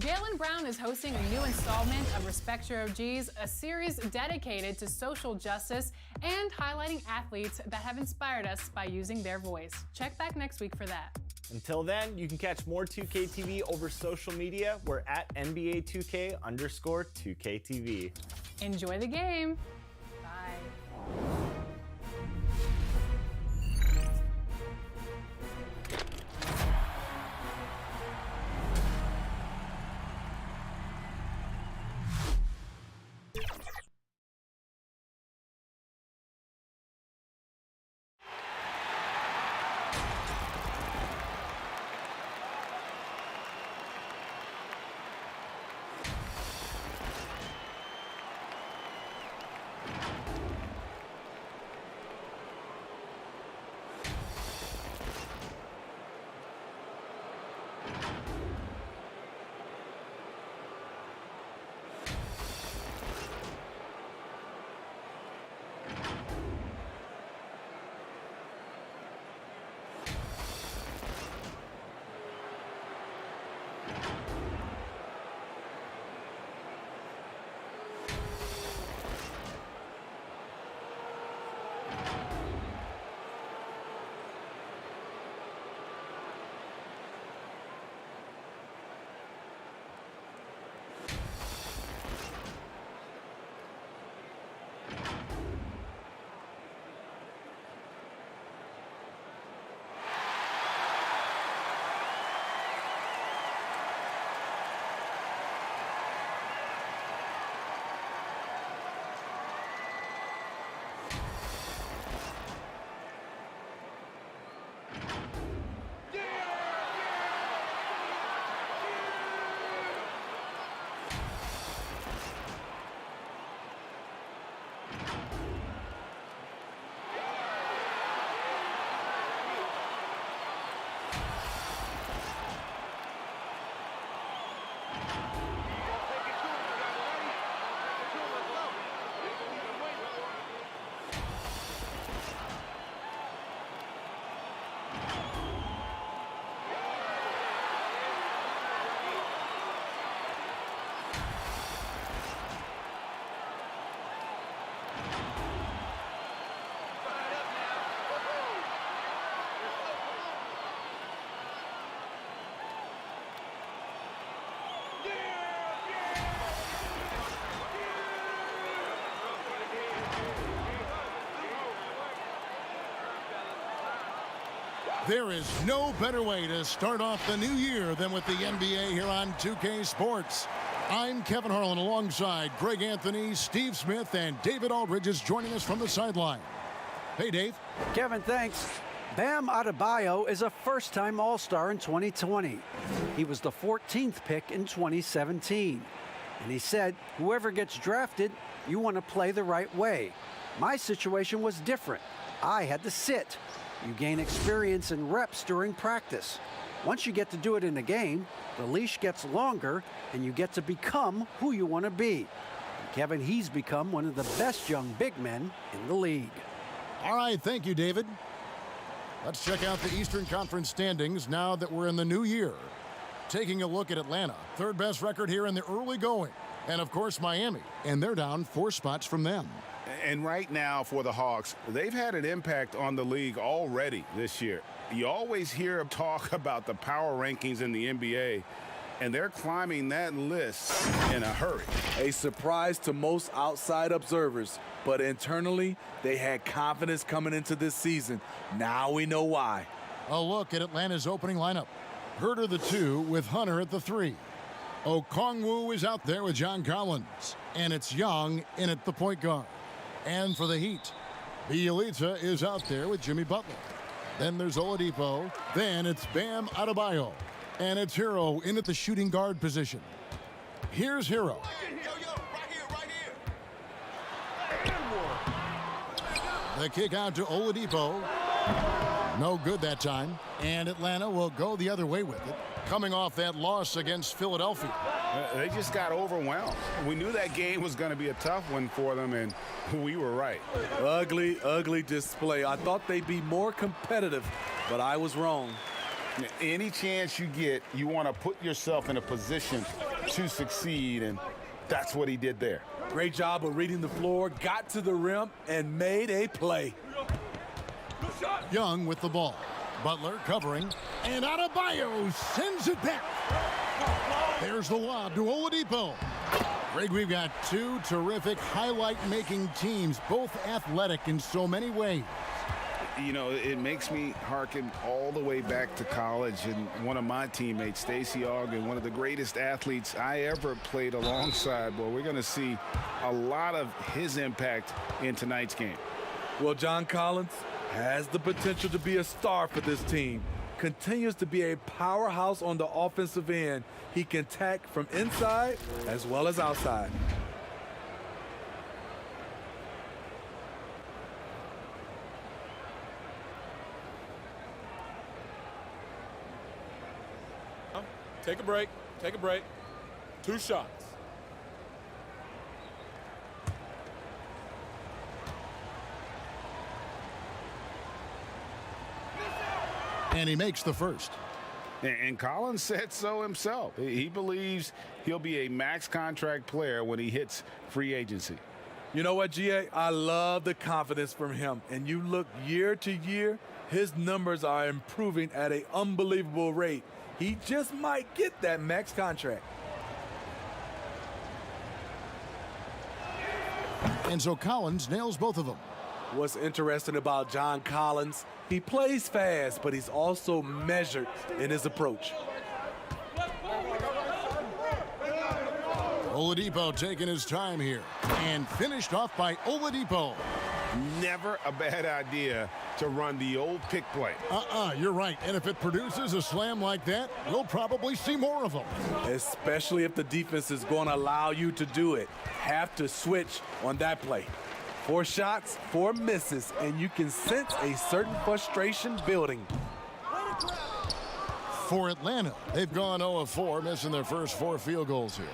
Jaylen Brown is hosting a new installment of Respect Your OGs, a series dedicated to social justice and highlighting athletes that have inspired us by using their voice. Check back next week for that. Until then, you can catch more 2K TV over social media. We're at NBA 2K_2K TV. Enjoy the game. Bye. There is no better way to start off the new year than with the NBA here on 2K Sports. I'm Kevin Harlan alongside Greg Anthony, Steve Smith, and David Aldridge is joining us from the sideline. Hey, Dave. Kevin, thanks. Bam Adebayo is a first-time All-Star in 2020. He was the 14th pick in 2017. And he said, whoever gets drafted, you want to play the right way. My situation was different. I had to sit. You gain experience and reps during practice. Once you get to do it in a game, the leash gets longer and you get to become who you want to be. And Kevin, he's become one of the best young big men in the league. All right, thank you, David. Let's check out the Eastern Conference standings now that we're in the new year. Taking a look at Atlanta, third best record here in the early going. And of course, Miami, and they're down 4 spots from them. And right now for the Hawks, they've had an impact on the league already this year. You always hear talk about the power rankings in the NBA, and they're climbing that list in a hurry. A surprise to most outside observers, but internally, they had confidence coming into this season. Now we know why. A look at Atlanta's opening lineup. Herter the 2 with Hunter at the 3. Okongwu is out there with John Collins, and it's Young in at the point guard. And for the Heat, Bielitsa is out there with Jimmy Butler. Then there's Oladipo. Then it's Bam Adebayo. And it's Hero in at the shooting guard position. Here's Hero. The kick out to Oladipo. No good that time. And Atlanta will go the other way with it, coming off that loss against Philadelphia. They just got overwhelmed. We knew that game was going to be a tough one for them, and we were right. Ugly, ugly display. I thought they'd be more competitive, but I was wrong. Any chance you get, you want to put yourself in a position to succeed, and that's what he did there. Great job of reading the floor, got to the rim, and made a play. Young with the ball. Butler covering, and Adebayo sends it back. There's the lob to Oladipo. Greg, we've got 2 terrific highlight-making teams, both athletic in so many ways. You know, it makes me hearken all the way back to college, and one of my teammates, Stacey Ogden, one of the greatest athletes I ever played alongside. Well, we're going to see a lot of his impact in tonight's game. Well, John Collins has the potential to be a star for this team. Continues to be a powerhouse on the offensive end. He can attack from inside as well as outside. Take a break. Take a break. 2 shots. And he makes the first. And Collins said so himself. He believes he'll be a max contract player when he hits free agency. You know what, GA? I love the confidence from him. And you look year to year, his numbers are improving at an unbelievable rate. He just might get that max contract. And so Collins nails both of them. What's interesting about John Collins, he plays fast, but he's also measured in his approach. Oladipo taking his time here and finished off by Oladipo. Never a bad idea to run the old pick play. You're right. And if it produces a slam like that, we'll probably see more of them. Especially if the defense is going to allow you to do it. Have to switch on that play. 4 shots, 4 misses, and you can sense a certain frustration building. For Atlanta, they've gone 0 of 4, missing their first 4 field goals here.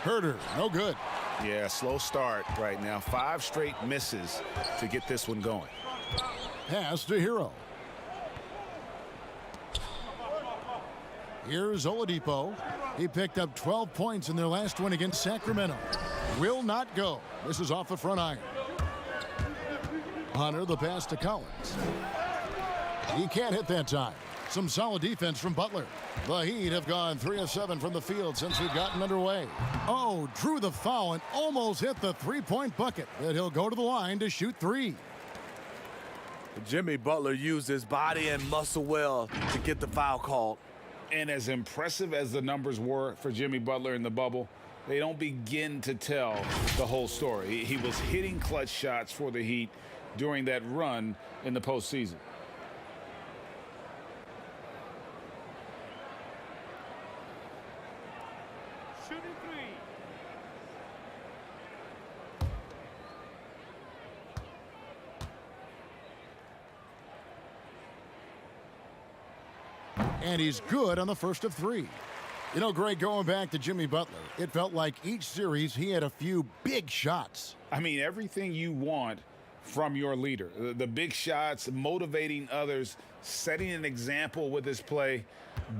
Herder, no good. Yeah, slow start right now. 5 straight misses to get this one going. Pass to Hero. Here's Oladipo. He picked up 12 points in their last win against Sacramento. Will not go. This is off the front iron. Hunter, the pass to Collins. He can't hit that time. Some solid defense from Butler. The Heat have gone 3 of 7 from the field since we've gotten underway. Oh, drew the foul and almost hit the 3-point bucket. But he'll go to the line to shoot 3. Jimmy Butler used his body and muscle well to get the foul called. And as impressive as the numbers were for Jimmy Butler in the bubble, they don't begin to tell the whole story. He was hitting clutch shots for the Heat during that run in the postseason. And he's good on the first of 3. You know, Greg, going back to Jimmy Butler, it felt like each series he had a few big shots. I mean, everything you want from your leader. The big shots, motivating others, setting an example with his play.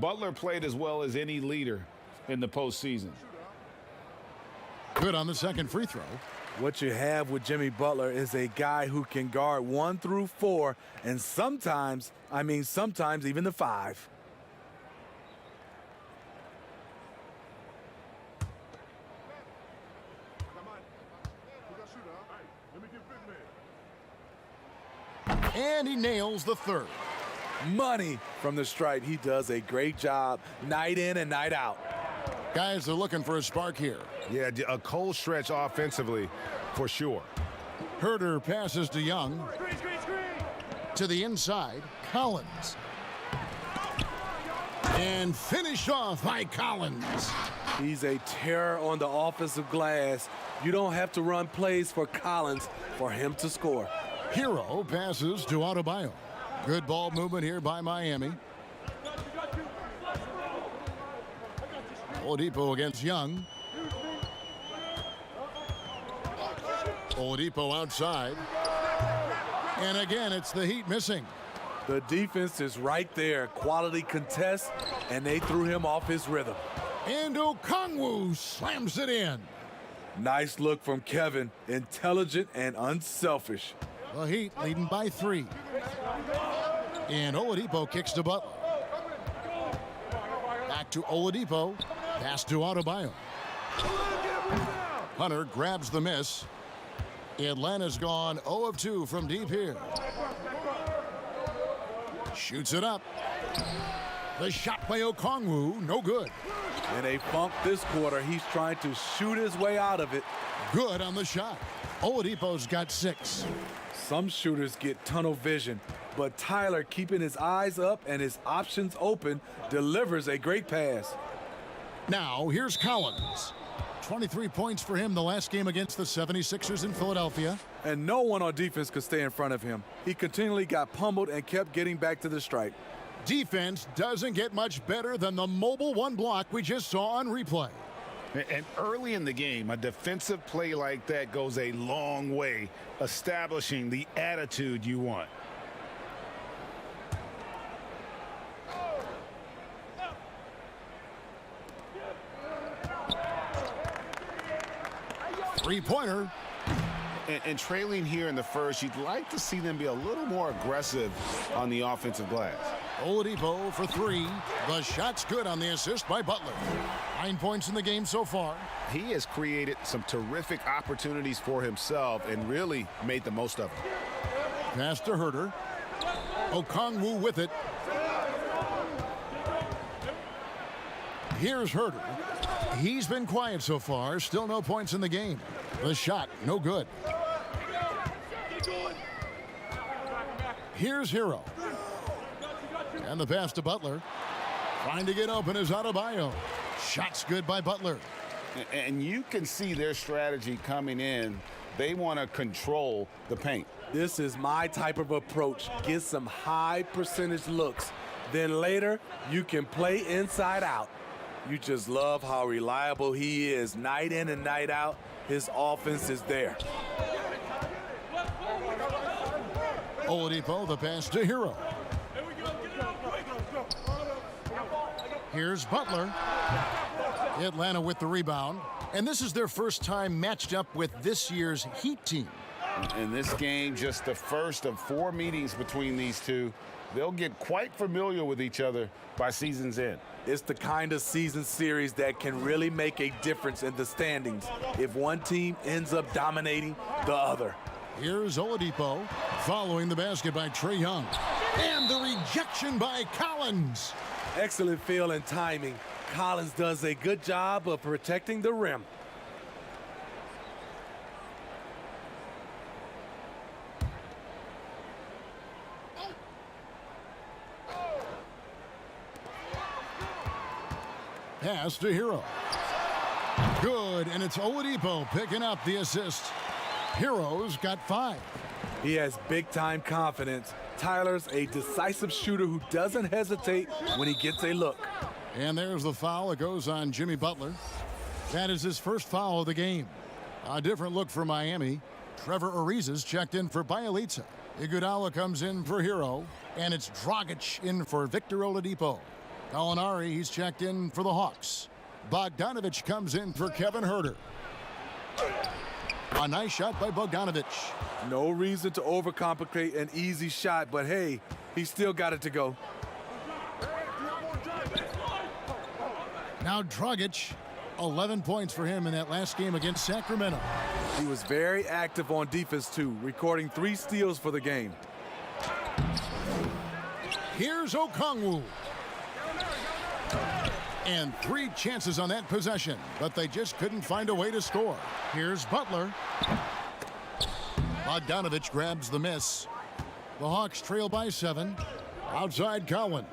Butler played as well as any leader in the postseason. Good on the second free throw. What you have with Jimmy Butler is a guy who can guard 1 through 4, and sometimes even the 5. And he nails the third. Money from the stripe. He does a great job night in and night out. Guys are looking for a spark here. Yeah, a cold stretch offensively for sure. Herder passes to Young. To the inside, Collins. And finished off by Collins. He's a terror on the offensive glass. You don't have to run plays for Collins for him to score. Hero passes to Adebayo. Good ball movement here by Miami. Oladipo against Young. Oladipo outside. And again, it's the Heat missing. The defense is right there. Quality contest, and they threw him off his rhythm. And Okongwu slams it in. Nice look from Kevin. Intelligent and unselfish. The Heat leading by 3. And Oladipo kicks to Butler. Back to Oladipo. Pass to Adebayo. Hunter grabs the miss. Atlanta's gone 0 of 2 from deep here. Shoots it up. The shot by Okongwu, no good. In a funk this quarter, he's trying to shoot his way out of it. Good on the shot. Oladipo's got 6. Some shooters get tunnel vision, but Tyler, keeping his eyes up and his options open, delivers a great pass. Now, here's Collins. 23 points for him the last game against the 76ers in Philadelphia. And no one on defense could stay in front of him. He continually got pummeled and kept getting back to the stripe. Defense doesn't get much better than the mobile 1 block we just saw on replay. And early in the game, a defensive play like that goes a long way, establishing the attitude you want. Three-pointer. And trailing here in the first, you'd like to see them be a little more aggressive on the offensive glass. Oladipo for 3. The shot's good on the assist by Butler. 9 points in the game so far. He has created some terrific opportunities for himself and really made the most of them. Pass to Herder. Okongwu with it. Here's Herder. He's been quiet so far. Still no points in the game. The shot, no good. Here's Hero. And the pass to Butler. Trying to get open is Adebayo. Shot's good by Butler. And you can see their strategy coming in They want to control the paint. This is my type of approach. Get some high percentage looks. Then later, you can play inside out. You just love how reliable he is night in and night out. His offense is there. Oladipo, the pass to Hero. Here's Butler. Atlanta with the rebound. And this is their first time matched up with this year's Heat team. In this game, just the first of 4 meetings between these two. They'll get quite familiar with each other by season's end. It's the kind of season series that can really make a difference in the standings if one team ends up dominating the other. Here's Oladipo, following the basket by Trae Young. And the rejection by Collins. Excellent feel and timing. Collins does a good job of protecting the rim. Pass to Hero. Good, and it's Oladipo picking up the assist. Hero's got 5. He has big-time confidence. Tyler's a decisive shooter who doesn't hesitate when he gets a look. And there's the foul. It goes on Jimmy Butler. That is his first foul of the game. A different look for Miami. Trevor Ariza's checked in for Bjelica. Iguodala comes in for Hero. And it's Dragic in for Victor Oladipo. Gallinari, he's checked in for the Hawks. Bogdanovich comes in for Kevin Huerter. A nice shot by Bogdanovich. No reason to overcomplicate an easy shot, but hey, he still got it to go. Now Dragic, 11 points for him in that last game against Sacramento. He was very active on defense too, recording 3 steals for the game. Here's Okongwu. And 3 chances on that possession, but they just couldn't find a way to score. Here's Butler. Bogdanovich grabs the miss. The Hawks trail by 7. Outside Collins.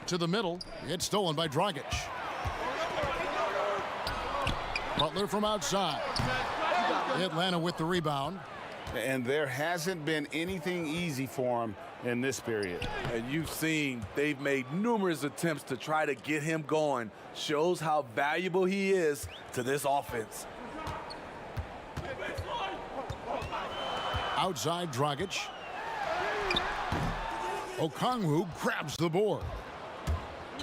To the middle. It's stolen by Dragic. Butler from outside. Atlanta with the rebound. And there hasn't been anything easy for him in this period. And you've seen they've made numerous attempts to try to get him going. Shows how valuable he is to this offense. Outside Dragic. Okongwu grabs the board.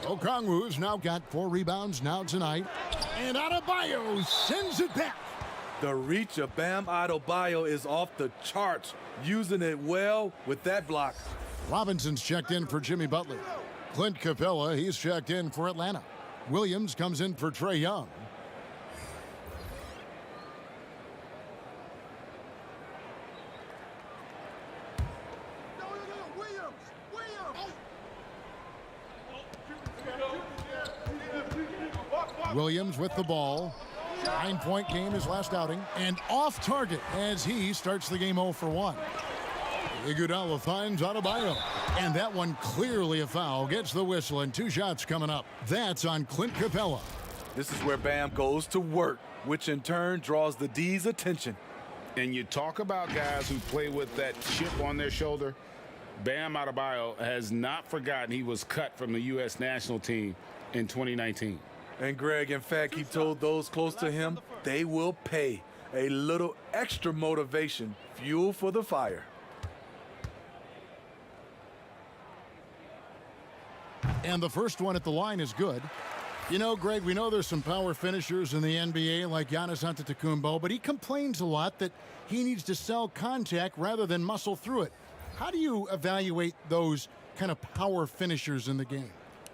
Okongwu's now got 4 rebounds now tonight. And Adebayo sends it back. The reach of Bam Adebayo is off the charts, using it well with that block. Robinson's checked in for Jimmy Butler. Clint Capella, he's checked in for Atlanta. Williams comes in for Trae Young. Williams with the ball. 9-point game his last outing. And off target as he starts the game 0 for 1. Iguodala finds Adebayo. And that one clearly a foul. Gets the whistle and 2 shots coming up. That's on Clint Capella. This is where Bam goes to work, which in turn draws the D's attention. And you talk about guys who play with that chip on their shoulder. Bam Adebayo has not forgotten he was cut from the U.S. national team in 2019. And Greg, in fact, he told those close to him they will pay. A little extra motivation, fuel for the fire. And the first one at the line is good. You know, Greg, we know there's some power finishers in the NBA like Giannis Antetokounmpo, but he complains a lot that he needs to sell contact rather than muscle through it. How do you evaluate those kind of power finishers in the game?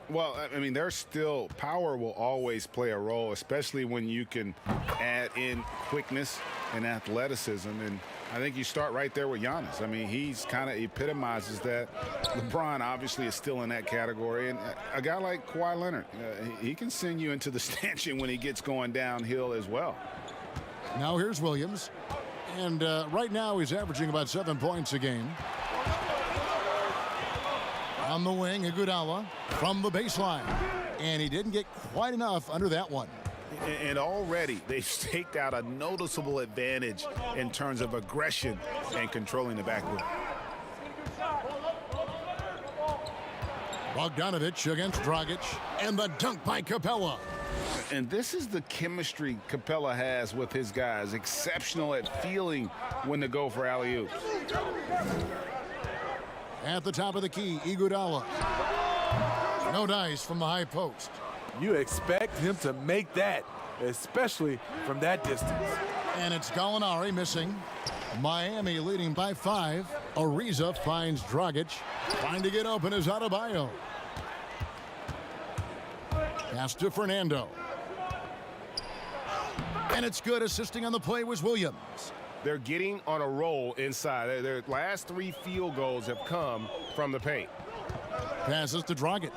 Well, I mean, there's still power will always play a role, especially when you can add in quickness and athleticism. And I think you start right there with Giannis. I mean, he's kind of epitomizes that. LeBron obviously is still in that category. And a guy like Kawhi Leonard, he can send you into the stanchion when he gets going downhill as well. Now here's Williams. And right now he's averaging about 7 points a game. On the wing, Iguodala from the baseline. And he didn't get quite enough under that one. And already they've staked out a noticeable advantage in terms of aggression and controlling the backboard. Bogdanovich against Dragic, and the dunk by Capella. And this is the chemistry Capella has with his guys. Exceptional at feeling when to go for alley-oops. At the top of the key, Iguodala. No dice from the high post. You expect him to make that, especially from that distance. And it's Gallinari missing. Miami leading by 5. Ariza finds Dragic. Trying to get open is Adebayo. Pass to Fernando. And it's good. Assisting on the play was Williams. They're getting on a roll inside. Their last 3 field goals have come from the paint. Passes to Dragic.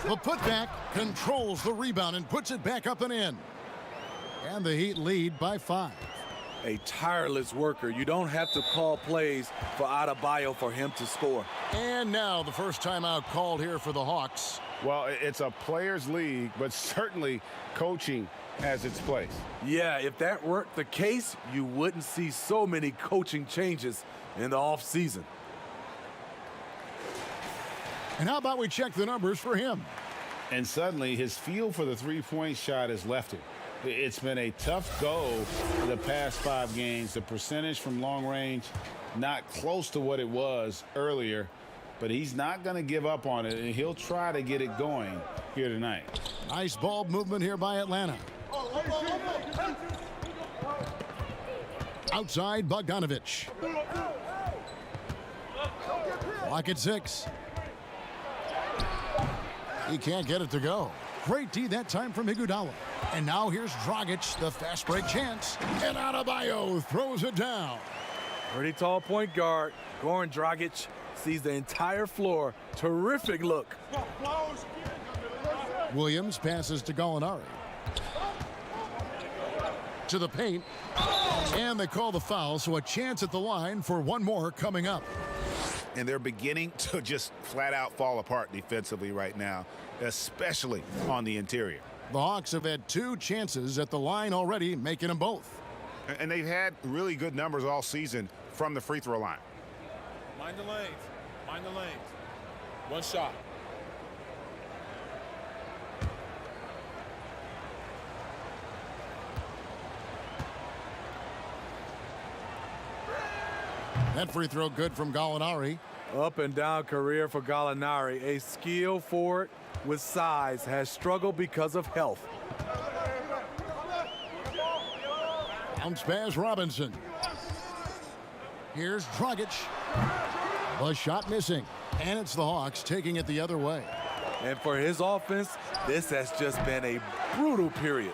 The putback controls the rebound and puts it back up and in. And the Heat lead by 5. A tireless worker. You don't have to call plays for Adebayo for him to score. And now the first timeout called here for the Hawks. Well, it's a players' league, but certainly coaching has its place. Yeah, if that weren't the case, you wouldn't see so many coaching changes in the offseason. And how about we check the numbers for him? And suddenly his feel for the three-point shot has left him. It's been a tough go the past 5 games. The percentage from long range, not close to what it was earlier, but he's not going to give up on it, and he'll try to get it going here tonight. Nice ball movement here by Atlanta. Outside, Bogdanovich. Lock at 6. He can't get it to go. Great D that time from Iguodala. And now here's Dragic, the fast break chance. And Adebayo throws it down. Pretty tall point guard. Goran Dragic sees the entire floor. Terrific look. Williams passes to Gallinari. To the paint. And they call the foul, so a chance at the line for one more coming up. And they're beginning to just flat out fall apart defensively right now, especially on the interior. The Hawks have had 2 chances at the line already, making them both. And they've had really good numbers all season from the free throw line. Mind the lanes. Mind the lanes. One shot. That free throw good from Gallinari. Up and down career for Gallinari. A skill forward with size, has struggled because of health. Bounce pass Robinson. Here's Dragic. The shot missing. And it's the Hawks taking it the other way. And for his offense, this has just been a brutal period.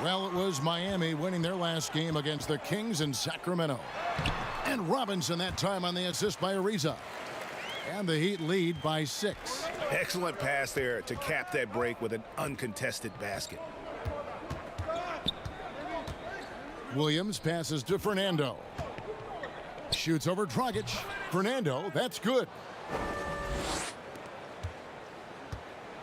Well, it was Miami winning their last game against the Kings in Sacramento. And Robinson that time on the assist by Ariza. And the Heat lead by 6. Excellent pass there to cap that break with an uncontested basket. Williams passes to Fernando. Shoots over Dragic. Fernando, that's good.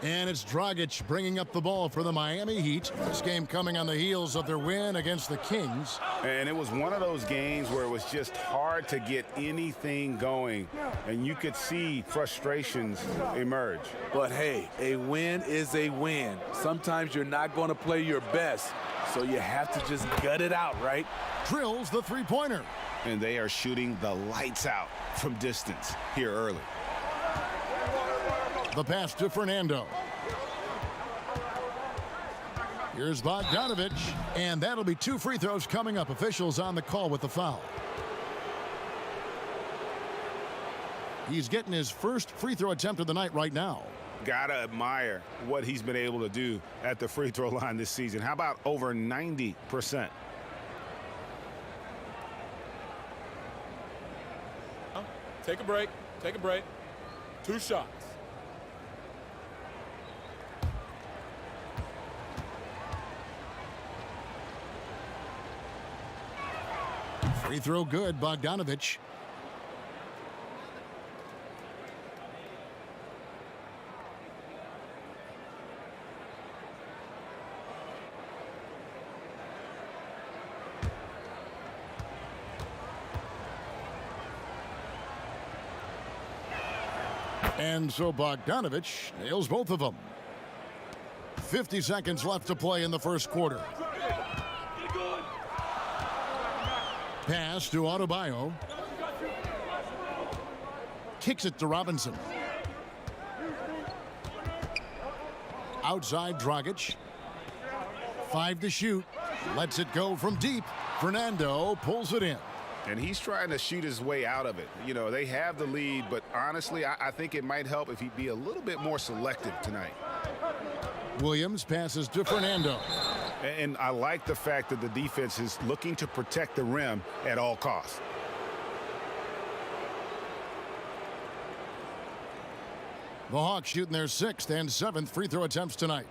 And it's Dragic bringing up the ball for the Miami Heat. This game coming on the heels of their win against the Kings. And it was one of those games where it was just hard to get anything going. And you could see frustrations emerge. But hey, a win is a win. Sometimes you're not going to play your best, so you have to just gut it out, right? Drills the three-pointer. And they are shooting the lights out from distance here early. The pass to Fernando. Here's Bogdanovich, and that'll be 2 free throws coming up. Officials on the call with the foul. He's getting his first free throw attempt of the night right now. Gotta admire what he's been able to do at the free throw line this season. How about over 90%? Take a break. Take a break. 2 shots. Free throw good, Bogdanovich. And so Bogdanovich nails both of them. 50 seconds left to play in the first quarter. Pass to Adebayo. Kicks it to Robinson. Outside Dragic. 5 to shoot. Lets it go from deep. Fernando pulls it in. And he's trying to shoot his way out of it. You know, they have the lead, but honestly, I think it might help if he'd be a little bit more selective tonight. Williams passes to Fernando. And I like the fact that the defense is looking to protect the rim at all costs. The Hawks shooting their 6th and 7th free throw attempts tonight.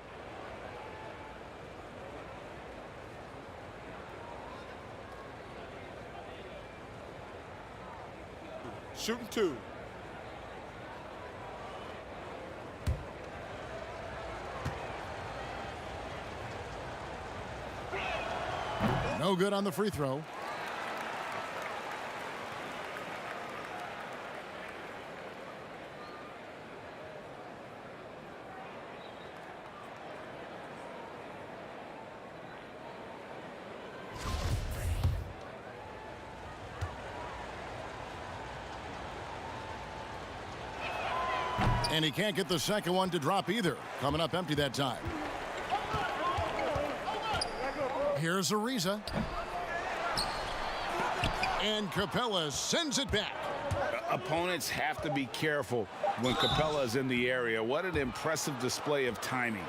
Shooting 2. No good on the free throw. And he can't get the second one to drop either. Coming up empty that time. Here's Ariza. And Capella sends it back. Opponents have to be careful when Capella is in the area. What an impressive display of timing.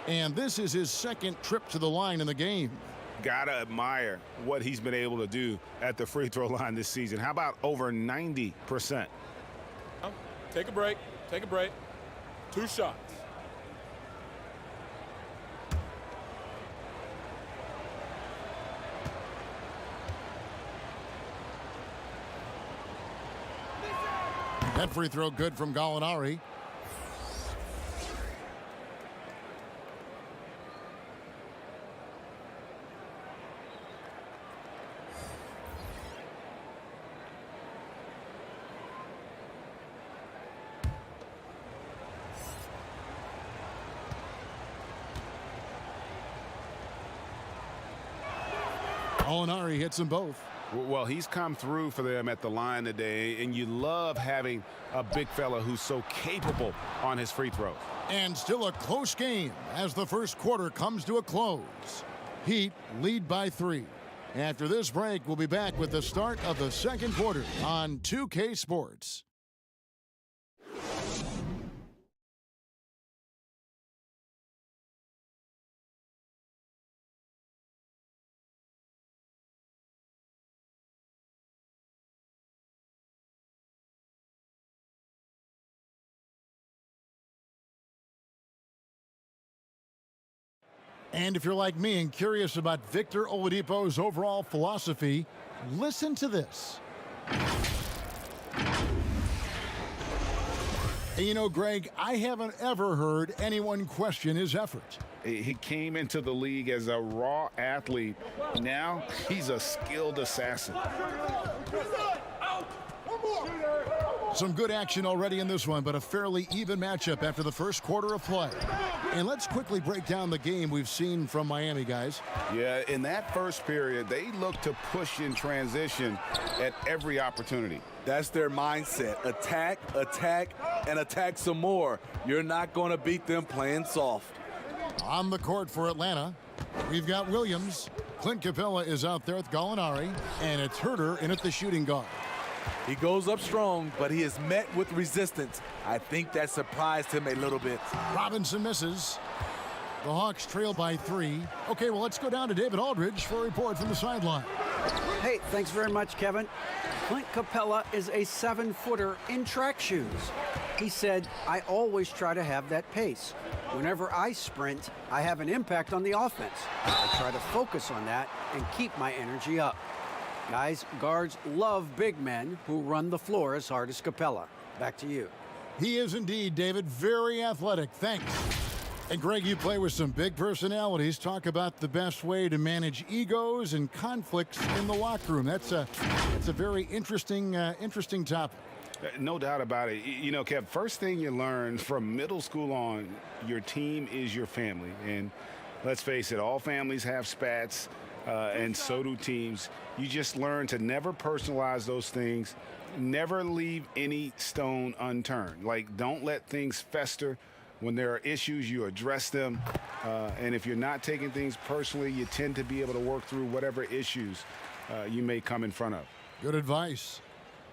And this is his 2nd trip to the line in the game. Gotta admire what he's been able to do at the free throw line this season. How about over 90%? Take a break. Take a break. 2 shots. That free throw good from Gallinari. Gallinari hits them both. Well, he's come through for them at the line today, and you love having a big fella who's so capable on his free throws. And still a close game as the first quarter comes to a close. Heat lead by 3. After this break, we'll be back with the start of the second quarter on 2K Sports. And if you're like me and curious about Victor Oladipo's overall philosophy, listen to this. And you know, Greg, I haven't ever heard anyone question his effort. He came into the league as a raw athlete. Now he's a skilled assassin. Some good action already in this one, but a fairly even matchup after the first quarter of play. And let's quickly break down the game we've seen from Miami, guys. Yeah, in that first period, they looked to push in transition at every opportunity. That's their mindset. Attack, attack, and attack some more. You're not going to beat them playing soft. On the court for Atlanta, we've got Williams. Clint Capella is out there with Gallinari, and it's Herter in at the shooting guard. He goes up strong, but he is met with resistance. I think that surprised him a little bit. Robinson misses. The Hawks trail by 3. Okay, well, let's go down to David Aldridge for a report from the sideline. Hey, thanks very much, Kevin. Clint Capella is a 7-footer in track shoes. He said, I always try to have that pace. Whenever I sprint, I have an impact on the offense. I try to focus on that and keep my energy up. Guys, guards love big men who run the floor as hard as Capella. Back to you. He is indeed, David, very athletic. Thanks. And Greg, you play with some big personalities. Talk about the best way to manage egos and conflicts in the locker room. That's a very interesting topic. No doubt about it. You know, Kev, first thing you learn from middle school on, your team is your family. And let's face it, all families have spats, and so do teams. You just learn to never personalize those things, never leave any stone unturned. Like, don't let things fester. When there are issues, you address them. And if you're not taking things personally, you tend to be able to work through whatever issues you may come in front of. Good advice.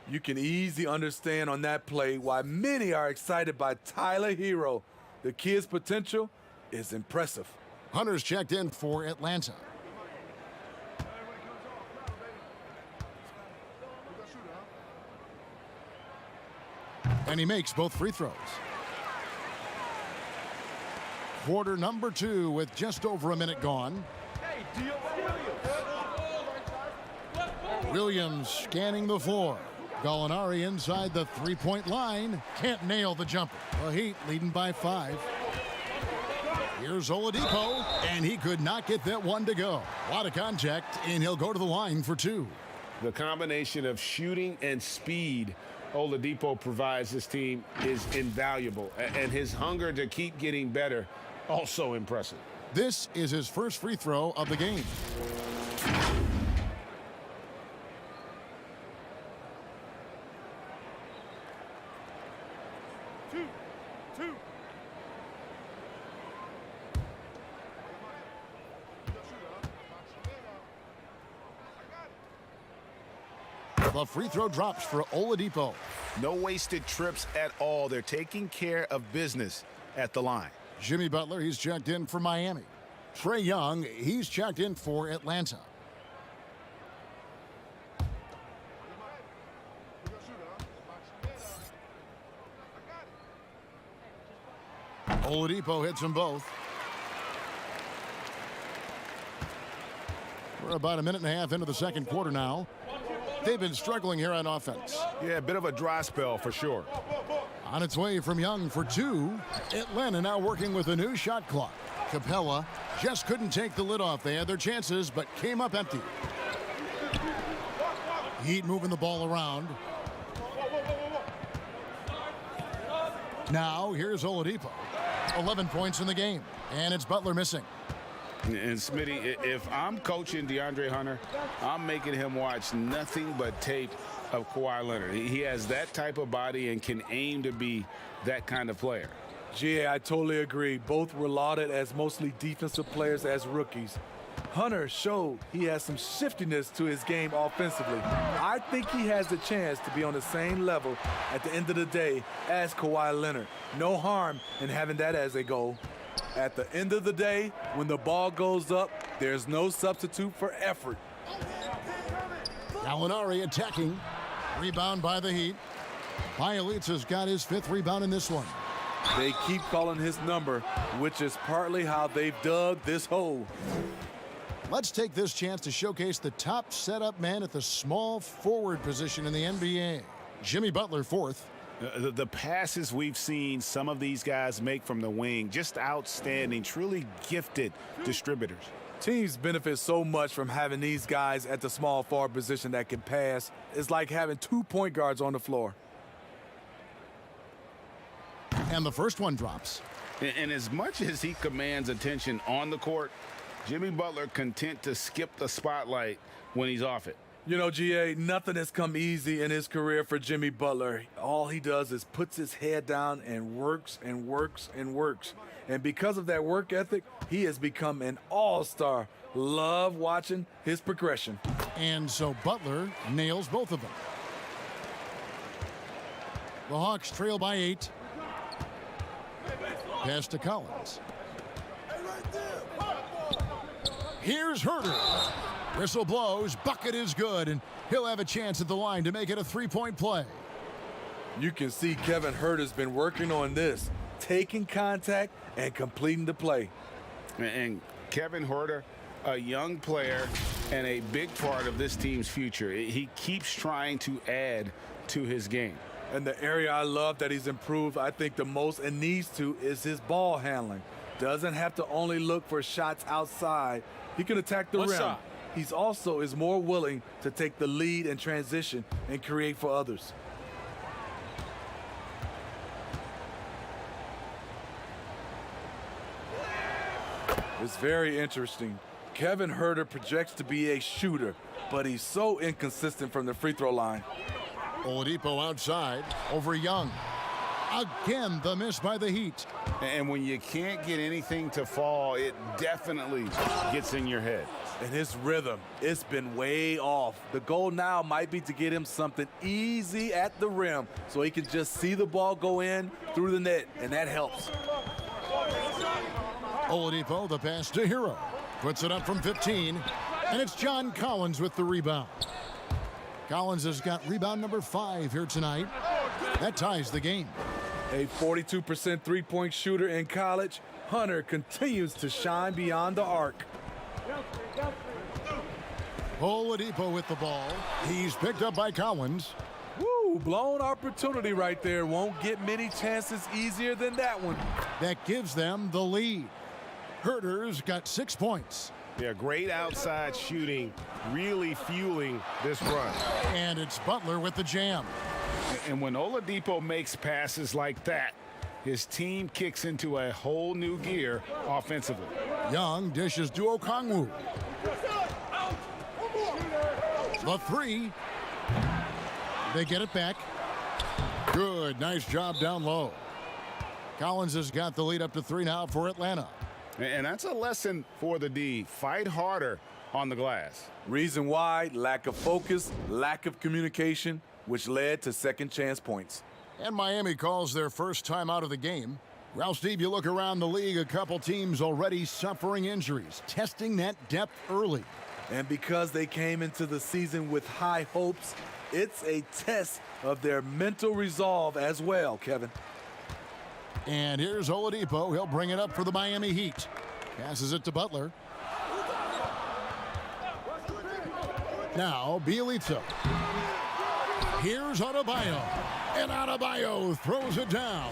You can easily understand on that play why many are excited by Tyler Hero. The kid's potential is impressive. Hunter's checked in for Atlanta. And he makes both free throws. Quarter number 2 with just over a minute gone. Williams scanning the floor. Gallinari inside the three-point line. Can't nail the jumper. The Heat leading by 5. Here's Oladipo, and he could not get that one to go. A lot of contact, and he'll go to the line for 2. The combination of shooting and speed Oladipo provides this team is invaluable. And his hunger to keep getting better, also impressive. This is his first free throw of the game. The free throw drops for Oladipo. No wasted trips at all. They're taking care of business at the line. Jimmy Butler, he's checked in for Miami. Trae Young, he's checked in for Atlanta. Oladipo hits them both. We're about a minute and a half into the second quarter now. They've been struggling here on offense. Yeah, a bit of a dry spell for sure. On its way from Young for 2. Atlanta now working with a new shot clock. Capella just couldn't take the lid off. They had their chances, but came up empty. Heat moving the ball around. Now here's Oladipo. 11 points in the game, and it's Butler missing. And Smitty, if I'm coaching DeAndre Hunter, I'm making him watch nothing but tape of Kawhi Leonard. He has that type of body and can aim to be that kind of player. I totally agree. Both were lauded as mostly defensive players as rookies. Hunter showed he has some shiftiness to his game offensively. I think he has the chance to be on the same level at the end of the day as Kawhi Leonard. No harm in having that as a goal. At the end of the day, when the ball goes up, there's no substitute for effort. Gallinari attacking. Rebound by the Heat. Bjelica's got his 5th rebound in this one. They keep calling his number, which is partly how they've dug this hole. Let's take this chance to showcase the top setup man at the small forward position in the NBA. Jimmy Butler, 4th. The passes we've seen some of these guys make from the wing, just outstanding, truly gifted distributors. Teams benefit so much from having these guys at the small forward position that can pass. It's like having 2 point guards on the floor. And the first one drops. And as much as he commands attention on the court, Jimmy Butler content to skip the spotlight when he's off it. You know, GA, nothing has come easy in his career for Jimmy Butler. All he does is puts his head down and works and works and works. And because of that work ethic, he has become an all-star. Love watching his progression. And so Butler nails both of them. The Hawks trail by 8. Pass to Collins. Here's Herter. Whistle blows, bucket is good, and he'll have a chance at the line to make it a 3-point play. You can see Kevin Herter's been working on this, taking contact and completing the play. And Kevin Herter, a young player and a big part of this team's future. He keeps trying to add to his game. And the area I love that he's improved, I think the most and needs to, is his ball handling. doesn't have to only look for shots outside. He can attack the One rim. shot. He's also is more willing to take the lead in transition and create for others. It's very interesting. Kevin Huerter projects to be a shooter, but he's so inconsistent from the free throw line. Oladipo outside over Young. Again, the miss by the Heat. And when you can't get anything to fall, it definitely gets in your head. And his rhythm, it's been way off. The goal now might be to get him something easy at the rim so he can just see the ball go in through the net, and that helps. Oladipo, the pass to Hero. Puts it up from 15, and it's John Collins with the rebound. Collins has got rebound number 5 here tonight. That ties the game. A 42% three-point shooter in college, Hunter continues to shine beyond the arc. Oladipo with the ball. He's picked up by Collins. Woo, blown opportunity right there. Won't get many chances easier than that one. That gives them the lead. Huerter's got 6 points. Yeah, great outside shooting, really fueling this run. And it's Butler with the jam. And when Oladipo makes passes like that, his team kicks into a whole new gear offensively. Young dishes to Okongwu. The 3. They get it back. Good, nice job down low. Collins has got the lead up to 3 now for Atlanta. And that's a lesson for the D. Fight harder on the glass. Reason why, lack of focus, lack of communication, which led to second chance points. And Miami calls their first time out of the game. Ralph, Steve, you look around the league, a couple teams already suffering injuries, testing that depth early. And because they came into the season with high hopes, it's a test of their mental resolve as well, Kevin. And here's Oladipo. He'll bring it up for the Miami Heat. Passes it to Butler. Now, Bielitsa. Here's Adebayo. And Adebayo throws it down.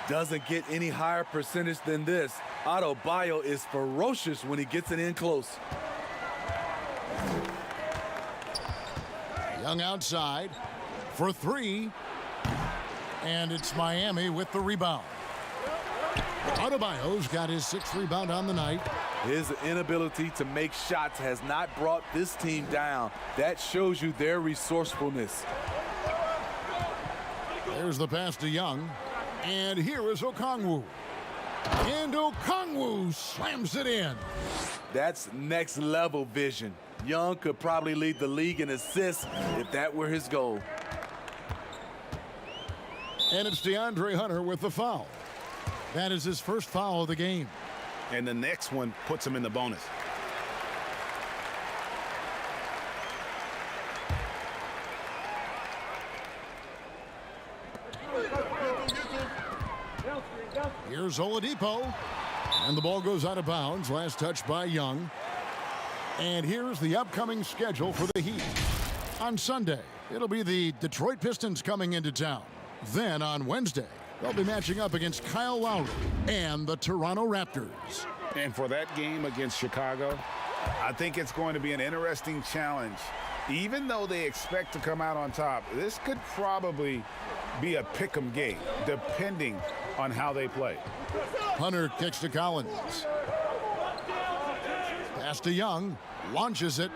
Doesn't get any higher percentage than this. Adebayo is ferocious when he gets it in close. Young outside for 3. And it's Miami with the rebound. Adebayo's got his 6th rebound on the night. His inability to make shots has not brought this team down. That shows you their resourcefulness. There's the pass to Young. And here is Okongwu. And Okongwu slams it in. That's next level vision. Young could probably lead the league in assists if that were his goal. And it's DeAndre Hunter with the foul. That is his first foul of the game. And the next one puts him in the bonus. Here's Oladipo. And the ball goes out of bounds. Last touch by Young. And here's the upcoming schedule for the Heat. On Sunday, it'll be the Detroit Pistons coming into town. Then on Wednesday, they'll be matching up against Kyle Lowry and the Toronto Raptors. And for that game against Chicago, I think it's going to be an interesting challenge. Even though they expect to come out on top, this could probably be a pick-em game, depending on how they play. Hunter kicks to Collins. Pass to Young. Launches it.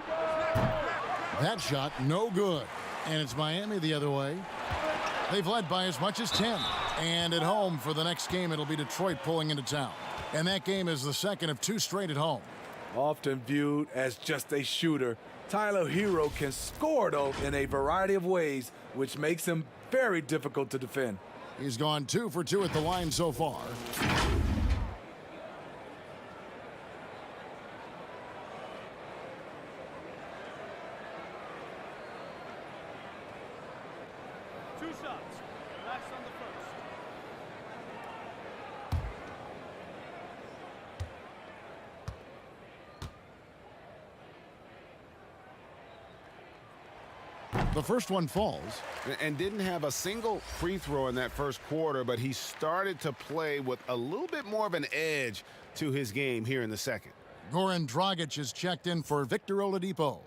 That shot, no good. And it's Miami the other way. They've led by as much as 10. And at home for the next game, it'll be Detroit pulling into town. And that game is the second of 2 straight at home. Often viewed as just a shooter, Tyler Hero can score, though, in a variety of ways, which makes him very difficult to defend. He's gone 2 for 2 at the line so far. The first one falls. And didn't have a single free throw in that first quarter, but he started to play with a little bit more of an edge to his game here in the second. Goran Dragic is checked in for Victor Oladipo.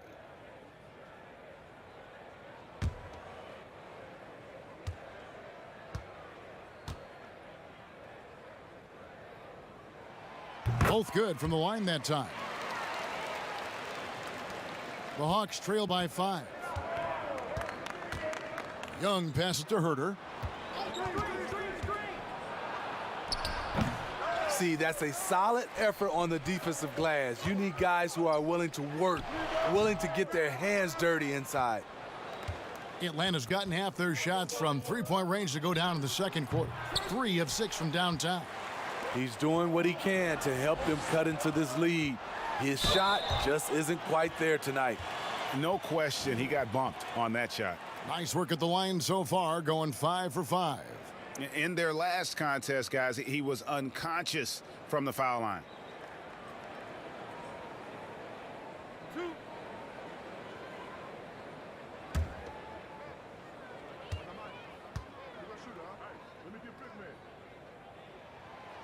Both good from the line that time. The Hawks trail by 5. Young passes to Herter. See, that's a solid effort on the defensive glass. You need guys who are willing to work, willing to get their hands dirty inside. Atlanta's gotten half their shots from three-point range to go down in the second quarter. 3 of 6 from downtown. He's doing what he can to help them cut into this lead. His shot just isn't quite there tonight. No question, he got bumped on that shot. Nice work at the line so far, going 5 for 5. In their last contest, guys, he was unconscious from the foul line.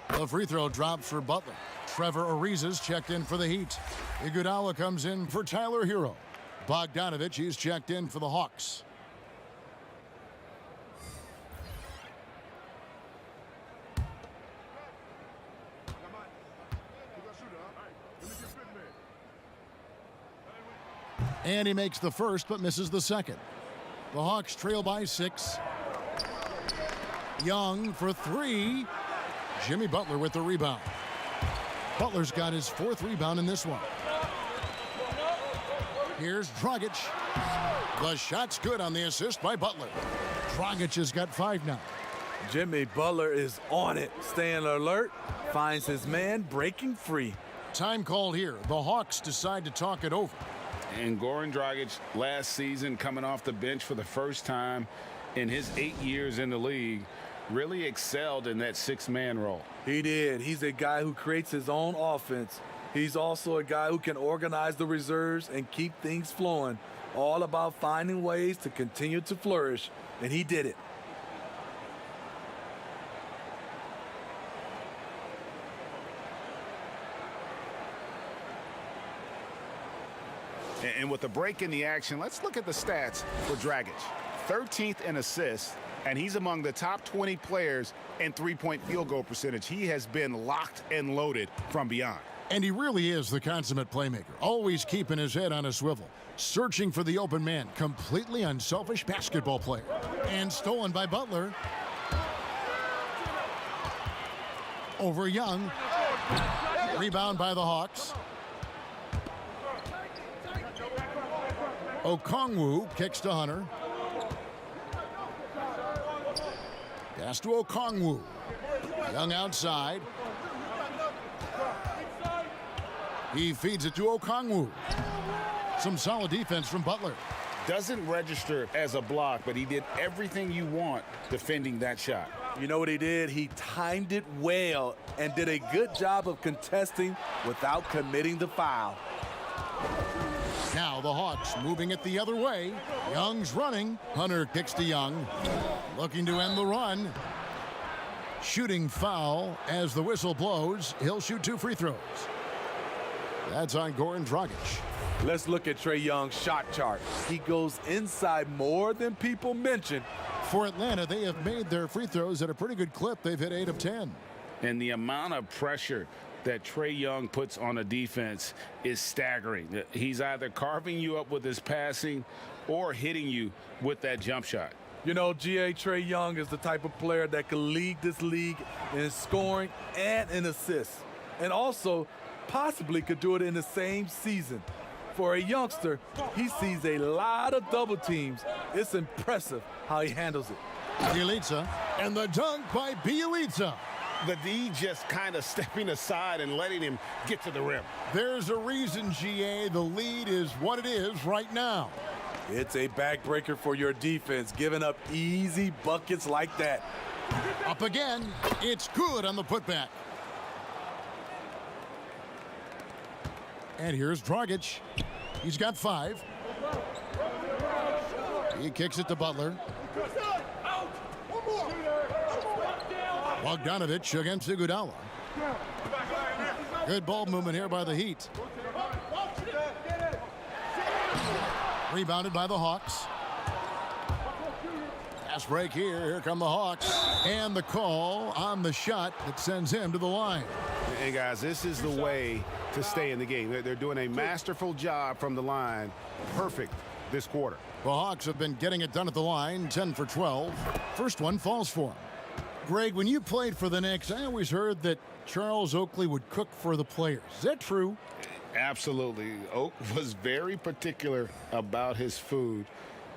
The free throw drops for Butler. Trevor Ariza's checked in for the Heat. Iguodala comes in for Tyler Hero. Bogdanovich, he's checked in for the Hawks. And he makes the first but misses the second. The Hawks trail by 6. Young for 3. Jimmy Butler with the rebound. Butler's got his 4th rebound in this one. Here's Dragic. The shot's good on the assist by Butler. Dragic has got 5 now. Jimmy Butler is on it, staying alert, finds his man breaking free. Time called here. The Hawks decide to talk it over. And Goran Dragic last season coming off the bench for the first time in his 8 years in the league really excelled in that 6-man role. He did. He's a guy who creates his own offense. He's also a guy who can organize the reserves and keep things flowing. All about finding ways to continue to flourish, and he did it. And with the break in the action, let's look at the stats for Dragic. 13th in assists, and he's among the top 20 players in three-point field goal percentage. He has been locked and loaded from beyond. And he really is the consummate playmaker, always keeping his head on a swivel, searching for the open man, completely unselfish basketball player. And stolen by Butler. Over Young. Rebound by the Hawks. Okongwu kicks to Hunter. Pass to Okongwu. Young outside. He feeds it to Okongwu. Some solid defense from Butler. Doesn't register as a block, but he did everything you want defending that shot. You know what he did? He timed it well and did a good job of contesting without committing the foul. Now the Hawks moving it the other way. Young's running. Hunter kicks to Young. Looking to end the run. Shooting foul as the whistle blows. He'll shoot 2 free throws. That's on Goran Dragic. Let's look at Trae Young's shot chart. He goes inside more than people mention. For Atlanta, they have made their free throws at a pretty good clip. They've hit 8 of 10. And the amount of pressure that Trae Young puts on a defense is staggering. He's either carving you up with his passing or hitting you with that jump shot. You know, Trae Young is the type of player that can lead this league in scoring and in assists. And also possibly could do it in the same season. For a youngster, he sees a lot of double teams. It's impressive how he handles it. Bjelica, and the dunk by Bjelica. The D just kind of stepping aside and letting him get to the rim. There's a reason, GA, the lead is what it is right now. It's a backbreaker for your defense, giving up easy buckets like that. Up again. It's good on the putback. And here's Dragic. He's got 5. He kicks it to Butler. Bogdanovich against Iguodala. Good ball movement here by the Heat. Rebounded by the Hawks. Fast break here. Here come the Hawks. And the call on the shot that sends him to the line. Hey, guys, this is the way to stay in the game. They're doing a masterful job from the line. Perfect this quarter. The Hawks have been getting it done at the line, 10 for 12. First one falls for him. Greg, when you played for the Knicks, I always heard that Charles Oakley would cook for the players. Is that true? Absolutely. Oak was very particular about his food.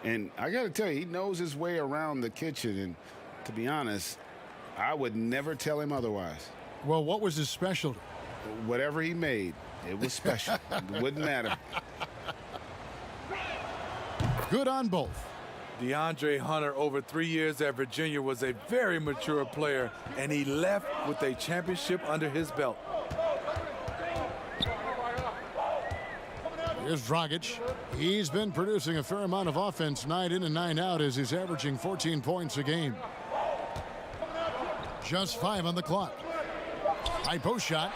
And I got to tell you, he knows his way around the kitchen. And to be honest, I would never tell him otherwise. Well, what was his specialty? Whatever he made, it was special. It wouldn't matter. Good on both. DeAndre Hunter, over 3 years at Virginia, was a very mature player, and he left with a championship under his belt. Here's Dragic. He's been producing a fair amount of offense night in and night out as he's averaging 14 points a game. Just 5 on the clock. High post shot.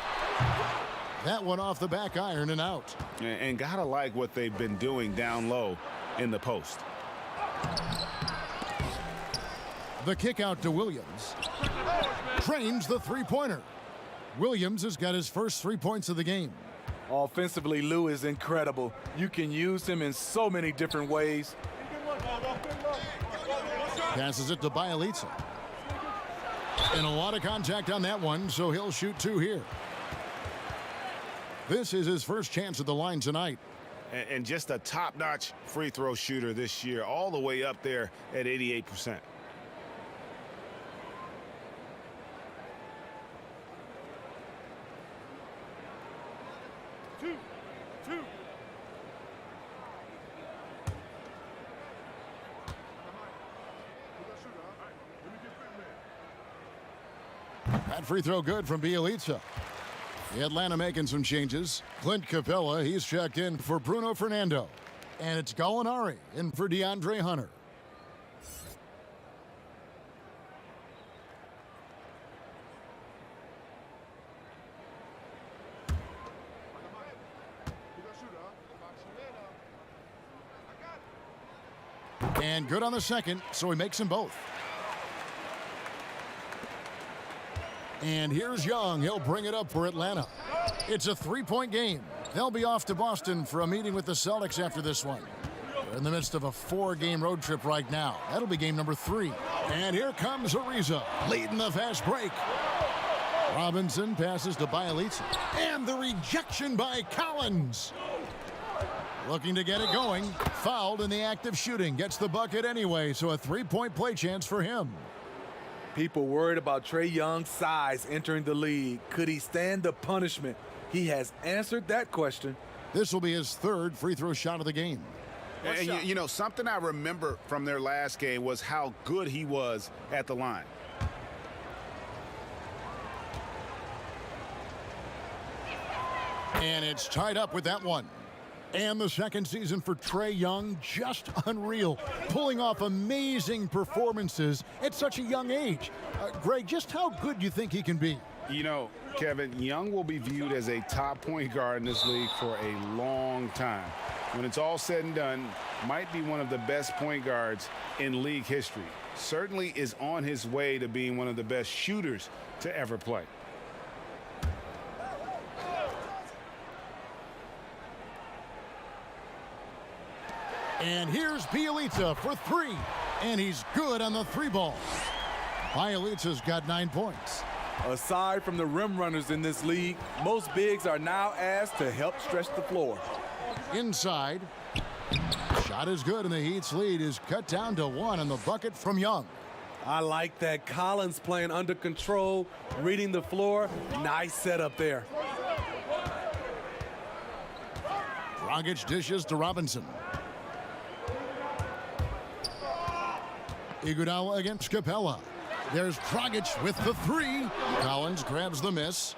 That one off the back iron and out. And gotta like what they've been doing down low in the post. The kick out to Williams. Drains the three-pointer. Williams has got his first 3 points of the game. Offensively, Lou is incredible. You can use him in so many different ways. Passes it to Bielitsa. And a lot of contact on that one, so he'll shoot 2 here. This is his first chance at the line tonight. And just a top-notch free throw shooter this year, all the way up there at 88%. That free throw good from Bielitsa. The Atlanta making some changes. Clint Capella, he's checked in for Bruno Fernando. And it's Gallinari in for DeAndre Hunter. And good on the second, so he makes them both. And here's Young. He'll bring it up for Atlanta. It's a 3-point game. They'll be off to Boston for a meeting with the Celtics after this one. They're in the midst of a 4-game road trip right now. That'll be game number 3. And here comes Ariza, leading the fast break. Robinson passes to Bielitsa. And the rejection by Collins. Looking to get it going. Fouled in the act of shooting. Gets the bucket anyway, so a 3-point play chance for him. People worried about Trae Young's size entering the league. Could he stand the punishment? He has answered that question. This will be his 3rd free throw shot of the game. And you know, something I remember from their last game was how good he was at the line. And it's tied up with that one. And the second season for Trae Young, just unreal. Pulling off amazing performances at such a young age. Greg, just how good do you think he can be? You know, Kevin, Young will be viewed as a top point guard in this league for a long time. When it's all said and done, might be one of the best point guards in league history. Certainly is on his way to being one of the best shooters to ever play. And here's Bielitsa for 3. And he's good on the 3-ball. Bielitsa's got 9 points. Aside from the rim runners in this league, most bigs are now asked to help stretch the floor. Inside. Shot is good, and the Heat's lead is cut down to 1 on the bucket from Young. I like that. Collins playing under control, reading the floor. Nice setup there. Dragic dishes to Robinson. Iguodala against Capella. There's Dragic with the 3. Collins grabs the miss.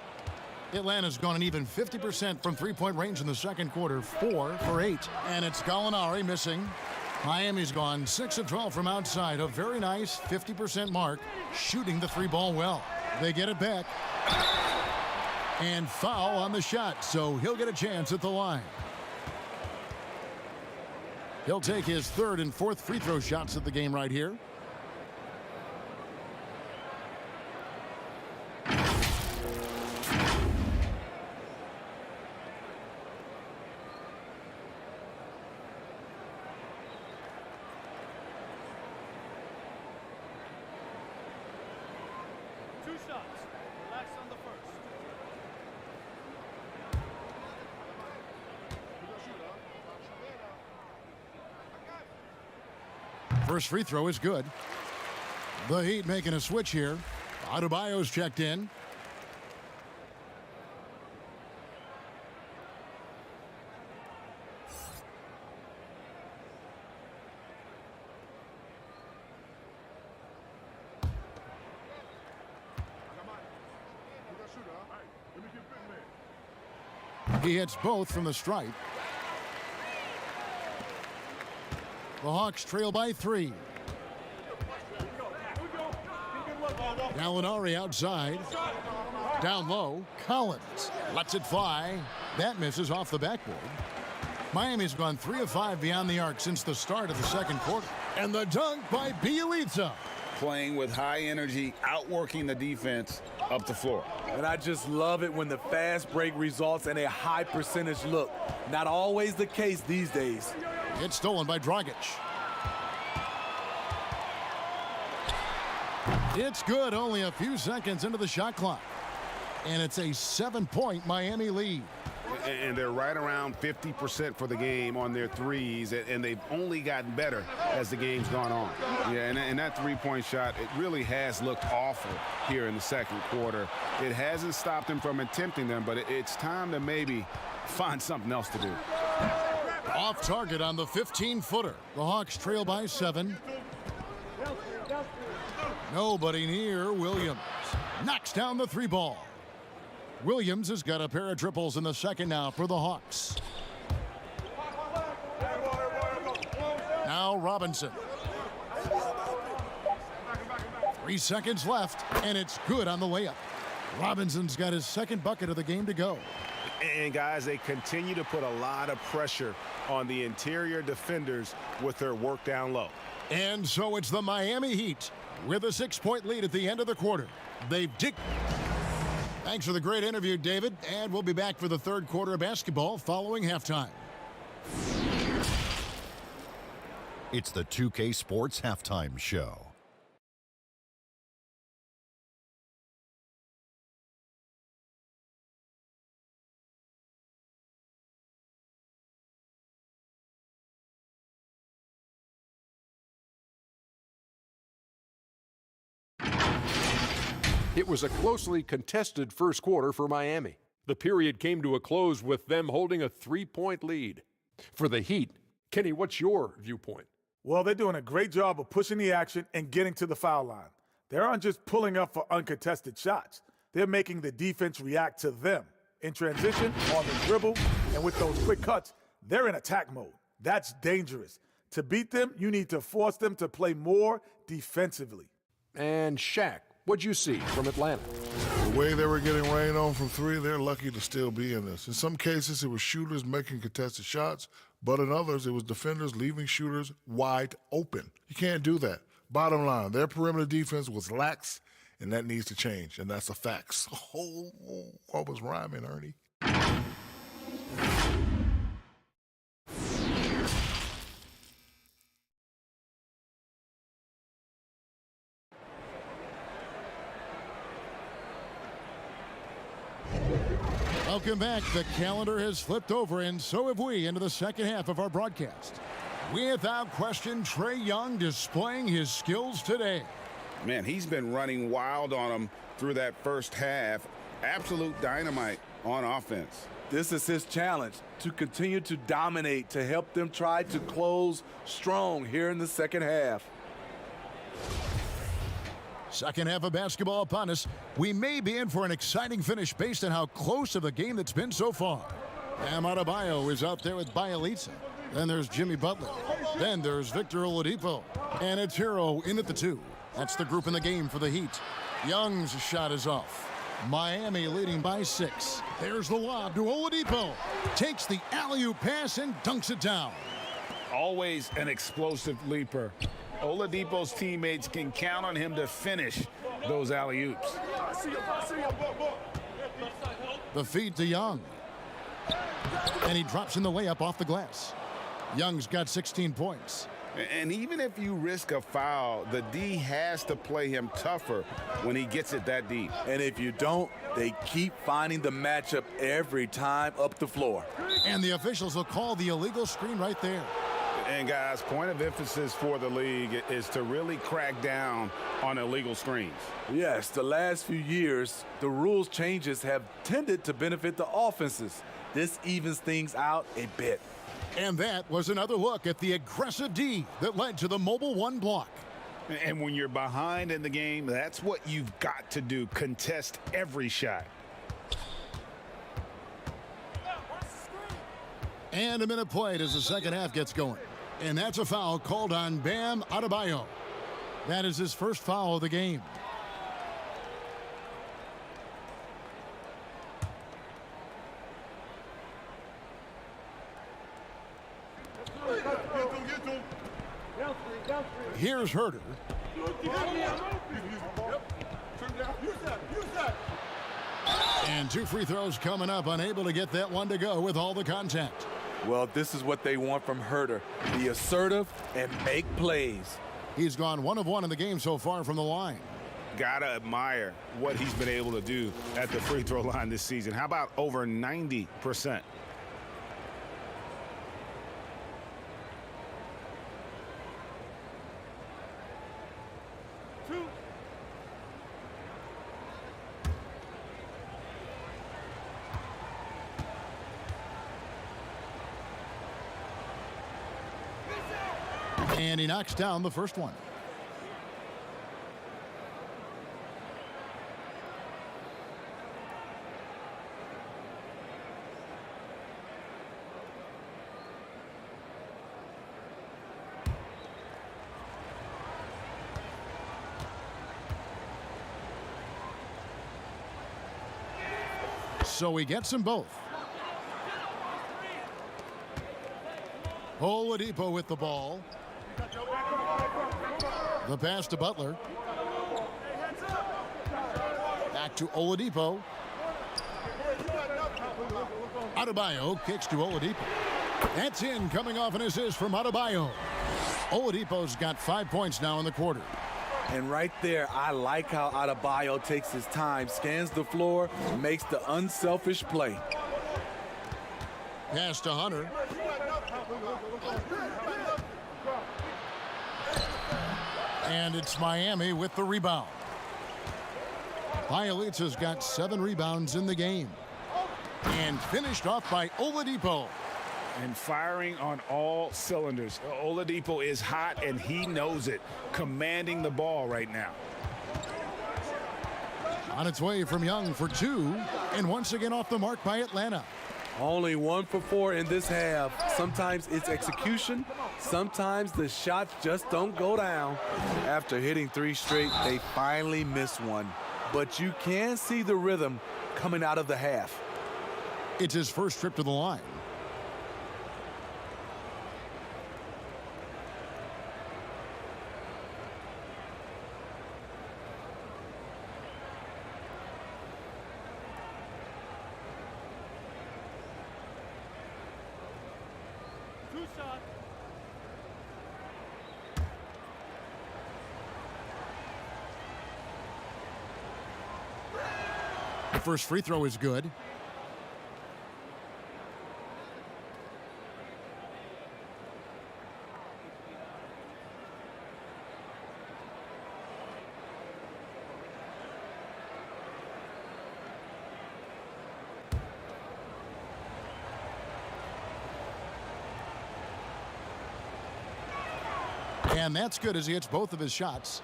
Atlanta's gone an even 50% from 3-point range in the second quarter, 4 for 8. And it's Gallinari missing. Miami's gone 6 of 12 from outside. A very nice 50% mark, shooting the 3-ball well. They get it back. And foul on the shot, so he'll get a chance at the line. He'll take his 3rd and 4th free throw shots of the game right here. First free throw is good. The Heat making a switch here. Adebayo's checked in. He hits both from the stripe. The Hawks trail by 3. Gallinari outside. Down low. Collins lets it fly. That misses off the backboard. Miami's gone 3 of 5 beyond the arc since the start of the second quarter. And the dunk by Bjelica. Playing with high energy, outworking the defense up the floor. And I just love it when the fast break results in a high percentage look. Not always the case these days. It's stolen by Dragic. It's good, only a few seconds into the shot clock. And it's a 7-point Miami lead. And they're right around 50% for the game on their threes, and they've only gotten better as the game's gone on. Yeah, and that three-point shot, it really has looked awful here in the second quarter. It hasn't stopped them from attempting them, but it's time to maybe find something else to do. Off target on the 15-footer. The Hawks trail by 7. Nobody near Williams. Knocks down the 3-ball. Williams has got a pair of triples in the second now for the Hawks. Now Robinson. 3 seconds left, and it's good on the layup. Robinson's got his second bucket of the game to go. And guys, they continue to put a lot of pressure on the interior defenders with their work down low. And so it's the Miami Heat with a 6-point lead at the end of the quarter. Thanks for the great interview, David, and we'll be back for the third quarter of basketball following halftime. It's the 2K Sports Halftime Show. It was a closely contested first quarter for Miami. The period came to a close with them holding a 3-point lead. For the Heat, Kenny, what's your viewpoint? Well, they're doing a great job of pushing the action and getting to the foul line. They aren't just pulling up for uncontested shots. They're making the defense react to them. In transition, on the dribble, and with those quick cuts, they're in attack mode. That's dangerous. To beat them, you need to force them to play more defensively. And Shaq, what'd you see from Atlanta? The way they were getting rain on from 3, they're lucky to still be in this. In some cases, it was shooters making contested shots, but in others, it was defenders leaving shooters wide open. You can't do that. Bottom line, their perimeter defense was lax, and that needs to change, and that's a fact. Oh, what was rhyming, Ernie? Welcome back. The calendar has flipped over, and so have we, into the second half of our broadcast. Without question, Trae Young displaying his skills today. Man, he's been running wild on them through that first half. Absolute dynamite on offense. This is his challenge, to continue to dominate, to help them try to close strong here in the second half. Second half of basketball upon us. We may be in for an exciting finish based on how close of a game that's been so far. Bam Adebayo is out there with Bjelica. Then there's Jimmy Butler. Then there's Victor Oladipo. And it's Hero in at the 2. That's the group in the game for the Heat. Young's shot is off. Miami leading by 6. There's the lob to Oladipo. Takes the alley-oop pass and dunks it down. Always an explosive leaper. Oladipo's teammates can count on him to finish those alley-oops. The feed to Young. And he drops in the layup off the glass. Young's got 16 points. And even if you risk a foul, the D has to play him tougher when he gets it that deep. And if you don't, they keep finding the matchup every time up the floor. And the officials will call the illegal screen right there. And guys, point of emphasis for the league is to really crack down on illegal screens. Yes, the last few years, the rules changes have tended to benefit the offenses. This evens things out a bit. And that was another look at the aggressive D that led to the Mobile One block. And when you're behind in the game, that's what you've got to do. Contest every shot. And a minute played as the second half gets going. And that's a foul called on Bam Adebayo. That is his first foul of the game. Here's Herter. And 2 free throws coming up, unable to get that one to go with all the contact. Well, this is what they want from Herter. Be assertive and make plays. He's gone 1 of 1 in the game so far from the line. Gotta admire what he's been able to do at the free throw line this season. How about over 90%? And he knocks down the first one. So he gets them both. Oladipo with the ball. The pass to Butler. Back to Oladipo. Adebayo kicks to Oladipo. That's in, coming off an assist from Adebayo. Oladipo's got 5 points now in the quarter. And right there, I like how Adebayo takes his time, scans the floor, makes the unselfish play. Pass to Hunter. And it's Miami with the rebound. Bjelica's got 7 rebounds in the game. And finished off by Oladipo. And firing on all cylinders. Oladipo is hot, and he knows it. Commanding the ball right now. On its way from Young for 2. And once again off the mark by Atlanta. Only 1 for 4 in this half. Sometimes it's execution. Sometimes the shots just don't go down. After hitting 3 straight, they finally miss one. But you can see the rhythm coming out of the half. It's his first trip to the line. The first free throw is good. And that's good as he hits both of his shots.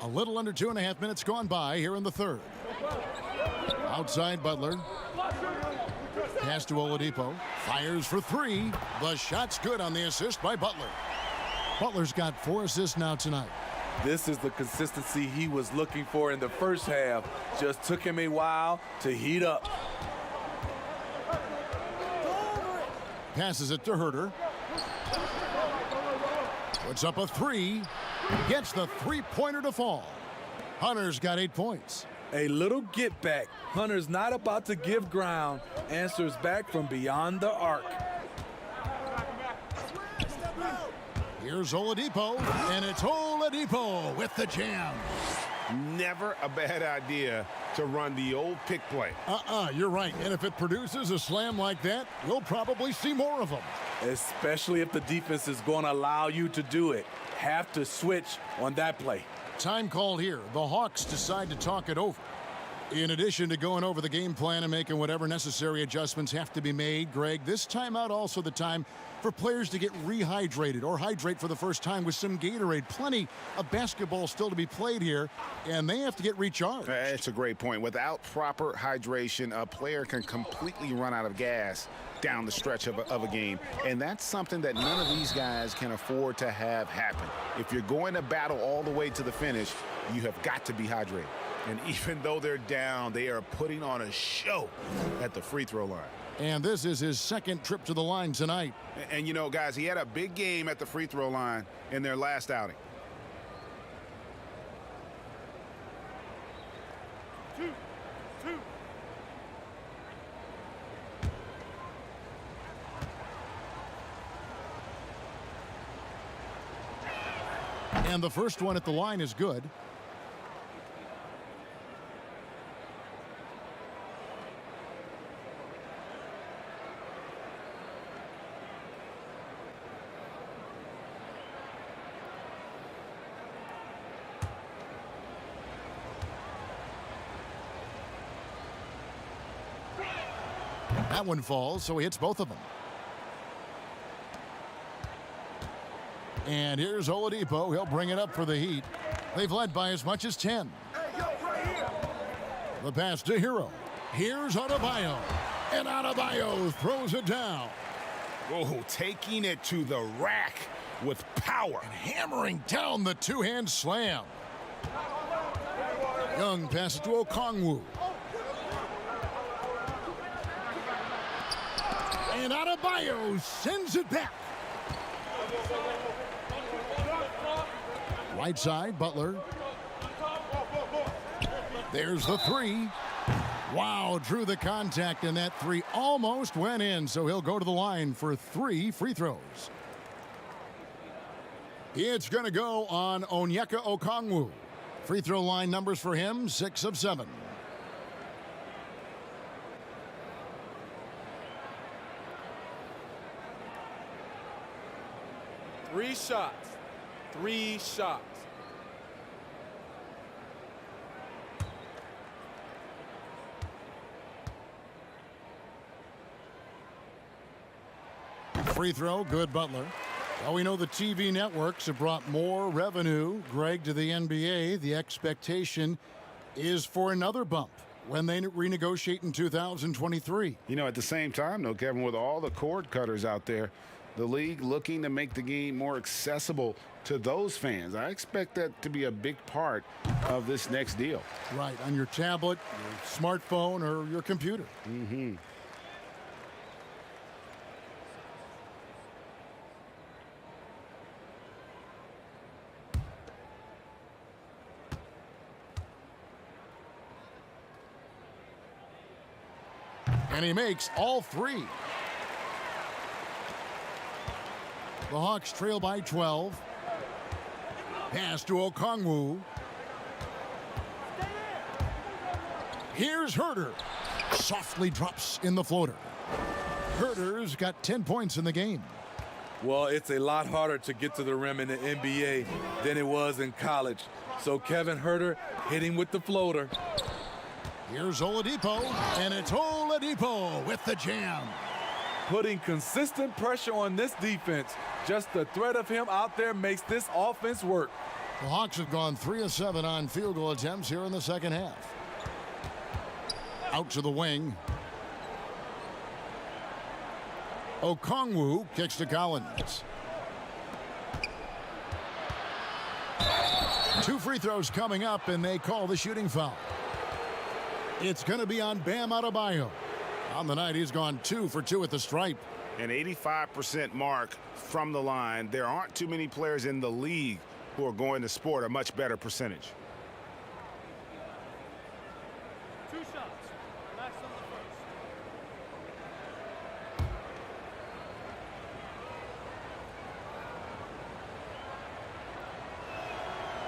A little under 2.5 minutes gone by here in the third. Outside Butler. Pass to Oladipo. Fires for three. The shot's good on the assist by Butler. Butler's got 4 assists now tonight. This is the consistency he was looking for in the first half. Just took him a while to heat up. Passes it to Herter. Puts up a 3. Gets the three-pointer to fall. Hunter's got 8 points. A little get back. Hunter's not about to give ground. Answers back from beyond the arc. Here's Oladipo, and it's Oladipo with the jam. Never a bad idea to run the old pick play. You're right. And if it produces a slam like that, we'll probably see more of them. Especially if the defense is going to allow you to do it. Have to switch on that play. Time called here. The Hawks decide to talk it over. In addition to going over the game plan and making whatever necessary adjustments have to be made, Greg, this timeout also the time for players to get rehydrated or hydrate for the first time with some Gatorade. Plenty of basketball still to be played here, and they have to get recharged. That's a great point. Without proper hydration, a player can completely run out of gas down the stretch of a game, and that's something that none of these guys can afford to have happen. If you're going to battle all the way to the finish, you have got to be hydrated. And even though they're down, they are putting on a show at the free throw line. And this is his second trip to the line tonight. And you know, guys, he had a big game at the free throw line in their last outing. 2. And the first one at the line is good. That one falls, so he hits both of them. And here's Oladipo. He'll bring it up for the Heat. They've led by as much as 10. The pass to Hero. Here's Adebayo. And Adebayo throws it down. Oh, taking it to the rack with power. And hammering down the two-hand slam. Young passes to Okongwu. And Adebayo sends it back. Right side, Butler. There's the 3. Wow, drew the contact, and that 3 almost went in, so he'll go to the line for 3 free throws. It's going to go on Onyeka Okongwu. Free throw line numbers for him, 6 of 7. Three shots. Free throw, good Butler. Well, we know the TV networks have brought more revenue, Greg, to the NBA. The expectation is for another bump when they renegotiate in 2023. You know, at the same time, though, Kevin, with all the cord cutters out there, the league looking to make the game more accessible to those fans. I expect that to be a big part of this next deal. Right, on your tablet, your smartphone, or your computer. Mm-hmm. And he makes all 3. The Hawks trail by 12. Pass to Okongwu. Here's Herter. Softly drops in the floater. Herter's got 10 points in the game. Well, it's a lot harder to get to the rim in the NBA than it was in college. So Kevin Herter hitting with the floater. Here's Oladipo, and it's Oladipo with the jam. Putting consistent pressure on this defense. Just the threat of him out there makes this offense work. The Hawks have gone 3 of 7 on field goal attempts here in the second half. Out to the wing. Okongwu kicks to Collins. 2 free throws coming up, and they call the shooting foul. It's going to be on Bam Adebayo. On the night, he's gone 2 for 2 at the stripe. An 85% mark from the line. There aren't too many players in the league who are going to sport a much better percentage. 2 shots. Max on the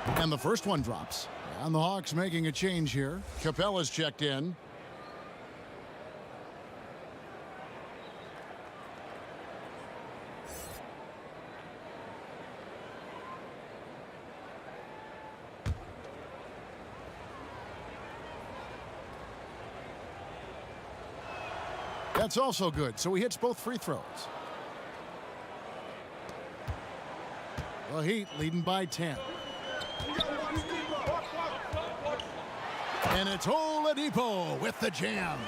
first. And the first one drops. And the Hawks making a change here. Capella's checked in. That's also good, so he hits both free throws. The Heat leading by 10. And it's Oladipo with the jam.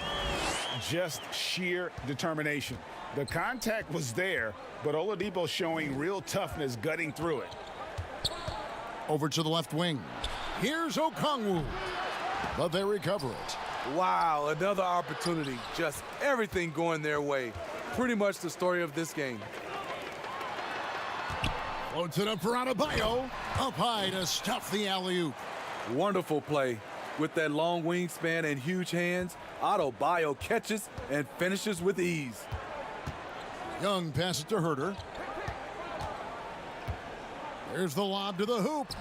Just sheer determination. The contact was there, but Oladipo showing real toughness gutting through it. Over to the left wing. Here's Okongwu, but they recover it. Wow, another opportunity. Just everything going their way. Pretty much the story of this game. Floats it up for Adebayo. Up high to stuff the alley-oop. Wonderful play. With that long wingspan and huge hands, Adebayo catches and finishes with ease. Young passes to Herter. There's the lob to the hoop.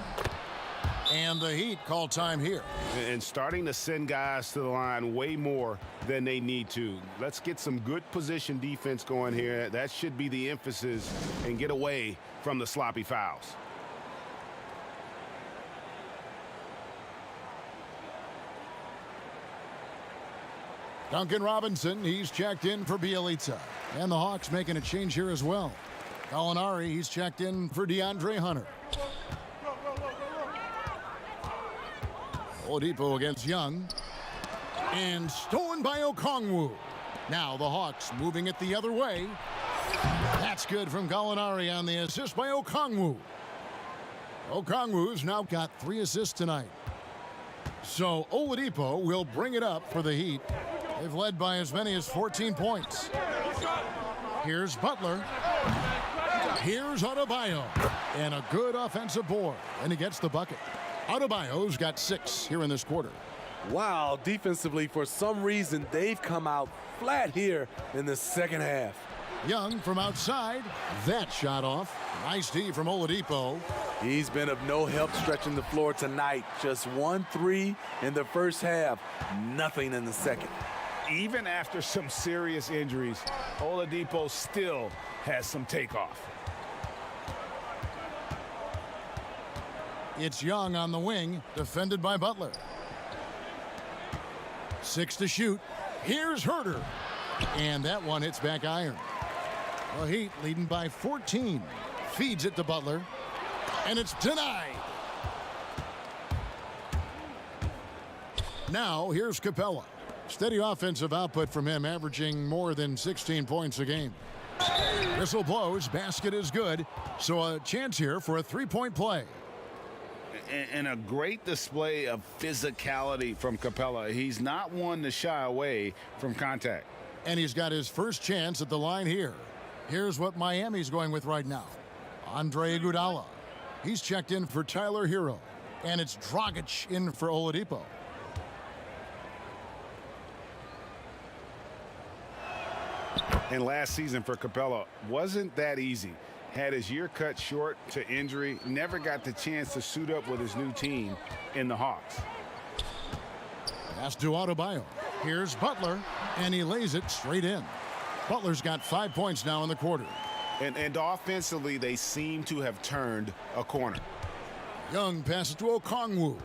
And the Heat call time here. And starting to send guys to the line way more than they need to. Let's get some good position defense going here. That should be the emphasis, and get away from the sloppy fouls. Duncan Robinson, he's checked in for Bielitsa. And the Hawks making a change here as well. Gallinari, he's checked in for DeAndre Hunter. Oladipo against Young. And stolen by Okongwu. Now the Hawks moving it the other way. That's good from Gallinari on the assist by Okongwu. Okongwu's now got 3 assists tonight. So Oladipo will bring it up for the Heat. They've led by as many as 14 points. Here's Butler. Here's Adebayo. And a good offensive board. And he gets the bucket. Adebayo's got 6 here in this quarter. Wow, defensively, for some reason, they've come out flat here in the second half. Young from outside. That shot off. Nice D from Oladipo. He's been of no help stretching the floor tonight. Just 1 3 in the first half. Nothing in the second. Even after some serious injuries, Oladipo still has some takeoff. It's Young on the wing, defended by Butler. 6 to shoot. Here's Herter. And that one hits back iron. The Heat leading by 14. Feeds it to Butler. And it's denied. Now here's Capella. Steady offensive output from him, averaging more than 16 points a game. Whistle blows, basket is good. So a chance here for a 3-point play. And a great display of physicality from Capella. He's not one to shy away from contact. And he's got his first chance at the line here. Here's what Miami's going with right now. Andre Iguodala. He's checked in for Tyler Hero. And it's Dragic in for Oladipo. And last season for Capella wasn't that easy. Had his year cut short to injury, never got the chance to suit up with his new team in the Hawks. Pass to Adebayo. Here's Butler, and he lays it straight in. Butler's got 5 points now in the quarter. And offensively, they seem to have turned a corner. Young passes to Okongwu.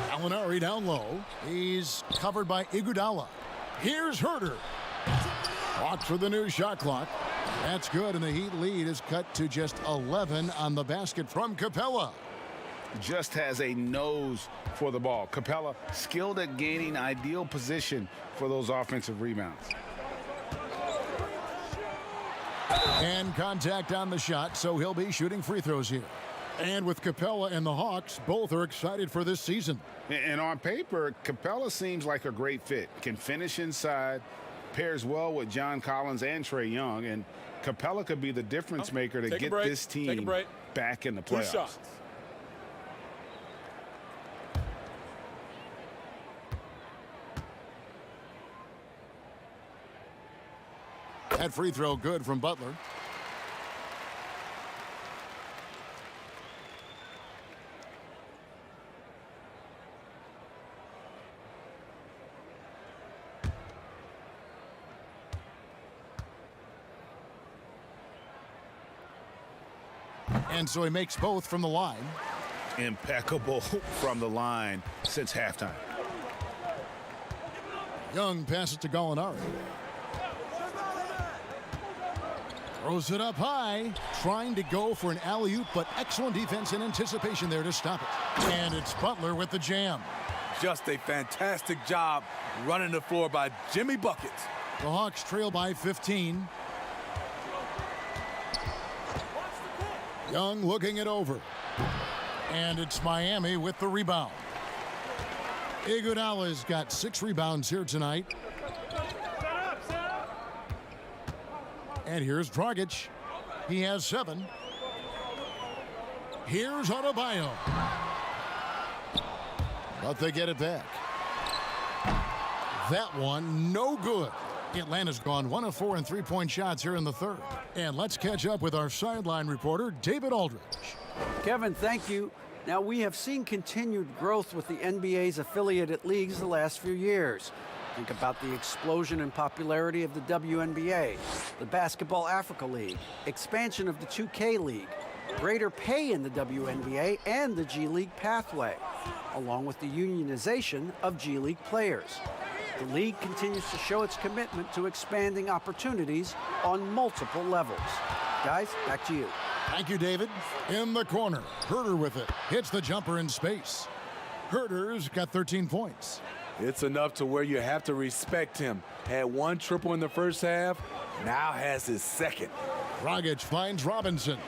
Gallinari down low. He's covered by Iguodala. Here's Herter. Walks for the new shot clock. That's good, and the Heat lead is cut to just 11 on the basket from Capella. just has a nose for the ball. Capella skilled at gaining ideal position for those offensive rebounds. And contact on the shot, so he'll be shooting free throws here. And with Capella and the Hawks, both are excited for this season. And on paper, Capella seems like a great fit. Can finish inside, pairs well with John Collins and Trae Young, and Capella could be the difference maker to get this team back in the playoffs. 2 shots. That free throw good from Butler. And so he makes both from the line. Impeccable from the line since halftime. Young passes to Gallinari. Throws it up high, trying to go for an alley-oop, but excellent defense and anticipation there to stop it. And it's Butler with the jam. Just a fantastic job running the floor by Jimmy Buckets. The Hawks trail by 15. Young looking it over. And it's Miami with the rebound. Iguodala's got 6 rebounds here tonight. And here's Dragic. He has 7. Here's Adebayo. But they get it back. That one, no good. Atlanta's gone 1 of 4 in three-point shots here in the third. And let's catch up with our sideline reporter, David Aldridge. Kevin, thank you. Now, we have seen continued growth with the NBA's affiliated leagues the last few years. Think about the explosion in popularity of the WNBA, the Basketball Africa League, expansion of the 2K League, greater pay in the WNBA and the G League pathway, along with the unionization of G League players. The league continues to show its commitment to expanding opportunities on multiple levels. Guys, back to you. Thank you, David. In the corner, Herter with it. Hits the jumper in space. Herter's got 13 points. It's enough to where you have to respect him. Had 1 triple in the first half, now has his second. Dragic finds Robinson.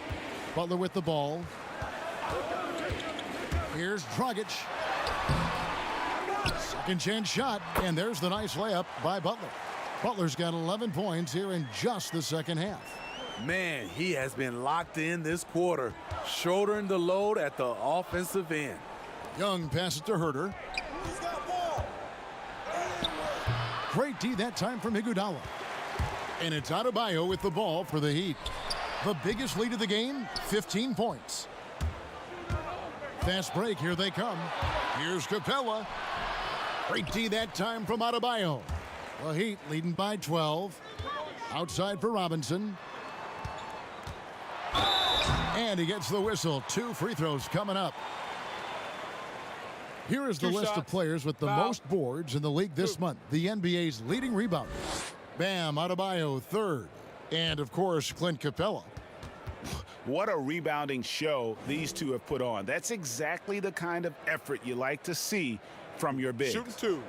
Butler with the ball. Here's Dragic. Second chance shot, and there's the nice layup by Butler. Butler's got 11 points here in just the second half. Man, he has been locked in this quarter, shouldering the load at the offensive end. Young passes to Herter. Great D that time from Iguodala. And it's Adebayo with the ball for the Heat. The biggest lead of the game, 15 points. Fast break, here they come. Here's Capella. Great D that time from Adebayo. The Heat leading by 12. Outside for Robinson. And he gets the whistle. 2 free throws coming up. Here is the list of players with the most boards in the league this month. The NBA's leading rebounder. Bam Adebayo, 3rd. And, of course, Clint Capella. What a rebounding show these two have put on. That's exactly the kind of effort you like to see from your bigs. Shooting 2.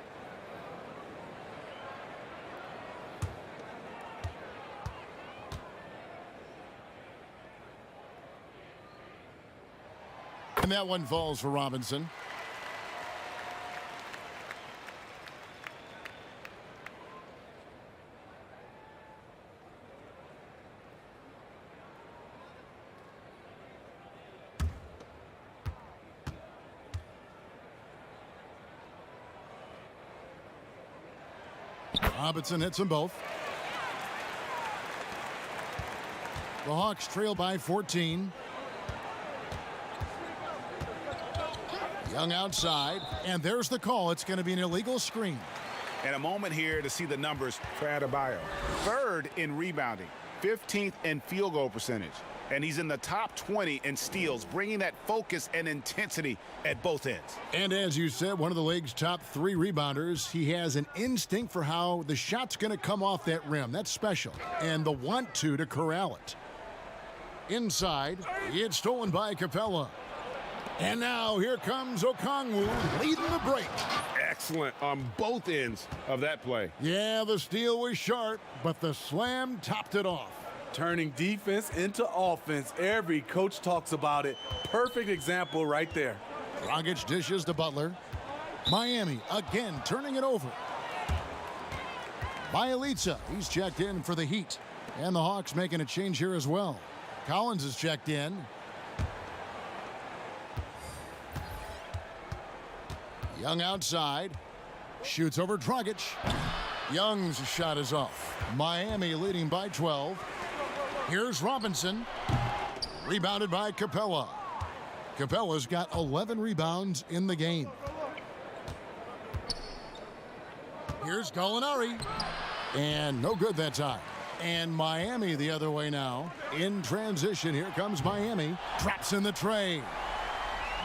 And that one falls for Robinson. Robinson hits them both. The Hawks trail by 14. Young outside, and there's the call. It's going to be an illegal screen. And a moment here to see the numbers for Adebayo. 3rd in rebounding, 15th in field goal percentage, and he's in the top 20 in steals, bringing that focus and intensity at both ends. And as you said, one of the league's top 3 rebounders. He has an instinct for how the shot's going to come off that rim. That's special. And the want to corral it. Inside, it's stolen by Capella. And now here comes Okongwu leading the break. Excellent on both ends of that play. Yeah, the steal was sharp, but the slam topped it off. Turning defense into offense. Every coach talks about it. Perfect example right there. Dragic dishes to Butler. Miami again turning it over. Bjelica, he's checked in for the Heat. And the Hawks making a change here as well. Collins is checked in. Young outside. Shoots over Dragic. Young's shot is off. Miami leading by 12. Here's Robinson. Rebounded by Capella. Capella's got 11 rebounds in the game. Here's Gallinari. And no good that time. And Miami the other way now. In transition, here comes Miami. Drops in the tray.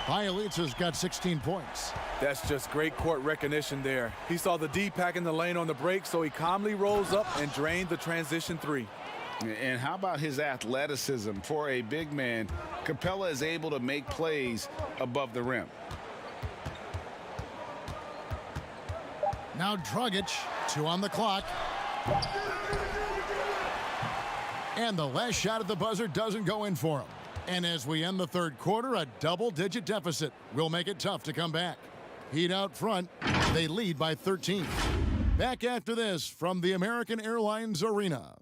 Bjelica's got 16 points. That's just great court recognition there. He saw the D pack in the lane on the break, so he calmly rolls up and drained the transition three. And how about his athleticism? For a big man, Capella is able to make plays above the rim. Now Dragic, 2 on the clock. And the last shot at the buzzer doesn't go in for him. And as we end the third quarter, a double-digit deficit will make it tough to come back. Heat out front, they lead by 13. Back after this from the American Airlines Arena.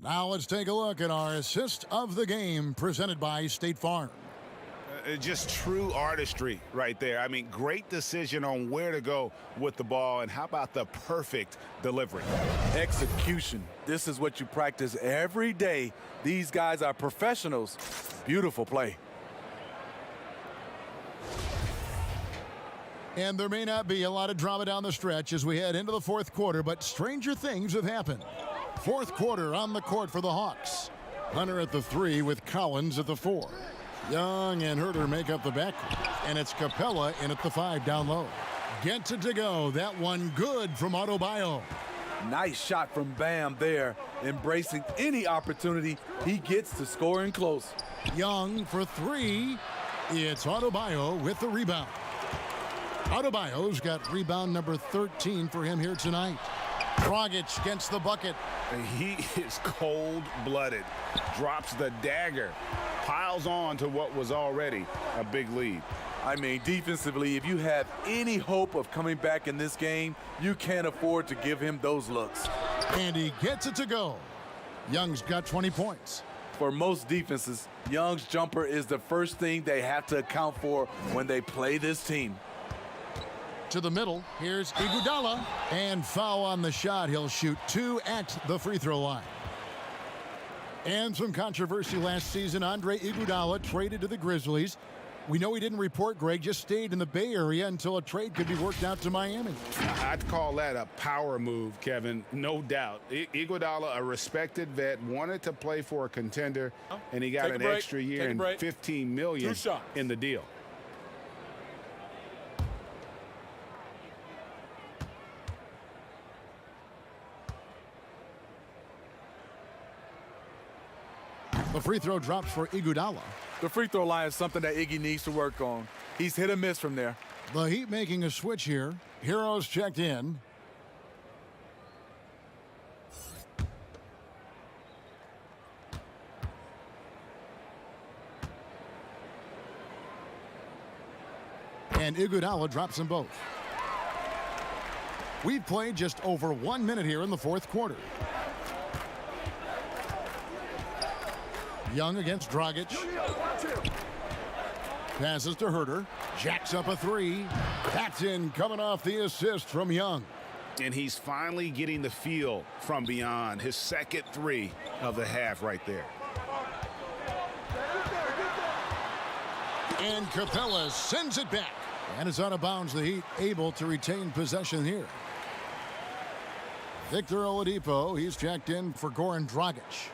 Now let's take a look at our assist of the game presented by State Farm. Just true artistry right there. I mean, great decision on where to go with the ball, and how about the perfect delivery? Execution. This is what you practice every day. These guys are professionals. Beautiful play. And there may not be a lot of drama down the stretch as we head into the fourth quarter, but stranger things have happened. Fourth quarter on the court for the Hawks. Hunter at the 3 with Collins at the 4. Young and Herter make up the backcourt. And it's Capella in at the 5 down low. Gets it to go. That one good from Adebayo. Nice shot from Bam there. Embracing any opportunity he gets to score in close. Young for 3. It's Adebayo with the rebound. Adebayo's got rebound number 13 for him here tonight. Dragic gets the bucket. He is cold-blooded. Drops the dagger. Piles on to what was already a big lead. I mean, defensively, if you have any hope of coming back in this game, you can't afford to give him those looks. And he gets it to go. Young's got 20 points. For most defenses, Young's jumper is the first thing they have to account for when they play this team. To the middle, here's Iguodala, and foul on the shot. He'll shoot 2 at the free throw line. And some controversy last season. Andre Iguodala traded to the Grizzlies. We know he didn't report, Greg, just stayed in the Bay Area until a trade could be worked out to Miami. I'd call that a power move, Kevin, no doubt. Iguodala, a respected vet, wanted to play for a contender, and he got an extra year and $15 million in the deal. The free throw drops for Iguodala. The free throw line is something that Iggy needs to work on. He's hit or miss from there. The Heat making a switch here. Heroes checked in. And Iguodala drops them both. We've played just over 1 minute here in the fourth quarter. Young against Dragic. Passes to Herter. Jacks up a 3. That's in, coming off the assist from Young. And he's finally getting the feel from beyond. His second 3 of the half right there. And Capella sends it back. And it's out of bounds. The Heat able to retain possession here. Victor Oladipo, he's checked in for Goran Dragic.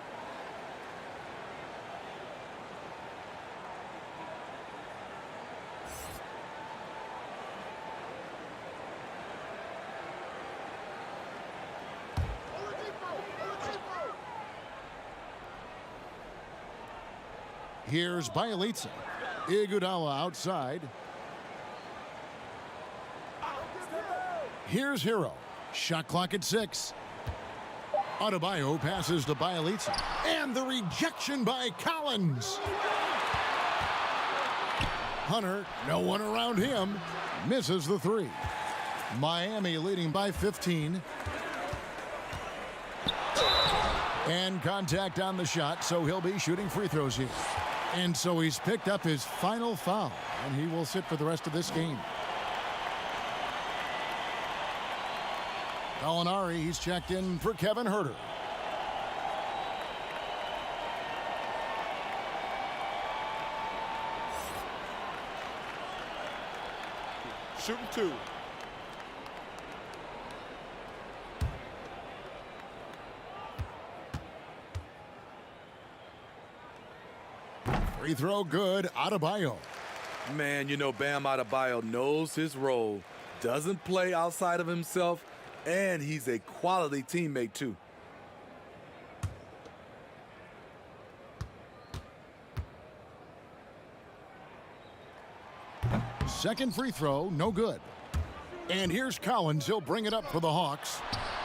Here's Bjelica. Iguodala outside. Here's Hero. Shot clock at 6. Adebayo passes to Bjelica. And the rejection by Collins. Hunter, no one around him, misses the 3. Miami leading by 15. And contact on the shot, so he'll be shooting free throws here. And so he's picked up his final foul, and he will sit for the rest of this game. Gallinari, he's checked in for Kevin Huerter. Shooting 2. Free throw good, Adebayo. Man, you know Bam Adebayo knows his role, doesn't play outside of himself, and he's a quality teammate too. Second free throw, no good. And here's Collins. He'll bring it up for the Hawks.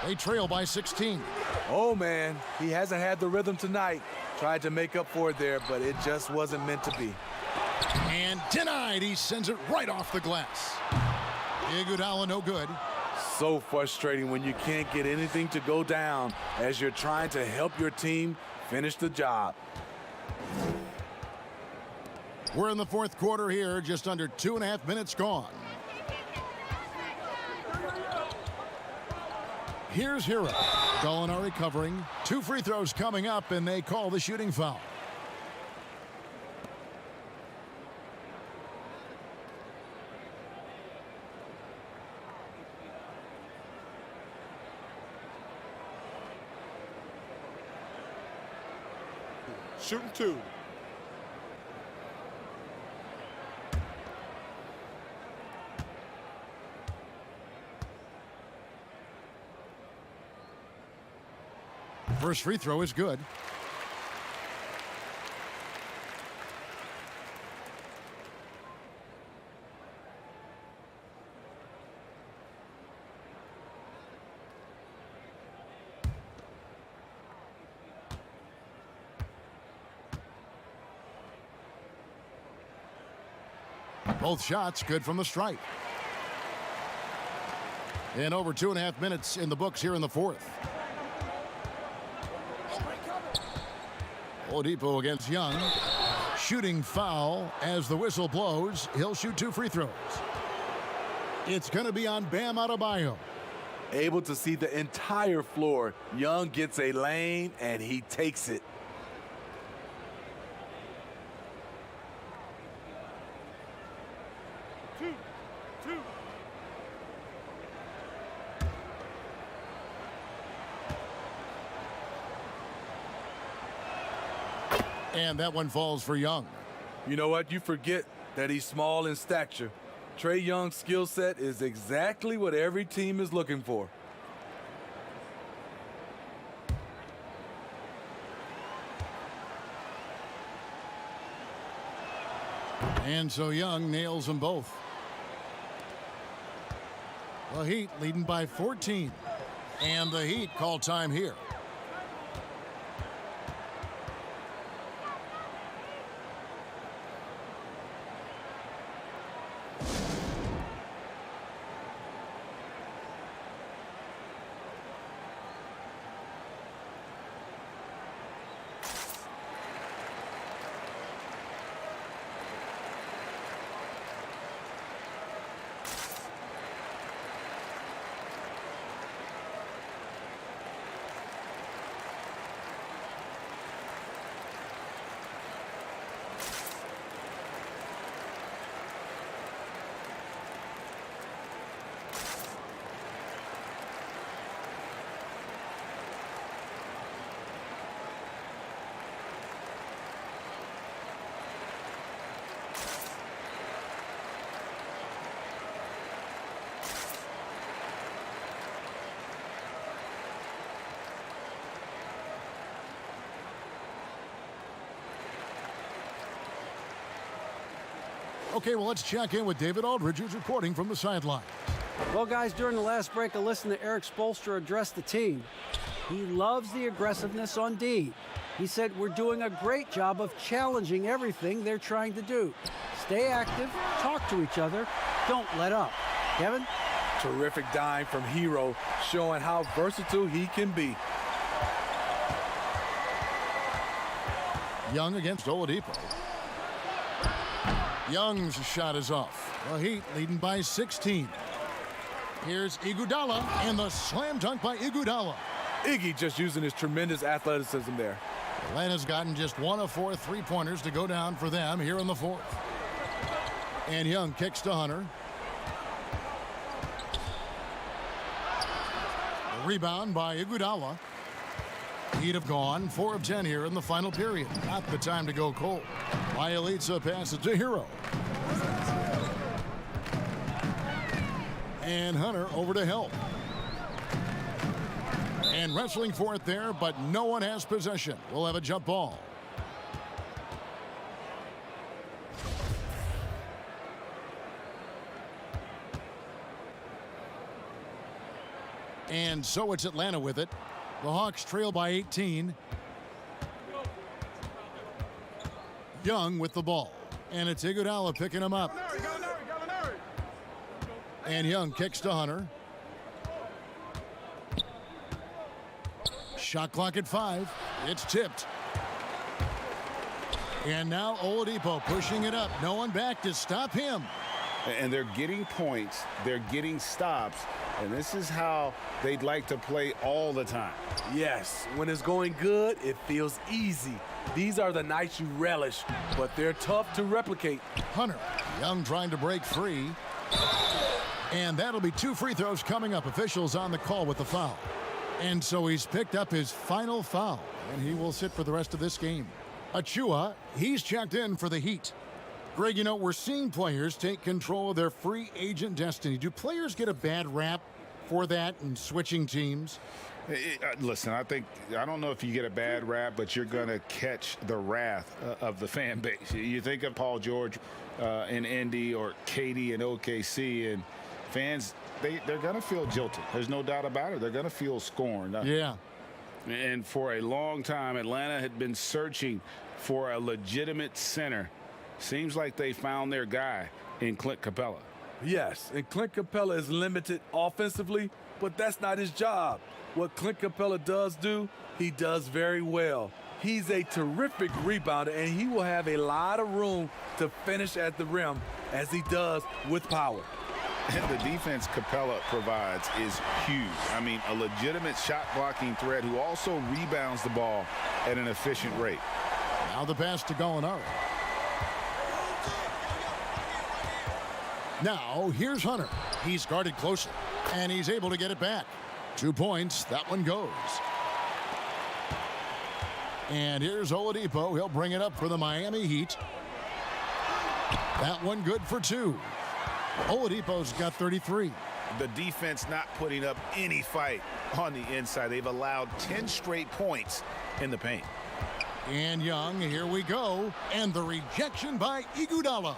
They trail by 16. Oh, man, he hasn't had the rhythm tonight. Tried to make up for it there, but it just wasn't meant to be. And denied. He sends it right off the glass. Iguodala, no good. So frustrating when you can't get anything to go down as you're trying to help your team finish the job. We're in the fourth quarter here, just under 2.5 minutes gone. Here's Hero. Gallinari covering. 2 free throws coming up, and they call the shooting foul. Shooting 2. First free throw is good. Both shots good from the stripe. And over 2.5 minutes in the books here in the fourth. Oladipo against Young. Shooting foul as the whistle blows. He'll shoot 2 free throws. It's going to be on Bam Adebayo. Able to see the entire floor. Young gets a lane, and he takes it. And that one falls for Young. You know what? You forget that he's small in stature. Trae Young's skill set is exactly what every team is looking for. And so Young nails them both. The Heat leading by 14. And the Heat call time here. Okay, well, let's check in with David Aldridge, who's reporting from the sideline. Well, guys, during the last break, I listened to Eric Spoelstra address the team. He loves the aggressiveness on D. He said, we're doing a great job of challenging everything they're trying to do. Stay active, talk to each other, don't let up. Kevin? Terrific dime from Hero, showing how versatile he can be. Young against Oladipo. Young's shot is off. The Heat leading by 16. Here's Iguodala, and the slam dunk by Iguodala. Iggy just using his tremendous athleticism there. Atlanta's gotten just 1 of 4 3-pointers to go down for them here in the fourth. And Young kicks to Hunter. The rebound by Iguodala. Heat have gone 4 of 10 here in the final period. Not the time to go cold. Bjelica passes to Hero. And Hunter over to help. And wrestling for it there, but no one has possession. We'll have a jump ball. And so it's Atlanta with it. The Hawks trail by 18. Young with the ball. And it's Iguodala picking him up. And Young kicks to Hunter. Shot clock at 5. It's tipped. And now Oladipo pushing it up. No one back to stop him. And they're getting points. They're getting stops. And this is how they'd like to play all the time. Yes, when it's going good, it feels easy. These are the nights you relish, but they're tough to replicate. Hunter, Young trying to break free. And that'll be 2 free throws coming up. Officials on the call with the foul. And so he's picked up his final foul, and he will sit for the rest of this game. Achua, he's checked in for the Heat. Greg, you know, we're seeing players take control of their free agent destiny. Do players get a bad rap for that and switching teams? Listen, I don't know if you get a bad rap, but you're going to catch the wrath of the fan base. You think of Paul George in Indy or KD in OKC, and fans, they're going to feel jilted. There's no doubt about it. They're going to feel scorned. Yeah. And for a long time, Atlanta had been searching for a legitimate center. Seems like they found their guy in Clint Capella. Yes, and Clint Capella is limited offensively, but that's not his job. What Clint Capella does do, he does very well. He's a terrific rebounder, and he will have a lot of room to finish at the rim, as he does with power. And the defense Capella provides is huge. I mean, a legitimate shot-blocking threat who also rebounds the ball at an efficient rate. Now the pass to Gallinari. Now, here's Hunter. He's guarded closely, and he's able to get it back. 2 points. That one goes. And here's Oladipo. He'll bring it up for the Miami Heat. That one good for 2. Oladipo's got 33. The defense not putting up any fight on the inside. They've allowed 10 straight points in the paint. And Young, here we go. And the rejection by Iguodala.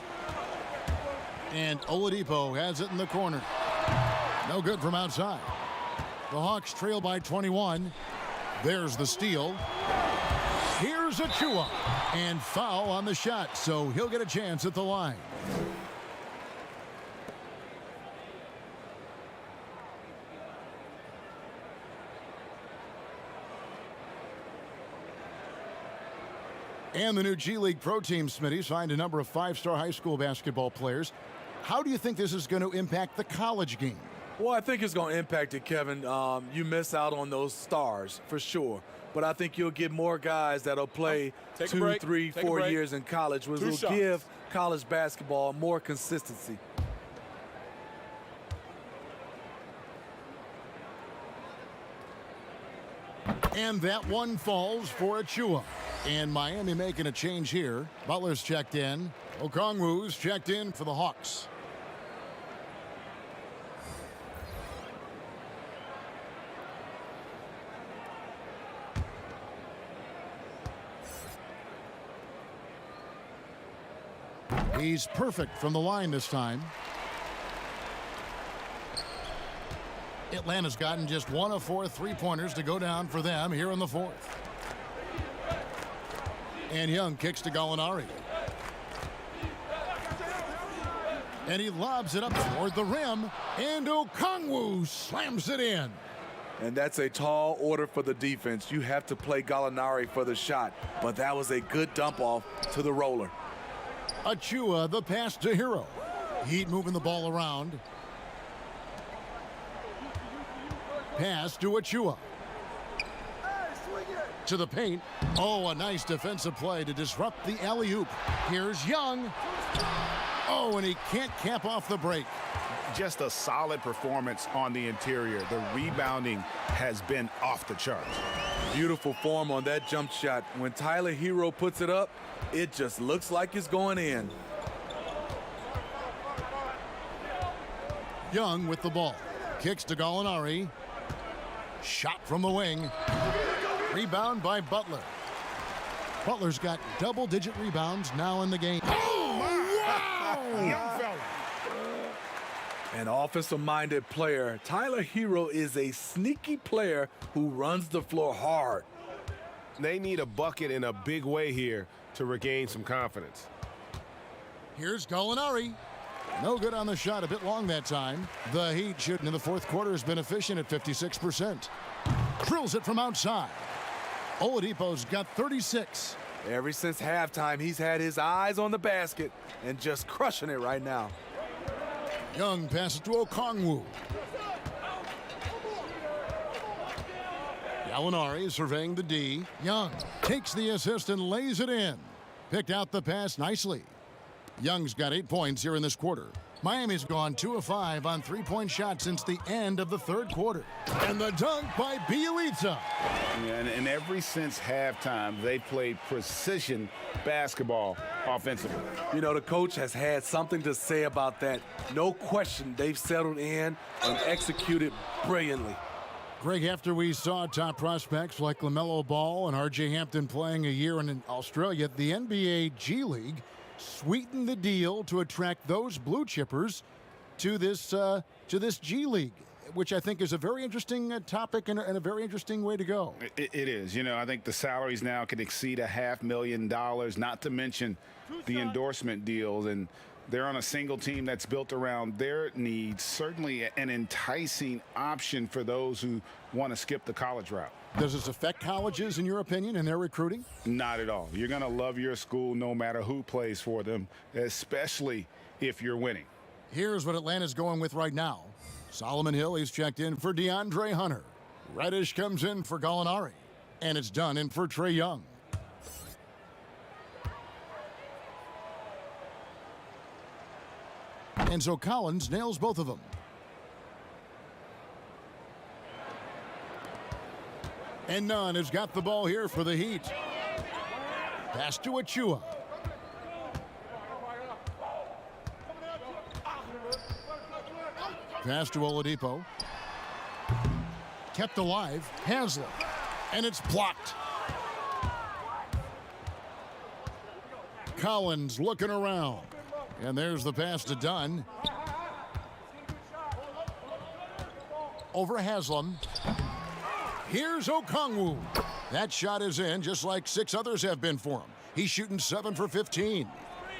And Oladipo has it in the corner. No good from outside. The Hawks trail by 21. There's the steal. Here's Achua. And foul on the shot, so he'll get a chance at the line. And the new G League Pro Team, Smitty, signed a number of 5-star high school basketball players. How do you think this is going to impact the college game? Well, I think it's going to impact it, Kevin. You miss out on those stars, for sure. But I think you'll get more guys that'll play 2, 3, 4 years in college, which will give college basketball more consistency. And that one falls for Achua. And Miami making a change here. Butler's checked in. Okongwu's checked in for the Hawks. He's perfect from the line this time. Atlanta's gotten just 1 of 4 3-pointers to go down for them here in the fourth. And Young kicks to Gallinari. And he lobs it up toward the rim. And Okongwu slams it in. And that's a tall order for the defense. You have to play Gallinari for the shot. But that was a good dump off to the roller. Achua, the pass to Hero. Heat moving the ball around. Pass to Achua. To the paint. Oh, a nice defensive play to disrupt the alley-oop. Here's Young. Oh, and he can't cap off the break. Just a solid performance on the interior. The rebounding has been off the charts. Beautiful form on that jump shot. When Tyler Hero puts it up, it just looks like it's going in. Young with the ball. Kicks to Gallinari. Shot from the wing. Rebound by Butler. Butler's got double-digit rebounds now in the game. Oh, my! Young fella. An offensive-minded player. Tyler Hero is a sneaky player who runs the floor hard. They need a bucket in a big way here to regain some confidence. Here's Gallinari. No good on the shot, a bit long that time. The Heat shooting in the fourth quarter has been efficient at 56%. Drills it from outside. Oladipo's got 36. Ever since halftime, he's had his eyes on the basket and just crushing it right now. Young passes to Okongwu. Gallinari surveying the D. Young takes the assist and lays it in. Picked out the pass nicely. Young's got 8 points here in this quarter. Miami's gone 2 of 5 on 3-point shots since the end of the third quarter. And the dunk by Bjelica. Yeah, and ever since halftime, they played precision basketball offensively. You know, the coach has had something to say about that. No question, they've settled in and executed brilliantly. Greg, after we saw top prospects like LaMelo Ball and R.J. Hampton playing a year in Australia, the NBA G League sweetened the deal to attract those blue chippers to this G League, which I think is a very interesting topic and a very interesting way to go. It is. You know, I think the salaries now can exceed $500,000, not to mention the endorsement deals, and they're on a single team that's built around their needs. Certainly an enticing option for those who want to skip the college route. Does this affect colleges, in your opinion, in their recruiting? Not at all. You're going to love your school no matter who plays for them, especially if you're winning. Here's what Atlanta's going with right now. Solomon Hill, he's checked in for DeAndre Hunter. Reddish comes in for Gallinari. And it's done in for Trae Young. And so Collins nails both of them. And Nunn has got the ball here for the Heat. Pass to Achua. Pass to Oladipo. Kept alive. Haslem. And it's blocked. Collins looking around. And there's the pass to Dunn. Over Haslem. Here's Okongwu. That shot is in, just like 6 others have been for him. He's shooting 7 for 15.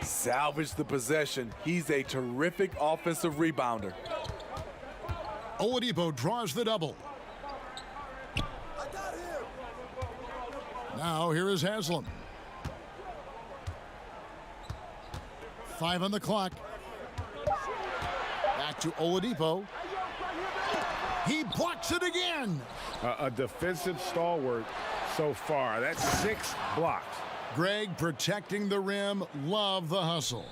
Salvage the possession. He's a terrific offensive rebounder. Oladipo draws the double. Now here is Haslem. 5 on the clock. Back to Oladipo. He blocks it again. A defensive stalwart so far. That's 6 blocks. Greg protecting the rim. Love the hustle.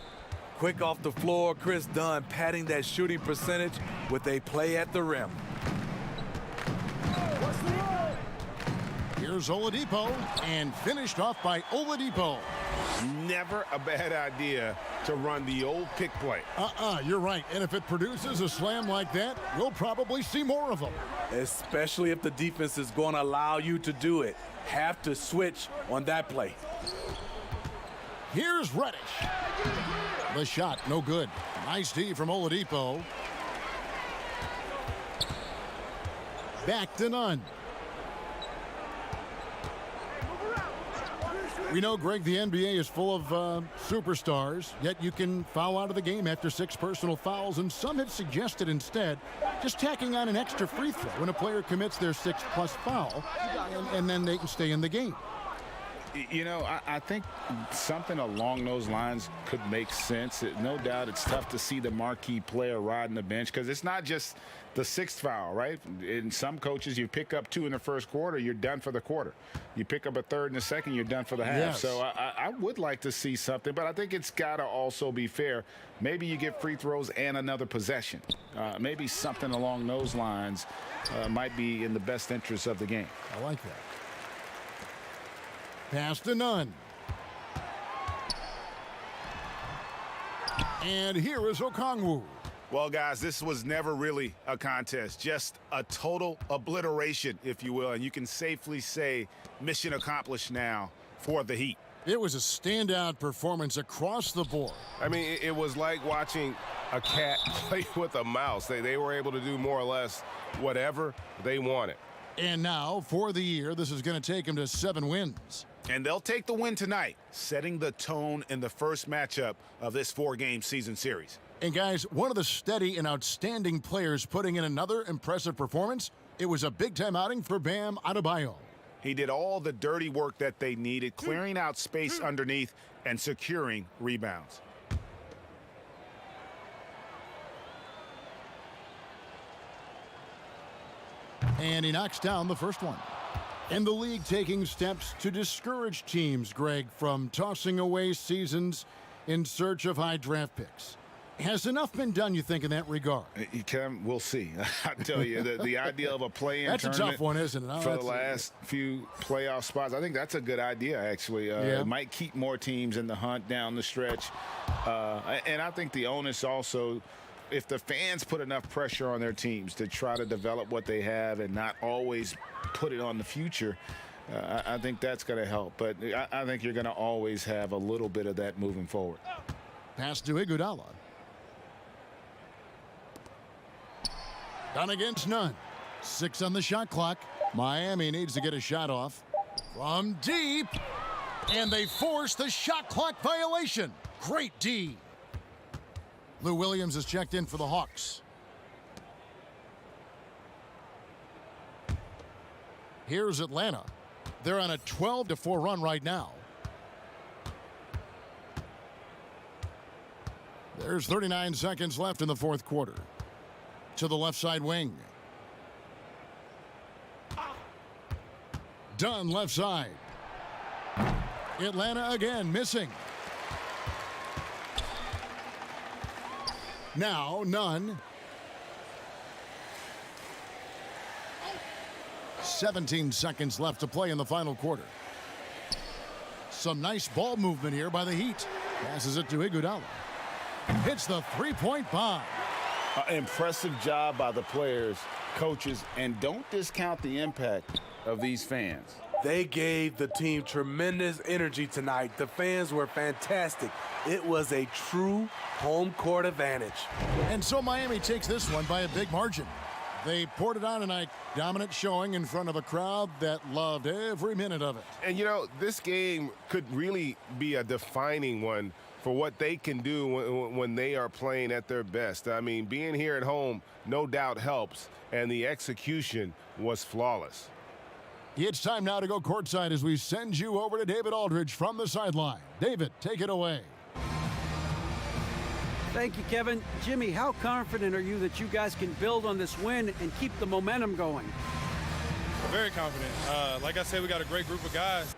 Quick off the floor, Chris Dunn padding that shooting percentage with a play at the rim. Here's Oladipo, and finished off by Oladipo. Never a bad idea to run the old pick play. You're right. And if it produces a slam like that, we'll probably see more of them. Especially if the defense is going to allow you to do it. Have to switch on that play. Here's Reddish. The shot, no good. Nice D from Oladipo. Back to Nunn. We know, Greg, the NBA is full of superstars, yet you can foul out of the game after 6 personal fouls, and some have suggested instead just tacking on an extra free throw when a player commits their 6+ foul, and then they can stay in the game. You know, I think something along those lines could make sense. No doubt it's tough to see the marquee player riding the bench because it's not just the 6th foul, right? In some coaches, you pick up 2 in the first quarter, you're done for the quarter. You pick up a 3rd in the second, you're done for the half. Yes. So I would like to see something, but I think it's got to also be fair. Maybe you get free throws and another possession. Maybe something along those lines might be in the best interest of the game. I like that. Pass to Nunn. And here is Okongwu. Well, guys, this was never really a contest, just a total obliteration, if you will. And you can safely say mission accomplished now for the Heat. It was a standout performance across the board. I mean, it was like watching a cat play with a mouse. They were able to do more or less whatever they wanted. And now, for the year, this is going to take them to 7 wins. And they'll take the win tonight, setting the tone in the first matchup of this 4-game season series. And guys, one of the steady and outstanding players putting in another impressive performance, it was a big-time outing for Bam Adebayo. He did all the dirty work that they needed, clearing out space underneath and securing rebounds. And he knocks down the first one. And the league taking steps to discourage teams, Greg, from tossing away seasons in search of high draft picks. Has enough been done, you think, in that regard? We'll see. I tell you, the idea of a play-in That's a tournament tough one, isn't it? for the last few playoff spots, I think that's a good idea, actually. It might keep more teams in the hunt down the stretch. And I think the onus also, if the fans put enough pressure on their teams to try to develop what they have and not always put it on the future, I think that's going to help. But I think you're going to always have a little bit of that moving forward. Pass to Iguodala. Done against Nunn. 6 on the shot clock. Miami needs to get a shot off. From deep. And they force the shot clock violation. Great D. Lou Williams is checked in for the Hawks. Here's Atlanta. They're on a 12-4 run right now. There's 39 seconds left in the fourth quarter. To the left side wing. Dunn left side. Atlanta again missing. Now Nunn. 17 seconds left to play in the final quarter. Some nice ball movement here by the Heat. Passes it to Iguodala. Hits the three-point bomb. Impressive job by the players, coaches, and don't discount the impact of these fans. They gave the team tremendous energy tonight. The fans were fantastic. It was a true home court advantage. And so Miami takes this one by a big margin. They poured it on tonight, dominant showing in front of a crowd that loved every minute of it. And, you know, this game could really be a defining one for what they can do when they are playing at their best. I mean, being here at home no doubt helps, and the execution was flawless. It's time now to go courtside as we send you over to David Aldridge from the sideline. David, take it away. Thank you, Kevin. Jimmy, how confident are you that you guys can build on this win and keep the momentum going? Very confident. Like I said, we got a great group of guys.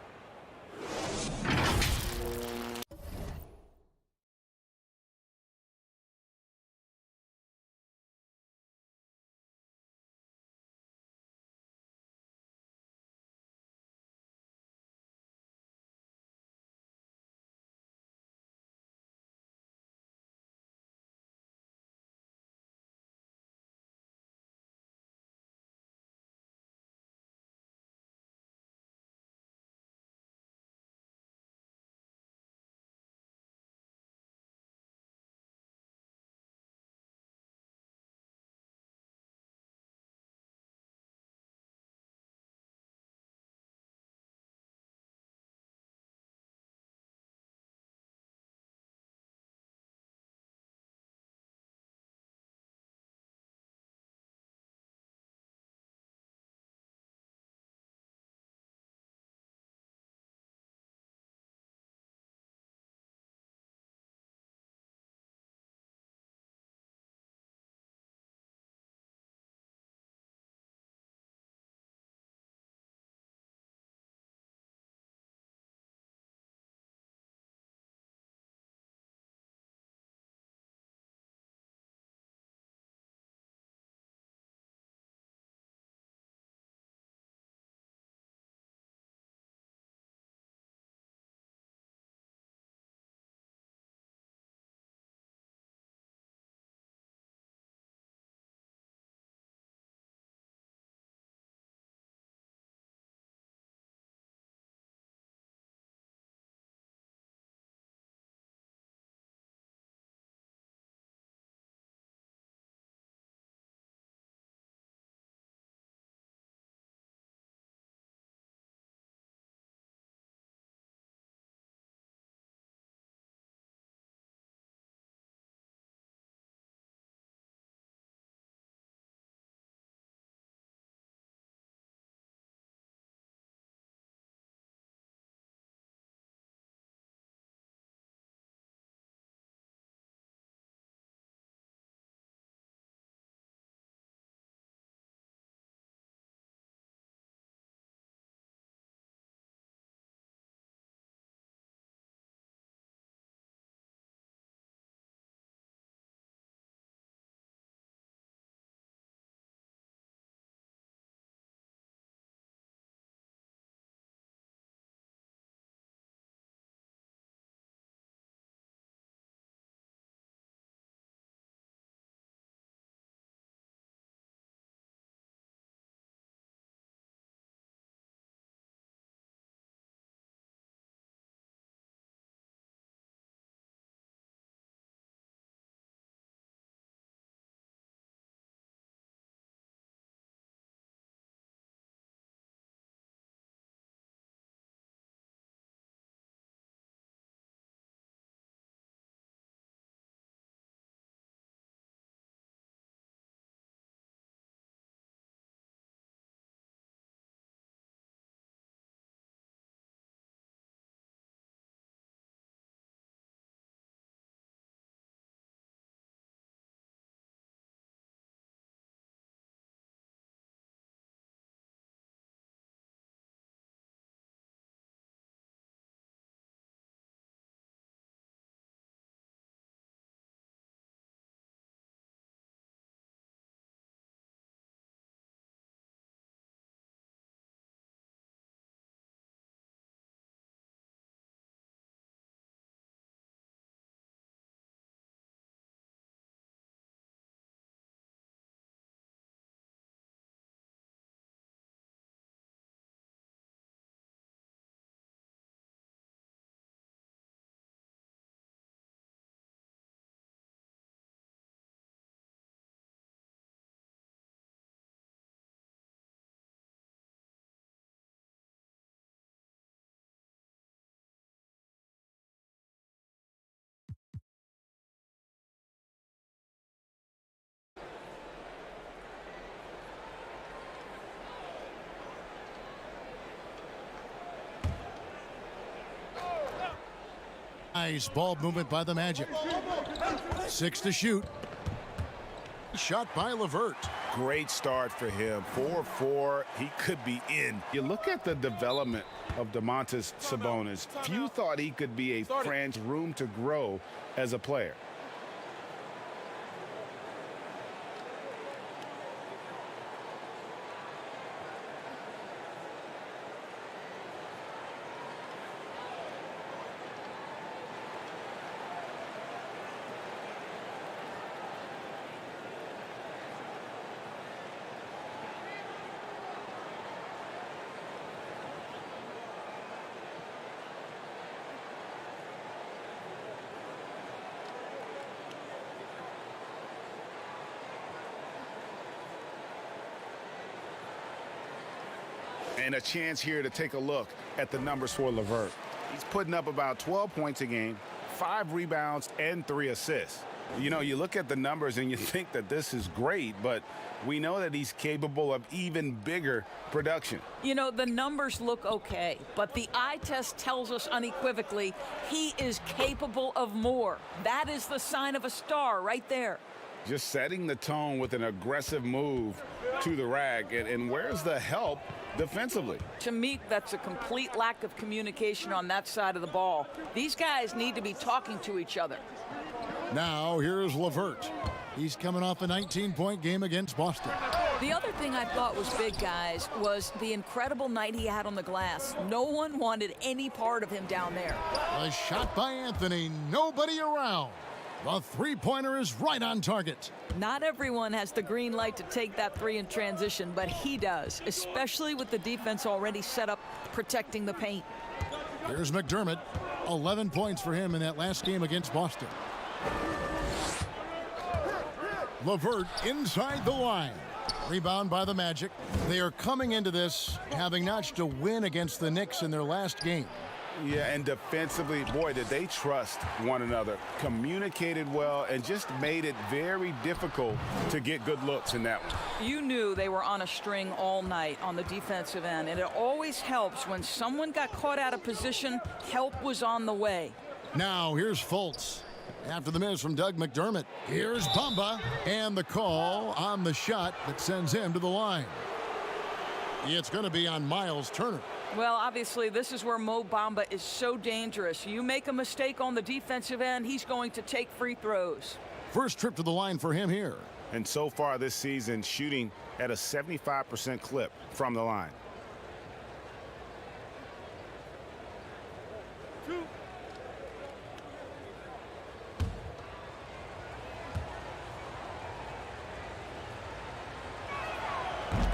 Nice ball movement by the Magic. 6 to shoot. Shot by LeVert. Great start for him. 4-4. He could be in. You look at the development of Domantas Sabonis. Few thought he could be a franchise room to grow as a player. And a chance here to take a look at the numbers for LeVert. He's putting up about 12 points a game, 5 rebounds, and 3 assists. You know, you look at the numbers and you think that this is great, but we know that he's capable of even bigger production. You know, the numbers look okay, but the eye test tells us unequivocally he is capable of more. That is the sign of a star right there. Just setting the tone with an aggressive move to the rack. And where's the help defensively? To me, that's a complete lack of communication on that side of the ball. These guys need to be talking to each other. Now, here's LeVert. He's coming off a 19-point game against Boston. The other thing I thought was big, guys, was the incredible night he had on the glass. No one wanted any part of him down there. A shot by Anthony. Nobody around. The three-pointer is right on target. Not everyone has the green light to take that three in transition, but he does, especially with the defense already set up protecting the paint. Here's McDermott. 11 points for him in that last game against Boston. LeVert inside the line. Rebound by the Magic. They are coming into this having notched a win against the Knicks in their last game. Yeah, and defensively, boy, did they trust one another. Communicated well and just made it very difficult to get good looks in that one. You knew they were on a string all night on the defensive end, and it always helps when someone got caught out of position, help was on the way. Now, here's Fultz. After the miss from Doug McDermott, here's Bamba, and the call on the shot that sends him to the line. It's going to be on Miles Turner. Well, obviously, this is where Mo Bamba is so dangerous. You make a mistake on the defensive end, he's going to take free throws. First trip to the line for him here. And so far this season, shooting at a 75% clip from the line.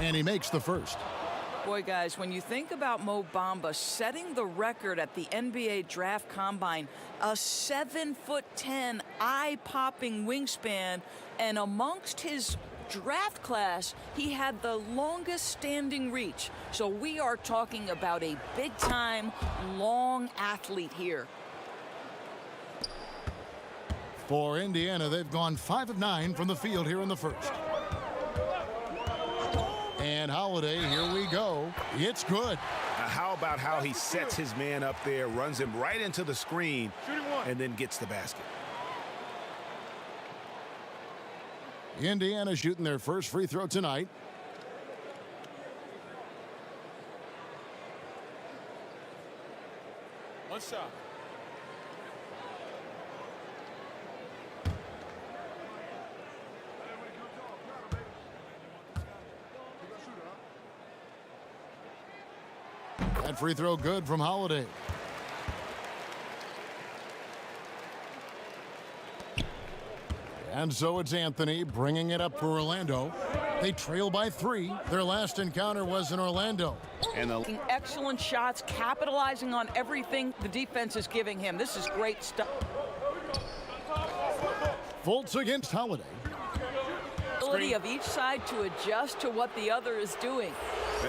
And he makes the first. Boy, guys, when you think about Mo Bamba setting the record at the NBA Draft Combine, a 7'10", eye-popping wingspan, and amongst his draft class, he had the longest standing reach. So we are talking about a big-time, long athlete here. For Indiana, they've gone 5 of 9 from the field here in the first. And Holiday, here we go. It's good. How about how he sets his man up there, runs him right into the screen, and then gets the basket. Indiana shooting their first free throw tonight. One shot. That free throw good from Holiday. And so it's Anthony bringing it up for Orlando. They trail by 3. Their last encounter was in Orlando. And excellent shots, capitalizing on everything the defense is giving him. This is great stuff. Fultz against Holiday. Ability of each side to adjust to what the other is doing.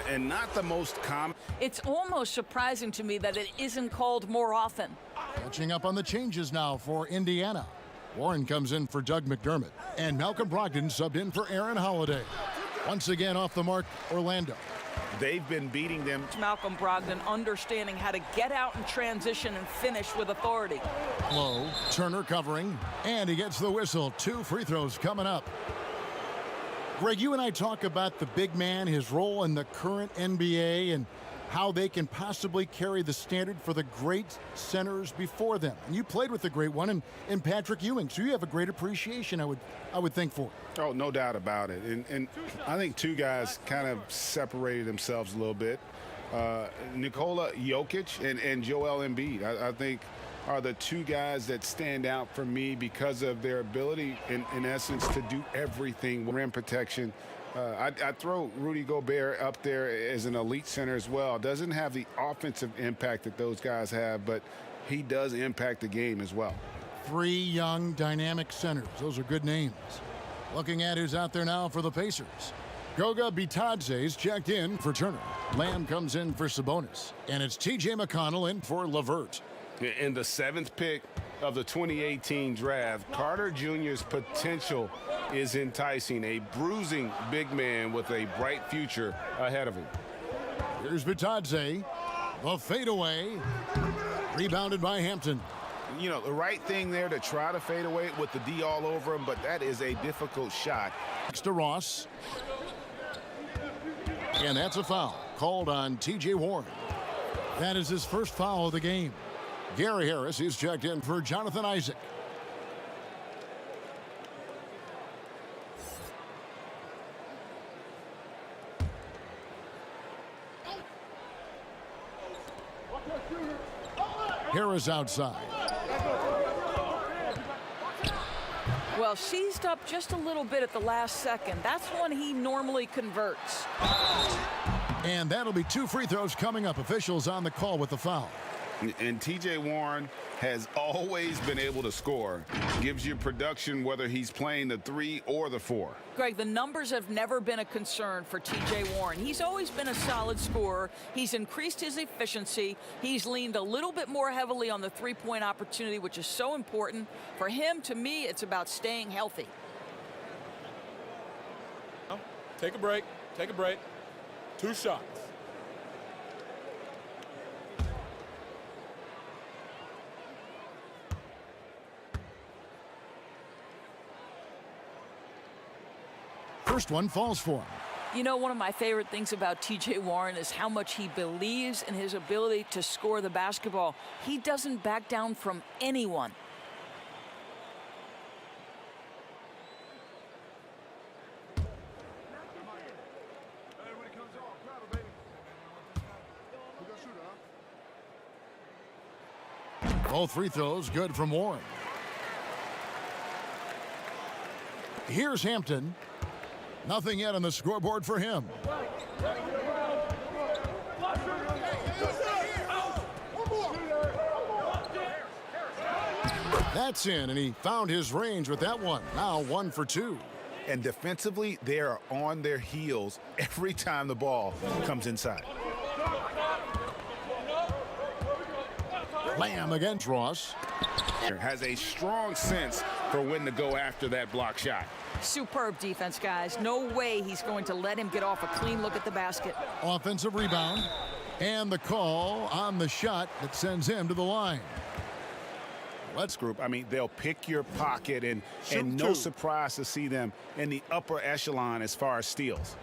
And not the most common. It's almost surprising to me that it isn't called more often. Catching up on the changes now for Indiana. Warren comes in for Doug McDermott. And Malcolm Brogdon subbed in for Aaron Holiday. Once again off the mark, Orlando. they've been beating them. Malcolm Brogdon understanding how to get out in transition and finish with authority. Low, Turner covering, and he gets the whistle. 2 free throws coming up. Greg, you and I talk about the big man, his role in the current NBA, and how they can possibly carry the standard for the great centers before them. And you played with the great one in Patrick Ewing, so you have a great appreciation, I would think, for it. Oh, no doubt about it. And I think 2 guys kind of separated themselves a little bit. Nikola Jokic and Joel Embiid, I think, are the 2 guys that stand out for me because of their ability, in essence, to do everything with rim protection. I throw Rudy Gobert up there as an elite center as well. Doesn't have the offensive impact that those guys have, but he does impact the game as well. 3 young, dynamic centers. Those are good names. Looking at who's out there now for the Pacers. Goga Bitadze's checked in for Turner. Lamb comes in for Sabonis. And it's T.J. McConnell in for LeVert. In the 7th pick of the 2018 draft, Carter Jr.'s potential is enticing. A bruising big man with a bright future ahead of him. Here's Bitadze. The fadeaway. Rebounded by Hampton. You know, the right thing there to try to fade away with the D all over him, but that is a difficult shot. Next to Ross. And that's a foul called on T.J. Warren. That is his first foul of the game. Gary Harris is checked in for Jonathan Isaac. Harris outside. Well, seized up just a little bit at the last second. That's when he normally converts. And that'll be 2 free throws coming up. Officials on the call with the foul. And T.J. Warren has always been able to score. Gives you production whether he's playing the 3 or the 4. Greg, the numbers have never been a concern for T.J. Warren. He's always been a solid scorer. He's increased his efficiency. He's leaned a little bit more heavily on the 3-point opportunity, which is so important. For him, to me, it's about staying healthy. Take a break. Take a break. 2 shots. First one falls for him. You know, one of my favorite things about T.J. Warren is how much he believes in his ability to score the basketball. He doesn't back down from anyone. Both free throws good from Warren. Here's Hampton. Nothing yet on the scoreboard for him. That's in, and he found his range with that one. Now 1 for 2. And defensively, they are on their heels every time the ball comes inside. Lamb against Ross. Has a strong sense for when to go after that block shot. Superb defense, guys. No way he's going to let him get off a clean look at the basket. Offensive rebound. And the call on the shot that sends him to the line. Let's group. I mean, they'll pick your pocket, and no surprise to see them in the upper echelon as far as steals.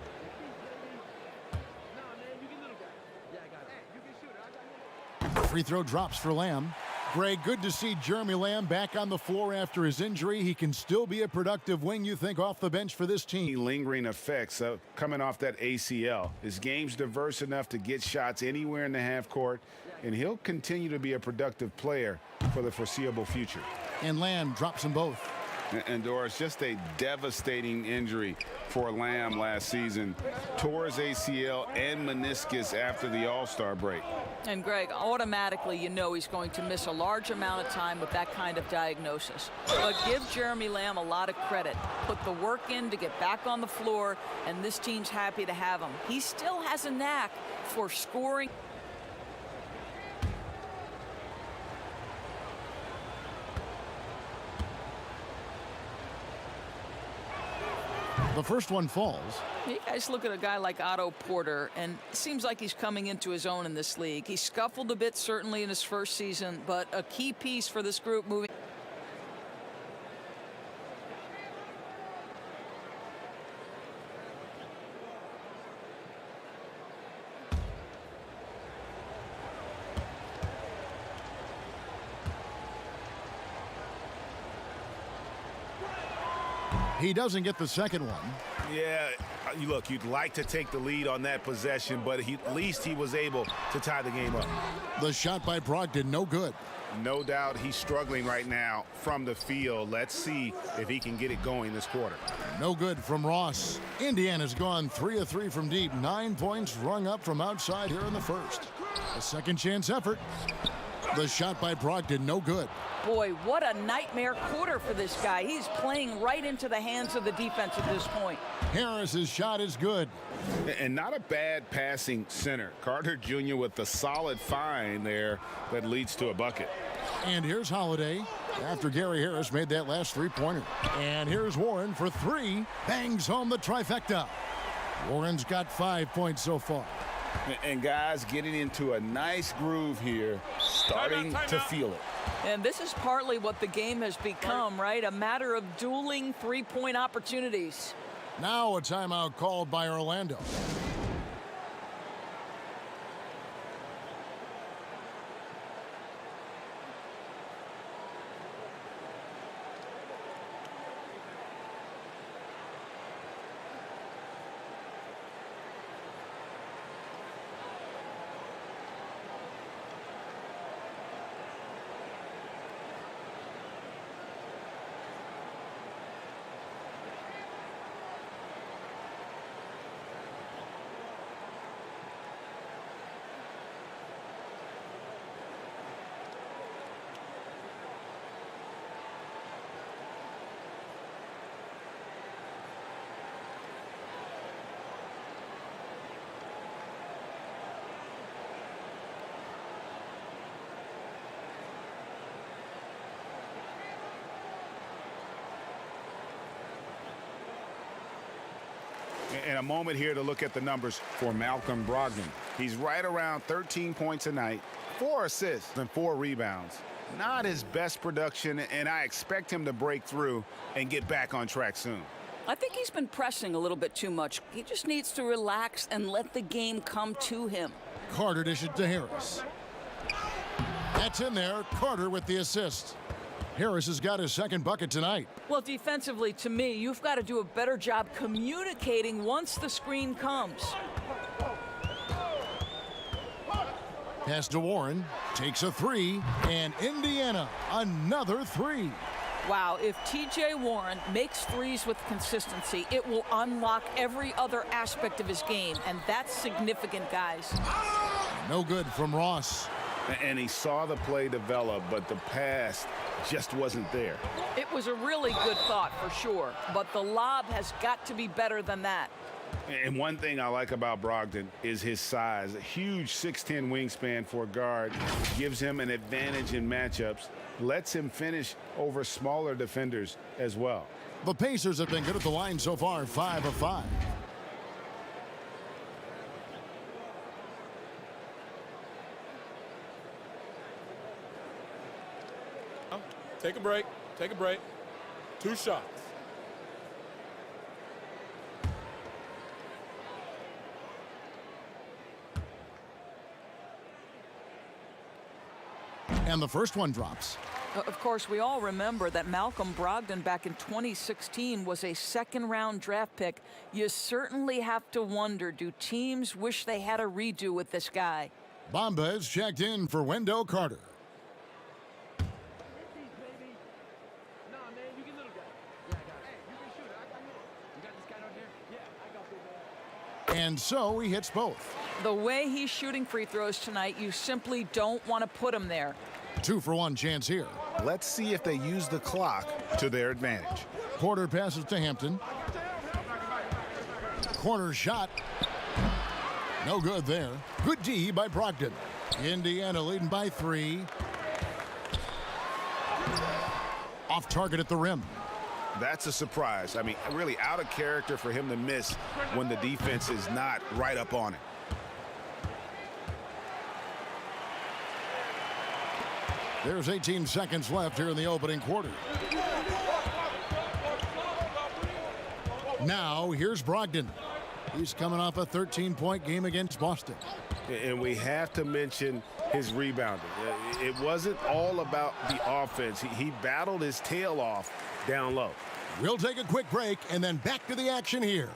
Free throw drops for Lamb. Greg, good to see Jeremy Lamb back on the floor after his injury. He can still be a productive wing, you think, off the bench for this team. Lingering effects coming off that ACL. His game's diverse enough to get shots anywhere in the half court, and he'll continue to be a productive player for the foreseeable future. And Lamb drops them both. And Doris, just a devastating injury for Lamb last season. Tore his ACL and meniscus after the All-Star break. And Greg, automatically you know he's going to miss a large amount of time with that kind of diagnosis. But give Jeremy Lamb a lot of credit. Put the work in to get back on the floor, and this team's happy to have him. He still has a knack for scoring. The first one falls. You guys look at a guy like Otto Porter, and it seems like he's coming into his own in this league. He scuffled a bit, certainly, in his first season, but a key piece for this group moving. He doesn't get the second one. Yeah, look, you'd like to take the lead on that possession, but at least he was able to tie the game up. The shot by Brogdon, no good. No doubt he's struggling right now from the field. Let's see if he can get it going this quarter. No good from Ross. Indiana's gone 3 of 3 from deep. 9 points rung up from outside here in the first. A second chance effort. The shot by Brogdon, no good. Boy, what a nightmare quarter for this guy. He's playing right into the hands of the defense at this point. Harris's shot is good. And not a bad passing center. Carter Jr. with the solid find there that leads to a bucket. And here's Holiday after Gary Harris made that last three-pointer. And here's Warren for 3. Bangs home the trifecta. Warren's got 5 points so far. And guys getting into a nice groove here, starting to feel it. And this is partly what the game has become, right? A matter of dueling three-point opportunities. Now a timeout called by Orlando. And a moment here to look at the numbers for Malcolm Brogdon. He's right around 13 points a night, 4 assists and 4 rebounds. Not his best production, and I expect him to break through and get back on track soon. I think he's been pressing a little bit too much. He just needs to relax and let the game come to him. Carter dishes to Harris. That's in there. Carter with the assist. Harris has got his second bucket tonight. Well, defensively, to me, you've got to do a better job communicating once the screen comes. Pass to Warren. Takes a 3. And Indiana, another 3. Wow, if T.J. Warren makes threes with consistency, it will unlock every other aspect of his game, and that's significant, guys. No good from Ross. And he saw the play develop, but the pass just wasn't there. It was a really good thought for sure, but the lob has got to be better than that. And one thing I like about Brogdon is his size. A huge 6'10" wingspan for a guard gives him an advantage in matchups, lets him finish over smaller defenders as well. The Pacers have been good at the line so far, 5 of 5. Take a break. Take a break. 2 shots. And the first one drops. Of course, we all remember that Malcolm Brogdon back in 2016 was a second-round draft pick. You certainly have to wonder, do teams wish they had a redo with this guy? Bamba is checked in for Wendell Carter. And so he hits both. The way he's shooting free throws tonight, you simply don't want to put him there. 2-for-1 chance here. Let's see if they use the clock to their advantage. Porter passes to Hampton. Corner shot. No good there. Good D by Brogdon. Indiana leading by 3. Off target at the rim. That's a surprise. I mean, really out of character for him to miss when the defense is not right up on it. There's 18 seconds left here in the opening quarter. Now, here's Brogdon. He's coming off a 13-point game against Boston. And we have to mention his rebounding. It wasn't all about the offense. He battled his tail off down low. We'll take a quick break and then back to the action here.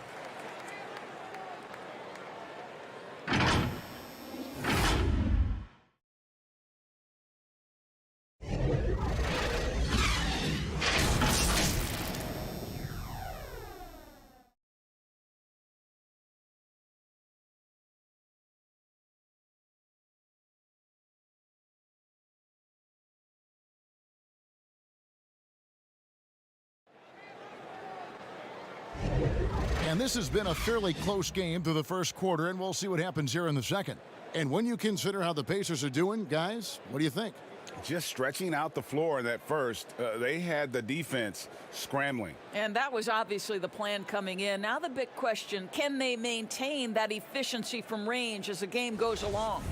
And this has been a fairly close game through the first quarter, and we'll see what happens here in the second. And when you consider how the Pacers are doing, guys, what do you think? Just stretching out the floor in that first, they had the defense scrambling. And that was obviously the plan coming in. Now the big question, can they maintain that efficiency from range as the game goes along?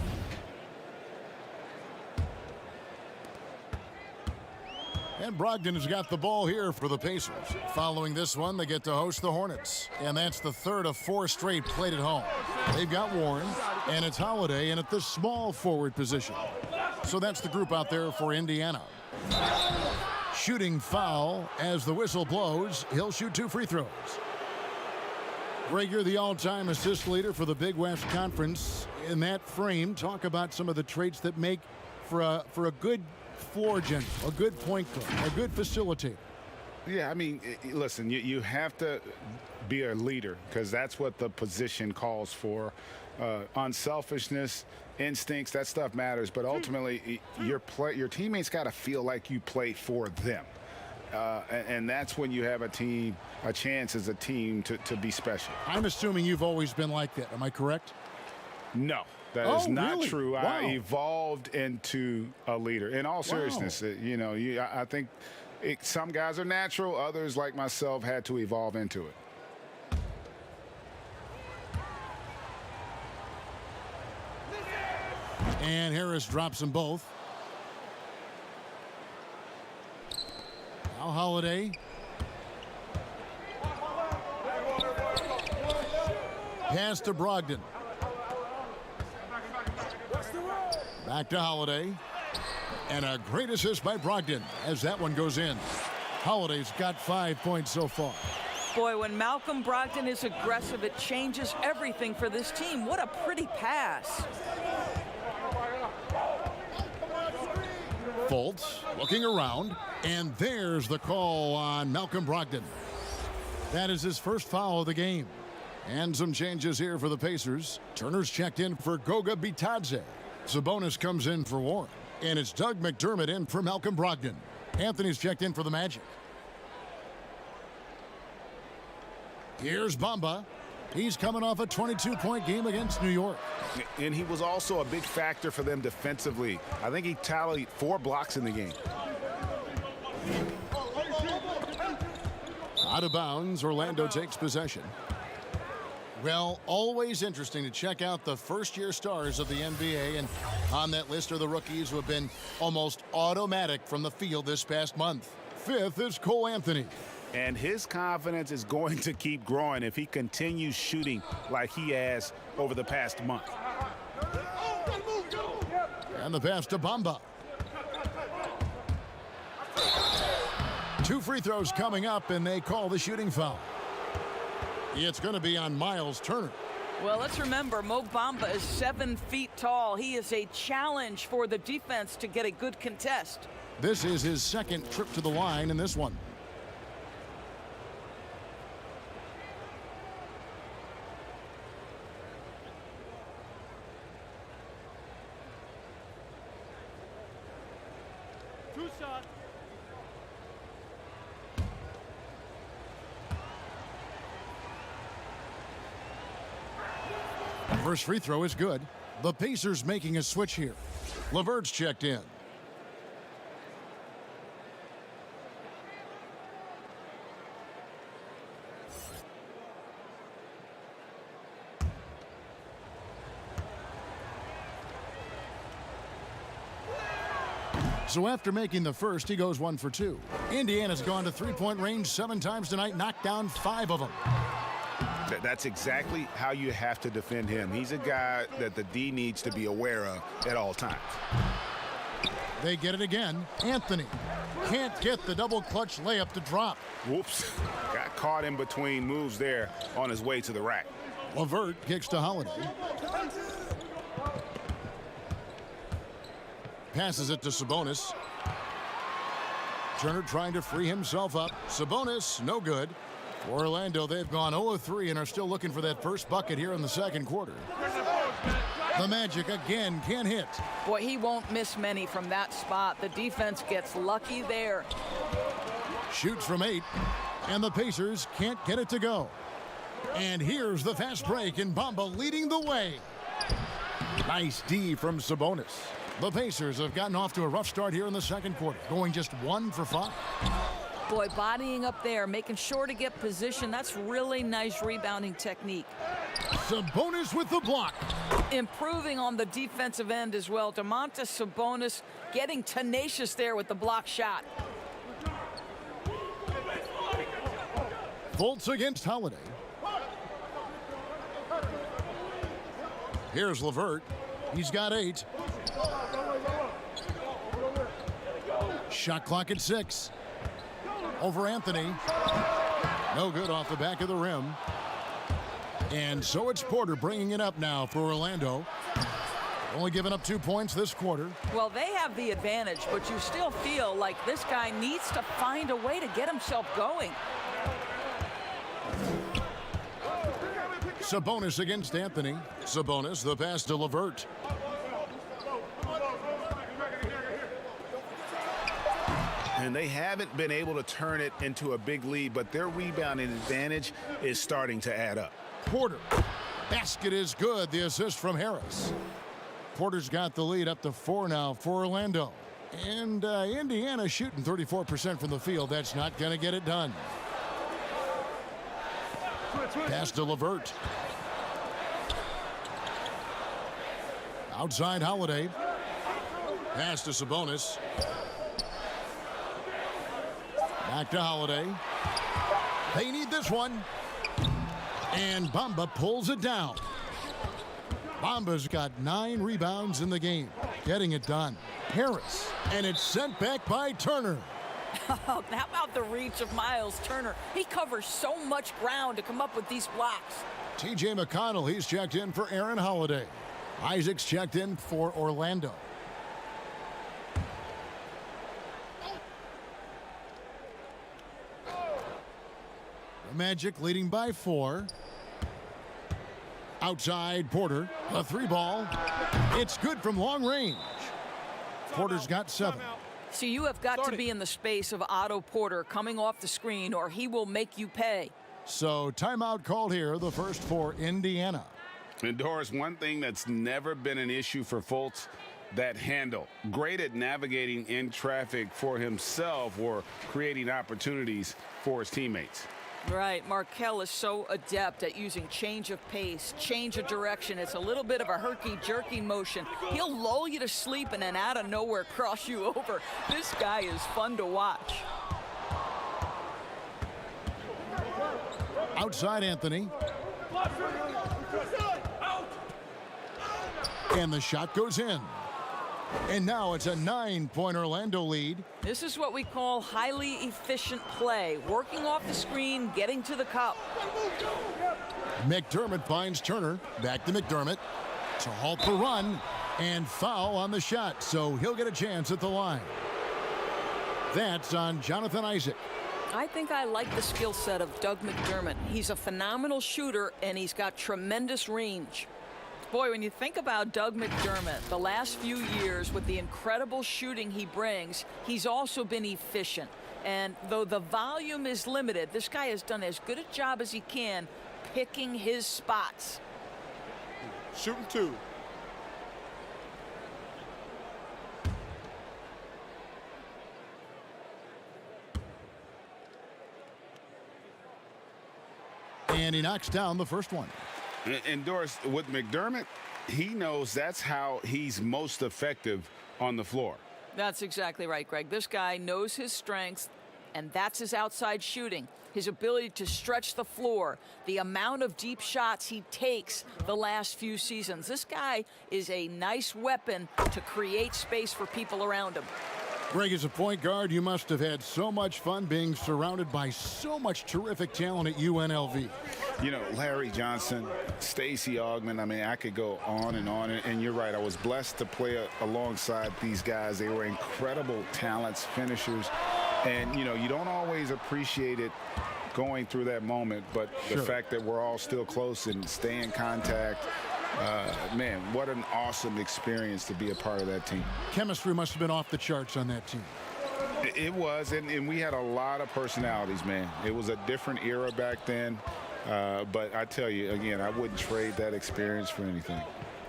And Brogdon has got the ball here for the Pacers. Following this one, they get to host the Hornets. And that's the third of 4 straight played at home. They've got Warren, and it's Holiday in at the small forward position. So that's the group out there for Indiana. Shooting foul as the whistle blows. He'll shoot 2 free throws. Greg, you're the all-time assist leader for the Big West Conference. In that frame, talk about some of the traits that make for a good floor general, a good point guard, a good facilitator. Yeah, I mean, listen, you have to be a leader because that's what the position calls for. Unselfishness, instincts, that stuff matters. But ultimately, your teammates got to feel like you play for them. And that's when you have a chance as a team to be special. I'm assuming you've always been like that. Am I correct? No. That is not really? true. Wow. I evolved into a leader. In all seriousness, I think some guys are natural. Others, like myself, had to evolve into it. And Harris drops them both. Now Holiday. Pass to Brogdon. Back to Holiday. And a great assist by Brogdon as that one goes in. Holiday's got 5 points so far. Boy, when Malcolm Brogdon is aggressive, it changes everything for this team. What a pretty pass. Fultz looking around, and there's the call on Malcolm Brogdon. That is his first foul of the game. And some changes here for the Pacers. Turner's checked in for Goga Bitadze. Sabonis comes in for Warren. And it's Doug McDermott in for Malcolm Brogdon. Anthony's checked in for the Magic. Here's Bamba. He's coming off a 22-point game against New York. And he was also a big factor for them defensively. I think he tallied 4 blocks in the game. Out of bounds, Orlando takes possession. Well, always interesting to check out the first-year stars of the NBA, and on that list are the rookies who have been almost automatic from the field this past month. 5th is Cole Anthony. And his confidence is going to keep growing if he continues shooting like he has over the past month. And the pass to Bamba. 2 free throws coming up, and they call the shooting foul. It's going to be on Miles Turner. Well, let's remember, Mo Bamba is 7 feet tall. He is a challenge for the defense to get a good contest. This is his second trip to the line in this one. First free throw is good. The Pacers making a switch here. LeVert's checked in. So after making the first, he goes 1 for 2. Indiana's gone to three-point range 7 times tonight, knocked down 5 of them. That's exactly how you have to defend him. He's a guy that the D needs to be aware of at all times. They get it again. Anthony can't get the double clutch layup to drop. Whoops. Got caught in between moves there on his way to the rack. LeVert kicks to Holiday. Passes it to Sabonis. Turner trying to free himself up. Sabonis, no good. For Orlando, they've gone 0-3 and are still looking for that first bucket here in the second quarter. The Magic again can't hit. Boy, he won't miss many from that spot. The defense gets lucky there. Shoots from 8, and the Pacers can't get it to go. And here's the fast break, and Bamba leading the way. Nice D from Sabonis. The Pacers have gotten off to a rough start here in the second quarter, going just 1 for 5. Boy, bodying up there, making sure to get position. That's really nice rebounding technique. Sabonis with the block. Improving on the defensive end as well. Domantas Sabonis getting tenacious there with the block shot. Fultz against Holiday. Here's LeVert. He's got 8. Shot clock at 6. Over Anthony. No good off the back of the rim. And so it's Porter bringing it up now for Orlando. Only giving up 2 points this quarter. Well, they have the advantage, but you still feel like this guy needs to find a way to get himself going. Sabonis against Anthony. Sabonis, the pass to LeVert. And they haven't been able to turn it into a big lead, but their rebounding advantage is starting to add up. Porter. Basket is good. The assist from Harris. Porter's got the lead up to 4 now for Orlando. And Indiana shooting 34% from the field. That's not going to get it done. Pass to LeVert. Outside Holiday. Pass to Sabonis. Back to Holiday. They need this one. And Bamba pulls it down. Bamba's got 9 rebounds in the game. Getting it done. Harris. And it's sent back by Turner. How about the reach of Miles Turner? He covers so much ground to come up with these blocks. T.J. McConnell, he's checked in for Aaron Holiday. Isaac's checked in for Orlando. The Magic leading by 4. Outside Porter, a 3-ball. It's good from long range. Porter's got 7. So you have got to be in the space of Otto Porter coming off the screen, or he will make you pay. So timeout called here, the first for Indiana. And Doris, one thing that's never been an issue for Fultz, that handle. Great at navigating in traffic for himself or creating opportunities for his teammates. Right, Markelle is so adept at using change of pace, change of direction. It's a little bit of a herky-jerky motion. He'll lull you to sleep and then out of nowhere cross you over. This guy is fun to watch. Outside Anthony. And the shot goes in. And now it's a 9-point Orlando lead. This is what we call highly efficient play. Working off the screen, getting to the cup. McDermott finds Turner. Back to McDermott to halt the run. And foul on the shot, so he'll get a chance at the line. That's on Jonathan Isaac. I think I like the skill set of Doug McDermott. He's a phenomenal shooter, and he's got tremendous range. Boy, when you think about Doug McDermott, the last few years with the incredible shooting he brings, he's also been efficient. And though the volume is limited, this guy has done as good a job as he can picking his spots. Shooting 2. And he knocks down the first one. And Doris, with McDermott, he knows that's how he's most effective on the floor. That's exactly right, Greg. This guy knows his strengths, and that's his outside shooting. His ability to stretch the floor, the amount of deep shots he takes the last few seasons. This guy is a nice weapon to create space for people around him. Greg, as a point guard, you must have had so much fun being surrounded by so much terrific talent at UNLV. You know, Larry Johnson, Stacey Augmon, I mean, I could go on. And you're right, I was blessed to play alongside these guys. They were incredible talents, finishers. And, you know, you don't always appreciate it going through that moment, but the fact that we're all still close and stay in contact, man, what an awesome experience to be a part of that team. Chemistry must have been off the charts on that team. It was, and we had a lot of personalities, man. It was a different era back then, but I tell you, again, I wouldn't trade that experience for anything.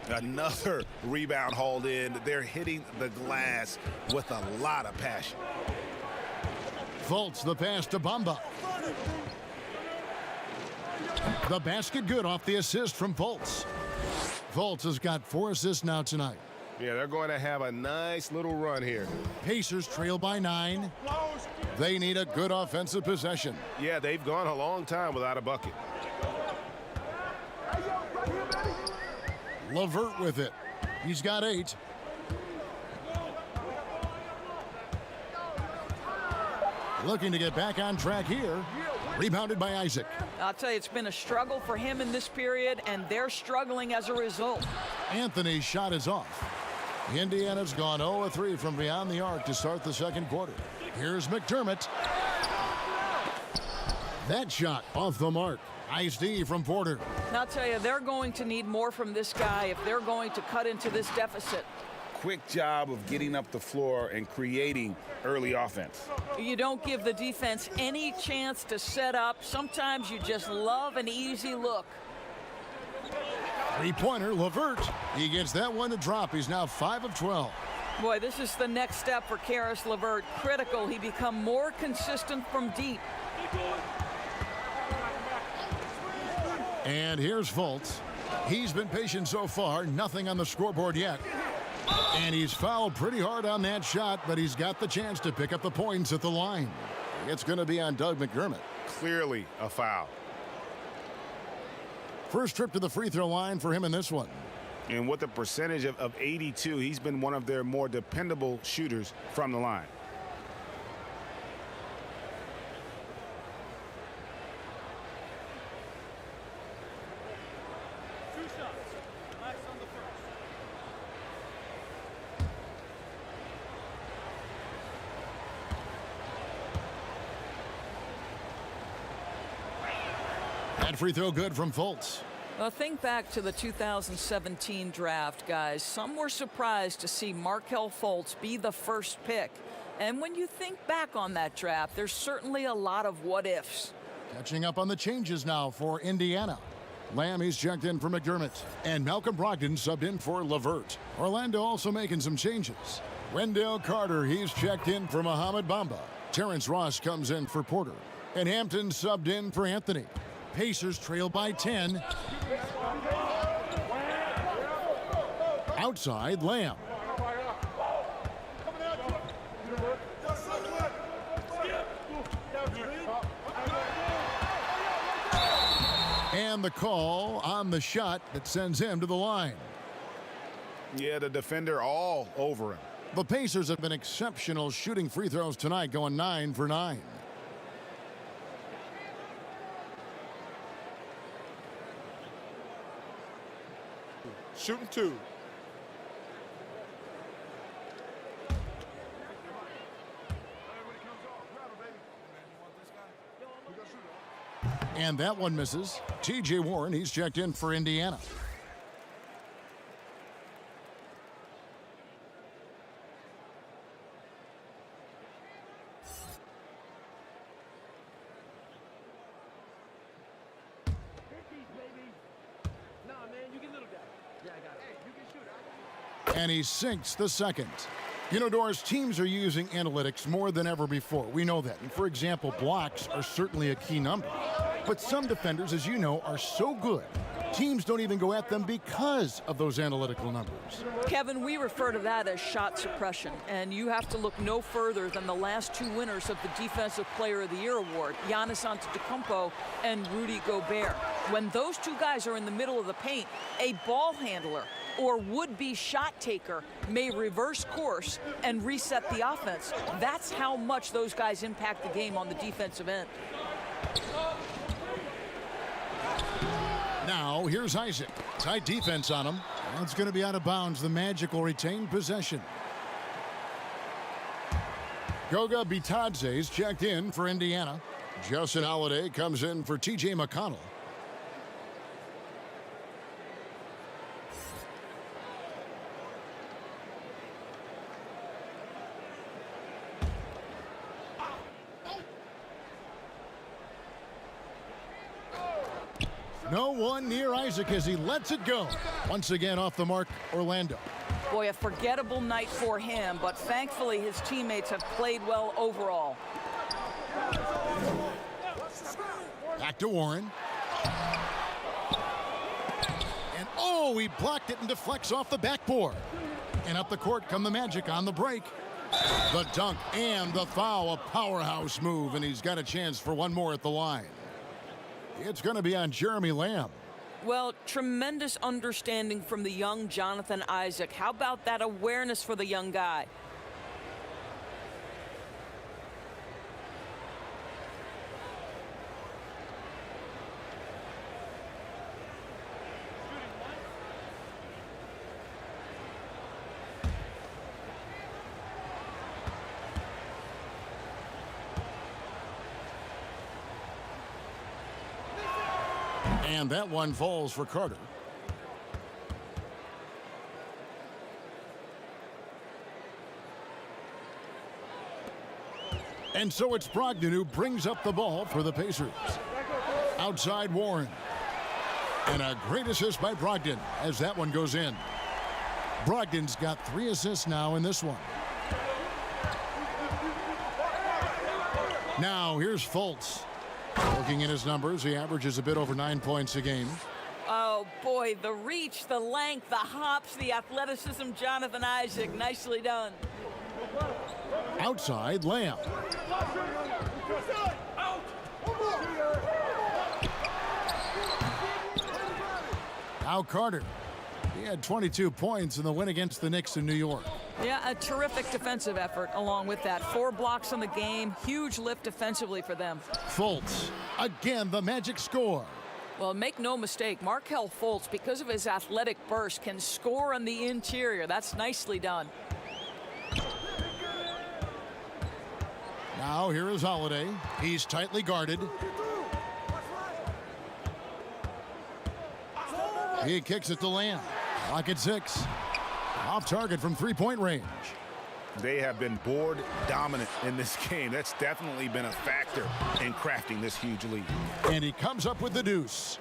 Another rebound hauled in. They're hitting the glass with a lot of passion. Fultz, the pass to Bamba. The basket good off the assist from Fultz. Fultz has got 4 assists now tonight. Yeah, they're going to have a nice little run here. Pacers trail by 9. They need a good offensive possession. Yeah, they've gone a long time without a bucket. LeVert with it. He's got 8. Looking to get back on track here. Rebounded by Isaac. I'll tell you, it's been a struggle for him in this period, and they're struggling as a result. Anthony's shot is off. Indiana's gone 0-3 from beyond the arc to start the second quarter. Here's McDermott. That shot off the mark. Nice D from Porter. Now, I'll tell you, they're going to need more from this guy if they're going to cut into this deficit. Quick job of getting up the floor and creating early offense. You don't give the defense any chance to set up. Sometimes you just love an easy look. Three-pointer, LeVert. He gets that one to drop. He's now 5 of 12. Boy, this is the next step for Caris LeVert. Critical. He become more consistent from deep. And here's Fultz. He's been patient so far. Nothing on the scoreboard yet. And he's fouled pretty hard on that shot, but he's got the chance to pick up the points at the line. It's going to be on Doug McDermott. Clearly a foul. First trip to the free throw line for him in this one. And with a percentage of 82, he's been one of their more dependable shooters from the line. That free throw good from Fultz. Well, think back to the 2017 draft, guys. Some were surprised to see Markelle Fultz be the first pick. And when you think back on that draft, there's certainly a lot of what-ifs. Catching up on the changes now for Indiana. Lamb, he's checked in for McDermott. And Malcolm Brogdon subbed in for LeVert. Orlando also making some changes. Wendell Carter, he's checked in for Mohamed Bamba. Terrence Ross comes in for Porter. And Hampton subbed in for Anthony. Pacers trail by 10. Outside, Lamb. And the call on the shot that sends him to the line. Yeah, the defender all over him. The Pacers have been exceptional shooting free throws tonight, going 9 for 9. Shooting 2. And that one misses. T.J. Warren, he's checked in for Indiana. And he sinks the second. You know, Doris, teams are using analytics more than ever before. We know that. And for example, blocks are certainly a key number. But some defenders, as you know, are so good Teams don't even go at them because of those analytical numbers. Kevin, we refer to that as shot suppression, and you have to look no further than the last two winners of the Defensive Player of the Year award, Giannis Antetokounmpo and Rudy Gobert. When those two guys are in the middle of the paint, a ball handler or would-be shot taker may reverse course and reset the offense. That's how much those guys impact the game on the defensive end. Now, here's Isaac. Tight defense on him. It's going to be out of bounds. The Magic will retain possession. Goga Bitadze is checked in for Indiana. Justin Holiday comes in for T.J. McConnell. No one near Isaac as he lets it go. Once again off the mark, Orlando. Boy, a forgettable night for him, but thankfully his teammates have played well overall. Back to Warren. And oh, he blocked it and deflects off the backboard. And up the court come the Magic on the break. The dunk and the foul, a powerhouse move, and he's got a chance for one more at the line. It's going to be on Jeremy Lamb. Well, tremendous understanding from the young Jonathan Isaac. How about that awareness for the young guy? And that one falls for Carter. And so it's Brogdon who brings up the ball for the Pacers. Outside Warren. And a great assist by Brogdon as that one goes in. Brogdon's got 3 assists now in this one. Now here's Fultz. Looking at his numbers, he averages a bit over 9 points a game. Oh, boy, the reach, the length, the hops, the athleticism, Jonathan Isaac, nicely done. Outside, Lamb. Now Carter. He had 22 points in the win against the Knicks in New York. Yeah, a terrific defensive effort along with that. 4 blocks on the game, huge lift defensively for them. Fultz, again, the Magic score. Well, make no mistake, Markelle Fultz, because of his athletic burst, can score on the interior. That's nicely done. Now here is Holiday. He's tightly guarded. He kicks it to Lamb. Clock at 6. Off target from 3-point range. They have been board dominant in this game. That's definitely been a factor in crafting this huge lead. And he comes up with the deuce.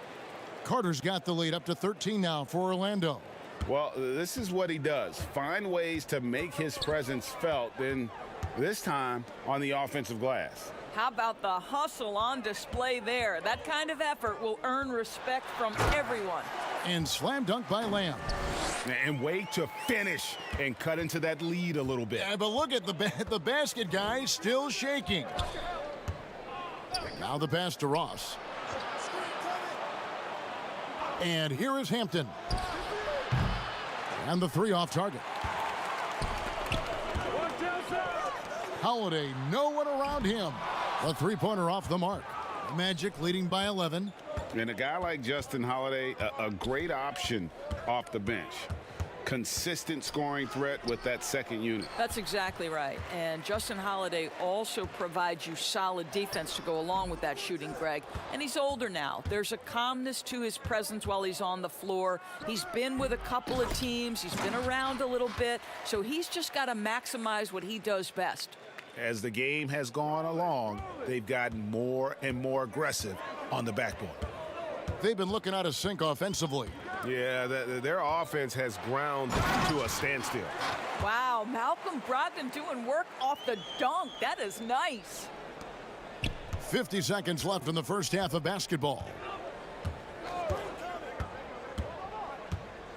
Carter's got the lead up to 13 now for Orlando. Well, this is what he does. Find ways to make his presence felt, and this time on the offensive glass. How about the hustle on display there? That kind of effort will earn respect from everyone. And slam dunk by Lamb. And wait to finish and cut into that lead a little bit. Yeah, but look at the basket guy still shaking. Now the pass to Ross. And here is Hampton. And the 3 off target. Holiday, no one around him. A 3-pointer off the mark. Magic leading by 11. And a guy like Justin Holiday, a great option off the bench. Consistent scoring threat with that second unit. That's exactly right. And Justin Holiday also provides you solid defense to go along with that shooting, Greg. And he's older now. There's a calmness to his presence while he's on the floor. He's been with a couple of teams. He's been around a little bit. So he's just got to maximize what he does best. As the game has gone along, they've gotten more and more aggressive on the backboard. They've been looking out of sync offensively. Yeah, their offense has ground to a standstill. Wow, Malcolm Brogdon doing work off the dunk. That is nice. 50 seconds left in the first half of basketball.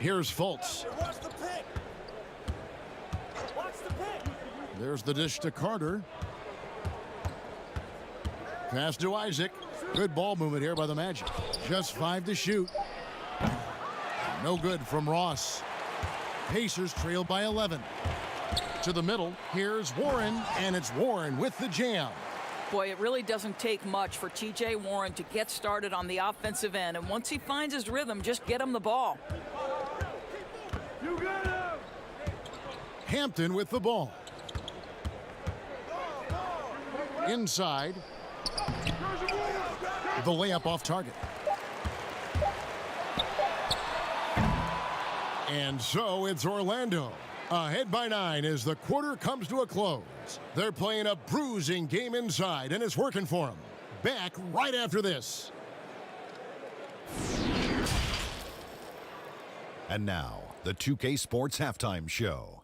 Here's Fultz. There's the dish to Carter. Pass to Isaac. Good ball movement here by the Magic. Just 5 to shoot. No good from Ross. Pacers trail by 11. To the middle, here's Warren, and it's Warren with the jam. Boy, it really doesn't take much for T.J. Warren to get started on the offensive end, and once he finds his rhythm, just get him the ball. Hampton with the ball. Inside. The layup off target. And so it's Orlando. Ahead by 9 as the quarter comes to a close. They're playing a bruising game inside, and it's working for them. Back right after this. And now, the 2K Sports Halftime Show.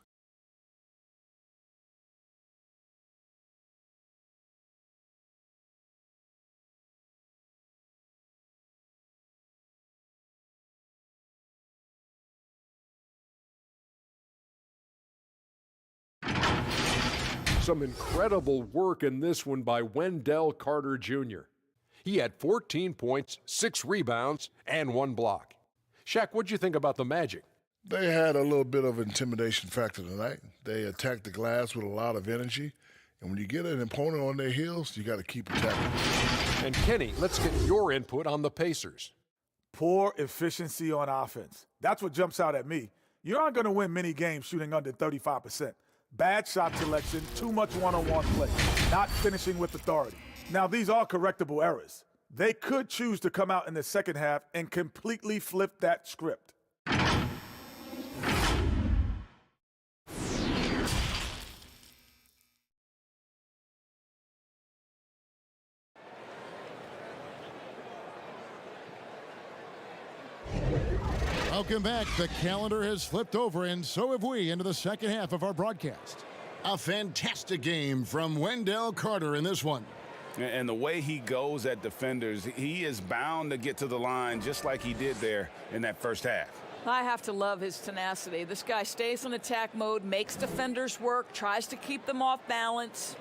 Some incredible work in this one by Wendell Carter Jr. He had 14 points, 6 rebounds, and 1 block. Shaq, what'd you think about the Magic? They had a little bit of intimidation factor tonight. They attacked the glass with a lot of energy. And when you get an opponent on their heels, you got to keep attacking. And Kenny, let's get your input on the Pacers. Poor efficiency on offense. That's what jumps out at me. You aren't going to win many games shooting under 35%. Bad shot selection, too much one-on-one play, not finishing with authority. Now, these are correctable errors. They could choose to come out in the second half and completely flip that script. Welcome back. The calendar has flipped over, and so have we, into the second half of our broadcast. A fantastic game from Wendell Carter in this one. And the way he goes at defenders, he is bound to get to the line just like he did there in that first half. I have to love his tenacity. This guy stays in attack mode, makes defenders work, tries to keep them off balance.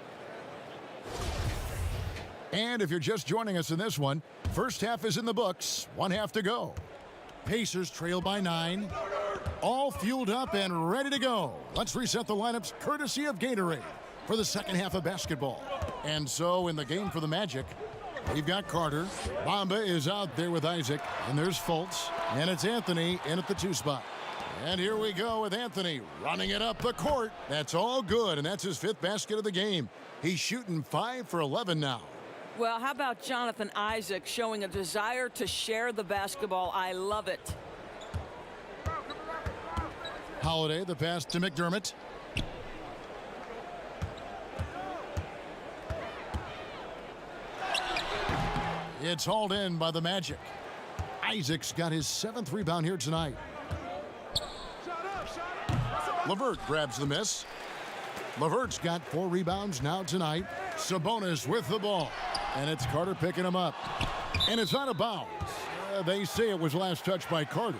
And if you're just joining us in this one, first half is in the books, 1 half to go. Pacers trail by 9. All fueled up and ready to go. Let's reset the lineups courtesy of Gatorade for the second half of basketball. And so in the game for the Magic, we've got Carter. Bamba is out there with Isaac. And there's Fultz. And it's Anthony in at the 2 spot. And here we go with Anthony running it up the court. That's all good, and that's his 5th basket of the game. He's shooting 5 for 11 now. Well, how about Jonathan Isaac showing a desire to share the basketball? I love it. Holiday, the pass to McDermott. It's hauled in by the Magic. Isaac's got his 7th rebound here tonight. LeVert grabs the miss. LeVert's got 4 rebounds now tonight. Sabonis with the ball. And it's Carter picking him up. And it's out of bounds. They say it was last touched by Carter.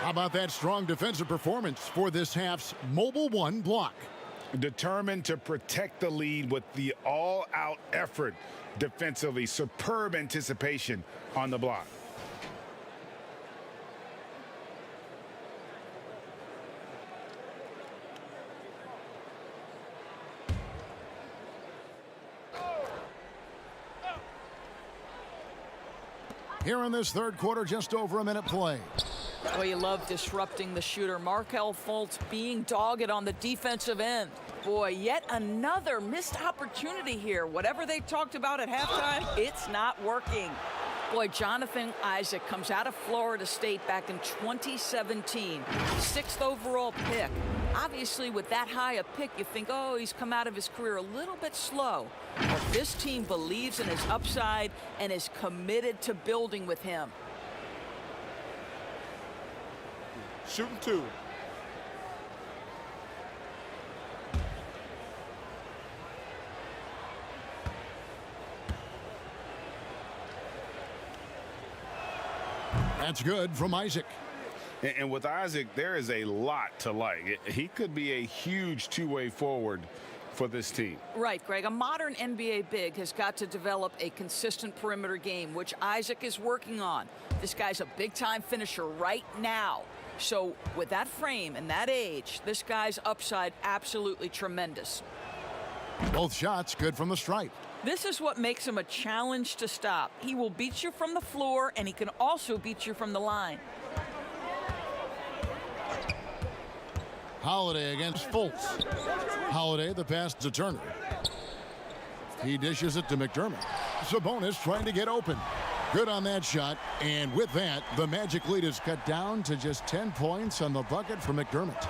How about that strong defensive performance for this half's Mobile One block? Determined to protect the lead with the all-out effort defensively. Superb anticipation on the block. Here in this third quarter, just over a minute play. Well, you love disrupting the shooter. Markelle Fultz being dogged on the defensive end. Boy, yet another missed opportunity here. Whatever they talked about at halftime, it's not working. Boy, Jonathan Isaac comes out of Florida State back in 2017. 6th overall pick. Obviously, with that high a pick, you think, oh, he's come out of his career a little bit slow. But this team believes in his upside and is committed to building with him. Shooting 2. That's good from Isaac. And with Isaac, there is a lot to like. He could be a huge two-way forward for this team. Right, Greg. A modern NBA big has got to develop a consistent perimeter game, which Isaac is working on. This guy's a big-time finisher right now. So with that frame and that age, this guy's upside absolutely tremendous. Both shots good from the stripe. This is what makes him a challenge to stop. He will beat you from the floor, and he can also beat you from the line. Holiday against Fultz. Holiday, the pass to Turner. He dishes it to McDermott. Sabonis trying to get open. Good on that shot. And with that, the Magic lead is cut down to just 10 points on the bucket for McDermott.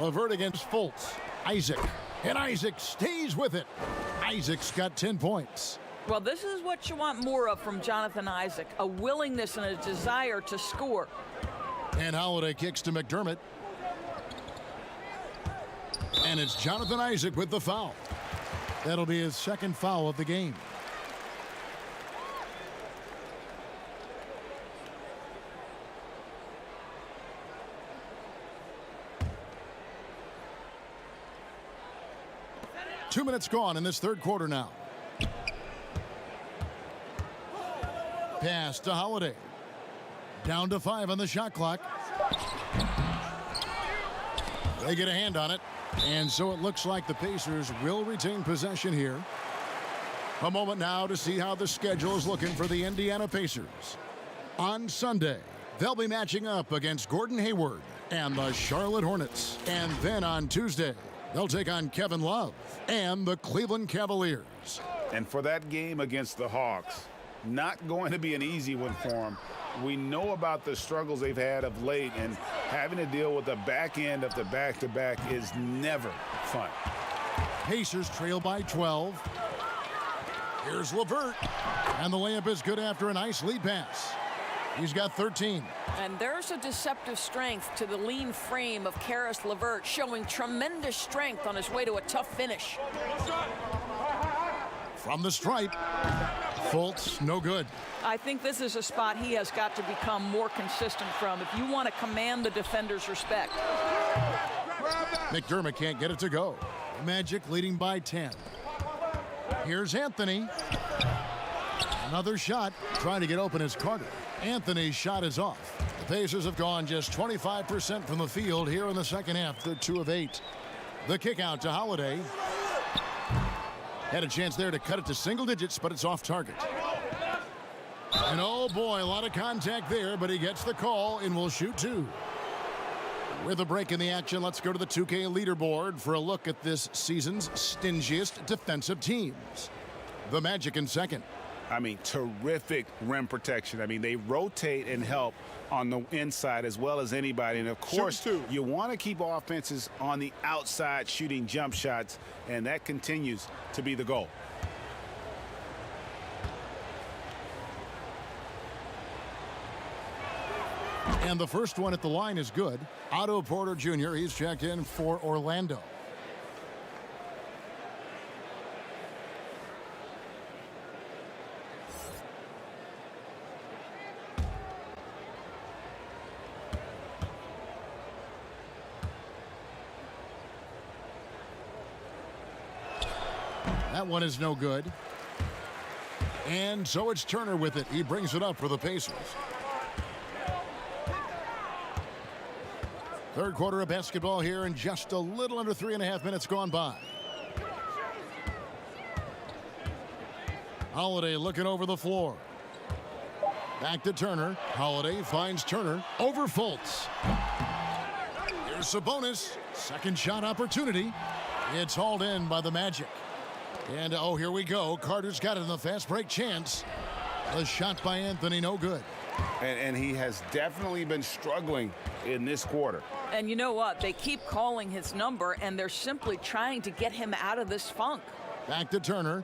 LeVert against Fultz. Isaac. And Isaac stays with it. Isaac's got 10 points. Well, this is what you want more of from Jonathan Isaac, a willingness and a desire to score. And Holiday kicks to McDermott. And it's Jonathan Isaac with the foul. That'll be his second foul of the game. Two minutes gone in this third quarter now. Pass to Holiday. Down to 5 on the shot clock. They get a hand on it. And so it looks like the Pacers will retain possession here. A moment now to see how the schedule is looking for the Indiana Pacers. On Sunday, they'll be matching up against Gordon Hayward and the Charlotte Hornets. And then on Tuesday, they'll take on Kevin Love and the Cleveland Cavaliers. And for that game against the Hawks, not going to be an easy one for them. We know about the struggles they've had of late, and having to deal with the back end of the back-to-back is never fun. Pacers trail by 12. Here's LeVert. And the layup is good after a nice lead pass. He's got 13. And there's a deceptive strength to the lean frame of Caris LeVert, showing tremendous strength on his way to a tough finish. From the stripe, Fultz, no good. I think this is a spot he has got to become more consistent from if you want to command the defender's respect. McDermott can't get it to go. Magic leading by 10. Here's Anthony. Another shot. Trying to get open is Carter. Anthony's shot is off. The Pacers have gone just 25% from the field here in the second half. They're 2 of 8. The kick out to Holiday. Had a chance there to cut it to single digits, but it's off target. And oh boy, a lot of contact there, but he gets the call and will shoot 2. With a break in the action, let's go to the 2K leaderboard for a look at this season's stingiest defensive teams. The Magic in second. I mean, terrific rim protection. I mean, they rotate and help on the inside as well as anybody. And, of course, you want to keep offenses on the outside shooting jump shots, and that continues to be the goal. And the first one at the line is good. Otto Porter Jr., he's checked in for Orlando. That one is no good. And so it's Turner with it. He brings it up for the Pacers. Third quarter of basketball here, and just a little under 3.5 minutes gone by. Holiday looking over the floor. Back to Turner. Holiday finds Turner over Fultz. Here's Sabonis. Second shot opportunity. It's hauled in by the Magic. And oh, here we go. Carter's got it in the fast break chance. The shot by Anthony, no good. And he has definitely been struggling in this quarter. And you know what? They keep calling his number, and they're simply trying to get him out of this funk. Back to Turner.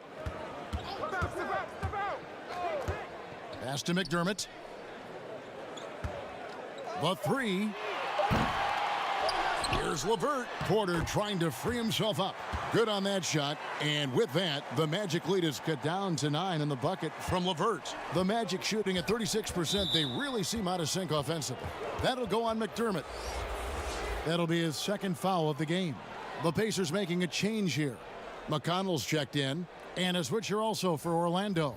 Pass to McDermott. The 3. Here's LeVert. Porter trying to free himself up. Good on that shot. And with that, the Magic lead is cut down to 9 in the bucket from LeVert. The Magic shooting at 36%. They really seem out of sync offensively. That'll go on McDermott. That'll be his second foul of the game. The Pacers making a change here. McConnell's checked in. And a switcher also for Orlando.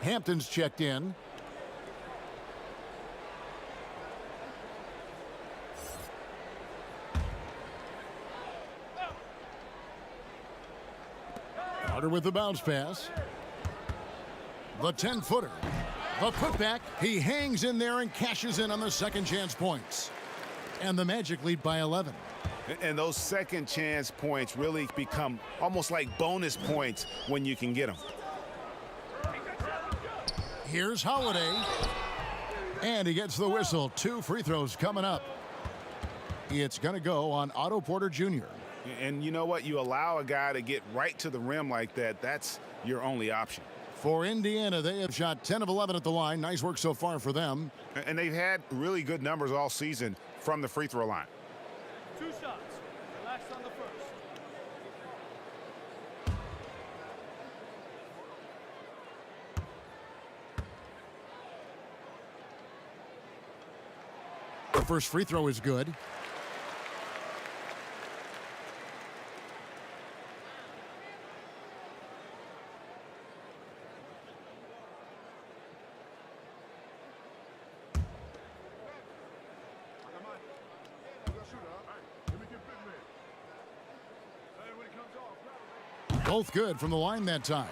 Hampton's checked in. Carter with the bounce pass. The 10-footer. The putback. He hangs in there and cashes in on the second chance points. And the Magic lead by 11. And those second chance points really become almost like bonus points when you can get them. Here's Holiday. And he gets the whistle. 2 free throws coming up. It's going to go on Otto Porter Jr. And you know what? You allow a guy to get right to the rim like that, that's your only option. For Indiana, they have shot 10 of 11 at the line. Nice work so far for them. And they've had really good numbers all season from the free throw line. 2 shots. Relax on the first. The first free throw is good. Both good from the line that time.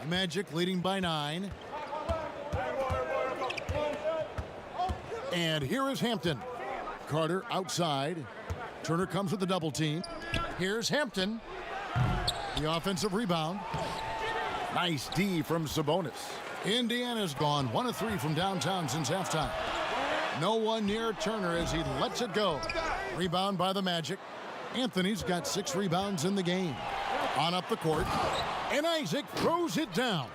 The Magic leading by 9. And here is Hampton. Carter outside. Turner comes with the double team. Here's Hampton. The offensive rebound. Nice D from Sabonis. Indiana's gone 1 of 3 from downtown since halftime. No one near Turner as he lets it go. Rebound by the Magic. Anthony's got 6 rebounds in the game. On up the court. And Isaac throws it down.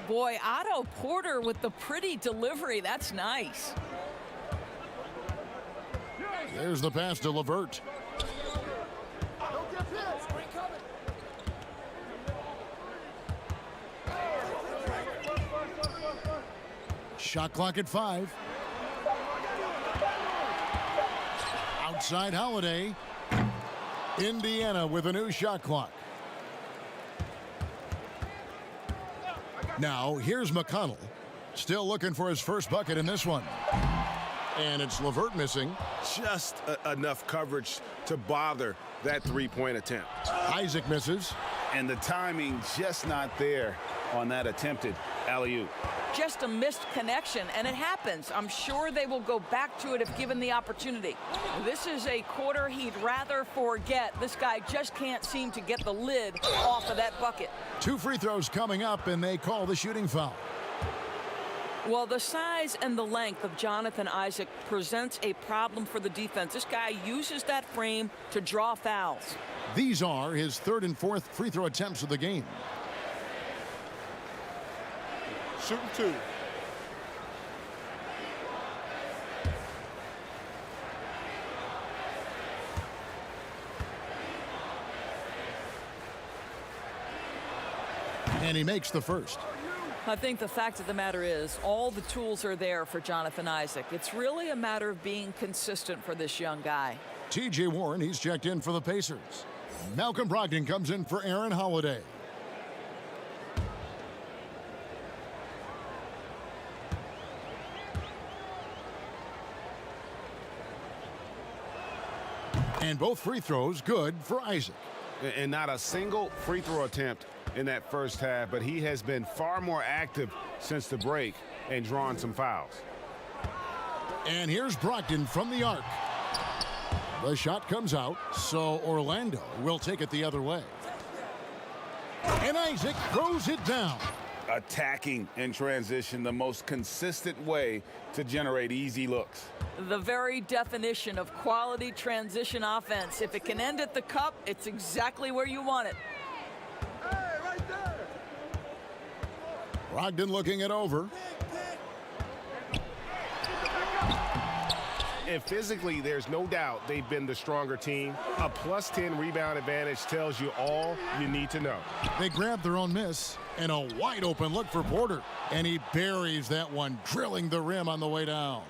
Boy, Otto Porter with the pretty delivery. That's nice. There's the pass to LeVert. Shot clock at 5. Outside Holiday. Indiana with a new shot clock. Now here's McConnell. Still looking for his first bucket in this one. And it's LeVert missing. Just enough coverage to bother that three-point attempt. Isaac misses. And the timing just not there on that attempted alley-oop. Just a missed connection, and it happens. I'm sure they will go back to it if given the opportunity. This is a quarter he'd rather forget. This guy just can't seem to get the lid off of that bucket. 2 free throws coming up, and they call the shooting foul. Well, the size and the length of Jonathan Isaac presents a problem for the defense. This guy uses that frame to draw fouls. These are his 3rd and 4th free throw attempts of the game. Shooting 2. And he makes the first. I think the fact of the matter is all the tools are there for Jonathan Isaac. It's really a matter of being consistent for this young guy. T.J. Warren, he's checked in for the Pacers. Malcolm Brogdon comes in for Aaron Holiday. And both free throws good for Isaac. And not a single free throw attempt in that first half, but he has been far more active since the break and drawn some fouls. And here's Brogdon from the arc. The shot comes out, so Orlando will take it the other way. And Isaac throws it down. Attacking in transition, the most consistent way to generate easy looks. The very definition of quality transition offense. If it can end at the cup, it's exactly where you want it. Brogdon looking it over. And physically, there's no doubt they've been the stronger team. A plus 10 rebound advantage tells you all you need to know. They grab their own miss, and a wide open look for Porter. And he buries that one, drilling the rim on the way down.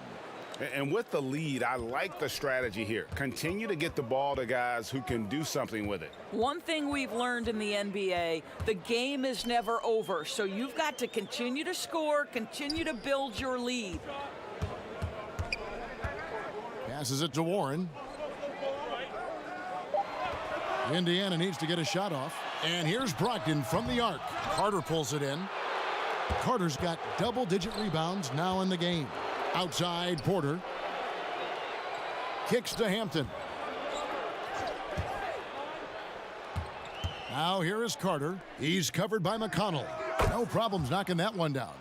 And with the lead, I like the strategy here. Continue to get the ball to guys who can do something with it. One thing we've learned in the NBA, the game is never over. So you've got to continue to score, continue to build your lead. Passes it to Warren. Indiana needs to get a shot off. And here's Brogdon from the arc. Carter pulls it in. Carter's got double-digit rebounds now in the game. Outside, Porter. Kicks to Hampton. Now here is Carter. He's covered by McConnell. No problems knocking that one down.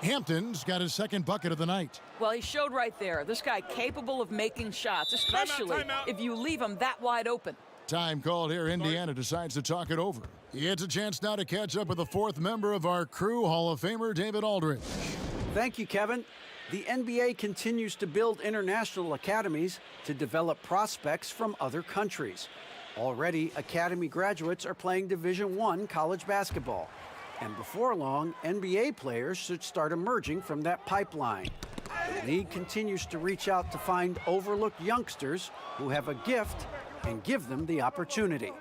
Hampton's got his second bucket of the night. Well, he showed right there. This guy capable of making shots, especially if you leave him that wide open. Time called here. Indiana decides to talk it over. He gets a chance now to catch up with the fourth member of our crew, Hall of Famer David Aldridge. Thank you, Kevin. The NBA continues to build international academies to develop prospects from other countries. Already, academy graduates are playing Division I college basketball. And before long, NBA players should start emerging from that pipeline. The league continues to reach out to find overlooked youngsters who have a gift and give them the opportunity.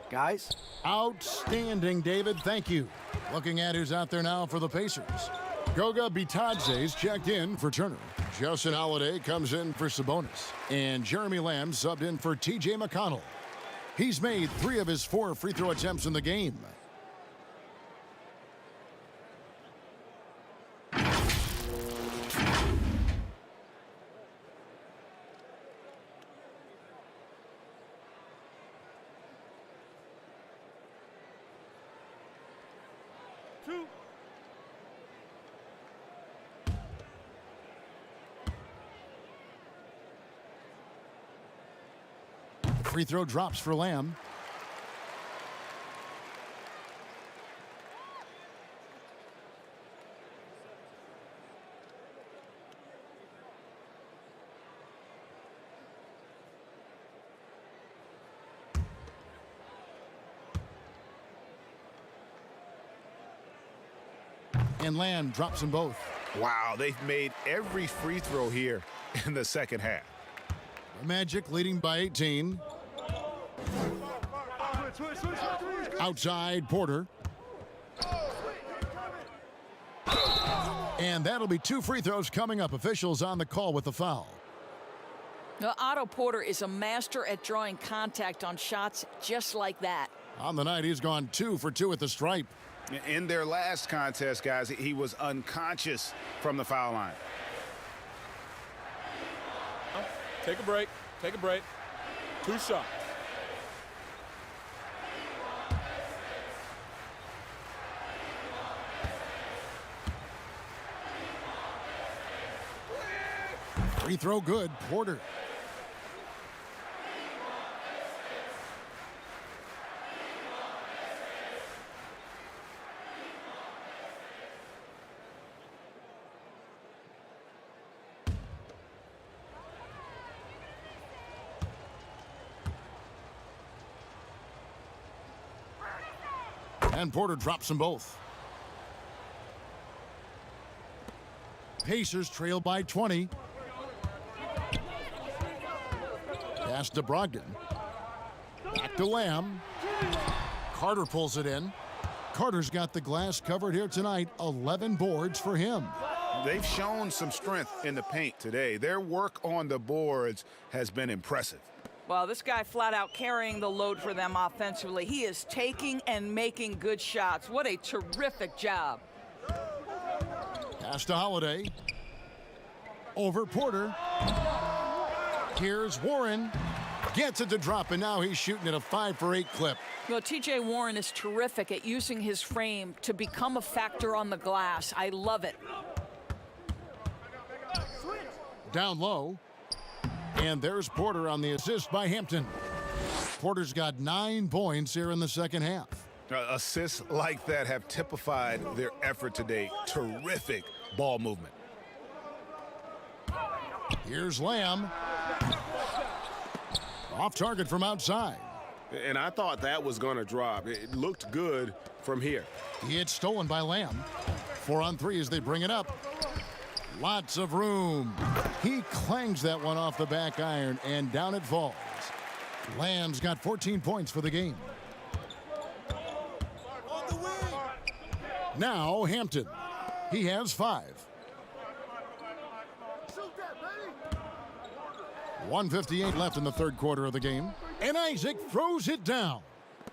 Guys? Outstanding, David. Thank you. Looking at who's out there now for the Pacers. Goga Bitadze's checked in for Turner. Justin Holiday comes in for Sabonis. And Jeremy Lamb subbed in for T.J. McConnell. He's made 3 of his 4 free throw attempts in the game. Free throw drops for Lamb. And Lamb drops them both. Wow, they've made every free throw here in the second half. The Magic leading by 18. Outside, Porter. And that'll be 2 free throws coming up. Officials on the call with the foul. Now, Otto Porter is a master at drawing contact on shots just like that. On the night, he's gone 2 for 2 at the stripe. In their last contest, guys, he was unconscious from the foul line. Take a break. Take a break. 2 shots. Free throw good. Porter. And Porter drops them both. Pacers trail by 20. Pass to Brogdon. Back to Lamb. Carter pulls it in. Carter's got the glass covered here tonight. 11 boards for him. They've shown some strength in the paint today. Their work on the boards has been impressive. Well, this guy flat out carrying the load for them offensively. He is taking and making good shots. What a terrific job. Pass to Holiday. Over Porter. Here's Warren. Gets it to drop, and now he's shooting at a 5 for 8 clip. Well, T.J. Warren is terrific at using his frame to become a factor on the glass. I love it. Down low. And there's Porter on the assist by Hampton. Porter's got 9 points here in the second half. Assists like that have typified their effort today. Terrific ball movement. Here's Lamb. Off target from outside. And I thought that was going to drop. It looked good from here. It's stolen by Lamb. 4 on 3 as they bring it up. Lots of room. He clangs that one off the back iron, and down it falls. Lamb's got 14 points for the game. Now Hampton. He has 5. 1:58 left in the third quarter of the game. And Isaac throws it down.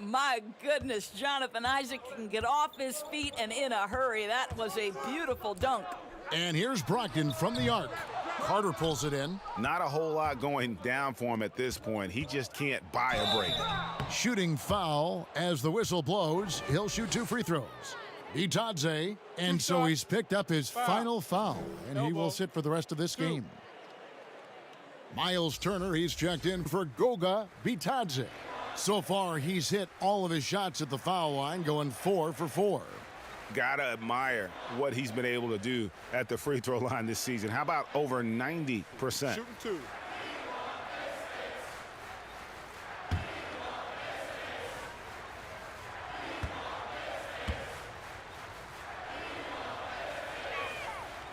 My goodness, Jonathan Isaac can get off his feet and in a hurry. That was a beautiful dunk. And here's Brogdon from the arc. Carter pulls it in. Not a whole lot going down for him at this point. He just can't buy a break. Shooting foul as the whistle blows. He'll shoot 2 free throws. Bitadze, and so he's picked up his final foul, and he will sit for the rest of this game. Miles Turner, he's checked in for Goga Bitadze. So far, he's hit all of his shots at the foul line, going 4 for 4. Gotta admire what he's been able to do at the free throw line this season. How about over 90%? Shooting 2.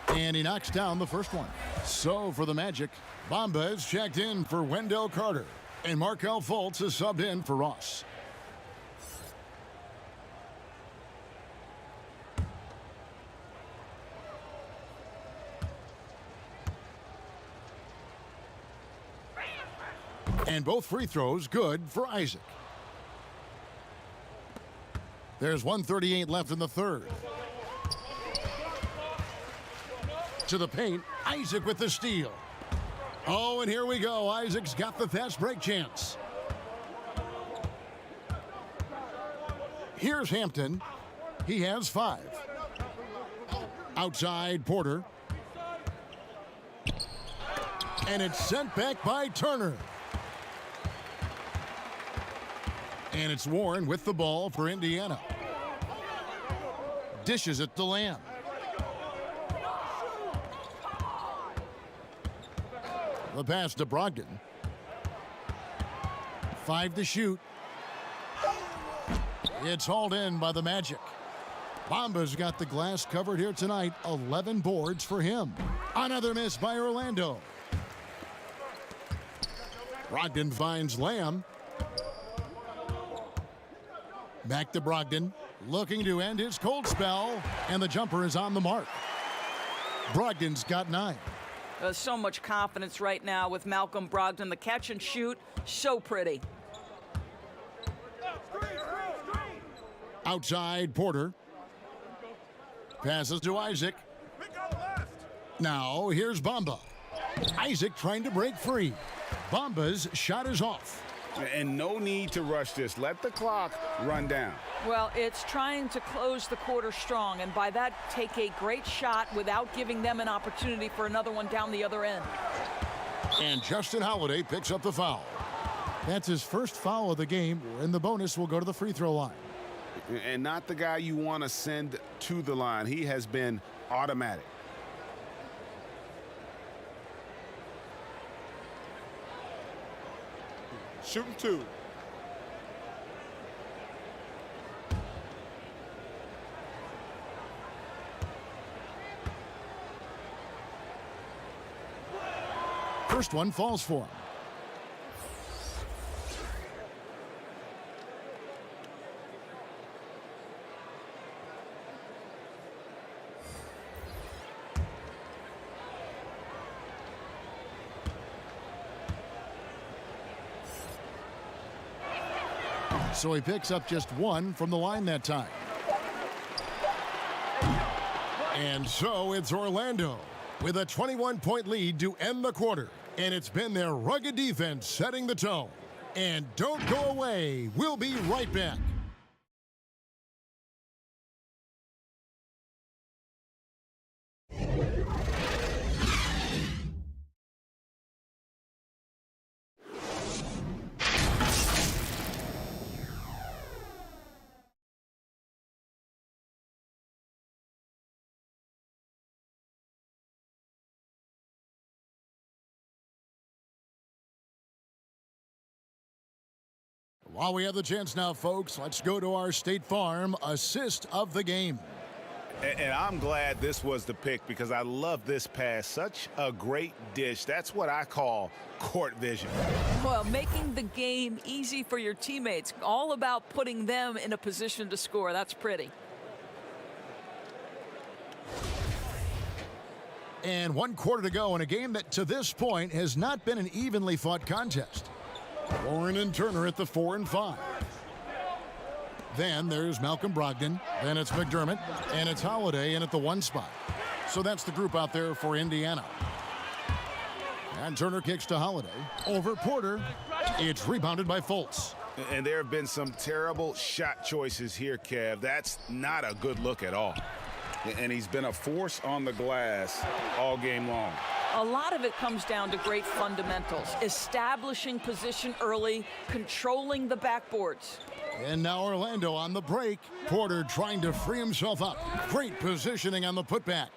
And he knocks down the first one. So for the Magic, Bamba is checked in for Wendell Carter. And Markelle Fultz is subbed in for Ross. And both free throws good for Isaac. There's 1:38 left in the third. To the paint, Isaac with the steal. Oh, and here we go. Isaac's got the fast break chance. Here's Hampton. He has 5. Outside, Porter. And it's sent back by Turner. And it's Warren with the ball for Indiana. Dishes it to Lamb. The pass to Brogdon. 5 to shoot. It's hauled in by the Magic. Bamba's got the glass covered here tonight. 11 boards for him. Another miss by Orlando. Brogdon finds Lamb. Back to Brogdon. Looking to end his cold spell. And the jumper is on the mark. Brogdon's got 9. So much confidence right now with Malcolm Brogdon. The catch and shoot, so pretty. Outside, Porter. Passes to Isaac. Now, here's Bamba. Isaac trying to break free. Bamba's shot is off. And no need to rush this. Let the clock run down. Well, it's trying to close the quarter strong, and by that, take a great shot without giving them an opportunity for another one down the other end. And Justin Holiday picks up the foul. That's his first foul of the game, and the bonus will go to the free throw line. And not the guy you want to send to the line. He has been automatic. Shooting 2. First one falls for him. So he picks up just 1 from the line that time. And so it's Orlando with a 21-point lead to end the quarter. And it's been their rugged defense setting the tone. And don't go away. We'll be right back. While we have the chance now, folks, let's go to our State Farm assist of the game. And I'm glad this was the pick because I love this pass. Such a great dish. That's what I call court vision. Well, making the game easy for your teammates. All about putting them in a position to score. That's pretty. And 1 quarter to go in a game that to this point has not been an evenly fought contest. Warren and Turner at the 4 and 5. Then there's Malcolm Brogdon. Then it's McDermott. And it's Holiday in at the 1 spot. So that's the group out there for Indiana. And Turner kicks to Holiday. Over Porter. It's rebounded by Fultz. And there have been some terrible shot choices here, Kev. That's not a good look at all. And he's been a force on the glass all game long. A lot of it comes down to great fundamentals. Establishing position early, controlling the backboards. And now Orlando on the break. Porter trying to free himself up. Great positioning on the putback.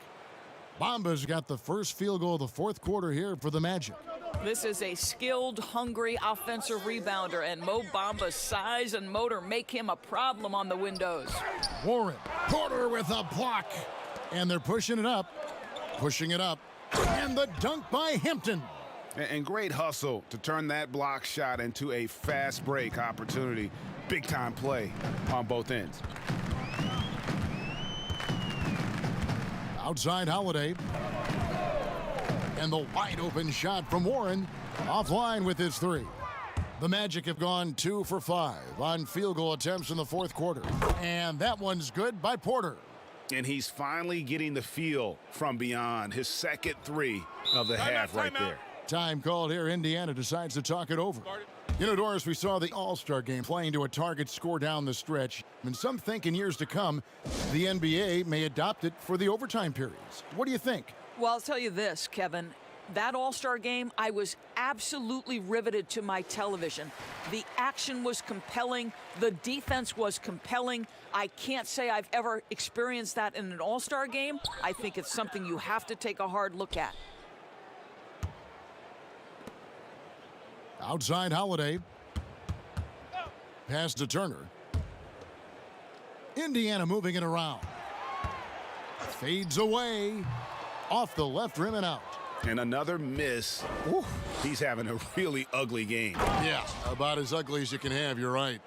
Bamba's got the first field goal of the 4th quarter here for the Magic. This is a skilled, hungry offensive rebounder, and Mo Bamba's size and motor make him a problem on the windows. Warren, Porter with a block. And they're pushing it up. And the dunk by Hampton. And great hustle to turn that block shot into a fast break opportunity. Big time play on both ends. Outside Holiday. And the wide open shot from Warren. Offline with his 3. The Magic have gone 2 for 5 on field goal attempts in the 4th quarter. And that one's good by Porter. And he's finally getting the feel from beyond. His second 3 of the half right there. Time called here. Indiana decides to talk it over. You know, Doris, we saw the All-Star game playing to a target score down the stretch. And some think in years to come, the NBA may adopt it for the overtime periods. What do you think? Well, I'll tell you this, Kevin. That All-Star game, I was absolutely riveted to my television. The action was compelling. The defense was compelling. I can't say I've ever experienced that in an All-Star game. I think it's something you have to take a hard look at. Outside Holiday. Pass to Turner. Indiana moving it around. Fades away. Off the left rim and out. And another miss. Ooh, he's having a really ugly game. Yeah, about as ugly as you can have, you're right.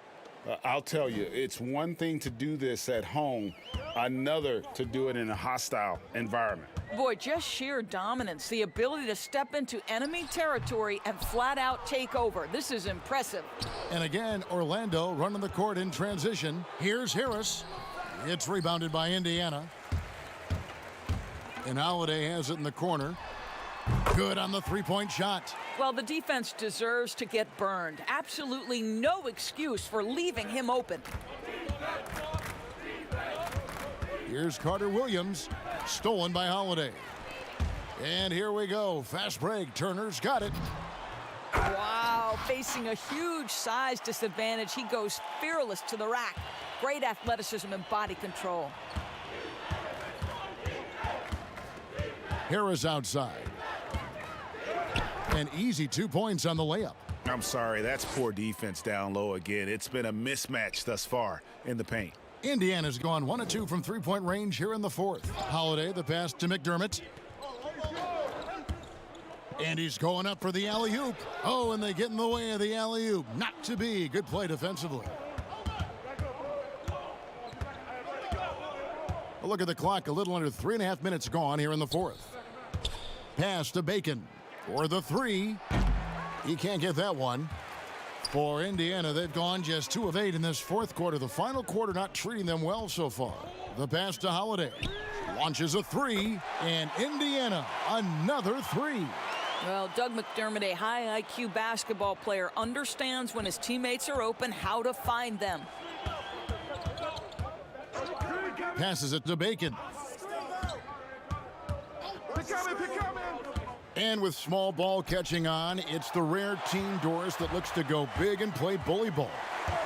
I'll tell you, it's one thing to do this at home, another to do it in a hostile environment. Boy, just sheer dominance, the ability to step into enemy territory and flat out take over. This is impressive. And again, Orlando running the court in transition. Here's Harris. It's rebounded by Indiana. And Holiday has it in the corner. Good on the three-point shot. Well, the defense deserves to get burned. Absolutely no excuse for leaving him open. Here's Carter Williams, stolen by Holiday. And here we go. Fast break. Turner's got it. Wow, facing a huge size disadvantage. He goes fearless to the rack. Great athleticism and body control. Harris outside. An easy 2 points on the layup. I'm sorry, that's poor defense down low again. It's been a mismatch thus far in the paint. Indiana's gone 1 of 2 from three-point range here in the 4th. Holiday, the pass to McDermott. And he's going up for the alley-oop. Oh, and they get in the way of the alley-oop. Not to be. Good play defensively. A look at the clock. A little under 3.5 minutes gone here in the 4th. Pass to Bacon for the 3. He can't get that one. For Indiana, they've gone just 2 of 8 in this 4th quarter. The final quarter not treating them well so far. The pass to Holiday. Launches a 3. And Indiana, another 3. Well, Doug McDermott, a high IQ basketball player, understands when his teammates are open how to find them. Passes it to Bacon. And with small ball catching on, it's the rare team, Doris, that looks to go big and play bully ball.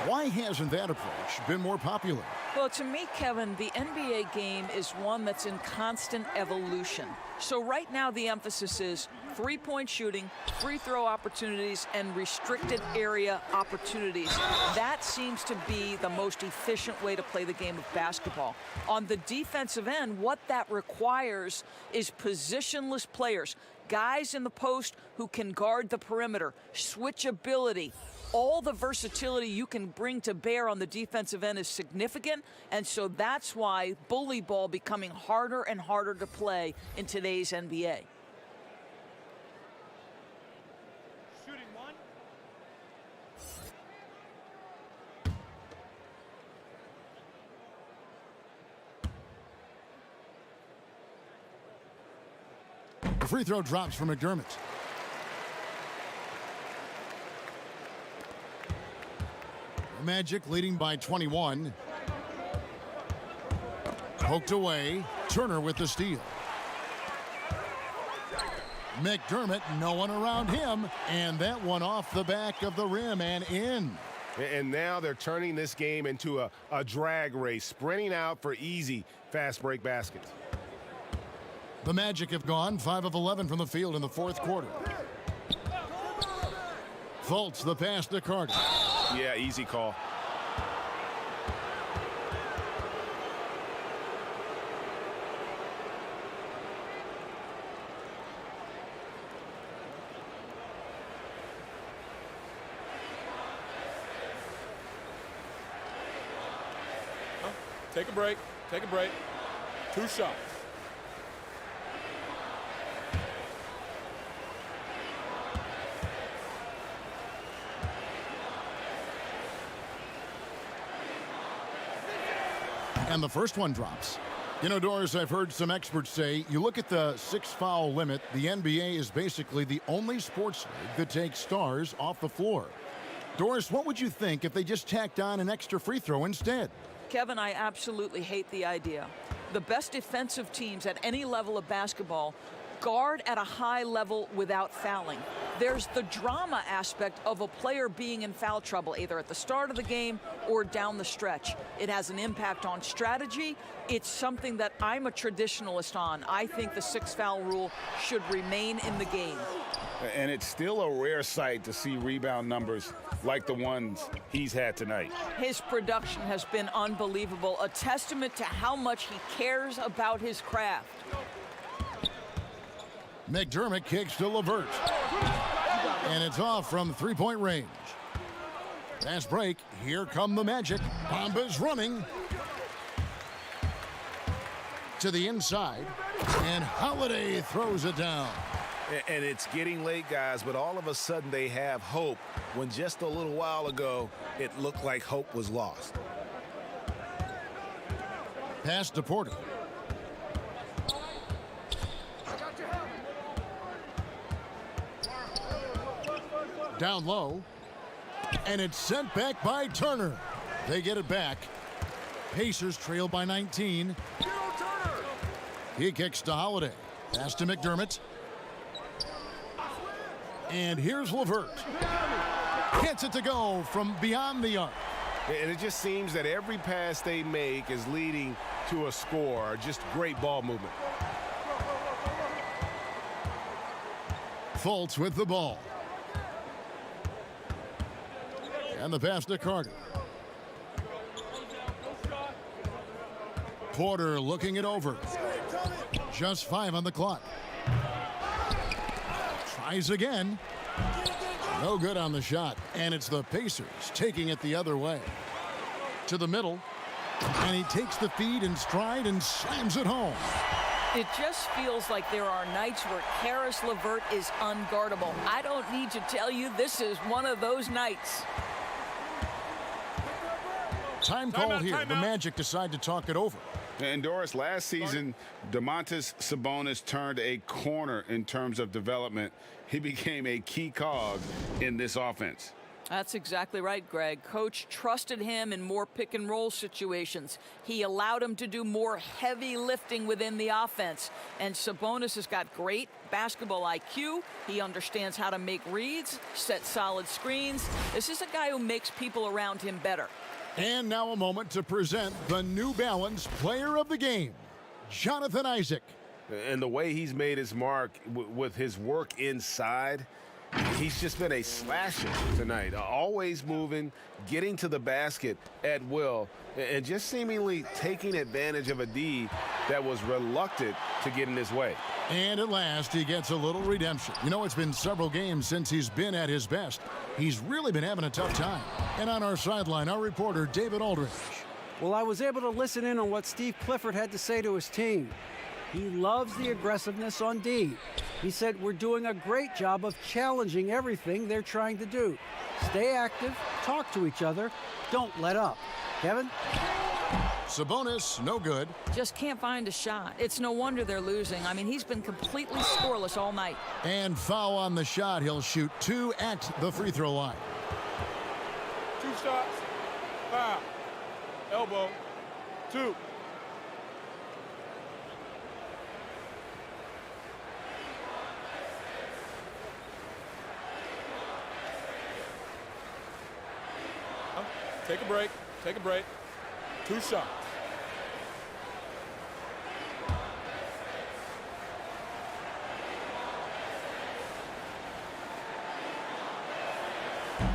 Why hasn't that approach been more popular? Well, to me, Kevin, the NBA game is one that's in constant evolution. So right now the emphasis is three-point shooting, free throw opportunities, and restricted area opportunities. That seems to be the most efficient way to play the game of basketball. On the defensive end, what that requires is positionless players, guys in the post who can guard the perimeter, switchability. All the versatility you can bring to bear on the defensive end is significant, and so that's why bully ball becoming harder and harder to play in today's NBA. Shooting one. The free throw drops for McDermott. Magic leading by 21. Poked away. Turner with the steal. McDermott, no one around him, and that one off the back of the rim and in. And now they're turning this game into a drag race, sprinting out for easy fast break baskets. The Magic have gone 5 of 11 from the field in the fourth quarter. Fultz the pass to Carter. Yeah, easy call. Take a break. Take a break. 2 shots. And the first one drops. You know, Doris, I've heard some experts say, you look at the 6-foul limit, the NBA is basically the only sports league that takes stars off the floor. Doris, what would you think if they just tacked on an extra free throw instead? Kevin, I absolutely hate the idea. The best defensive teams at any level of basketball guard at a high level without fouling. There's the drama aspect of a player being in foul trouble, either at the start of the game or down the stretch. It has an impact on strategy. It's something that I'm a traditionalist on. I think the 6-foul rule should remain in the game. And it's still a rare sight to see rebound numbers like the ones he's had tonight. His production has been unbelievable, a testament to how much he cares about his craft. McDermott kicks to LeVert. And it's off from three-point range. Fast break. Here come the Magic. Bamba's running to the inside. And Holiday throws it down. And it's getting late, guys, but all of a sudden they have hope when just a little while ago it looked like hope was lost. Pass to Porter. Down low. And it's sent back by Turner. They get it back. Pacers trail by 19. He kicks to Holiday. Pass to McDermott. And here's LeVert. Gets it to go from beyond the arc. And it just seems that every pass they make is leading to a score. Just great ball movement. Fultz with the ball. And the pass to Carter. Porter looking it over. Just 5 on the clock. Tries again. No good on the shot. And it's the Pacers taking it the other way. To the middle. And he takes the feed in stride and slams it home. It just feels like there are nights where Caris LeVert is unguardable. I don't need to tell you, this is one of those nights. Time call here. The Magic decide to talk it over. And Doris, last season, Domantas Sabonis turned a corner in terms of development. He became a key cog in this offense. That's exactly right, Greg. Coach trusted him in more pick and roll situations. He allowed him to do more heavy lifting within the offense. And Sabonis has got great basketball IQ. He understands how to make reads, set solid screens. This is a guy who makes people around him better. And now a moment to present the New Balance Player of the Game, Jonathan Isaac. And the way he's made his mark with his work inside, he's just been a slasher tonight. Always moving, getting to the basket at will, and just seemingly taking advantage of a D that was reluctant to get in his way. And at last, he gets a little redemption. You know, it's been several games since he's been at his best. He's really been having a tough time. And on our sideline, our reporter, David Aldridge. Well, I was able to listen in on what Steve Clifford had to say to his team. He loves the aggressiveness on D. He said, we're doing a great job of challenging everything they're trying to do. Stay active, talk to each other, don't let up. Kevin? Sabonis, no good. Just can't find a shot. It's no wonder they're losing. I mean, he's been completely scoreless all night. And foul on the shot. He'll shoot 2 at the free throw line. 2 shots. Foul. Elbow. 2. Take a break. Take a break. 2 shots.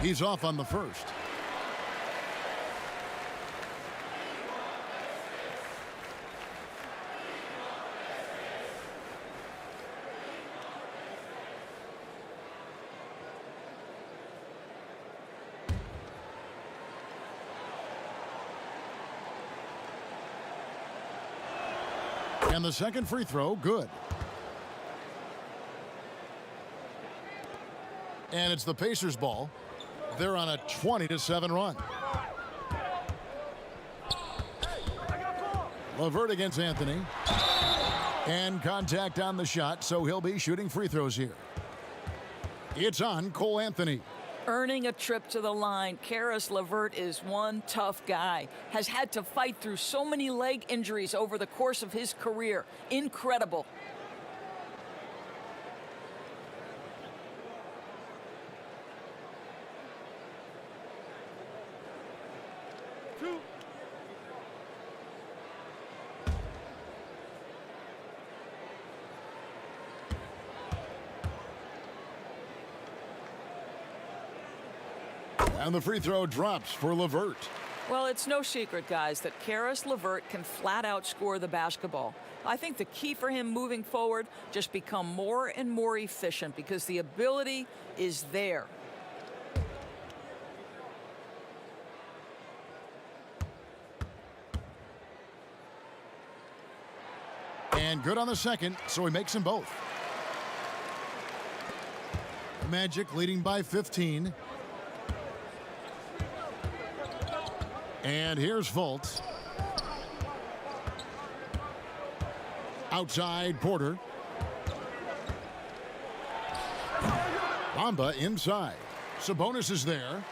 He's off on the first. And the second free throw, good. And it's the Pacers' ball. They're on a 20-7 run. LeVert against Anthony. And contact on the shot, so he'll be shooting free throws here. It's on Cole Anthony. Earning a trip to the line, Caris LeVert is one tough guy. Has had to fight through so many leg injuries over the course of his career. Incredible. And the free throw drops for LeVert. Well, it's no secret, guys, that Caris LeVert can flat out score the basketball. I think the key for him moving forward, just become more and more efficient because the ability is there. And good on the second, so he makes them both. Magic leading by 15. And here's Fultz. Outside, Porter. Bamba inside. Sabonis is there.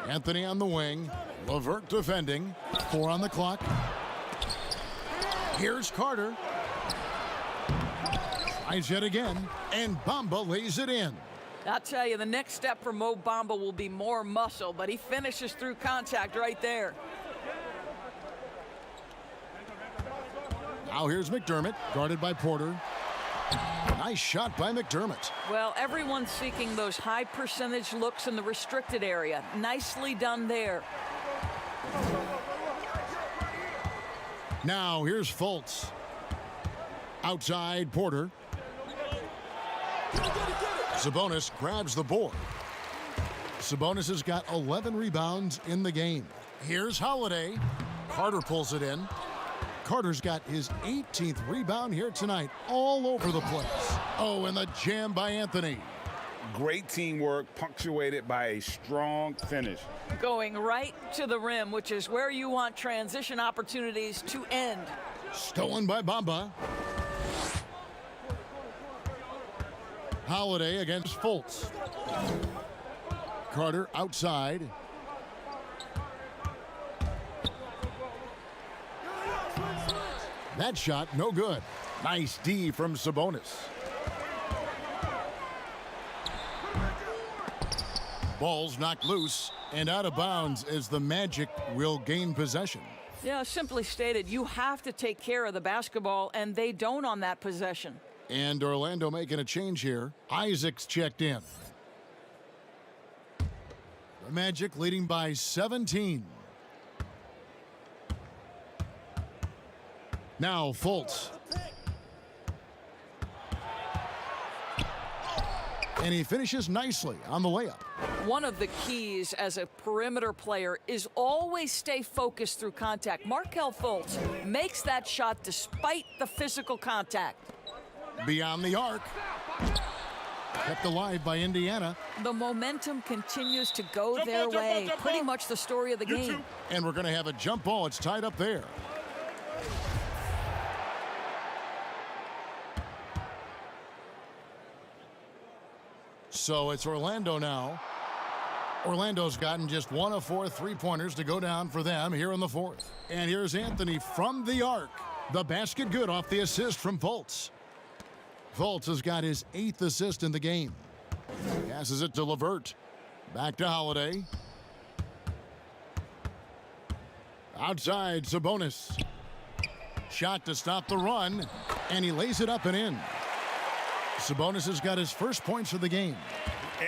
Anthony on the wing. LeVert defending. 4 on the clock. Here's Carter. Tries yet again. And Bamba lays it in. I'll tell you, the next step for Mo Bamba will be more muscle, but he finishes through contact right there. Now here's McDermott, guarded by Porter. Nice shot by McDermott. Well, everyone's seeking those high percentage looks in the restricted area. Nicely done there. Now here's Fultz. Outside, Porter. Sabonis grabs the board. Sabonis has got 11 rebounds in the game. Here's Holiday. Carter pulls it in. Carter's got his 18th rebound here tonight, all over the place. Oh, and the jam by Anthony. Great teamwork, punctuated by a strong finish. Going right to the rim, which is where you want transition opportunities to end. Stolen by Bamba. Holiday against Fultz. Carter outside. That shot no good. Nice D from Sabonis. Ball's knocked loose and out of bounds as the Magic will gain possession. Yeah, simply stated, you have to take care of the basketball, and they don't on that possession. And Orlando making a change here. Isaac's checked in. The Magic leading by 17. Now Fultz. And he finishes nicely on the layup. One of the keys as a perimeter player is always stay focused through contact. Markelle Fultz makes that shot despite the physical contact. Beyond the arc. Kept alive by Indiana. The momentum continues to go their way. Pretty much the story of the game. And we're going to have a jump ball. It's tied up there. So it's Orlando now. Orlando's gotten just 1 of 4 3-pointers to go down for them here in the fourth. And here's Anthony from the arc. The basket good off the assist from Fultz. Fultz has got his 8th assist in the game. Passes it to LeVert. Back to Holiday. Outside, Sabonis. Shot to stop the run, and he lays it up and in. Sabonis has got his first points of the game.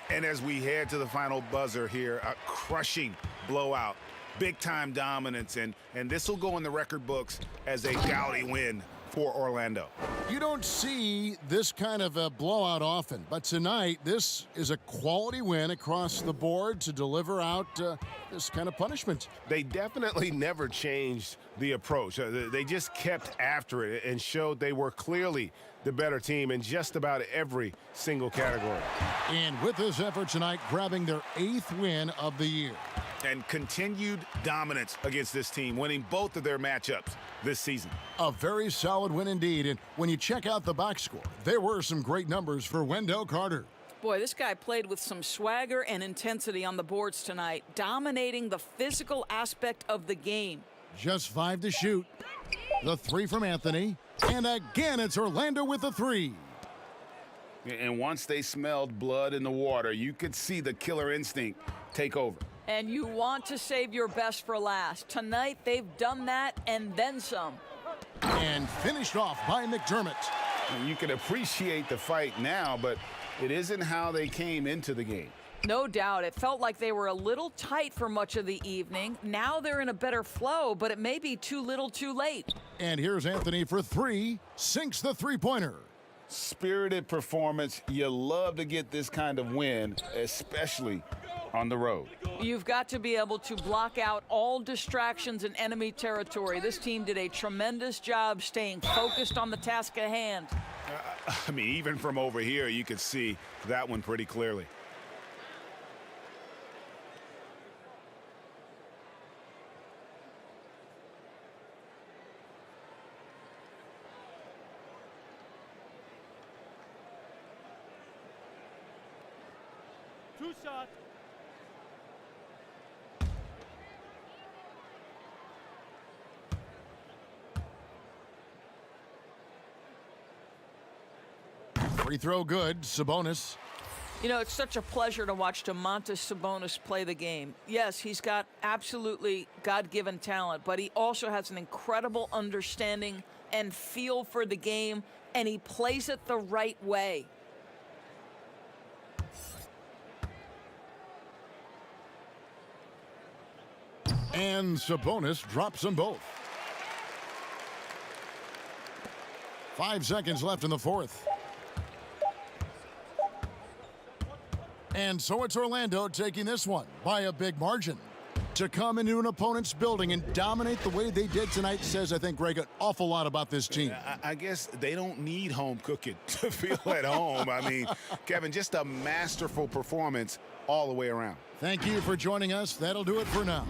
And as we head to the final buzzer here, a crushing blowout, big-time dominance, and this will go in the record books as a gaudy win for Orlando. You don't see this kind of a blowout often, but tonight this is a quality win across the board to deliver out this kind of punishment. They definitely never changed the approach. They just kept after it and showed they were clearly the better team in just about every single category. And with this effort tonight, grabbing their 8th win of the year. And continued dominance against this team, winning both of their matchups this season. A very solid win indeed. And when you check out the box score, there were some great numbers for Wendell Carter. Boy, this guy played with some swagger and intensity on the boards tonight, dominating the physical aspect of the game. Just 5 to shoot. The 3 from Anthony. And again, it's Orlando with the 3. And once they smelled blood in the water, you could see the killer instinct take over. And you want to save your best for last. Tonight, they've done that and then some. And finished off by McDermott. And you can appreciate the fight now, but it isn't how they came into the game. No doubt. It felt like they were a little tight for much of the evening. Now they're in a better flow, but it may be too little too late. And here's Anthony for 3. Sinks the 3-pointer. Spirited performance. You love to get this kind of win, especially on the road. You've got to be able to block out all distractions in enemy territory. This team did a tremendous job staying focused on the task at hand. I mean, even from over here, you could see that one pretty clearly. Two shots. Free throw good. Sabonis. You know, it's such a pleasure to watch Domantas Sabonis play the game. Yes, he's got absolutely God-given talent, but he also has an incredible understanding and feel for the game, and he plays it the right way. And Sabonis drops them both. 5 seconds left in the fourth. And so it's Orlando taking this one by a big margin. To come into an opponent's building and dominate the way they did tonight says, I think, Greg, an awful lot about this team. I guess they don't need home cooking to feel at home. I mean, Kevin, just a masterful performance all the way around. Thank you for joining us. That'll do it for now.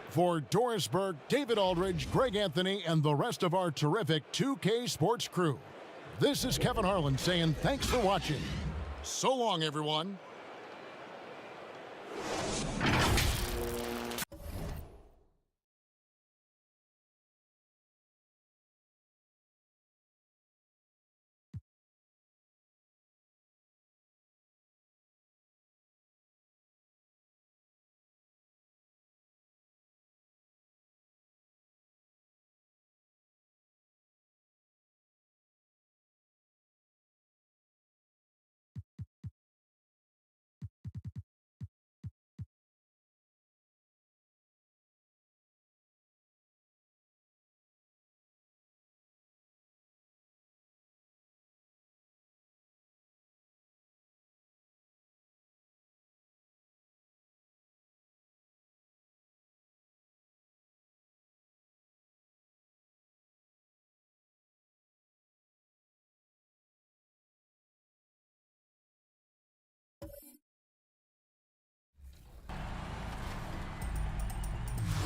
For Doris Burke, David Aldridge, Greg Anthony, and the rest of our terrific 2K Sports crew, this is Kevin Harlan saying thanks for watching. So long, everyone.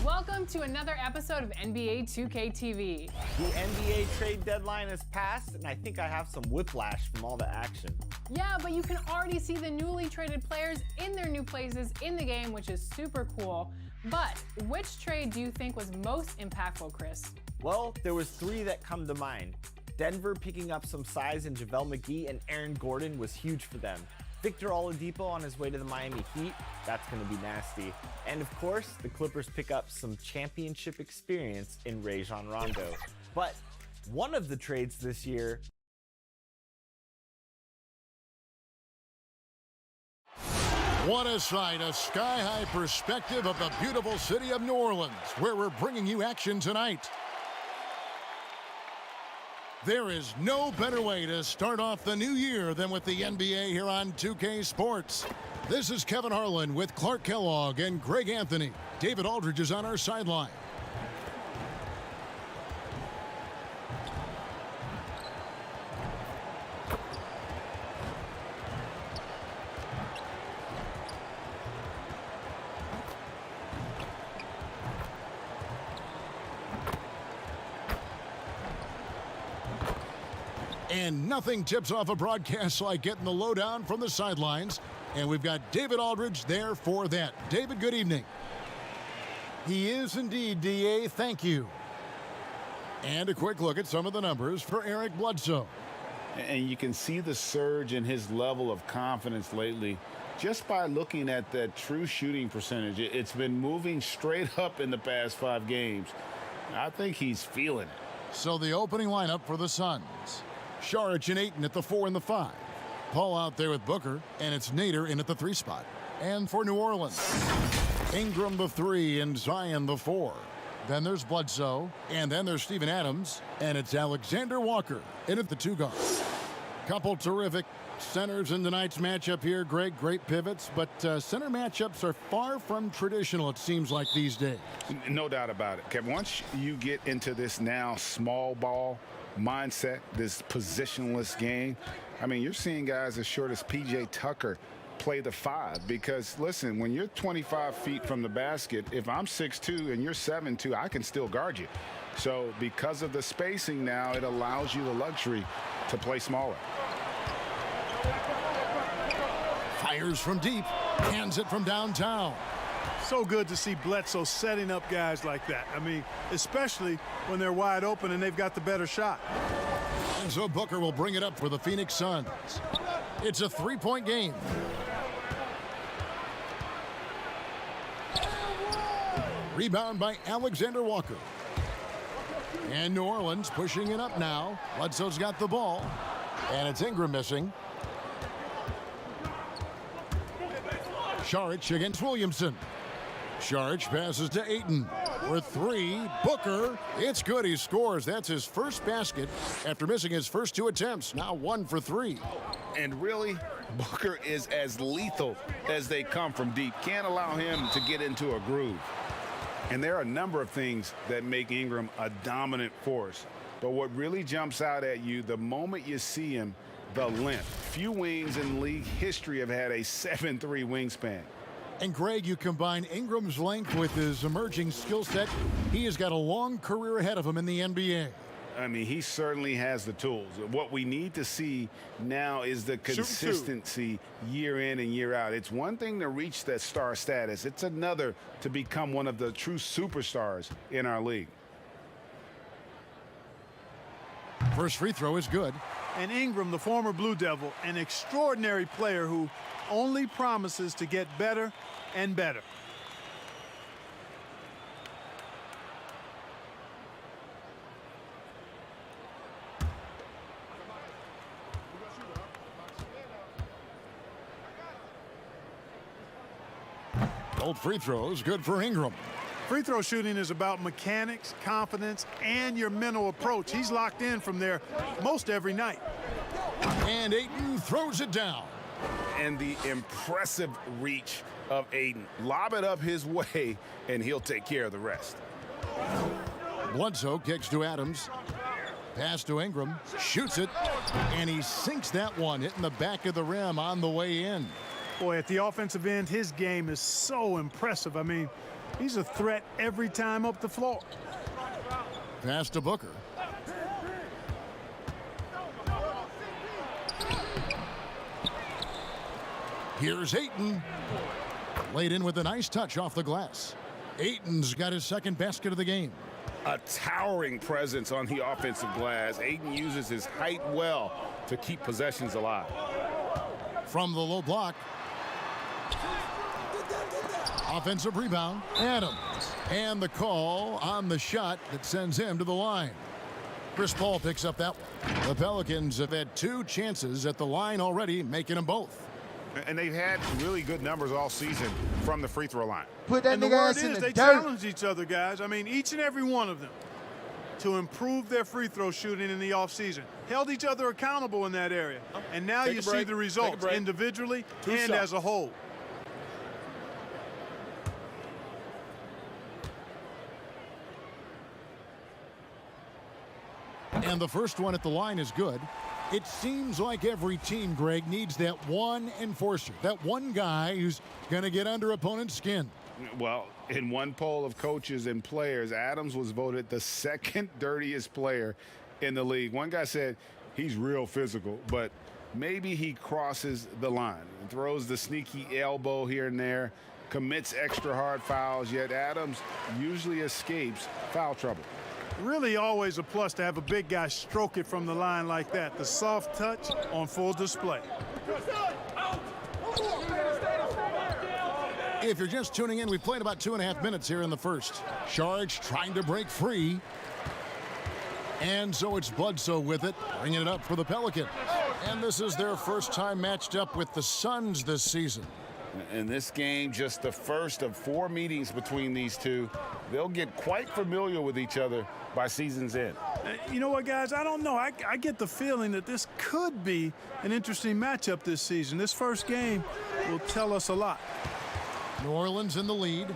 Welcome to another episode of NBA 2K TV. The NBA trade deadline has passed, and I think I have some whiplash from all the action. Yeah, but you can already see the newly traded players in their new places in the game, which is super cool. But which trade do you think was most impactful, Chris? Well, there was 3 that come to mind. Denver picking up some size in JaVale McGee and Aaron Gordon was huge for them. Victor Oladipo on his way to the Miami Heat, that's going to be nasty. And of course, the Clippers pick up some championship experience in Rajon Rondo. But one of the trades this year What a sight, a sky-high perspective of the beautiful city of New Orleans, where we're bringing you action tonight. There is no better way to start off the new year than with the NBA here on 2K Sports. This is Kevin Harlan with Clark Kellogg and Greg Anthony. David Aldridge is on our sideline. And nothing tips off a broadcast like getting the lowdown from the sidelines. And we've got David Aldridge there for that. David, good evening. He is indeed, DA. Thank you. And a quick look at some of the numbers for Eric Bledsoe. And you can see the surge in his level of confidence lately just by looking at that true shooting percentage. It's been moving straight up in the past 5 games. I think he's feeling it. So the opening lineup for the Suns. Saric and Ayton at the 4 and the 5. Paul out there with Booker, and it's Nader in at the 3 spot. And for New Orleans, Ingram the 3 and Zion the 4. Then there's Bledsoe, and then there's Steven Adams, and it's Alexander Walker in at the 2 guard. Couple terrific centers in tonight's matchup here, Greg. Great pivots, but center matchups are far from traditional, it seems like, these days. No doubt about it, Kevin. Once you get into this now small ball mindset, this positionless game, I mean, you're seeing guys as short as P.J. Tucker play the 5 because, listen, when you're 25 feet from the basket, if I'm 6'2" and you're 7'2", I can still guard you. So because of the spacing now, it allows you the luxury to play smaller. Fires from deep, hands it from downtown. So good to see Bledsoe setting up guys like that. I mean, especially when they're wide open and they've got the better shot. And so Booker will bring it up for the Phoenix Suns. It's a 3-point game. Rebound by Alexander Walker. And New Orleans pushing it up now. Bledsoe's got the ball. And it's Ingram missing. Saric against Williamson. Saric passes to Ayton. For 3, Booker. It's good. He scores. That's his first basket after missing his first 2 attempts. Now 1 for 3. And really, Booker is as lethal as they come from deep. Can't allow him to get into a groove. And there are a number of things that make Ingram a dominant force. But what really jumps out at you the moment you see him, the length. Few wings in league history have had a 7'3" wingspan. And Greg, you combine Ingram's length with his emerging skill set. He has got a long career ahead of him in the NBA. I mean, he certainly has the tools. What we need to see now is the consistency year in and year out. It's one thing to reach that star status. It's another to become one of the true superstars in our league. First free throw is good. And Ingram, the former Blue Devil, an extraordinary player who only promises to get better and better. Old free throws, good for Ingram. Free throw shooting is about mechanics, confidence, and your mental approach. He's locked in from there most every night. And Ayton throws it down. And the impressive reach of Ayton. Lob it up his way, and he'll take care of the rest. Bledsoe kicks to Adams. Pass to Ingram. Shoots it. And he sinks that one, hitting the back of the rim on the way in. Boy, at the offensive end, his game is so impressive. I mean, he's a threat every time up the floor. Pass to Booker. Here's Ayton. Laid in with a nice touch off the glass. Ayton's got his second basket of the game. A towering presence on the offensive glass. Ayton uses his height well to keep possessions alive. From the low block. Offensive rebound. Adams. And the call on the shot that sends him to the line. Chris Paul picks up that one. The Pelicans have had 2 chances at the line already, making them both. And they've had really good numbers all season from the free throw line. Put that nigga ass in the dirt. They challenge each other, guys. I mean, each and every one of them to improve their free throw shooting in the offseason. Held each other accountable in that area. And now you see the results individually and as a whole. And the first one at the line is good. It seems like every team, Greg, needs that one enforcer, that one guy who's going to get under opponent's skin. Well, in one poll of coaches and players, Adams was voted the second dirtiest player in the league. One guy said he's real physical, but maybe he crosses the line, throws the sneaky elbow here and there, commits extra hard fouls, yet Adams usually escapes foul trouble. Really always a plus to have a big guy stroke it from the line like that. The soft touch on full display. If you're just tuning in, we've played about 2.5 minutes here in the first. Sharge trying to break free. And so it's Bledsoe with it, bringing it up for the Pelicans. And this is their first time matched up with the Suns this season. In this game, just the first of 4 meetings between these two. They'll get quite familiar with each other by season's end. You know what, guys? I don't know. I get the feeling that this could be an interesting matchup this season. This first game will tell us a lot. New Orleans in the lead.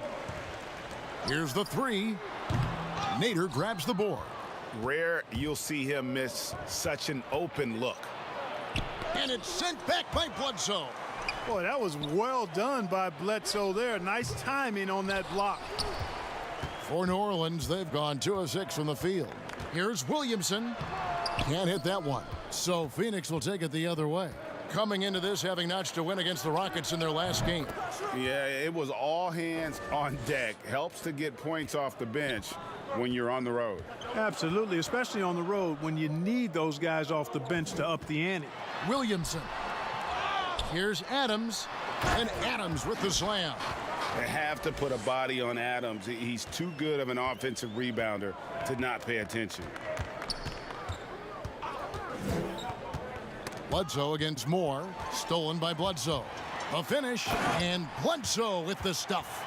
Here's the 3. Nader grabs the board. Rare you'll see him miss such an open look. And it's sent back by Bledsoe. Boy, that was well done by Bledsoe there. Nice timing on that block. For New Orleans, they've gone 2 of 6 from the field. Here's Williamson. Can't hit that one. So Phoenix will take it the other way. Coming into this, having notched a win against the Rockets in their last game. Yeah, it was all hands on deck. Helps to get points off the bench when you're on the road. Absolutely, especially on the road when you need those guys off the bench to up the ante. Williamson. Here's Adams. And Adams with the slam. They have to put a body on Adams. He's too good of an offensive rebounder to not pay attention. Bledsoe against Moore. Stolen by Bledsoe. A finish, and Bledsoe with the stuff.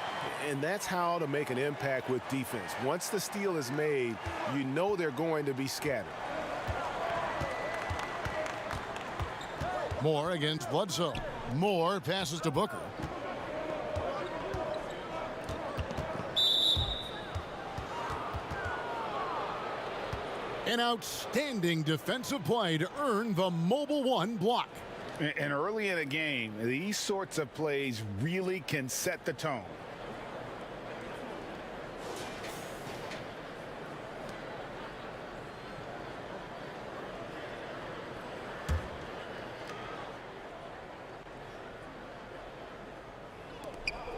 And that's how to make an impact with defense. Once the steal is made, you know they're going to be scattered. Moore against Bledsoe. Moore passes to Booker. An outstanding defensive play to earn the Mobile One block. And early in a game, these sorts of plays really can set the tone.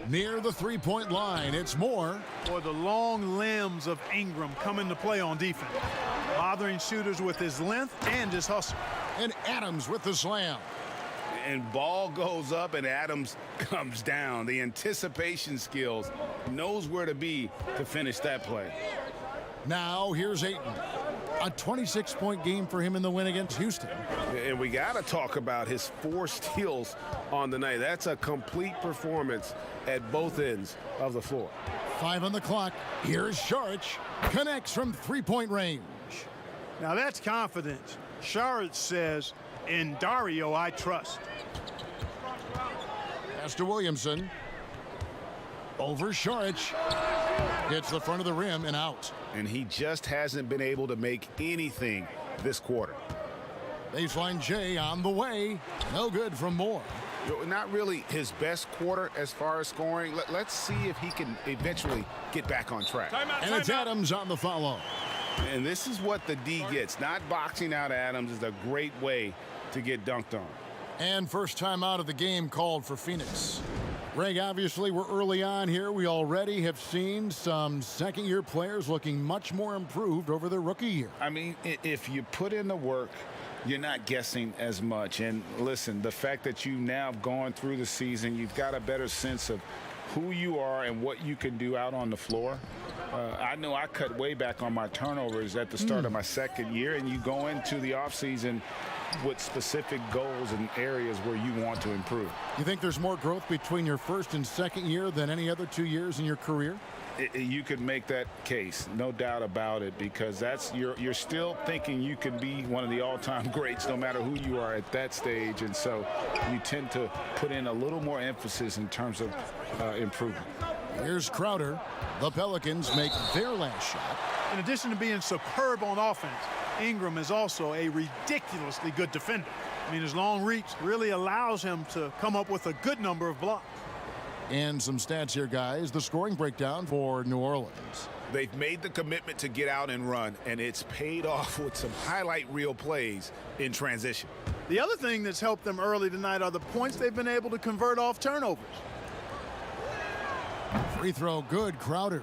Near the three-point line, it's Moore. Boy, the long limbs of Ingram come into play on defense, bothering shooters with his length and his hustle. And Adams with the slam. And ball goes up and Adams comes down. The anticipation skills, knows where to be to finish that play. Now here's Ayton. A 26-point game for him in the win against Houston. And we got to talk about his 4 steals on the night. That's a complete performance at both ends of the floor. 5 on the clock. Here's Saric. Connects from three-point range. Now that's confidence. Saric says, in Dario, I trust. Pass to Williamson. Over Saric. Hits the front of the rim and out. And he just hasn't been able to make anything this quarter. Baseline J on the way. No good from Moore. Not really his best quarter as far as scoring. Let's see if he can eventually get back on track. And it's Adams on the follow. And this is what the D gets. Not boxing out Adams is a great way to get dunked on. And first time out of the game called for Phoenix. Greg, obviously we're early on here. We already have seen some second-year players looking much more improved over their rookie year. I mean, if you put in the work, you're not guessing as much. And listen, the fact that you now have gone through the season, you've got a better sense of who you are and what you can do out on the floor. I know I cut way back on my turnovers at the start of my second year, and you go into the offseason with specific goals and areas where you want to improve. You think there's more growth between your first and second year than any other 2 years in your career? You could make that case, no doubt about it, because that's you're still thinking you can be one of the all-time greats no matter who you are at that stage, and so you tend to put in a little more emphasis in terms of improvement. Here's Crowder. The Pelicans make their last shot. In addition to being superb on offense, Ingram is also a ridiculously good defender. I mean, his long reach really allows him to come up with a good number of blocks. And some stats here, guys. The scoring breakdown for New Orleans. They've made the commitment to get out and run, and it's paid off with some highlight reel plays in transition. The other thing that's helped them early tonight are the points they've been able to convert off turnovers. Free throw good, Crowder.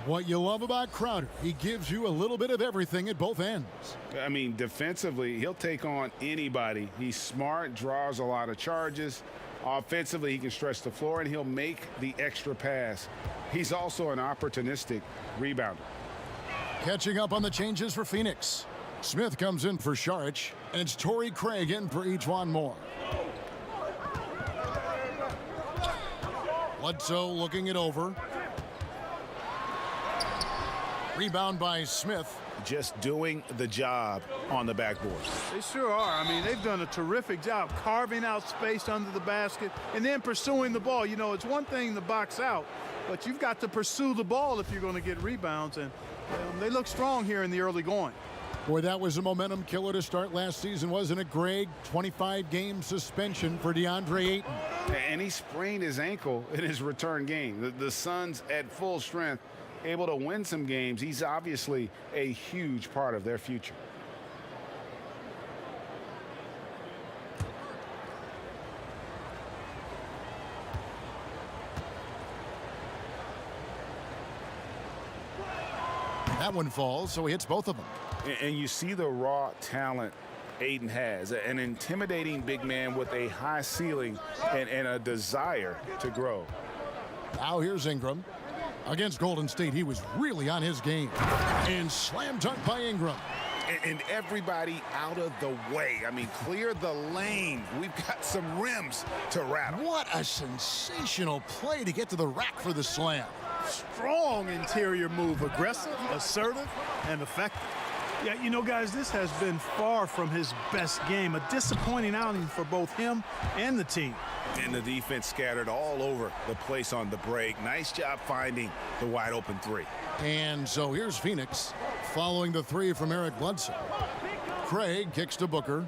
What you love about Crowder, he gives you a little bit of everything at both ends. I mean, defensively, he'll take on anybody. He's smart, draws a lot of charges. Offensively, he can stretch the floor, and he'll make the extra pass. He's also an opportunistic rebounder. Catching up on the changes for Phoenix. Smith comes in for Saric, and it's Torrey Craig in for E'Twaun Moore. Bledsoe looking it over. Rebound by Smith. Just doing the job on the backboard. They sure are. I mean, they've done a terrific job carving out space under the basket and then pursuing the ball. You know, it's one thing to box out, but you've got to pursue the ball if you're going to get rebounds, and they look strong here in the early going. Boy, that was a momentum killer to start last season, wasn't it, Greg? 25-game suspension for DeAndre Ayton. And he sprained his ankle in his return game. The Suns at full strength, able to win some games. He's obviously a huge part of their future. That one falls, so he hits both of them. And you see the raw talent Ayton has, an intimidating big man with a high ceiling and a desire to grow. Now here's Ingram. Against Golden State, he was really on his game. And slam dunk by Ingram. And everybody out of the way. I mean, clear the lane. We've got some rims to rattle. What a sensational play to get to the rack for the slam. Strong interior move, aggressive, assertive, and effective. Yeah, you know, guys, this has been far from his best game. A disappointing outing for both him and the team. And the defense scattered all over the place on the break. Nice job finding the wide open three. And so here's Phoenix following the three from Eric Bledsoe. Craig kicks to Booker.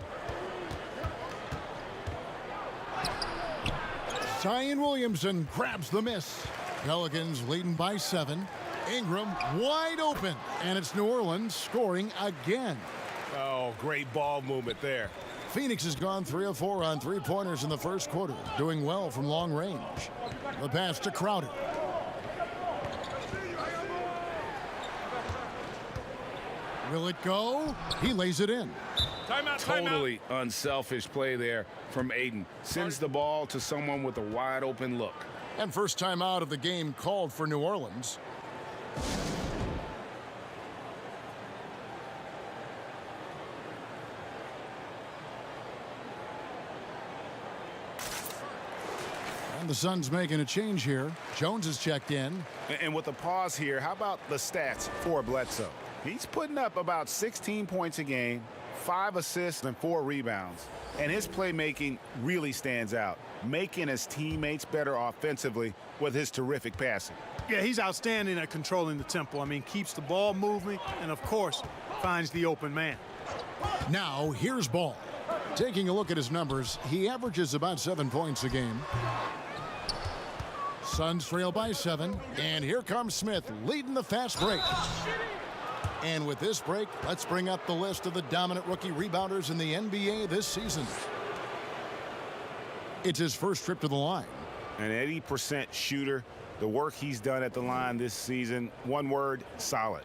Zion Williamson grabs the miss. Pelicans leading by 7. Ingram wide open, and it's New Orleans scoring again. Oh, great ball movement there. Phoenix has gone 3 of 4 on three-pointers in the first quarter, doing well from long range. The pass to Crowder. Will it go? He lays it in. Timeout, Totally unselfish play there from Aiden. Sends the ball to someone with a wide open look. And first time out of the game called for New Orleans. And the Suns making a change here. Jones is checked in. And with a pause here, how about the stats for Bledsoe? He's putting up about 16 points a game, 5 assists and 4 rebounds. And his playmaking really stands out, making his teammates better offensively with his terrific passing. Yeah, he's outstanding at controlling the tempo. I mean, keeps the ball moving and, of course, finds the open man. Now, here's Ball. Taking a look at his numbers, he averages about 7 points a game. Suns trail by 7, and here comes Smith leading the fast break. And with this break, let's bring up the list of the dominant rookie rebounders in the NBA this season. It's his first trip to the line. An 80% shooter. The work he's done at the line this season, one word, solid.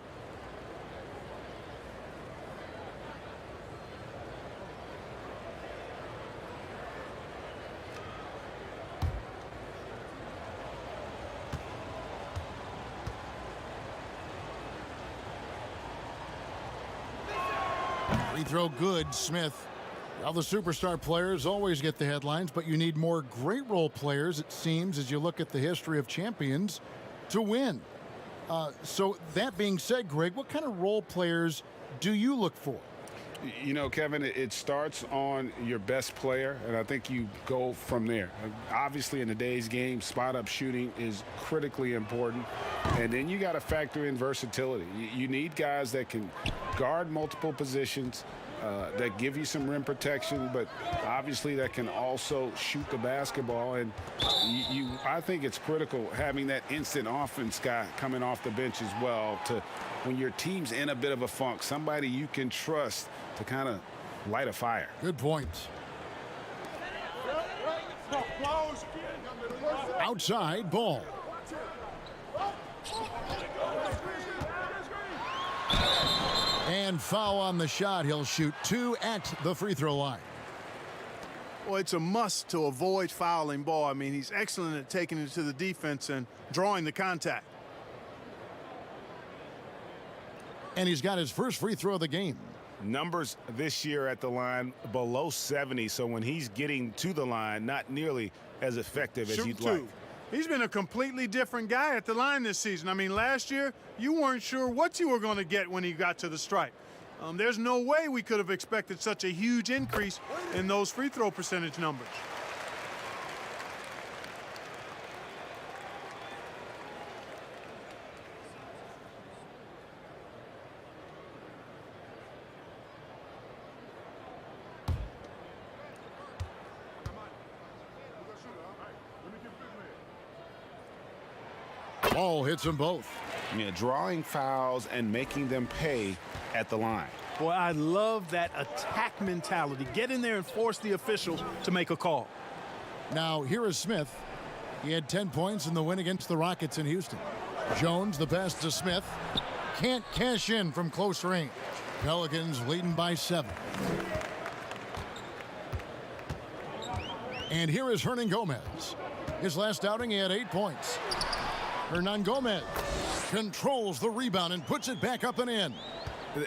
Free throw good, Smith. Well, the superstar players always get the headlines, but you need more great role players, it seems, as you look at the history of champions, to win. So that being said, Greg, what kind of role players do you look for? You know, Kevin, it starts on your best player, and I think you go from there. Obviously, in today's game, spot-up shooting is critically important, and then you got to factor in versatility. You need guys that can guard multiple positions, that give you some rim protection, but obviously that can also shoot the basketball. And I think it's critical having that instant offense guy coming off the bench as well, to when your team's in a bit of a funk, somebody you can trust to kind of light a fire. Good point. Outside Ball. And foul on the shot. He'll shoot 2 at the free throw line. Well, it's a must to avoid fouling Ball. I mean, he's excellent at taking it to the defense and drawing the contact. And he's got his first free throw of the game. Numbers this year at the line below 70, so when he's getting to the line, not nearly as effective as you'd like. He's been a completely different guy at the line this season. I mean, last year, you weren't sure what you were going to get when he got to the stripe. There's no way we could have expected such a huge increase in those free throw percentage numbers. Ball hits them both. Yeah, drawing fouls and making them pay at the line. Boy, I love that attack mentality. Get in there and force the official to make a call. Now, here is Smith. He had 10 points in the win against the Rockets in Houston. Jones, the pass to Smith. Can't cash in from close range. Pelicans leading by 7. And here is Hernan Gomez. His last outing, he had 8 points. Hernan Gomez controls the rebound and puts it back up and in.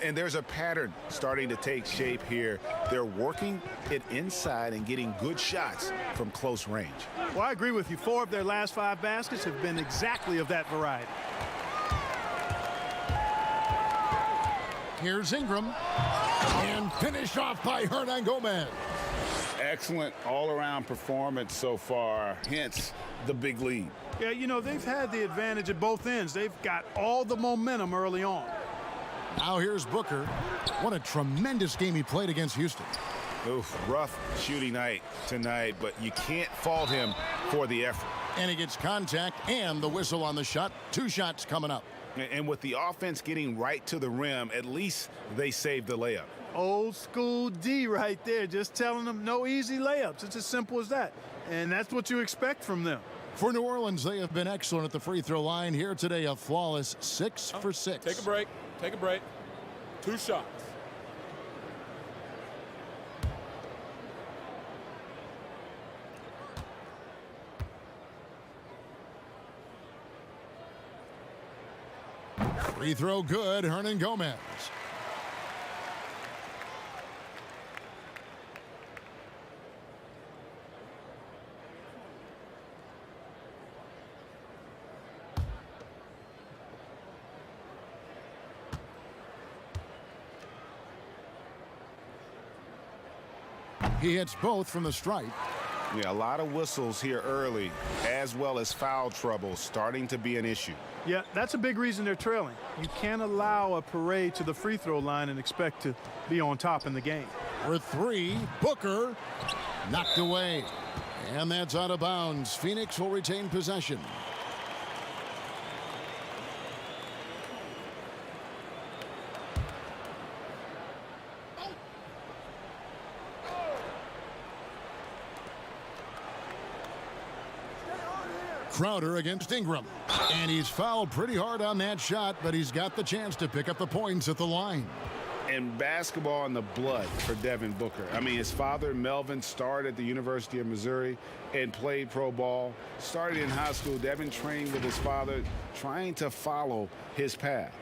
And there's a pattern starting to take shape here. They're working it inside and getting good shots from close range. Well, I agree with you. 4 of their last 5 baskets have been exactly of that variety. Here's Ingram. And finished off by Hernan Gomez. Excellent all-around performance so far, hence the big lead. Yeah, you know, they've had the advantage at both ends. They've got all the momentum early on. Now here's Booker. What a tremendous game he played against Houston. Oof, rough shooting night tonight, but you can't fault him for the effort. And he gets contact and the whistle on the shot. 2 shots coming up. And with the offense getting right to the rim, at least they saved the layup. Old school D right there, just telling them no easy layups. It's as simple as that. And that's what you expect from them. For New Orleans, they have been excellent at the free throw line. Here today, a flawless 6 for 6. Take a break. Take a break. 2 shots. Free throw good, Hernangomez. He hits both from the stripe. Yeah, a lot of whistles here early, as well as foul trouble starting to be an issue. Yeah, that's a big reason they're trailing. You can't allow a parade to the free throw line and expect to be on top in the game. For 3, Booker knocked away. And that's out of bounds. Phoenix will retain possession. Crowder against Ingram. And he's fouled pretty hard on that shot, but he's got the chance to pick up the points at the line. And basketball in the blood for Devin Booker. I mean, his father, Melvin, started at the University of Missouri and played pro ball. Started in high school. Devin trained with his father, trying to follow his path.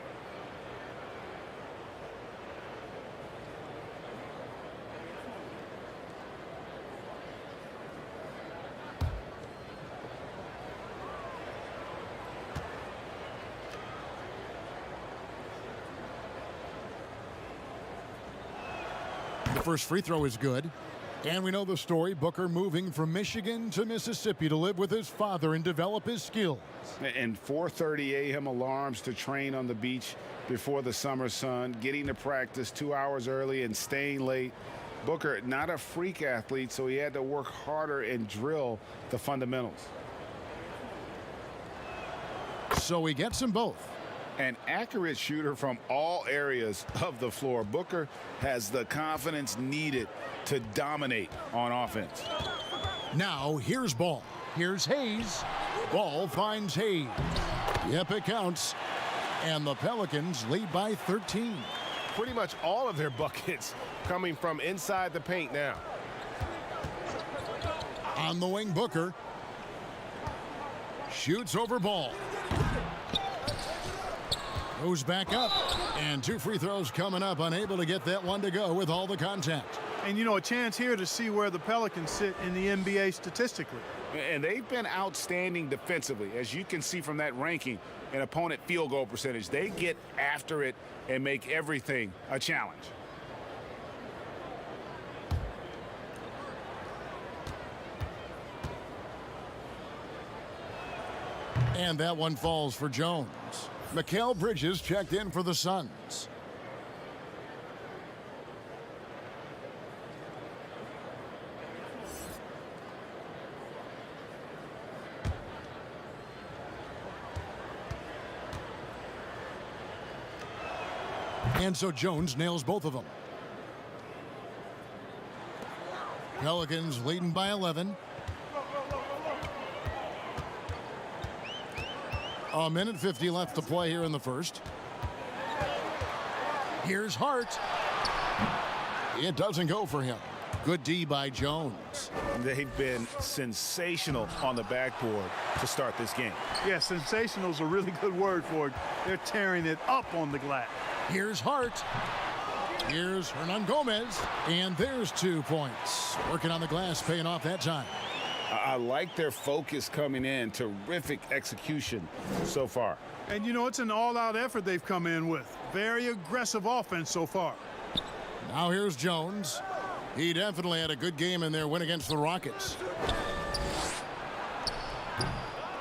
The first free throw is good. And we know the story, Booker moving from Michigan to Mississippi to live with his father and develop his skills. And 4:30 a.m. alarms to train on the beach before the summer sun, getting to practice 2 hours early and staying late. Booker, not a freak athlete, so he had to work harder and drill the fundamentals. So he gets them both. An accurate shooter from all areas of the floor. Booker has the confidence needed to dominate on offense. Now here's Ball. Here's Hayes. Ball finds Hayes. Yep, it counts. And the Pelicans lead by 13. Pretty much all of their buckets coming from inside the paint now. On the wing, Booker. Shoots over Ball. Goes back up, and 2 free throws coming up, unable to get that one to go with all the contact. And, you know, a chance here to see where the Pelicans sit in the NBA statistically. And they've been outstanding defensively, as you can see from that ranking and opponent field goal percentage. They get after it and make everything a challenge. And that one falls for Jones. Mikal Bridges checked in for the Suns. And so Jones nails both of them. Pelicans leading by 11. A minute 50 left to play here in the first. Here's Hart. It doesn't go for him. Good D by Jones. They've been sensational on the backboard to start this game. Yeah, sensational is a really good word for it. They're tearing it up on the glass. Here's Hart. Here's Hernangomez. And there's 2 points. Working on the glass, paying off that time. I like their focus coming in. Terrific execution so far. And, you know, it's an all-out effort they've come in with. Very aggressive offense so far. Now here's Jones. He definitely had a good game in their win against the Rockets.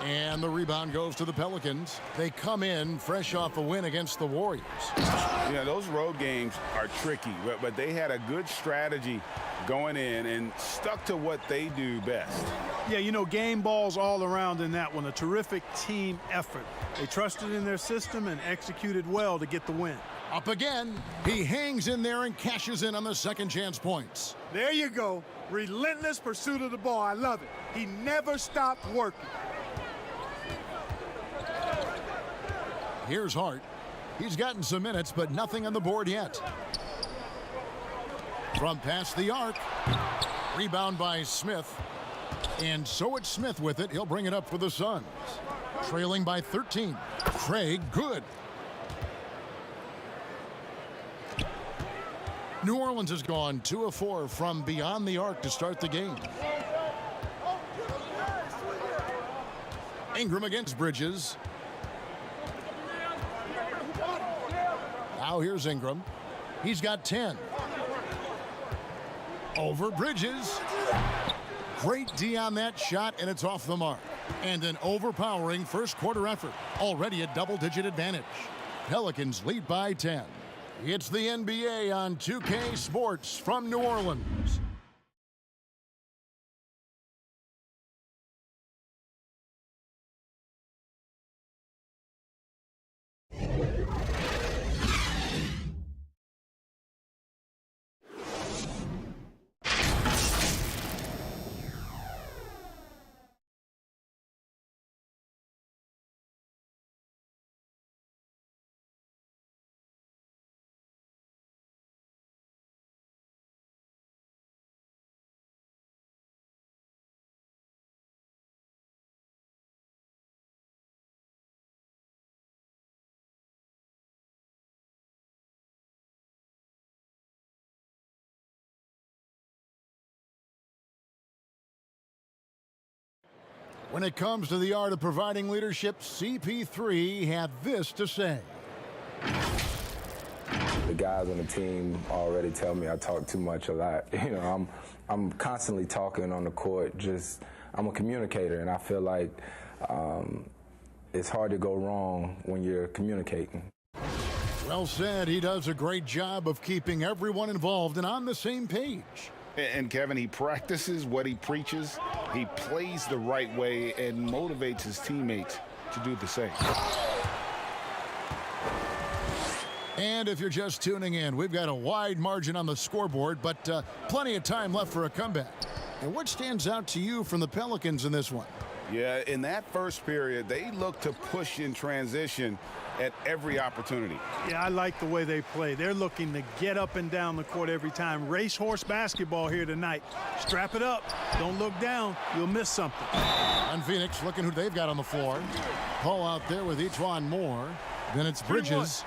And the rebound goes to the Pelicans. They come in fresh off a win against the Warriors. Yeah, those road games are tricky, but they had a good strategy going in and stuck to what they do best. Yeah, you know, game balls all around in that one. A terrific team effort. They trusted in their system and executed well to get the win. Up again. He hangs in there and cashes in on the second chance points. There you go. Relentless pursuit of the ball. I love it. He never stopped working. Here's Hart. He's gotten some minutes, but nothing on the board yet. From past the arc. Rebound by Smith. And so it's Smith with it. He'll bring it up for the Suns. Trailing by 13. Craig, good. New Orleans has gone 2 of 4 from beyond the arc to start the game. Ingram against Bridges. Now here's Ingram. He's got 10. Over Bridges. Great D on that shot, and it's off the mark. And an overpowering first quarter effort. Already a double-digit advantage. Pelicans lead by 10. It's the NBA on 2K Sports from New Orleans. When it comes to the art of providing leadership, CP3 had this to say. The guys on the team already tell me I talk too much a lot. You know, I'm constantly talking on the court. I'm a communicator, and I feel like it's hard to go wrong when you're communicating. Well said. He does a great job of keeping everyone involved and on the same page. And Kevin, he practices what he preaches. He plays the right way and motivates his teammates to do the same. And if you're just tuning in, we've got a wide margin on the scoreboard, but plenty of time left for a comeback. And what stands out to you from the Pelicans in this one? Yeah, in that first period, they looked to push in transition at every opportunity. Yeah, I like the way they play. They're looking to get up and down the court every time. Racehorse basketball here tonight. Strap it up. Don't look down. You'll miss something. And Phoenix looking who they've got on the floor. Paul out there with E'Twaun Moore. Then it's Bridges.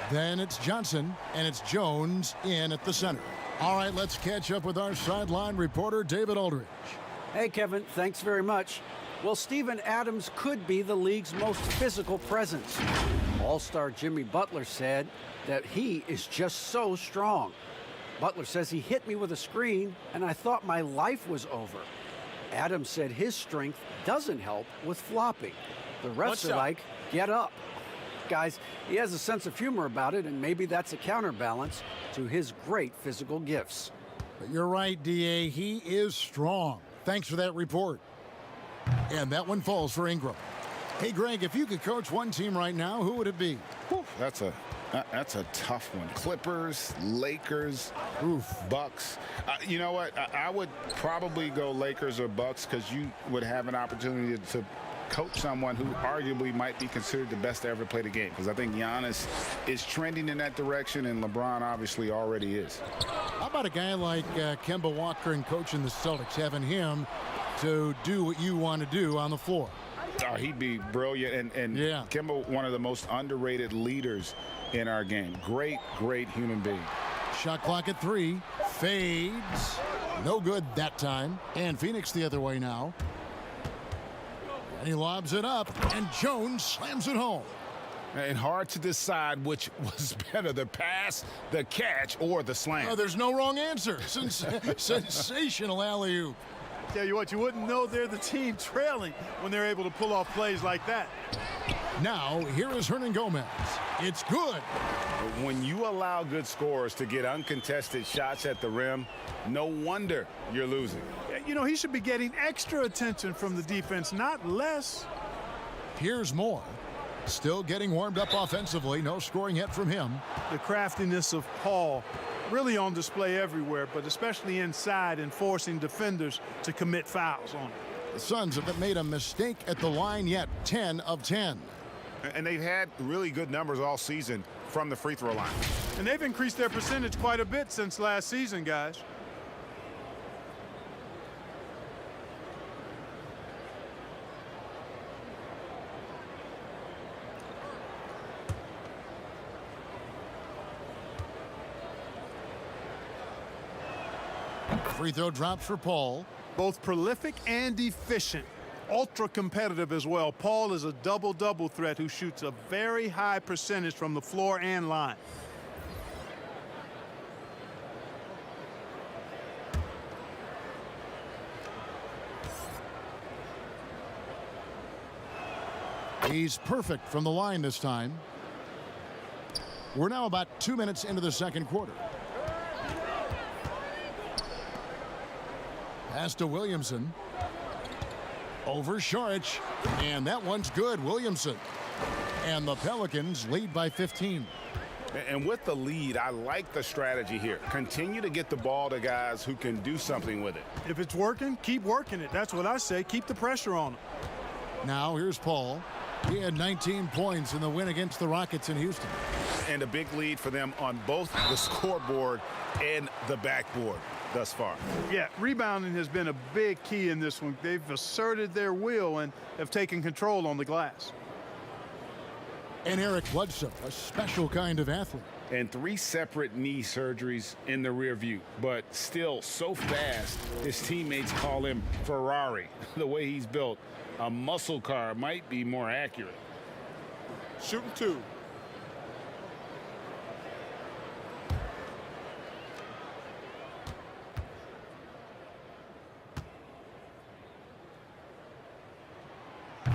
Then it's Johnson. And it's Jones in at the center. All right, let's catch up with our sideline reporter, David Aldridge. Hey, Kevin, thanks very much. Well, Steven Adams could be the league's most physical presence. All-star Jimmy Butler said that he is just so strong. Butler says he hit me with a screen, and I thought my life was over. Adams said his strength doesn't help with flopping. The refs are like, get up. Guys, he has a sense of humor about it, and maybe that's a counterbalance to his great physical gifts. But you're right, D.A. He is strong. Thanks for that report. And that one falls for Ingram. Hey, Greg, if you could coach one team right now, who would it be? Whew, that's a tough one. Clippers, Lakers, Bucks. You know what? I would probably go Lakers or Bucks because you would have an opportunity to coach someone who arguably might be considered the best to ever play the game, because I think Giannis is trending in that direction, and LeBron obviously already is. How about a guy like Kemba Walker and coaching the Celtics, having him to do what you want to do on the floor? Oh, he'd be brilliant, and yeah. Kemba, one of the most underrated leaders in our game. Great human being. Shot clock at 3. Fades. No good that time. And Phoenix the other way now. And he lobs it up, and Jones slams it home. And hard to decide which was better, the pass, the catch, or the slam. Oh, there's no wrong answer. Sensational alley-oop. Tell you what, you wouldn't know they're the team trailing when they're able to pull off plays like that. Now, here is Hernan Gomez. It's good. When you allow good scorers to get uncontested shots at the rim, no wonder you're losing. You know, he should be getting extra attention from the defense, not less. Here's Moore. Still getting warmed up offensively. No scoring yet from him. The craftiness of Paul really on display everywhere, but especially inside and forcing defenders to commit fouls on him. The Suns haven't made a mistake at the line yet. 10 of 10. And they've had really good numbers all season from the free throw line. And they've increased their percentage quite a bit since last season, guys. Free throw drops for Paul. Both prolific and efficient. Ultra competitive as well. Paul is a double-double threat who shoots a very high percentage from the floor and line. He's perfect from the line this time. We're now about 2 minutes into the second quarter. Pass to Williamson. Over Saric. And that one's good. Williamson. And the Pelicans lead by 15. And with the lead, I like the strategy here. Continue to get the ball to guys who can do something with it. If it's working, keep working it. That's what I say. Keep the pressure on him. Now here's Paul. He had 19 points in the win against the Rockets in Houston. And a big lead for them on both the scoreboard and the backboard thus far. Yeah, rebounding has been a big key in this one. They've asserted their will and have taken control on the glass. And Eric Bledsoe, a special kind of athlete. And 3 separate knee surgeries in the rear view, but still so fast, his teammates call him Ferrari. The way he's built, a muscle car might be more accurate. Shooting 2.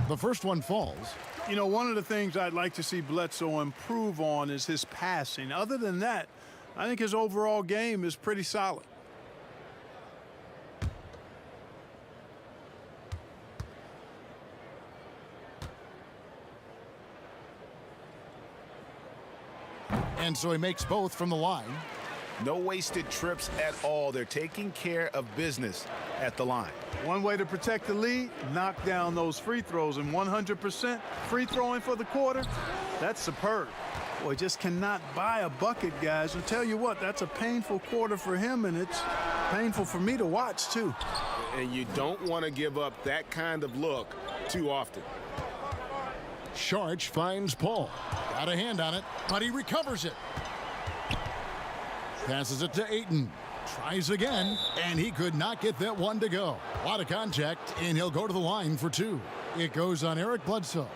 The first one falls. You know, one of the things I'd like to see Bledsoe improve on is his passing. Other than that, I think his overall game is pretty solid. And so he makes both from the line. No wasted trips at all. They're taking care of business at the line. One way to protect the lead, knock down those free throws, and 100% free throwing for the quarter, that's superb. Boy, just cannot buy a bucket, guys. And tell you what, that's a painful quarter for him, and it's painful for me to watch, too. And you don't want to give up that kind of look too often. Saric finds Paul. Got a hand on it, but he recovers it. Passes it to Ayton. Tries again, and he could not get that one to go. A lot of contact, and he'll go to the line for 2. It goes on Eric Bledsoe.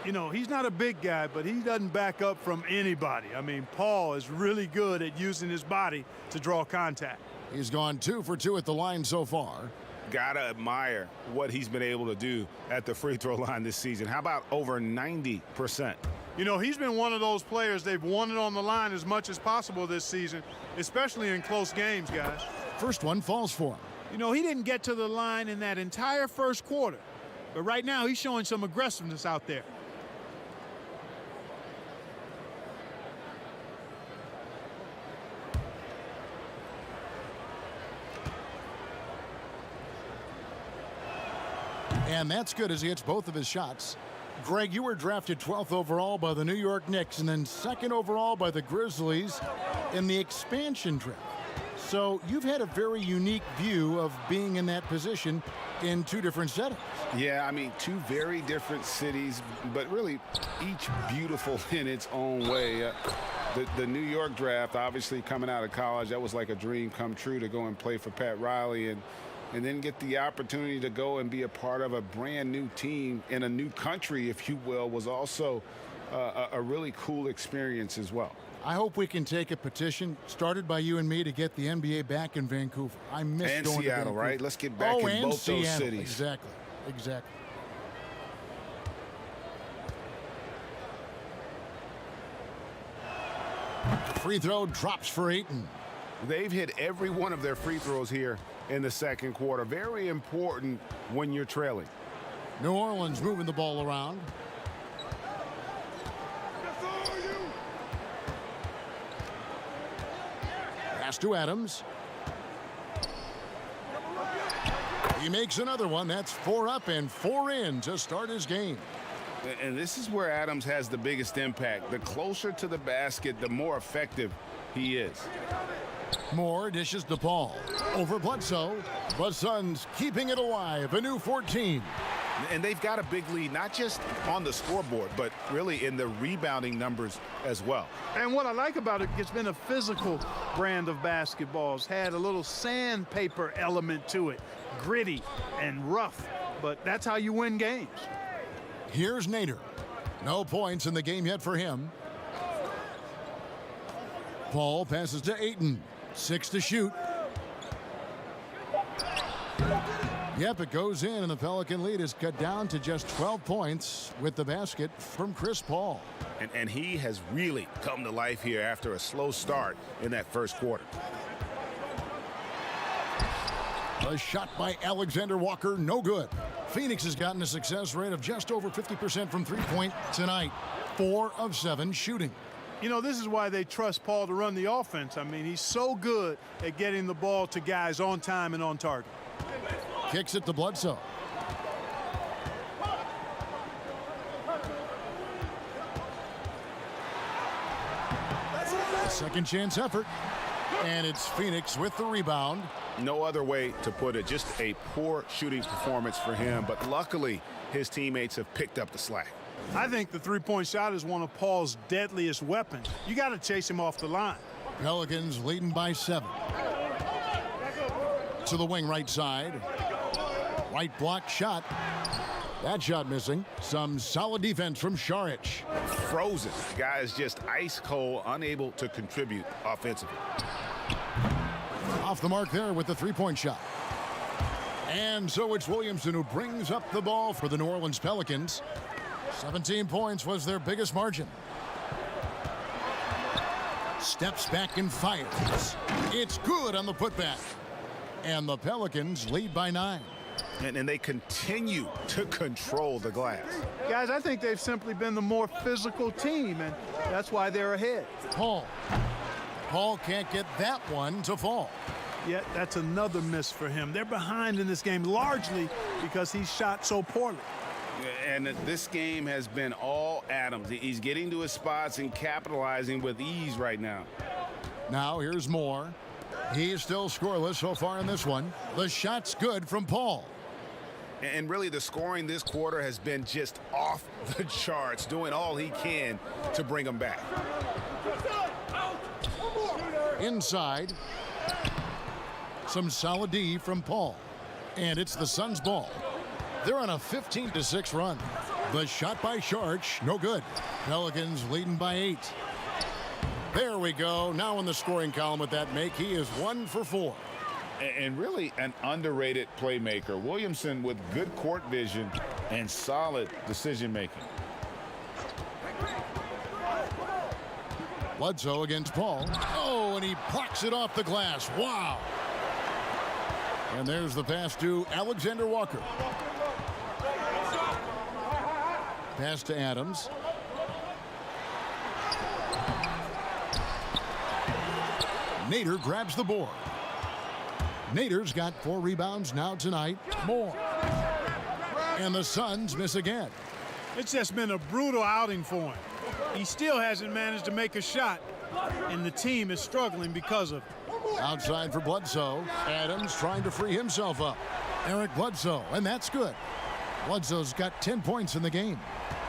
You know, he's not a big guy, but he doesn't back up from anybody. I mean, Paul is really good at using his body to draw contact. He's gone 2 for 2 at the line so far. Gotta admire what he's been able to do at the free throw line this season. How about over 90%? You know, he's been one of those players they've wanted on the line as much as possible this season, especially in close games, guys. First one falls for him. You know, he didn't get to the line in that entire first quarter, but right now he's showing some aggressiveness out there. And that's good as he hits both of his shots. Greg, you were drafted 12th overall by the New York Knicks and then 2nd overall by the Grizzlies in the expansion draft. So you've had a very unique view of being in that position in 2 different settings. Yeah, I mean, 2 very different cities, but really each beautiful in its own way. The New York draft, obviously coming out of college, that was like a dream come true to go and play for Pat Riley and then get the opportunity to go and be a part of a brand new team in a new country, if you will, was also a really cool experience as well. I hope we can take a petition started by you and me to get the NBA back in Vancouver. I miss and going Seattle, to Vancouver. right? Let's get back in both Seattle. those cities. Exactly. Exactly. Free throw drops for Ayton. They've hit every one of their free throws here in the second quarter. Very important when you're trailing. New Orleans moving the ball around. Pass to Adams. He makes another one. That's 4 up and 4 in to start his game. And this is where Adams has the biggest impact. The closer to the basket, the more effective he is. Moore dishes the ball over Bledsoe. The Suns keeping it alive. A new 14. And they've got a big lead, not just on the scoreboard, but really in the rebounding numbers as well. And what I like about it, it's been a physical brand of basketball. It's had a little sandpaper element to it, gritty and rough, but that's how you win games. Here's Nader. No points in the game yet for him. Paul passes to Ayton. 6 to shoot. Yep, it goes in, and the Pelican lead is cut down to just 12 points with the basket from Chris Paul. And he has really come to life here after a slow start in that first quarter. A shot by Alexander Walker, no good. Phoenix has gotten a success rate of just over 50% from three-point tonight. 4 of 7 shooting. You know, this is why they trust Paul to run the offense. I mean, he's so good at getting the ball to guys on time and on target. Kicks it to Bledsoe. Second chance effort. And it's Phoenix with the rebound. No other way to put it. Just a poor shooting performance for him. But luckily, his teammates have picked up the slack. I think the three-point shot is one of Paul's deadliest weapons. You got to chase him off the line. Pelicans leading by 7. To the wing right side. Right block shot. That shot missing. Some solid defense from Šarić. Frozen. Guy is just ice cold, unable to contribute offensively. Off the mark there with the three-point shot. And so it's Williamson who brings up the ball for the New Orleans Pelicans. 17 points was their biggest margin. Steps back and fires. It's good on the putback. And the Pelicans lead by 9. And they continue to control the glass. Guys, I think they've simply been the more physical team, and that's why they're ahead. Paul can't get that one to fall. Yet that's another miss for him. They're behind in this game largely because he shot so poorly. And this game has been all Adams. He's getting to his spots and capitalizing with ease right now. Now here's Moore. He's still scoreless so far in this one. The shot's good from Paul. And really the scoring this quarter has been just off the charts, doing all he can to bring them back. Inside. Some solid D from Paul. And it's the Suns' ball. They're on a 15-6 run. The shot by Šarić, no good. Pelicans leading by 8. There we go. Now in the scoring column with that make, he is 1 for 4. And really an underrated playmaker. Williamson with good court vision and solid decision making. Bledsoe against Paul. Oh, and he blocks it off the glass. Wow. And there's the pass to Alexander Walker. Pass to Adams. Nader grabs the board. Nader's got 4 rebounds now tonight. More. And the Suns miss again. It's just been a brutal outing for him. He still hasn't managed to make a shot, and the team is struggling because of it. Outside for Bledsoe. Adams trying to free himself up. Eric Bledsoe, and that's good. Bledsoe's got 10 points in the game.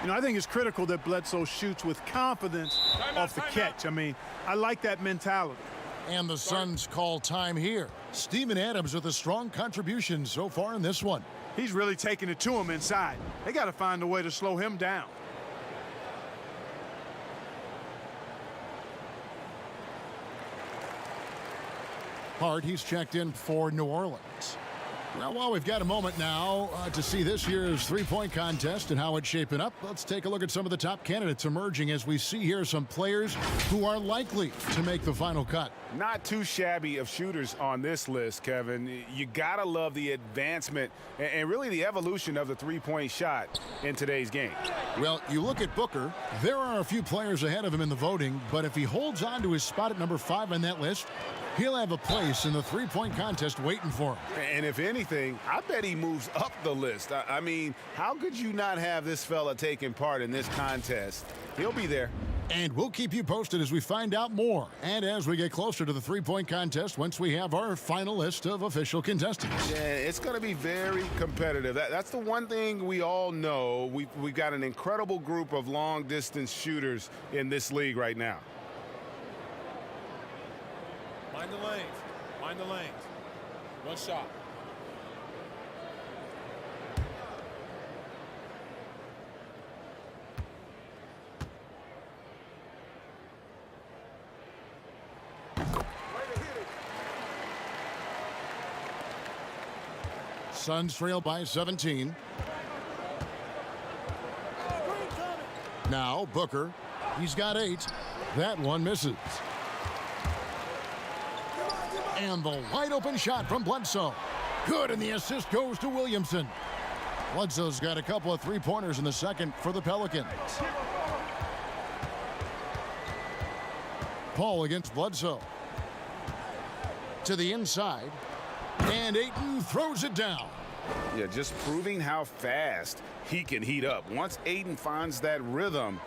You know, I think it's critical that Bledsoe shoots with confidence off the catch. I mean, I like that mentality. And the Suns call time here. Steven Adams with a strong contribution so far in this one. He's really taking it to him inside. They got to find a way to slow him down. Hart, he's checked in for New Orleans. Well, we've got a moment now to see this year's three-point contest and how it's shaping up. Let's take a look at some of the top candidates emerging as we see here some players who are likely to make the final cut. Not too shabby of shooters on this list, Kevin. You gotta love the advancement and really the evolution of the three-point shot in today's game. Well, you look at Booker, there are a few players ahead of him in the voting, but if he holds on to his spot at number 5 on that list, he'll have a place in the three-point contest waiting for him. And if anything, I bet he moves up the list. I mean, how could you not have this fella taking part in this contest? He'll be there. And we'll keep you posted as we find out more and as we get closer to the three-point contest once we have our final list of official contestants. Yeah, it's going to be very competitive. That's the one thing we all know. We've got an incredible group of long-distance shooters in this league right now. Mind the lanes. Mind the lanes. One shot. Suns trail by 17. Now Booker. He's got 8. That one misses. And the wide open shot from Bledsoe. Good, and the assist goes to Williamson. Bledsoe's got a couple of three-pointers in the second for the Pelicans. Paul against Bledsoe. To the inside. And Ayton throws it down. Yeah, just proving how fast he can heat up. Once Ayton finds that rhythm,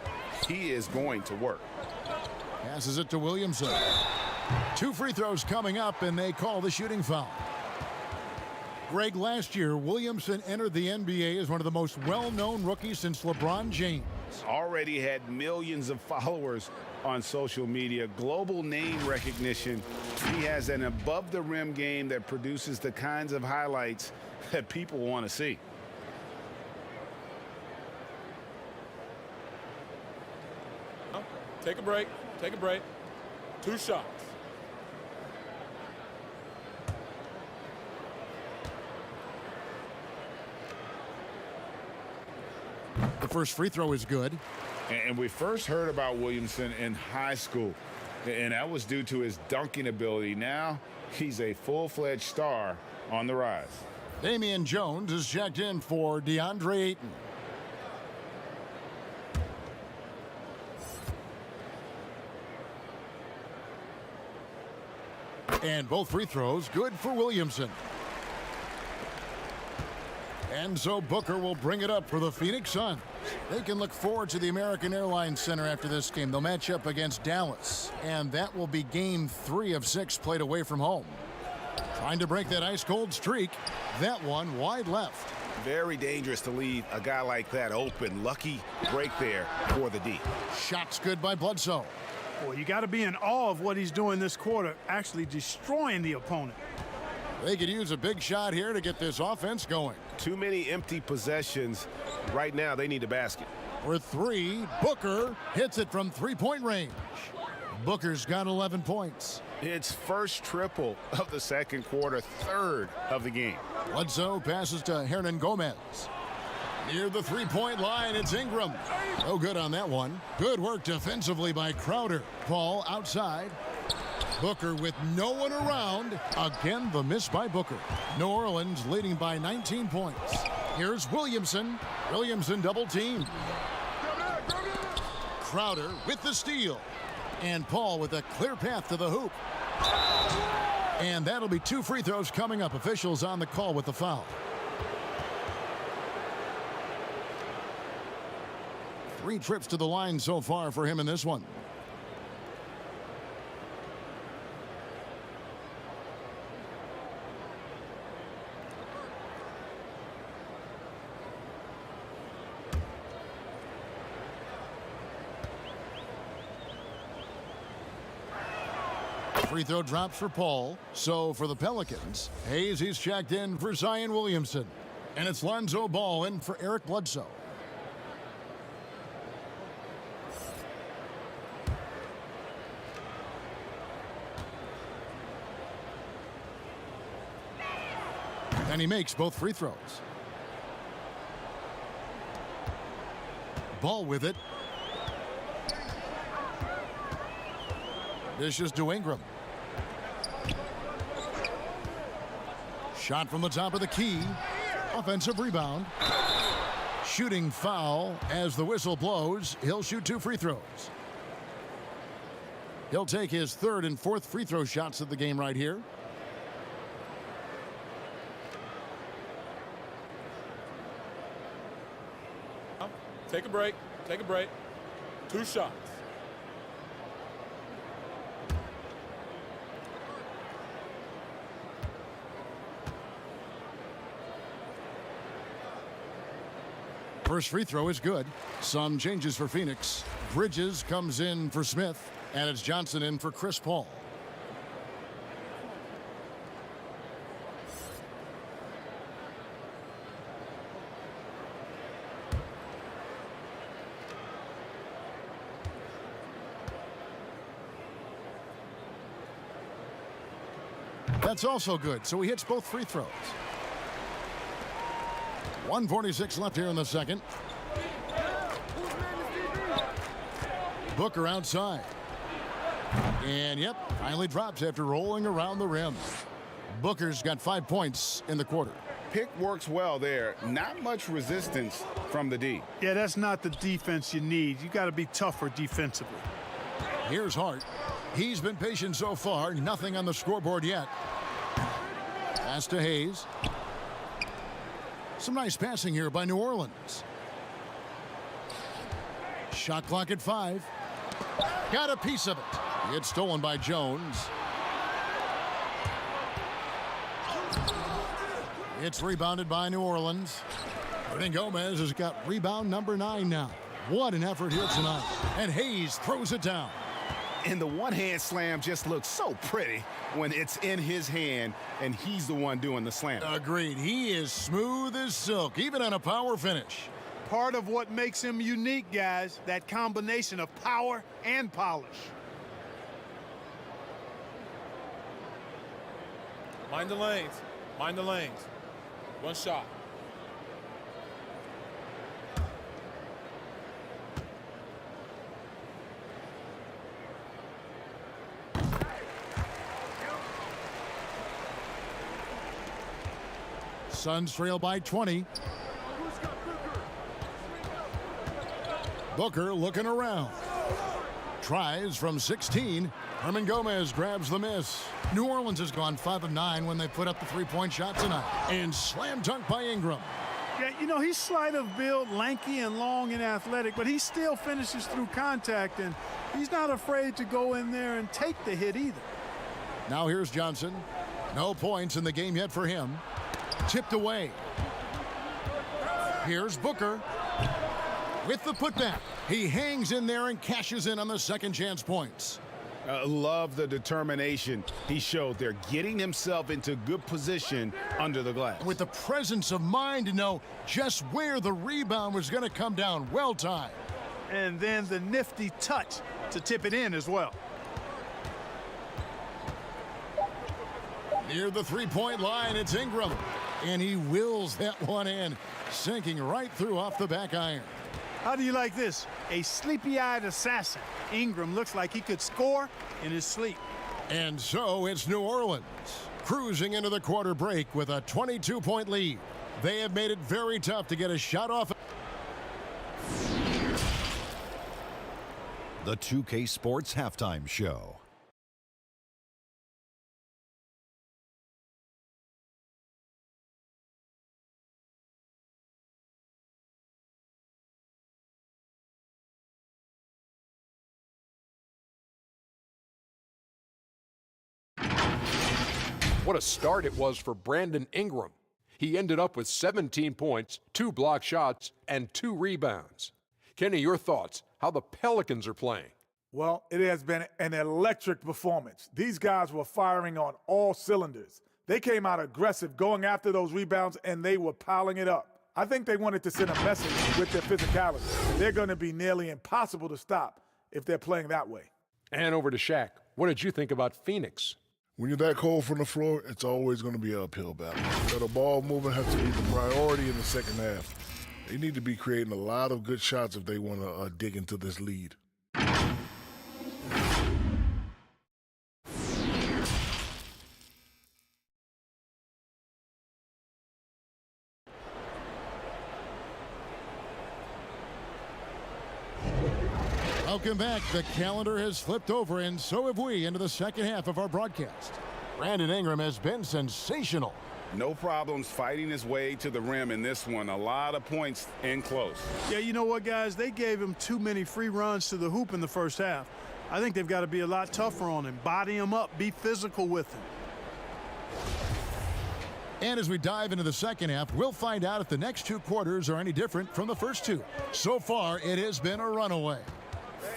he is going to work. Passes it to Williamson. 2 free throws coming up, and they call the shooting foul. Greg, last year, Williamson entered the NBA as one of the most well-known rookies since LeBron James. Already had millions of followers on social media, global name recognition. He has an above-the-rim game that produces the kinds of highlights that people want to see. Take a break. Take a break. 2 shots. The first free throw is good. And we first heard about Williamson in high school, and that was due to his dunking ability. Now he's a full-fledged star on the rise. Damian Jones is checked in for DeAndre Ayton. And both free throws good for Williamson. And so Booker will bring it up for the Phoenix Suns. They can look forward to the American Airlines Center after this game. They'll match up against Dallas, and that will be game 3 of 6 played away from home. Trying to break that ice-cold streak. That one wide left. Very dangerous to leave a guy like that open. Lucky break there for the D. Shots good by Bledsoe. Boy, you got to be in awe of what he's doing this quarter, actually destroying the opponent. They could use a big shot here to get this offense going. Too many empty possessions. Right now, they need a basket. For 3, Booker hits it from three-point range. Booker's got 11 points. It's first triple of the second quarter, 3rd of the game. Bledsoe passes to Hernan Gomez. Near the three-point line, it's Ingram. No good on that one. Good work defensively by Crowder. Paul outside. Booker with no one around. Again, the miss by Booker. New Orleans leading by 19 points. Here's Williamson. Williamson double teamed. Crowder with the steal. And Paul with a clear path to the hoop. And that'll be 2 free throws coming up. Officials on the call with the foul. 3 trips to the line so far for him in this one. Free throw drops for Paul. So for the Pelicans, Hayes, he's checked in for Zion Williamson. And it's Lonzo Ball in for Eric Bledsoe. And he makes both free throws. Ball with it. Dishes to Ingram. Shot from the top of the key. Offensive rebound. Shooting foul as the whistle blows. He'll shoot 2 free throws. He'll take his 3rd and 4th free throw shots of the game right here. Take a break. Take a break. 2 shots. First free throw is good. Some changes for Phoenix. Bridges comes in for Smith, and it's Johnson in for Chris Paul. That's also good, so he hits both free throws. 1:46 left here in the second. Booker outside. And yep, finally drops after rolling around the rim. Booker's got 5 points in the quarter. Pick works well there. Not much resistance from the D. Yeah, that's not the defense you need. You got to be tougher defensively. Here's Hart. He's been patient so far. Nothing on the scoreboard yet. Pass to Hayes. Some nice passing here by New Orleans. Shot clock at 5. Got a piece of it. It's stolen by Jones. It's rebounded by New Orleans. Gomez has got rebound number 9 now. What an effort here tonight. And Hayes throws it down. And the one-hand slam just looks so pretty when it's in his hand and he's the one doing the slam. Agreed. He is smooth as silk, even on a power finish. Part of what makes him unique, guys, that combination of power and polish. Mind the lanes. Mind the lanes. 1 shot. Suns trail by 20. Booker looking around. Tries from 16. Gomez grabs the miss. New Orleans has gone 5 of 9 when they put up the 3-point shot tonight. And slam dunk by Ingram. Yeah, you know, he's slight of build, lanky and long and athletic, but he still finishes through contact, and he's not afraid to go in there and take the hit either. Now here's Johnson. No points in the game yet for him. Tipped away. Here's Booker with the putback. He hangs in there and cashes in on the second chance points. Love the determination he showed there, getting himself into good position under the glass. With the presence of mind to know just where the rebound was going to come down. Well timed. And then the nifty touch to tip it in as well. Near the 3-point line, it's Ingram. And he wills that one in, sinking right through off the back iron. How do you like this? A sleepy-eyed assassin. Ingram looks like he could score in his sleep. And so it's New Orleans, cruising into the quarter break with a 22-point lead. They have made it very tough to get a shot off. The 2K Sports Halftime Show. What a start it was for Brandon Ingram. He ended up with 17 points, 2 block shots, and 2 rebounds. Kenny, your thoughts, how the Pelicans are playing? Well, it has been an electric performance. These guys were firing on all cylinders. They came out aggressive, going after those rebounds, and they were piling it up. I think they wanted to send a message with their physicality. They're going to be nearly impossible to stop if they're playing that way. And over to Shaq. What did you think about Phoenix? When you're that cold from the floor, it's always going to be an uphill battle. So the ball movement has to be the priority in the second half. They need to be creating a lot of good shots if they want to dig into this lead. Welcome back. The calendar has flipped over, and so have we, into the second half of our broadcast. Brandon Ingram has been sensational. No problems fighting his way to the rim in this one. A lot of points in close. Yeah, you know what, guys? They gave him too many free runs to the hoop in the first half. I think they've got to be a lot tougher on him. Body him up. Be physical with him. And as we dive into the second half, we'll find out if the next two quarters are any different from the first two. So far, it has been a runaway.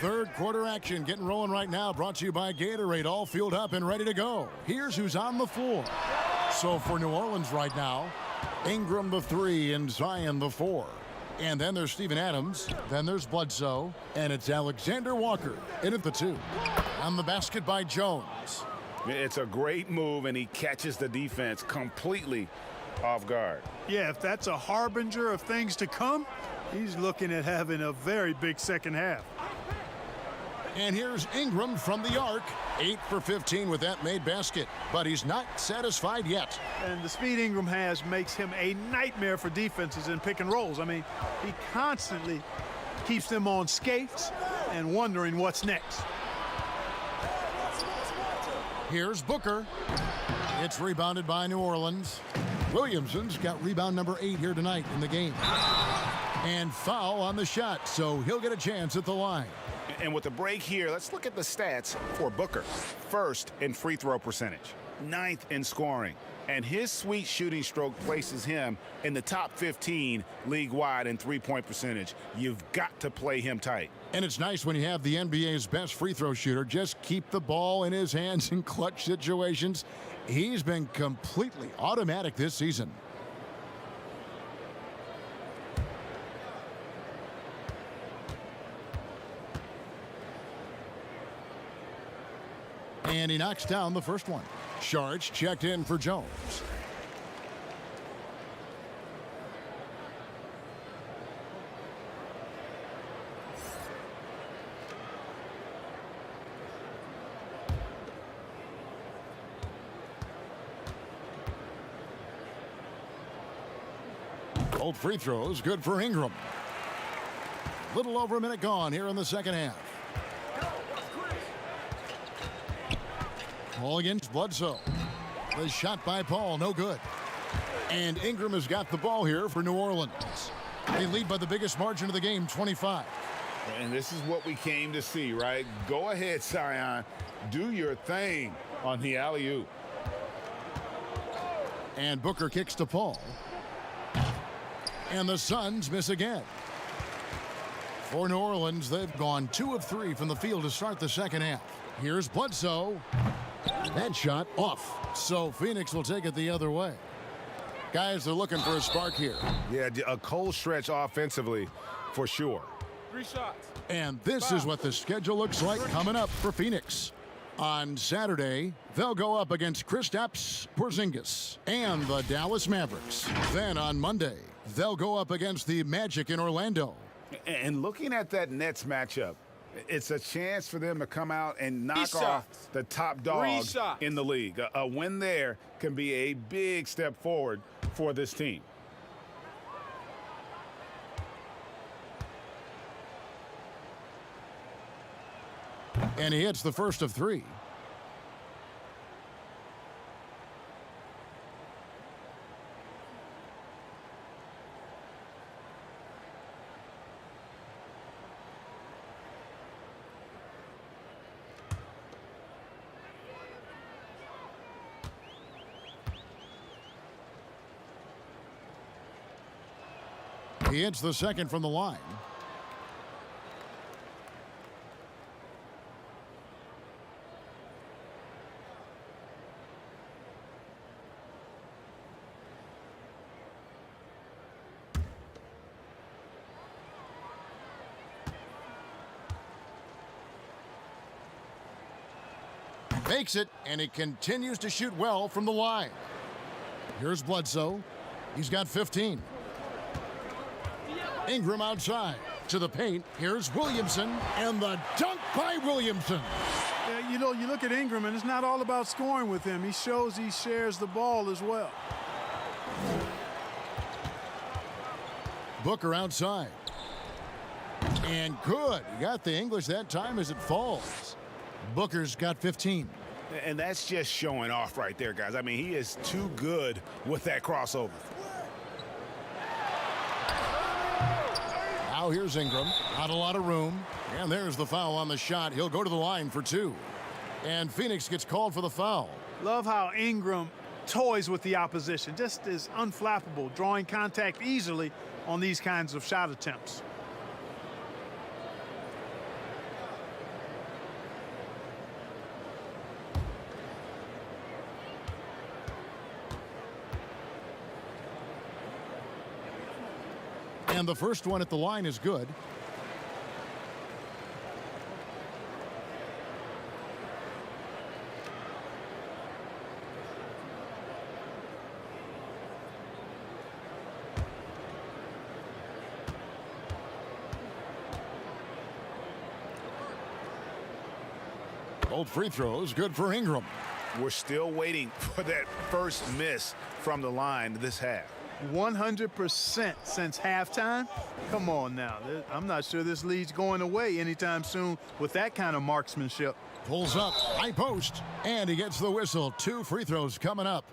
Third quarter action getting rolling right now, brought to you by Gatorade, all fueled up and ready to go. Here's who's on the floor. So for New Orleans right now, Ingram the 3 and Zion the 4. And then there's Steven Adams, then there's Bledsoe, and it's Alexander Walker in at the 2. On the basket by Jones. It's a great move, and he catches the defense completely off guard. Yeah, if that's a harbinger of things to come, he's looking at having a very big second half. And here's Ingram from the arc. 8 for 15 with that made basket. But he's not satisfied yet. And the speed Ingram has makes him a nightmare for defenses in pick and rolls. I mean, he constantly keeps them on skates and wondering what's next. Here's Booker. It's rebounded by New Orleans. Williamson's got rebound number 8 here tonight in the game. And foul on the shot, so he'll get a chance at the line. And with the break here, let's look at the stats for Booker. First in free throw percentage, 9th in scoring, and his sweet shooting stroke places him in the top 15 league-wide in three-point percentage. You've got to play him tight. And it's nice when you have the NBA's best free throw shooter just keep the ball in his hands in clutch situations. He's been completely automatic this season. And he knocks down the first one. Sharge checked in for Jones. Old free throws, good for Ingram. Little over a minute gone here in the second half. Ball against Bledsoe. The shot by Paul, no good. And Ingram has got the ball here for New Orleans. They lead by the biggest margin of the game, 25. And this is what we came to see, right? Go ahead, Zion. Do your thing on the alley-oop. And Booker kicks to Paul. And the Suns miss again. For New Orleans, they've gone 2 of 3 from the field to start the second half. Here's Bledsoe. That shot off. So Phoenix will take it the other way. Guys, they're looking for a spark here. Yeah, a cold stretch offensively for sure. 3 shots. And this is what the schedule looks like coming up for Phoenix. On Saturday, they'll go up against Kristaps Porzingis and the Dallas Mavericks. Then on Monday, they'll go up against the Magic in Orlando. And looking at that Nets matchup, it's a chance for them to come out and knock off the top dog in the league. A win there can be a big step forward for this team. And he hits the first of 3. He hits the second from the line. Makes it, and he continues to shoot well from the line. Here's Bledsoe. He's got 15. Ingram outside to the paint. Here's Williamson, and the dunk by Williamson. Yeah, you know, you look at Ingram, and it's not all about scoring with him. He shows he shares the ball as well. Booker outside. And good. He got the English that time as it falls. Booker's got 15. And that's just showing off right there, guys. I mean, he is too good with that crossover. Now here's Ingram. Not a lot of room. And there's the foul on the shot. He'll go to the line for 2. And Phoenix gets called for the foul. Love how Ingram toys with the opposition. Just is unflappable, drawing contact easily on these kinds of shot attempts. And the first one at the line is good. Both free throws good for Ingram. We're still waiting for that first miss from the line this half. 100% since halftime. Come on now. I'm not sure this lead's going away anytime soon with that kind of marksmanship. Pulls up, high post, and he gets the whistle. 2 free throws coming up.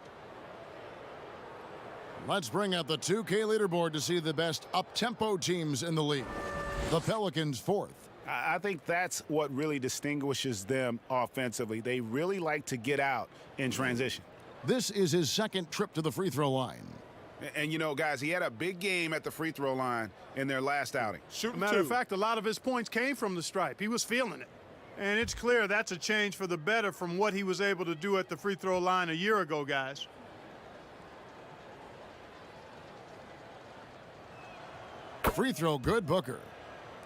Let's bring out the 2K leaderboard to see the best up-tempo teams in the league. The Pelicans 4th. I think that's what really distinguishes them offensively. They really like to get out in transition. This is his second trip to the free throw line. And, you know, guys, he had a big game at the free throw line in their last outing. Matter of fact, a lot of his points came from the stripe. He was feeling it. And it's clear that's a change for the better from what he was able to do at the free throw line a year ago, guys. Free throw good, Booker.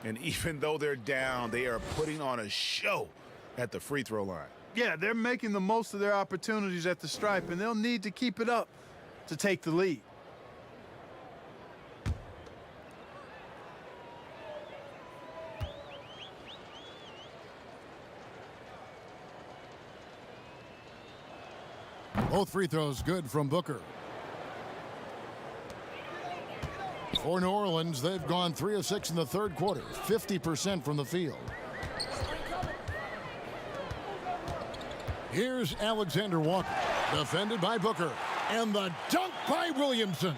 And even though they're down, they are putting on a show at the free throw line. Yeah, they're making the most of their opportunities at the stripe, and they'll need to keep it up to take the lead. Both free throws good from Booker. For New Orleans, they've gone 3 of 6 in the third quarter, 50% from the field. Here's Alexander Walker, defended by Booker, and the dunk by Williamson.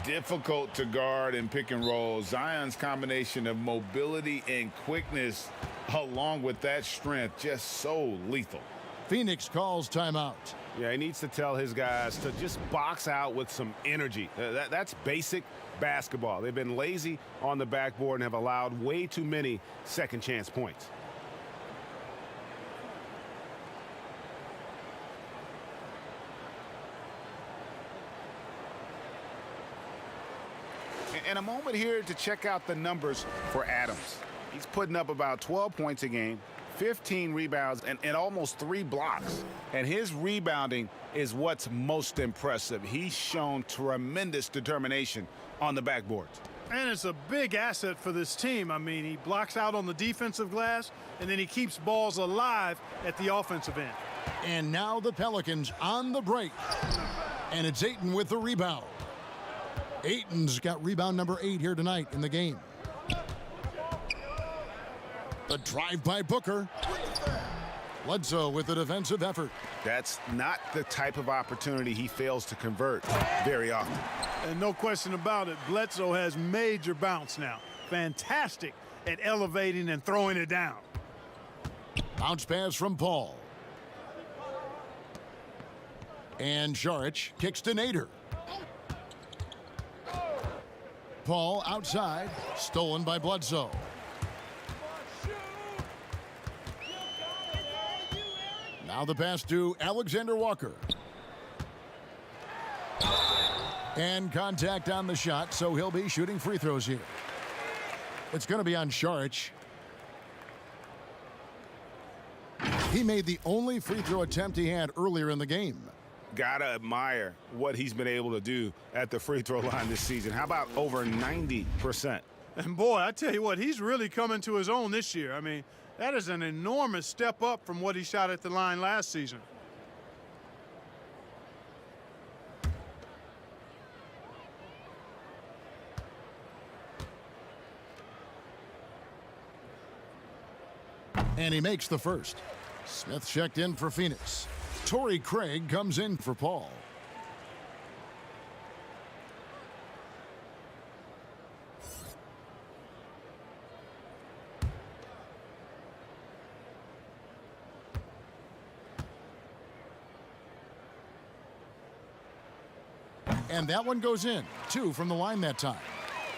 Difficult to guard and pick and roll. Zion's combination of mobility and quickness, along with that strength, just so lethal. Phoenix calls timeout. Yeah, he needs to tell his guys to just box out with some energy. That's basic basketball. They've been lazy on the backboard and have allowed way too many second chance points. And a moment here to check out the numbers for Adams. He's putting up about 12 points a game, 15 rebounds, and almost 3 blocks. And his rebounding is what's most impressive. He's shown tremendous determination on the backboards. And it's a big asset for this team. I mean, he blocks out on the defensive glass, and then he keeps balls alive at the offensive end. And now the Pelicans on the break. And it's Ayton with the rebound. Ayton's got rebound number 8 here tonight in the game. The drive by Booker. Bledsoe with the defensive effort. That's not the type of opportunity he fails to convert very often. And no question about it, Bledsoe has major bounce now. Fantastic at elevating and throwing it down. Bounce pass from Paul. And Saric kicks to Nader. Paul outside, stolen by Bledsoe. Now the pass to Alexander Walker. And contact on the shot, so he'll be shooting free throws here. It's going to be on Saric. He made the only free throw attempt he had earlier in the game. Gotta admire what he's been able to do at the free throw line this season. How about over 90%? And boy, I tell you what, he's really coming to his own this year. I mean, that is an enormous step up from what he shot at the line last season. And he makes the first. Smith checked in for Phoenix. Torrey Craig comes in for Paul. And that one goes in. 2 from the line that time.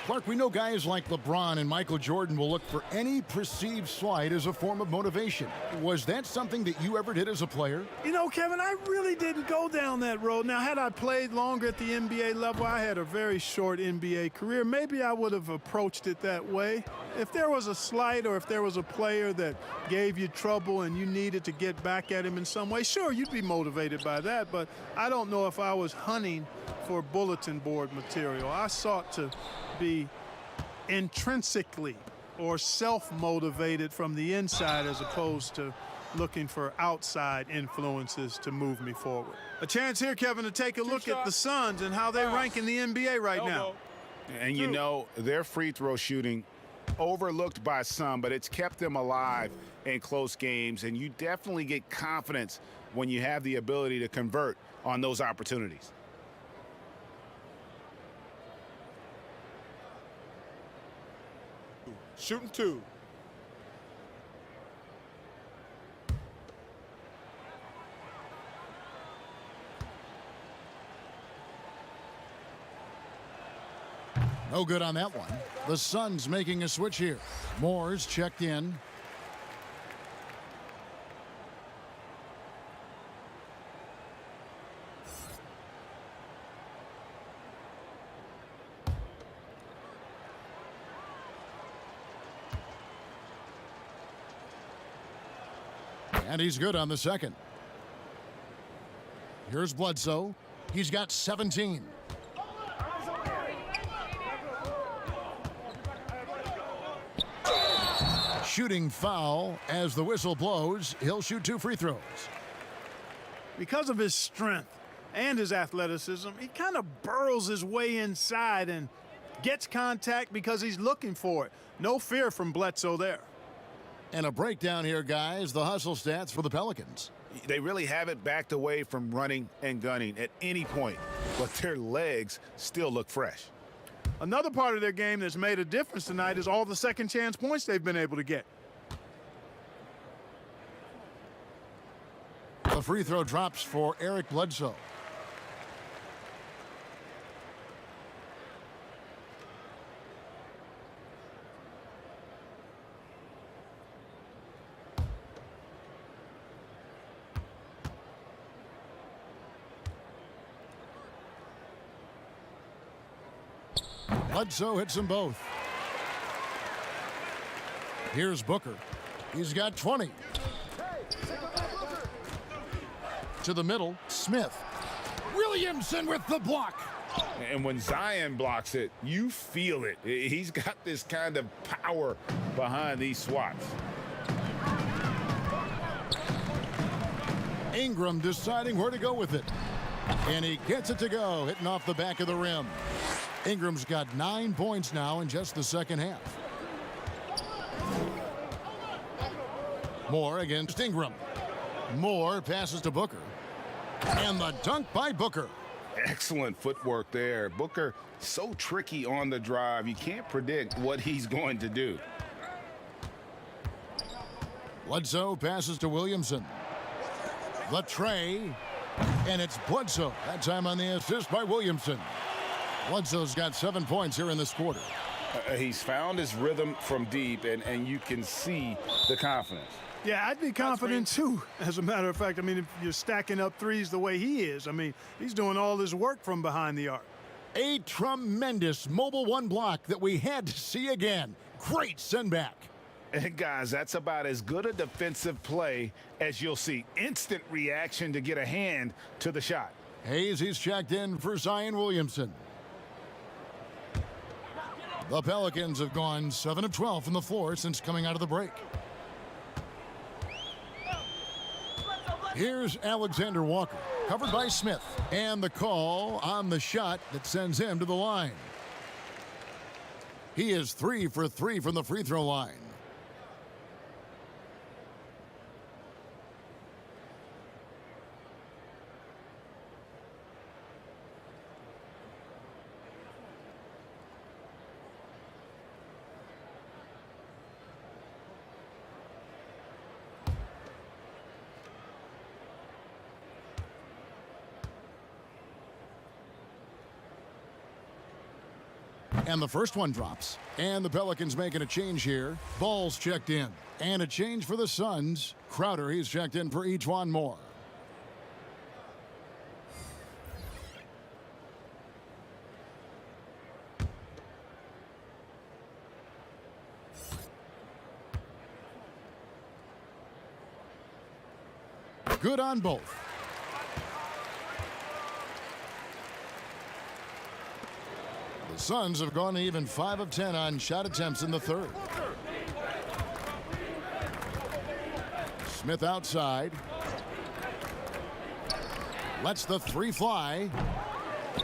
Clark, we know guys like LeBron and Michael Jordan will look for any perceived slight as a form of motivation. Was that something that you ever did as a player? You know, Kevin, I really didn't go down that road. Now, had I played longer at the NBA level, I had a very short NBA career, maybe I would have approached it that way. If there was a slight or if there was a player that gave you trouble and you needed to get back at him in some way, sure, you'd be motivated by that, but I don't know if I was hunting for bulletin board material. I sought to be intrinsically or self-motivated from the inside as opposed to looking for outside influences to move me forward. A chance here, Kevin, to take a look at the Suns and how they rank in the NBA right now. And you know, their free throw shooting overlooked by some, but it's kept them alive in close games, and you definitely get confidence when you have the ability to convert on those opportunities. Shooting 2. No good on that one. The Suns making a switch here. Moore's checked in. And he's good on the second. Here's Bledsoe. He's got 17. Shooting foul as the whistle blows. He'll shoot 2 free throws. Because of his strength and his athleticism, he kind of burrows his way inside and gets contact because he's looking for it. No fear from Bledsoe there. And a breakdown here, guys. The hustle stats for the Pelicans. They really haven't backed away from running and gunning at any point, but their legs still look fresh. Another part of their game that's made a difference tonight is all the second chance points they've been able to get. The free throw drops for Eric Bledsoe. Bledsoe hits them both. Here's Booker. He's got 20. To the middle, Smith. Williamson with the block. And when Zion blocks it, you feel it. He's got this kind of power behind these swats. Ingram deciding where to go with it. And he gets it to go, hitting off the back of the rim. Ingram's got 9 points now in just the second half. Moore against Ingram. Moore passes to Booker. And the dunk by Booker. Excellent footwork there. Booker, so tricky on the drive. You can't predict what he's going to do. Bledsoe passes to Williamson. The tray. And it's Bledsoe. That time on the assist by Williamson. Bledsoe's got 7 points here in this quarter. He's found his rhythm from deep, and you can see the confidence. Yeah, I'd be confident too, as a matter of fact. I mean, if you're stacking up threes the way he is, I mean, he's doing all his work from behind the arc. A tremendous mobile one block that we had to see again. Great send back. And guys, that's about as good a defensive play as you'll see. Instant reaction to get a hand to the shot. Hayes, he's checked in for Zion Williamson. The Pelicans have gone 7 of 12 from the floor since coming out of the break. Here's Alexander Walker, covered by Smith, and the call on the shot that sends him to the line. He is 3 for 3 from the free throw line. And the first one drops. And the Pelicans making a change here. Ball's checked in. And a change for the Suns. Crowder, he's checked in for E'Twaun Moore. Good on both. The Suns have gone even 5 of 10 on shot attempts in the third. Smith outside. Lets the three fly.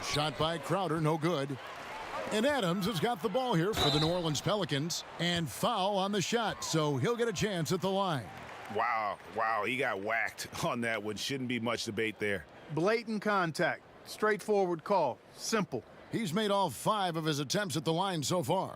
Shot by Crowder, no good. And Adams has got the ball here for the New Orleans Pelicans. And foul on the shot, so he'll get a chance at the line. Wow, he got whacked on that one. Shouldn't be much debate there. Blatant contact. Straightforward call. Simple. He's made all 5 of his attempts at the line so far.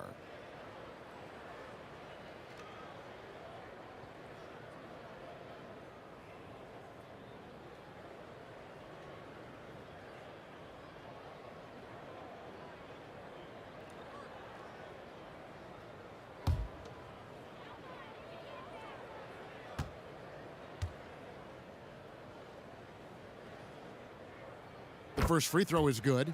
The first free throw is good.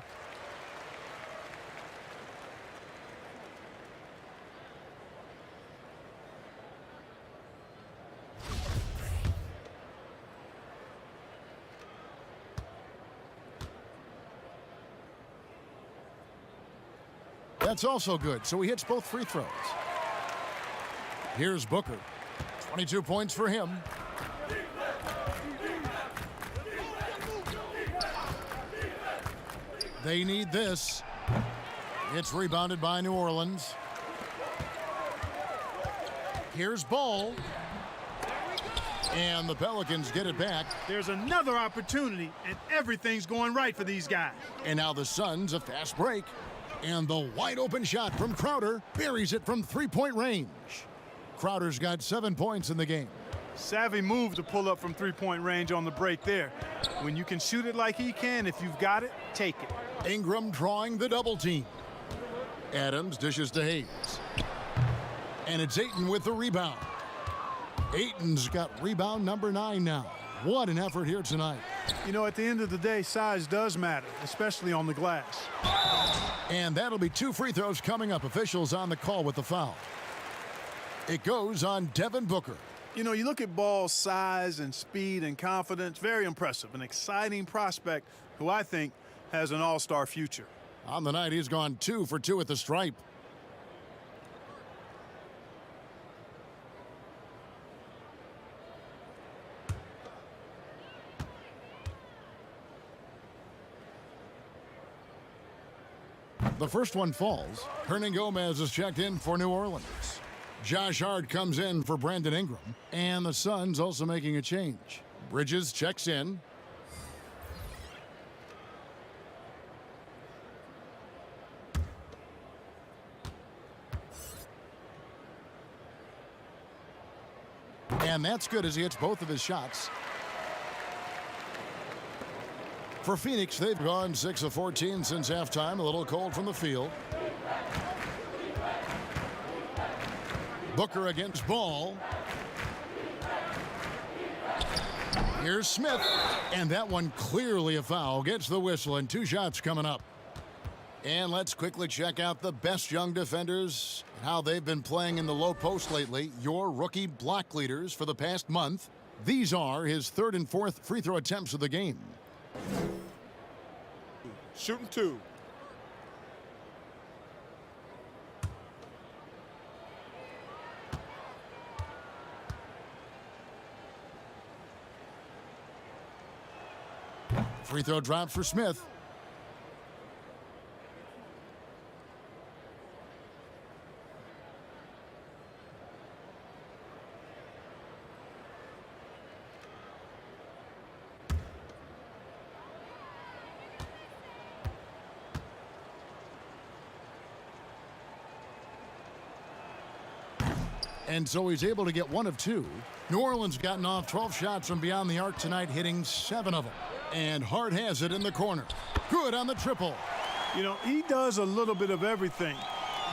That's also good, so he hits both free throws. Here's Booker. 22 points for him. They need this. It's rebounded by New Orleans. Here's Ball. And the Pelicans get it back. There's another opportunity, and everything's going right for these guys. And now the Suns, a fast break. And the wide open shot from Crowder buries it from three-point range. Crowder's got 7 points in the game. Savvy move to pull up from three-point range on the break there. When you can shoot it like he can, if you've got it, take it. Ingram drawing the double team. Adams dishes to Hayes. And it's Ayton with the rebound. Ayton's got rebound number 9 now. What an effort here tonight. You know, at the end of the day, size does matter, especially on the glass. And that'll be 2 free throws coming up. Officials on the call with the foul. It goes on Devin Booker. You know, you look at Ball's size and speed and confidence, very impressive. An exciting prospect who I think has an all-star future. On the night, he's gone 2 for 2 at the stripe. The first one falls. Hernan Gomez is checked in for New Orleans. Josh Hart comes in for Brandon Ingram. And the Suns also making a change. Bridges checks in. And that's good as he hits both of his shots. For Phoenix, they've gone 6 of 14 since halftime. A little cold from the field. Booker against Ball. Here's Smith. And that one clearly a foul. Gets the whistle and 2 shots coming up. And let's quickly check out the best young defenders, how they've been playing in the low post lately. Your rookie block leaders for the past month. These are his third and fourth free throw attempts of the game. Shooting 2. Free throw drops for Smith. And so he's able to get 1 of 2. New Orleans gotten off 12 shots from beyond the arc tonight, hitting 7 of them. And Hart has it in the corner. Good on the triple. You know, he does a little bit of everything.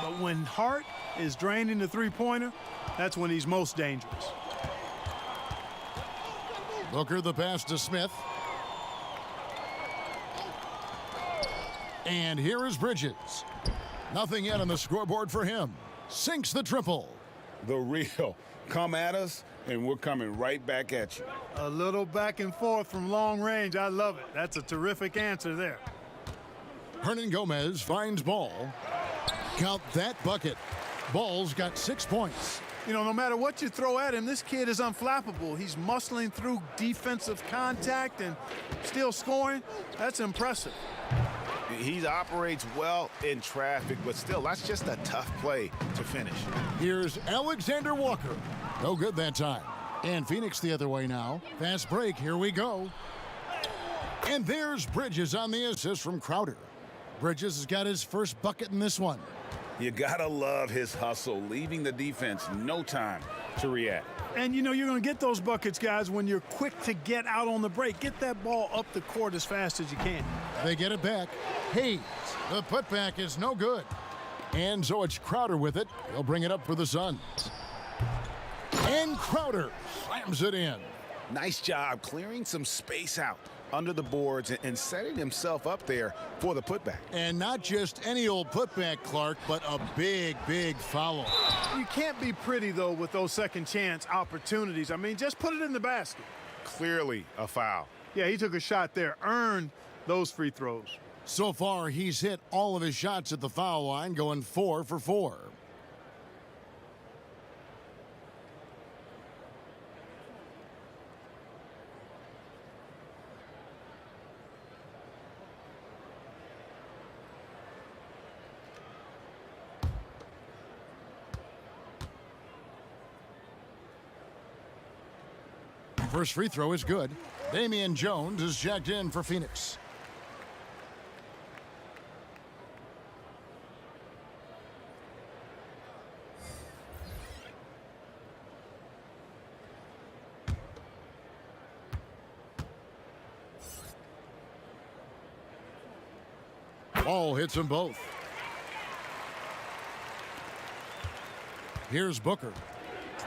But when Hart is draining the three-pointer, that's when he's most dangerous. Booker the pass to Smith. And here is Bridges. Nothing yet on the scoreboard for him. Sinks the triple. The real. Come at us, and we're coming right back at you. A little back and forth from long range. I love it. That's a terrific answer there. Hernan Gomez finds Ball. Count that bucket. Ball's got 6 points. You know, no matter what you throw at him, this kid is unflappable. He's muscling through defensive contact and still scoring. That's impressive. He operates well in traffic, but still, that's just a tough play to finish. Here's Alexander Walker. No good that time. And Phoenix the other way now. Fast break. Here we go. And there's Bridges on the assist from Crowder. Bridges has got his first bucket in this one. You gotta love his hustle, leaving the defense no time to react. And you know you're going to get those buckets, guys, when you're quick to get out on the break. Get that ball up the court as fast as you can. They get it back. Hayes, the putback is no good. And so it's Crowder with it. He'll bring it up for the Suns. And Crowder slams it in. Nice job clearing some space out under the boards and setting himself up there for the putback. And not just any old putback, Clark, but a big, big follow. You can't be pretty, though, with those second chance opportunities. I mean, just put it in the basket. Clearly a foul. Yeah, he took a shot there, earned those free throws. So far, he's hit all of his shots at the foul line, going 4 for 4. First free throw is good. Damian Jones is checked in for Phoenix. Ball hits them both. Here's Booker.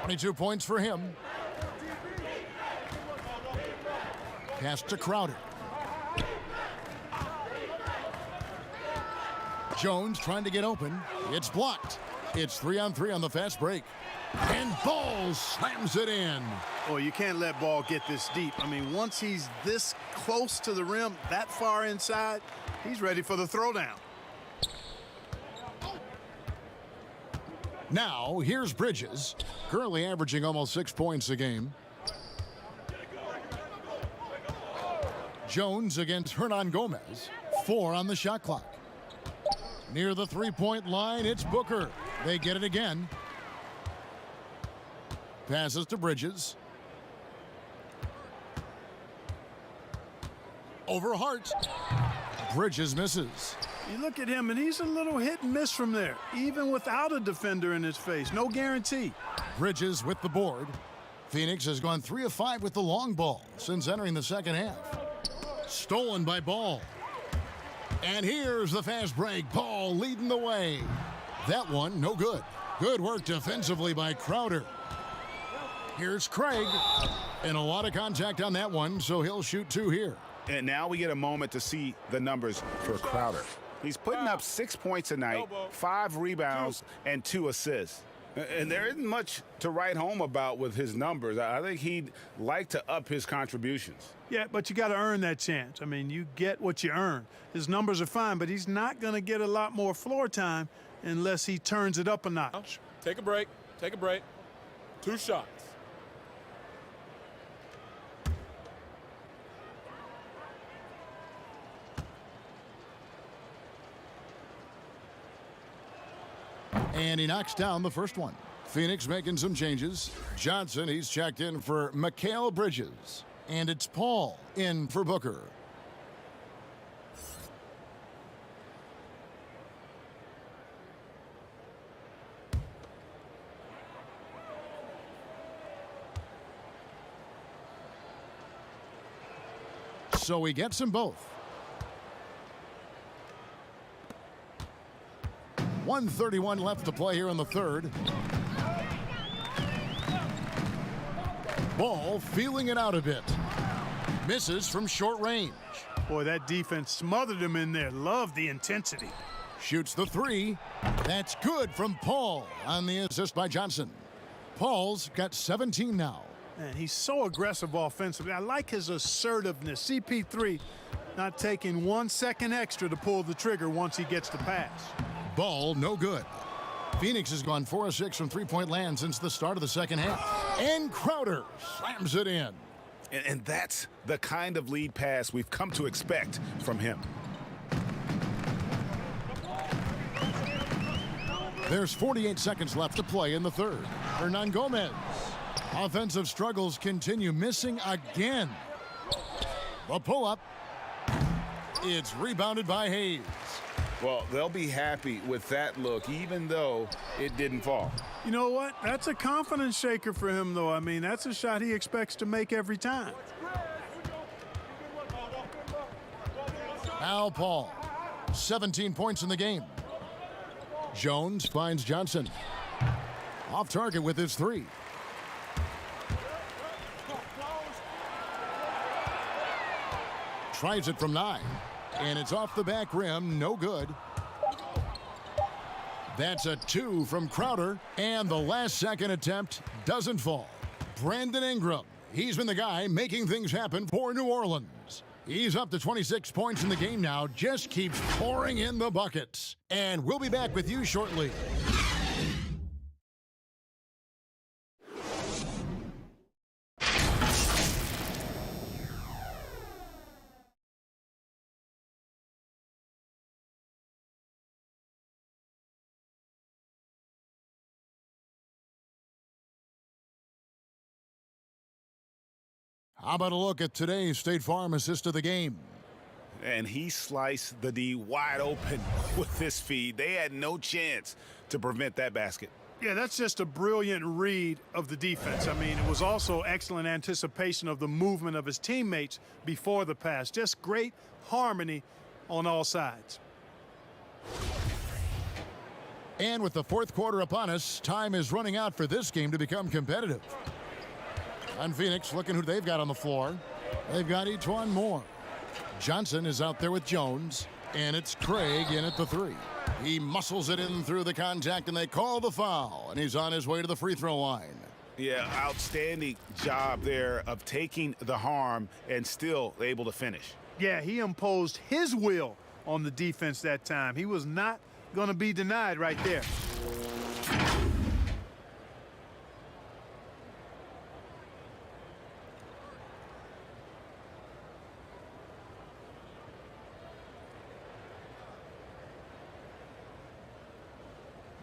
22 points for him. Pass to Crowder. Jones trying to get open. It's blocked. It's 3-on-3 on the fast break. And Ball slams it in. Oh, you can't let Ball get this deep. I mean, once he's this close to the rim, that far inside, he's ready for the throwdown. Now, here's Bridges, currently averaging almost 6 points a game. Jones against Hernan Gomez. 4 on the shot clock. Near the three-point line, it's Booker. They get it again. Passes to Bridges. Over Hart. Bridges misses. You look at him, and he's a little hit and miss from there, even without a defender in his face. No guarantee. Bridges with the board. Phoenix has gone 3 of 5 with the long ball since entering the second half. Stolen by Ball. And here's the fast break. Ball leading the way. That one, no good. Good work defensively by Crowder. Here's Craig. And a lot of contact on that one, so he'll shoot 2 here. And now we get a moment to see the numbers for Crowder. He's putting up 6 points a night, 5 rebounds, and 2 assists. And there isn't much to write home about with his numbers. I think he'd like to up his contributions. Yeah, but you got to earn that chance. I mean, you get what you earn. His numbers are fine, but he's not going to get a lot more floor time unless he turns it up a notch. Take a break. Take a break. 2 shots. And he knocks down the first one. Phoenix making some changes. Johnson, he's checked in for Mikal Bridges. And it's Paul in for Booker. So he gets them both. 1:31 left to play here in the third. Ball feeling it out a bit. Misses from short range. Boy, that defense smothered him in there. Love the intensity. Shoots the 3. That's good from Paul on the assist by Johnson. Paul's got 17 now. Man, he's so aggressive offensively. I like his assertiveness. CP3 not taking 1 second extra to pull the trigger once he gets the pass. Ball no good. Phoenix has gone 4 of 6 from three-point land since the start of the second half. And Crowder slams it in. And that's the kind of lead pass we've come to expect from him. There's 48 seconds left to play in the third. Hernangomez. Offensive struggles continue, missing again. The pull-up. It's rebounded by Hayes. Well, they'll be happy with that look, even though it didn't fall. You know what? That's a confidence shaker for him, though. I mean, that's a shot he expects to make every time. Al Paul, 17 points in the game. Jones finds Johnson. Off target with his 3. Tries it from 9. And it's off the back rim, no good. That's a 2 from Crowder, and the last second attempt doesn't fall. Brandon Ingram, he's been the guy making things happen for New Orleans. He's up to 26 points in the game now, just keeps pouring in the buckets. And we'll be back with you shortly. How about a look at today's State Farm assist of the game? And he sliced the D wide open with this feed. They had no chance to prevent that basket. Yeah, that's just a brilliant read of the defense. I mean, it was also excellent anticipation of the movement of his teammates before the pass. Just great harmony on all sides. And with the fourth quarter upon us, time is running out for this game to become competitive. And Phoenix looking who they've got on the floor. They've got E'Twaun Moore. Johnson is out there with Jones, and it's Craig in at the 3. He muscles it in through the contact, and they call the foul, and he's on his way to the free throw line. Yeah, outstanding job there of taking the harm and still able to finish. Yeah, he imposed his will on the defense that time. He was not going to be denied right there.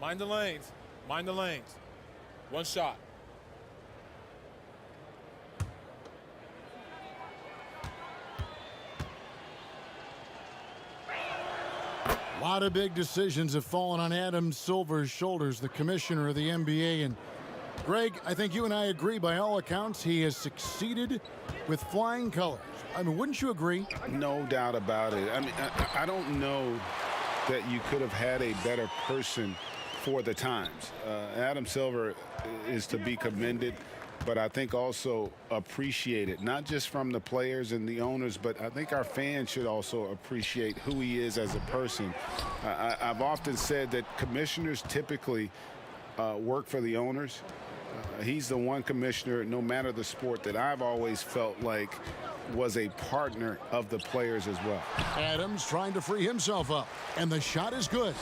Mind the lanes. Mind the lanes. 1 shot. A lot of big decisions have fallen on Adam Silver's shoulders, the commissioner of the NBA. And Greg, I think you and I agree, by all accounts, he has succeeded with flying colors. I mean, wouldn't you agree? No doubt about it. I mean, I don't know that you could have had a better person for the times. Adam Silver is to be commended. but I think also appreciated, not just from the players and the owners, but I think our fans should also appreciate who he is as a person. I've often said that commissioners typically work for the owners. He's the one commissioner, no matter the sport, that I've always felt like was a partner of the players as well. Adams trying to free himself up, and the shot is good.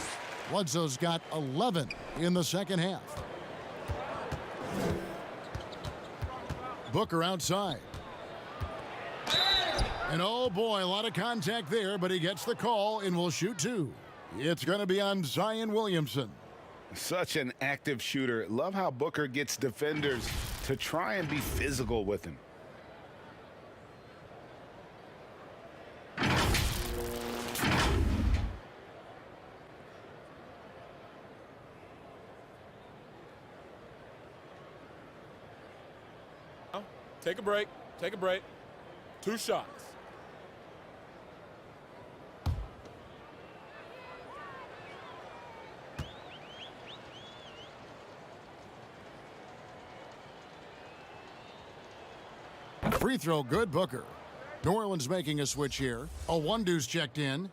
Bledsoe's got 11 in the second half. Booker outside. And oh boy, a lot of contact there, but he gets the call and will shoot two. It's going to be on Zion Williamson. Such an active shooter. Love how Booker gets defenders to try and be physical with him. Take a break. Take a break. 2 shots. Free throw good, Booker. New Orleans making a switch here. A one-deuce checked in.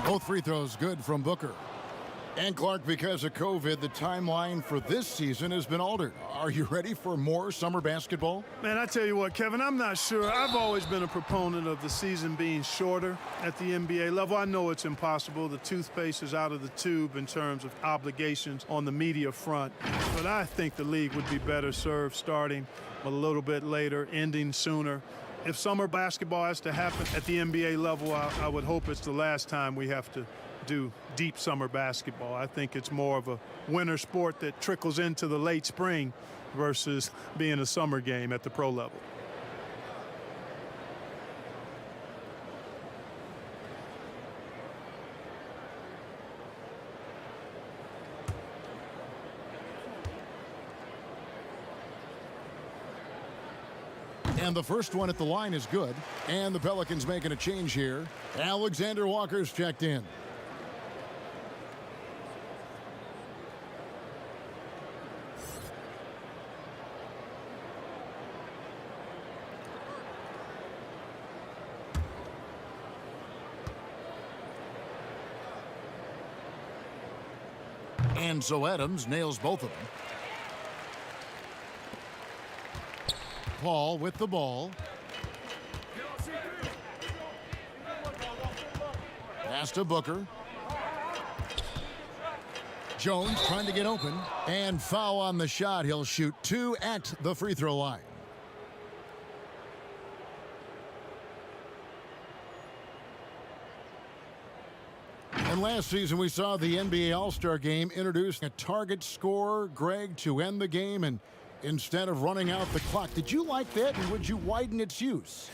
Both free throws good from Booker. And Clark, because of COVID, the timeline for this season has been altered. Are you ready for more summer basketball? Man, I tell you what, Kevin, I'm not sure. I've always been a proponent of the season being shorter at the NBA level. I know it's impossible. The toothpaste is out of the tube in terms of obligations on the media front. But I think the league would be better served starting a little bit later, ending sooner. If summer basketball has to happen at the NBA level, I would hope it's the last time we have to do deep summer basketball. I think it's more of a winter sport that trickles into the late spring versus being a summer game at the pro level. And the first one at the line is good. And the Pelicans making a change here. Alexander Walker's checked in. And so Adams nails both of them. Paul with the ball. Pass to Booker. Jones trying to get open. And foul on the shot. He'll shoot 2 at the free throw line. And last season we saw the NBA All-Star Game introduce a target scorer, Greg, to end the game and instead of running out the clock. Did you like that, and would you widen its use?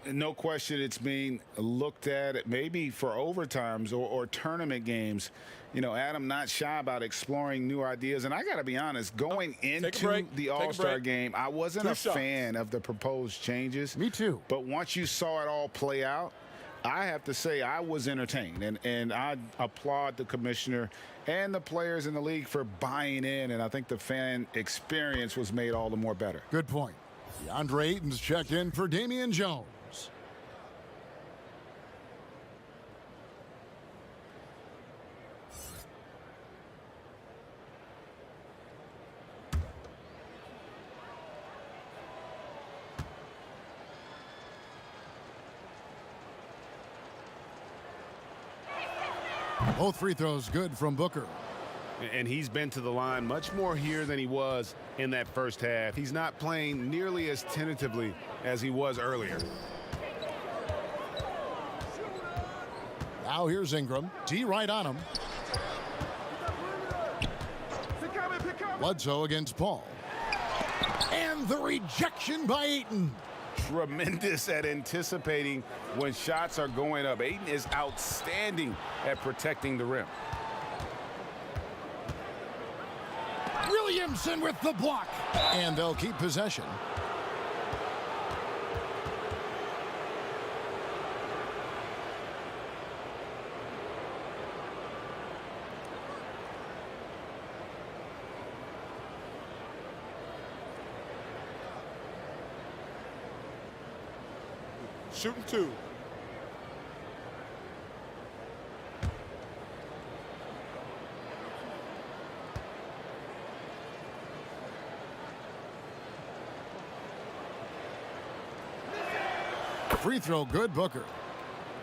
No question it's being looked at maybe for overtimes or tournament games. You know, Adam not shy about exploring new ideas. And I got to be honest, going into the All-Star game, I wasn't a fan of the proposed changes. Me too. But once you saw it all play out, I have to say I was entertained, and I applaud the commissioner and the players in the league for buying in, and I think the fan experience was made all the more better. Good point. DeAndre Ayton's checked in for Damian Jones. Both free throws good from Booker. And he's been to the line much more here than he was in that first half. He's not playing nearly as tentatively as he was earlier. Now here's Ingram. D right on him. Bledsoe against Paul. And the rejection by Ayton. Tremendous at anticipating when shots are going up. Ayton is outstanding at protecting the rim. Williamson with the block. And they'll keep possession. Shooting 2. Free throw good, Booker.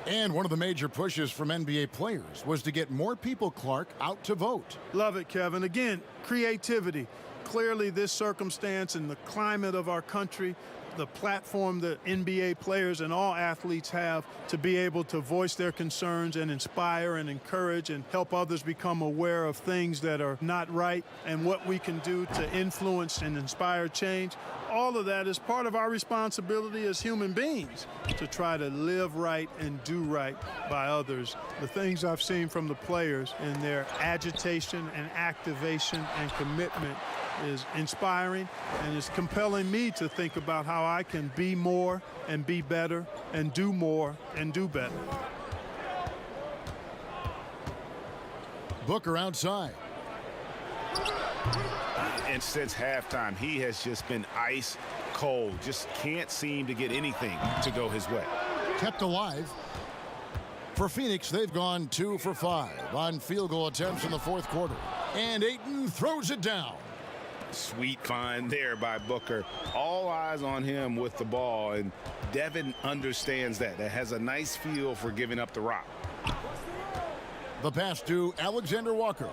And one of the major pushes from NBA players was to get more people, Clark, out to vote. Love it, Kevin. Again, creativity. Clearly, this circumstance and the climate of our country, the platform that NBA players and all athletes have to be able to voice their concerns and inspire and encourage and help others become aware of things that are not right and what we can do to influence and inspire change. All of that is part of our responsibility as human beings to try to live right and do right by others. The things I've seen from the players in their agitation and activation and commitment is inspiring, and it's compelling me to think about how I can be more and be better and do more and do better. Booker outside. And since halftime, he has just been ice cold. Just can't seem to get anything to go his way. Kept alive. For Phoenix, they've gone 2 for 5 on field goal attempts in the fourth quarter. And Ayton throws it down. Sweet find there by Booker. All eyes on him with the ball, and Devin understands that. That has a nice feel for giving up the rock. The pass to Alexander Walker.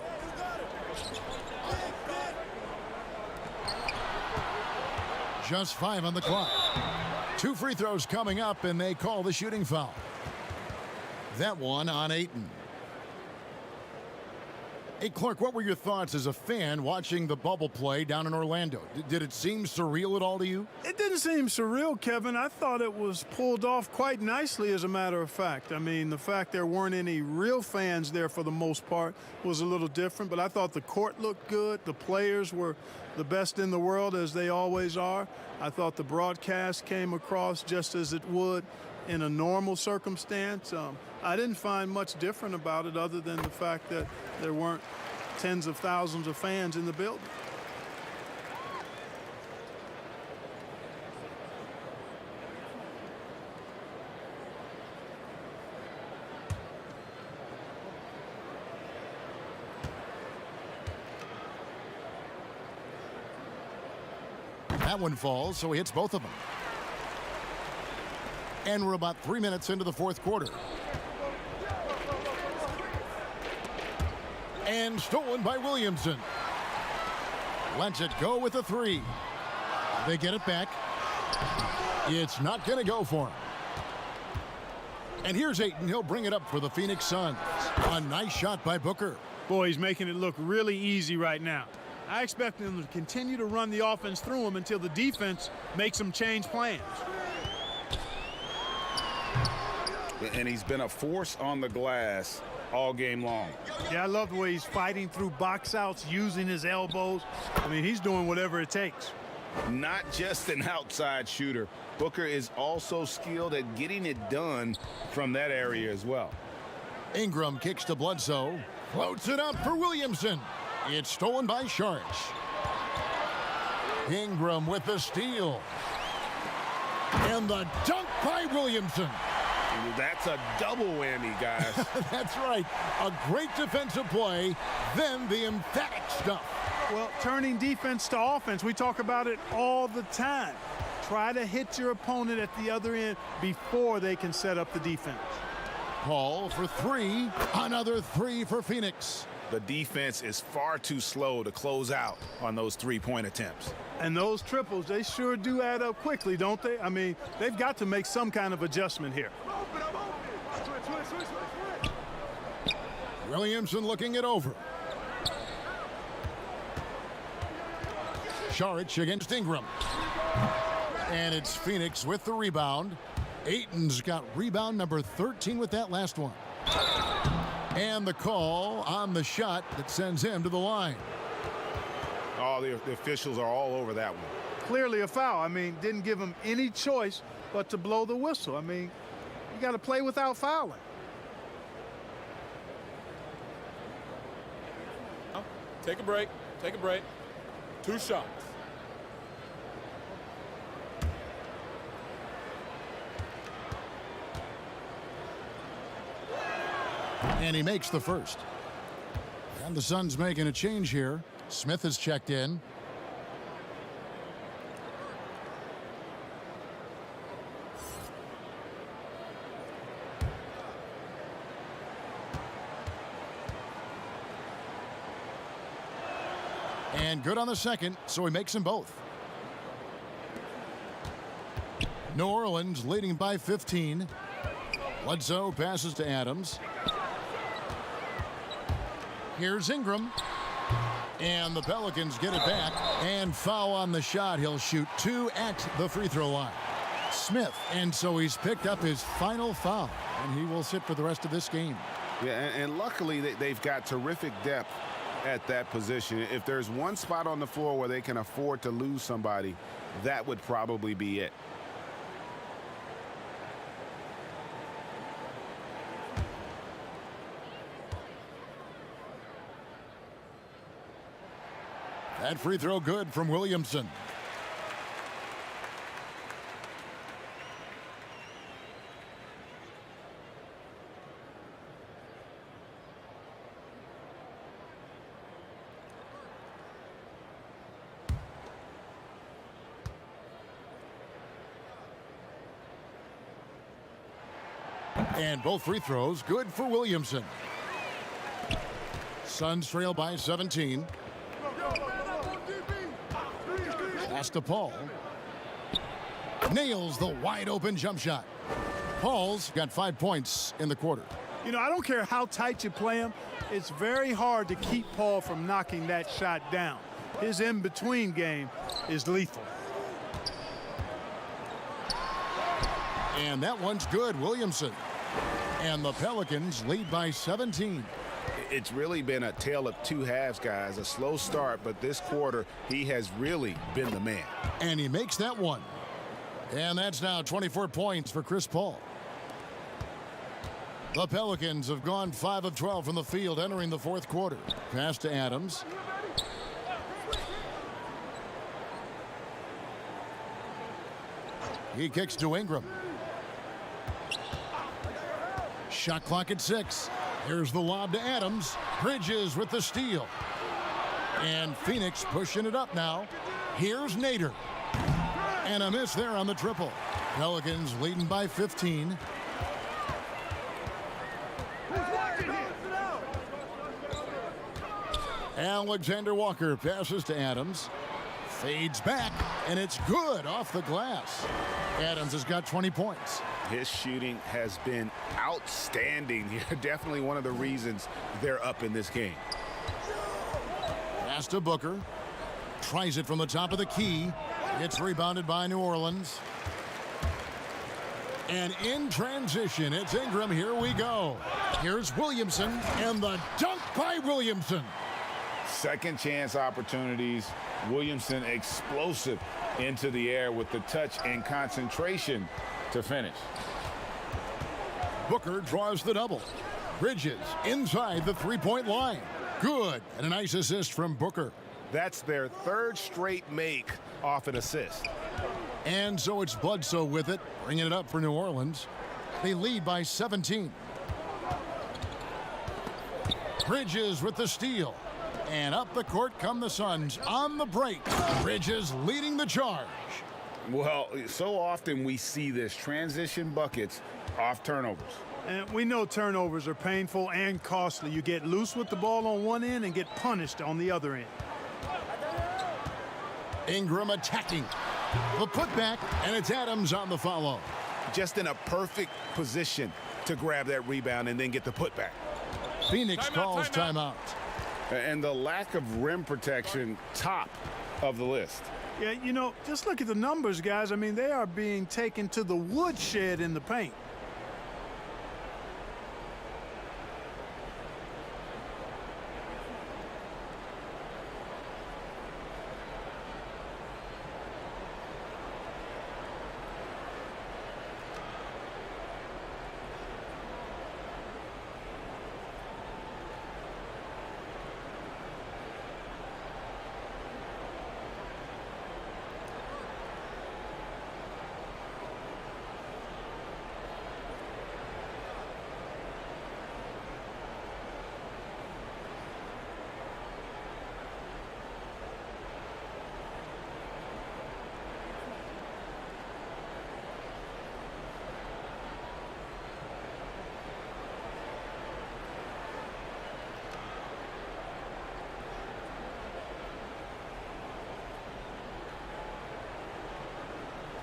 Just 5 on the clock. 2 free throws coming up, and they call the shooting foul. That one on Ayton. Hey, Clark, what were your thoughts as a fan watching the bubble play down in Orlando? Did it seem surreal at all to you? It didn't seem surreal, Kevin. I thought it was pulled off quite nicely, as a matter of fact. I mean, the fact there weren't any real fans there for the most part was a little different, but I thought the court looked good. The players were the best in the world, as they always are. I thought the broadcast came across just as it would in a normal circumstance. I didn't find much different about it other than the fact that there weren't tens of thousands of fans in the building. That one falls, so he hits both of them. And we're about 3 minutes into the fourth quarter. And stolen by Williamson. Lets it go with a 3. They get it back. It's not going to go for him. And here's Ayton. He'll bring it up for the Phoenix Suns. A nice shot by Booker. Boy, he's making it look really easy right now. I expect them to continue to run the offense through him until the defense makes them change plans. And he's been a force on the glass all game long. Yeah, I love the way he's fighting through box outs, using his elbows. I mean, he's doing whatever it takes. Not just an outside shooter. Booker is also skilled at getting it done from that area as well. Ingram kicks to Bledsoe. Floats it out for Williamson. It's stolen by Saric. Ingram with the steal. And the dunk by Williamson. That's a double whammy, guys. That's right. A great defensive play, then the emphatic stuff. Well, turning defense to offense, we talk about it all the time. Try to hit your opponent at the other end before they can set up the defense. Paul for 3. Another 3 for Phoenix. The defense is far too slow to close out on those three-point attempts. And those triples, they sure do add up quickly, don't they? I mean, they've got to make some kind of adjustment here. Williamson looking it over. Saric against Ingram. And it's Phoenix with the rebound. Ayton's got rebound number 13 with that last one. And the call on the shot that sends him to the line. Oh, the officials are all over that one. Clearly a foul. I mean, didn't give him any choice but to blow the whistle. I mean, you got to play without fouling. Take a break. Take a break. 2 shots. And he makes the first. And the Suns making a change here. Smith has checked in. And good on the second, so he makes them both. New Orleans leading by 15. Bledsoe passes to Adams. Here's Ingram. And the Pelicans get it back. And foul on the shot. He'll shoot 2 at the free throw line. Smith. And so he's picked up his final foul. And he will sit for the rest of this game. Yeah, and luckily they've got terrific depth at that position. If there's one spot on the floor where they can afford to lose somebody, that would probably be it. That free throw good from Williamson. And both free throws good for Williamson. Suns trail by 17. Pass to Paul. Nails the wide open jump shot. Paul's got 5 points in the quarter. You know, I don't care how tight you play him. It's very hard to keep Paul from knocking that shot down. His in-between game is lethal. And that one's good, Williamson. And the Pelicans lead by 17. It's really been a tale of 2 halves, guys. A slow start, but this quarter, he has really been the man. And he makes that one. And that's now 24 points for Chris Paul. The Pelicans have gone 5 of 12 from the field entering the fourth quarter. Pass to Adams. He kicks to Ingram. Shot clock at 6. Here's the lob to Adams. Bridges with the steal. And Phoenix pushing it up now. Here's Nader. And a miss there on the triple. Pelicans leading by 15. Alexander Walker passes to Adams. Fades back, and it's good off the glass. Adams has got 20 points. His shooting has been outstanding. Definitely one of the reasons they're up in this game. Pass to Booker. Tries it from the top of the key. It's rebounded by New Orleans. And in transition, it's Ingram. Here we go. Here's Williamson, and the dunk by Williamson. Second chance opportunities. Williamson explosive into the air with the touch and concentration to finish. Booker draws the double. Bridges inside the three-point line. Good. And a nice assist from Booker. That's their 3rd straight make off an assist. And so it's Bledsoe with it, bringing it up for New Orleans. They lead by 17. Bridges with the steal. And up the court come the Suns on the break. Bridges leading the charge. Well, so often we see this, transition buckets off turnovers. And we know turnovers are painful and costly. You get loose with the ball on one end and get punished on the other end. Ingram attacking. The putback, and it's Adams on the follow. Just in a perfect position to grab that rebound and then get the putback. Phoenix calls timeout. And the lack of rim protection, top of the list. Yeah, you know, just look at the numbers, guys. I mean, they are being taken to the woodshed in the paint.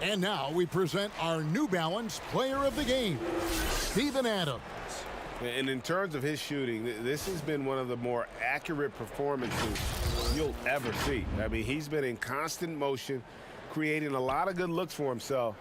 And now we present our New Balance Player of the Game, Steven Adams. And in terms of his shooting, this has been one of the more accurate performances you'll ever see. I mean, he's been in constant motion, creating a lot of good looks for himself.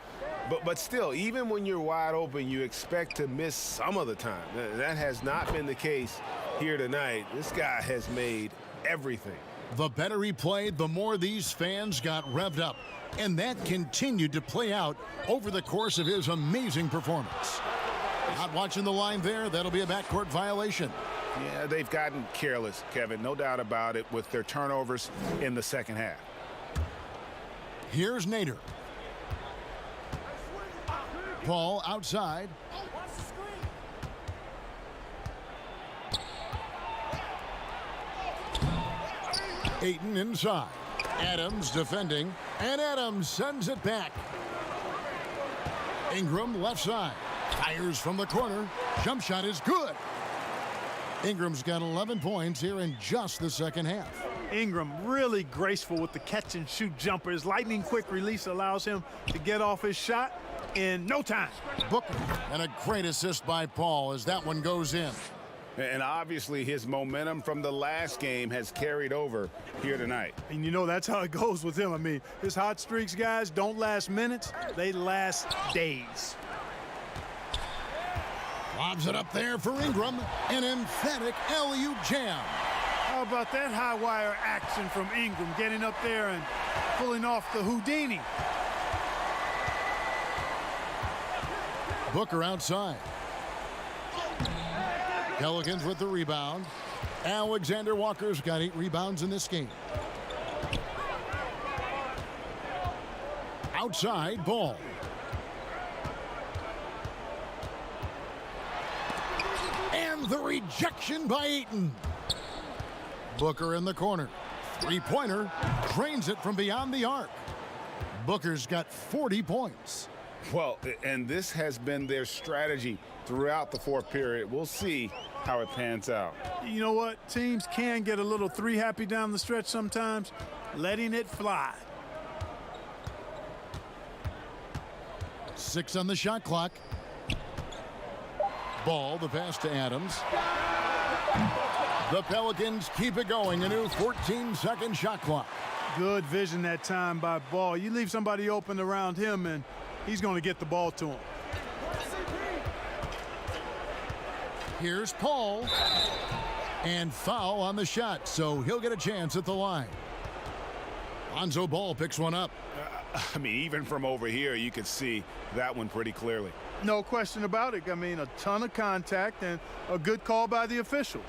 But still, even when you're wide open, you expect to miss some of the time. That has not been the case here tonight. This guy has made everything. The better he played, the more these fans got revved up. And that continued to play out over the course of his amazing performance. Not watching the line there, that'll be a backcourt violation. Yeah, they've gotten careless, Kevin, no doubt about it, with their turnovers in the second half. Here's Nader. Ball outside. Ayton inside. Adams defending, and Adams sends it back. Ingram left side. Fires from the corner. Jump shot is good. Ingram's got 11 points here in just the second half. Ingram really graceful with the catch and shoot jumper. His lightning quick release allows him to get off his shot in no time. Booker, and a great assist by Paul as that one goes in. And obviously his momentum from the last game has carried over here tonight. And you know that's how it goes with him. I mean, his hot streaks, guys, don't last minutes. They last days. Lobs it up there for Ingram. An emphatic alley-oop jam. How about that high wire action from Ingram, getting up there and pulling off the Houdini. Booker outside. Pelicans with the rebound. Alexander Walker's got 8 rebounds in this game. Outside, Ball. And the rejection by Ayton. Booker in the corner. Three-pointer. Drains it from beyond the arc. Booker's got 40 points. Well, and this has been their strategy throughout the fourth period. We'll see how it pans out. You know what? Teams can get a little three happy down the stretch sometimes, letting it fly. 6 on the shot clock. Ball, the pass to Adams. The Pelicans keep it going. A new 14-second shot clock. Good vision that time by Ball. You leave somebody open around him, and he's going to get the ball to him. Here's Paul. And foul on the shot, so he'll get a chance at the line. Lonzo Ball picks one up. I mean, even from over here, you can see that one pretty clearly. No question about it. I mean, a ton of contact and a good call by the officials.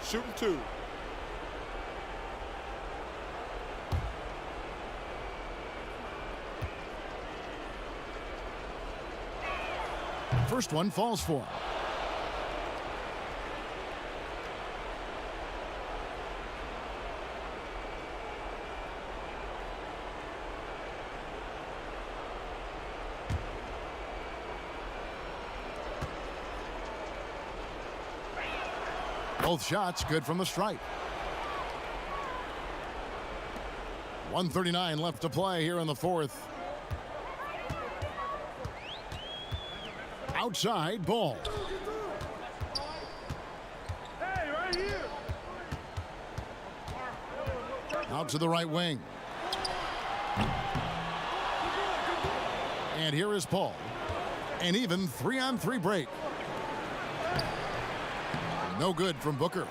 Shooting 2. First one falls for him. Both shots good from the stripe. 1:39 left to play here in the fourth. Outside, Ball. Hey, right here. Out to the right wing. And here is Paul. An even 3-on-3 break. No good from Booker.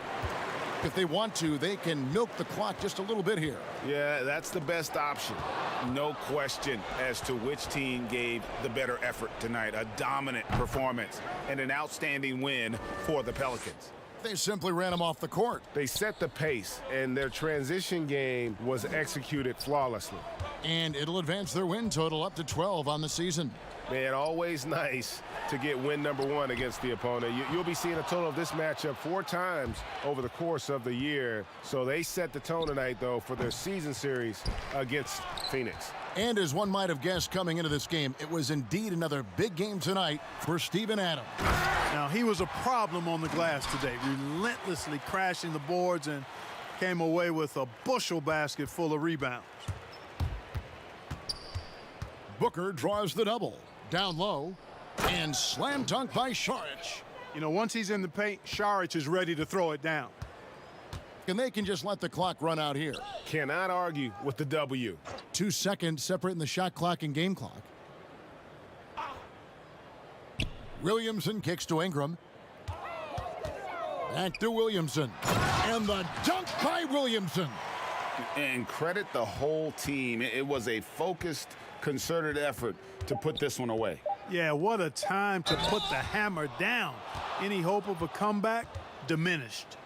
If they want to, they can milk the clock just a little bit here. Yeah, that's the best option. No question as to which team gave the better effort tonight. A dominant performance and an outstanding win for the Pelicans. They simply ran them off the court. They set the pace, and their transition game was executed flawlessly. And it'll advance their win total up to 12 on the season. Man, always nice to get win number 1 against the opponent. You'll be seeing a total of this matchup 4 times over the course of the year. So they set the tone tonight, though, for their season series against Phoenix. And as one might have guessed coming into this game, it was indeed another big game tonight for Steven Adams. Now, he was a problem on the glass today, relentlessly crashing the boards and came away with a bushel basket full of rebounds. Booker draws the double. Down low. And slam dunk by Saric. You know, once he's in the paint, Saric is ready to throw it down. And they can just let the clock run out here. Cannot argue with the W. 2 seconds separating the shot clock and game clock. Williamson kicks to Ingram. Back to Williamson. And the dunk by Williamson. And credit the whole team. It was a focused, concerted effort to put this one away. Yeah, what a time to put the hammer down. Any hope of a comeback diminished.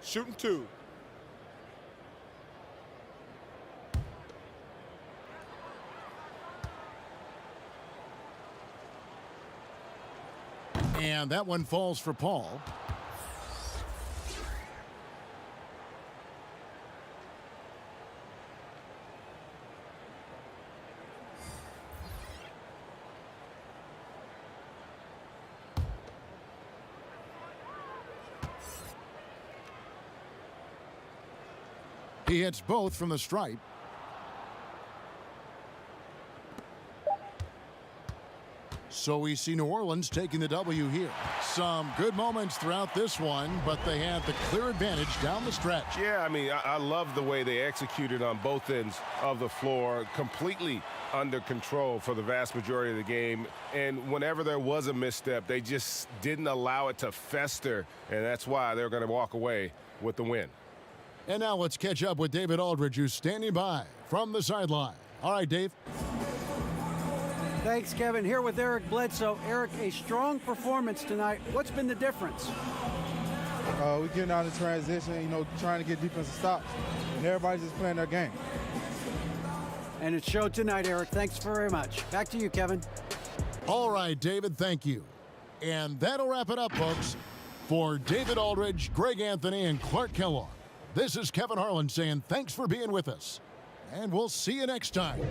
Shooting 2. And that one falls for Paul. He hits both from the stripe. So we see New Orleans taking the W here. Some good moments throughout this one, but they had the clear advantage down the stretch. Yeah, I mean, I love the way they executed on both ends of the floor, completely under control for the vast majority of the game. And whenever there was a misstep, they just didn't allow it to fester, and that's why they're going to walk away with the win. And now let's catch up with David Aldridge, who's standing by from the sideline. All right, Dave. Thanks, Kevin. Here with Eric Bledsoe. Eric, a strong performance tonight. What's been the difference? We're getting out of transition, you know, trying to get defensive stops. And everybody's just playing their game. And it showed tonight, Eric. Thanks very much. Back to you, Kevin. All right, David, thank you. And that'll wrap it up, folks. For David Aldridge, Greg Anthony, and Clark Kellogg, this is Kevin Harlan saying thanks for being with us. And we'll see you next time.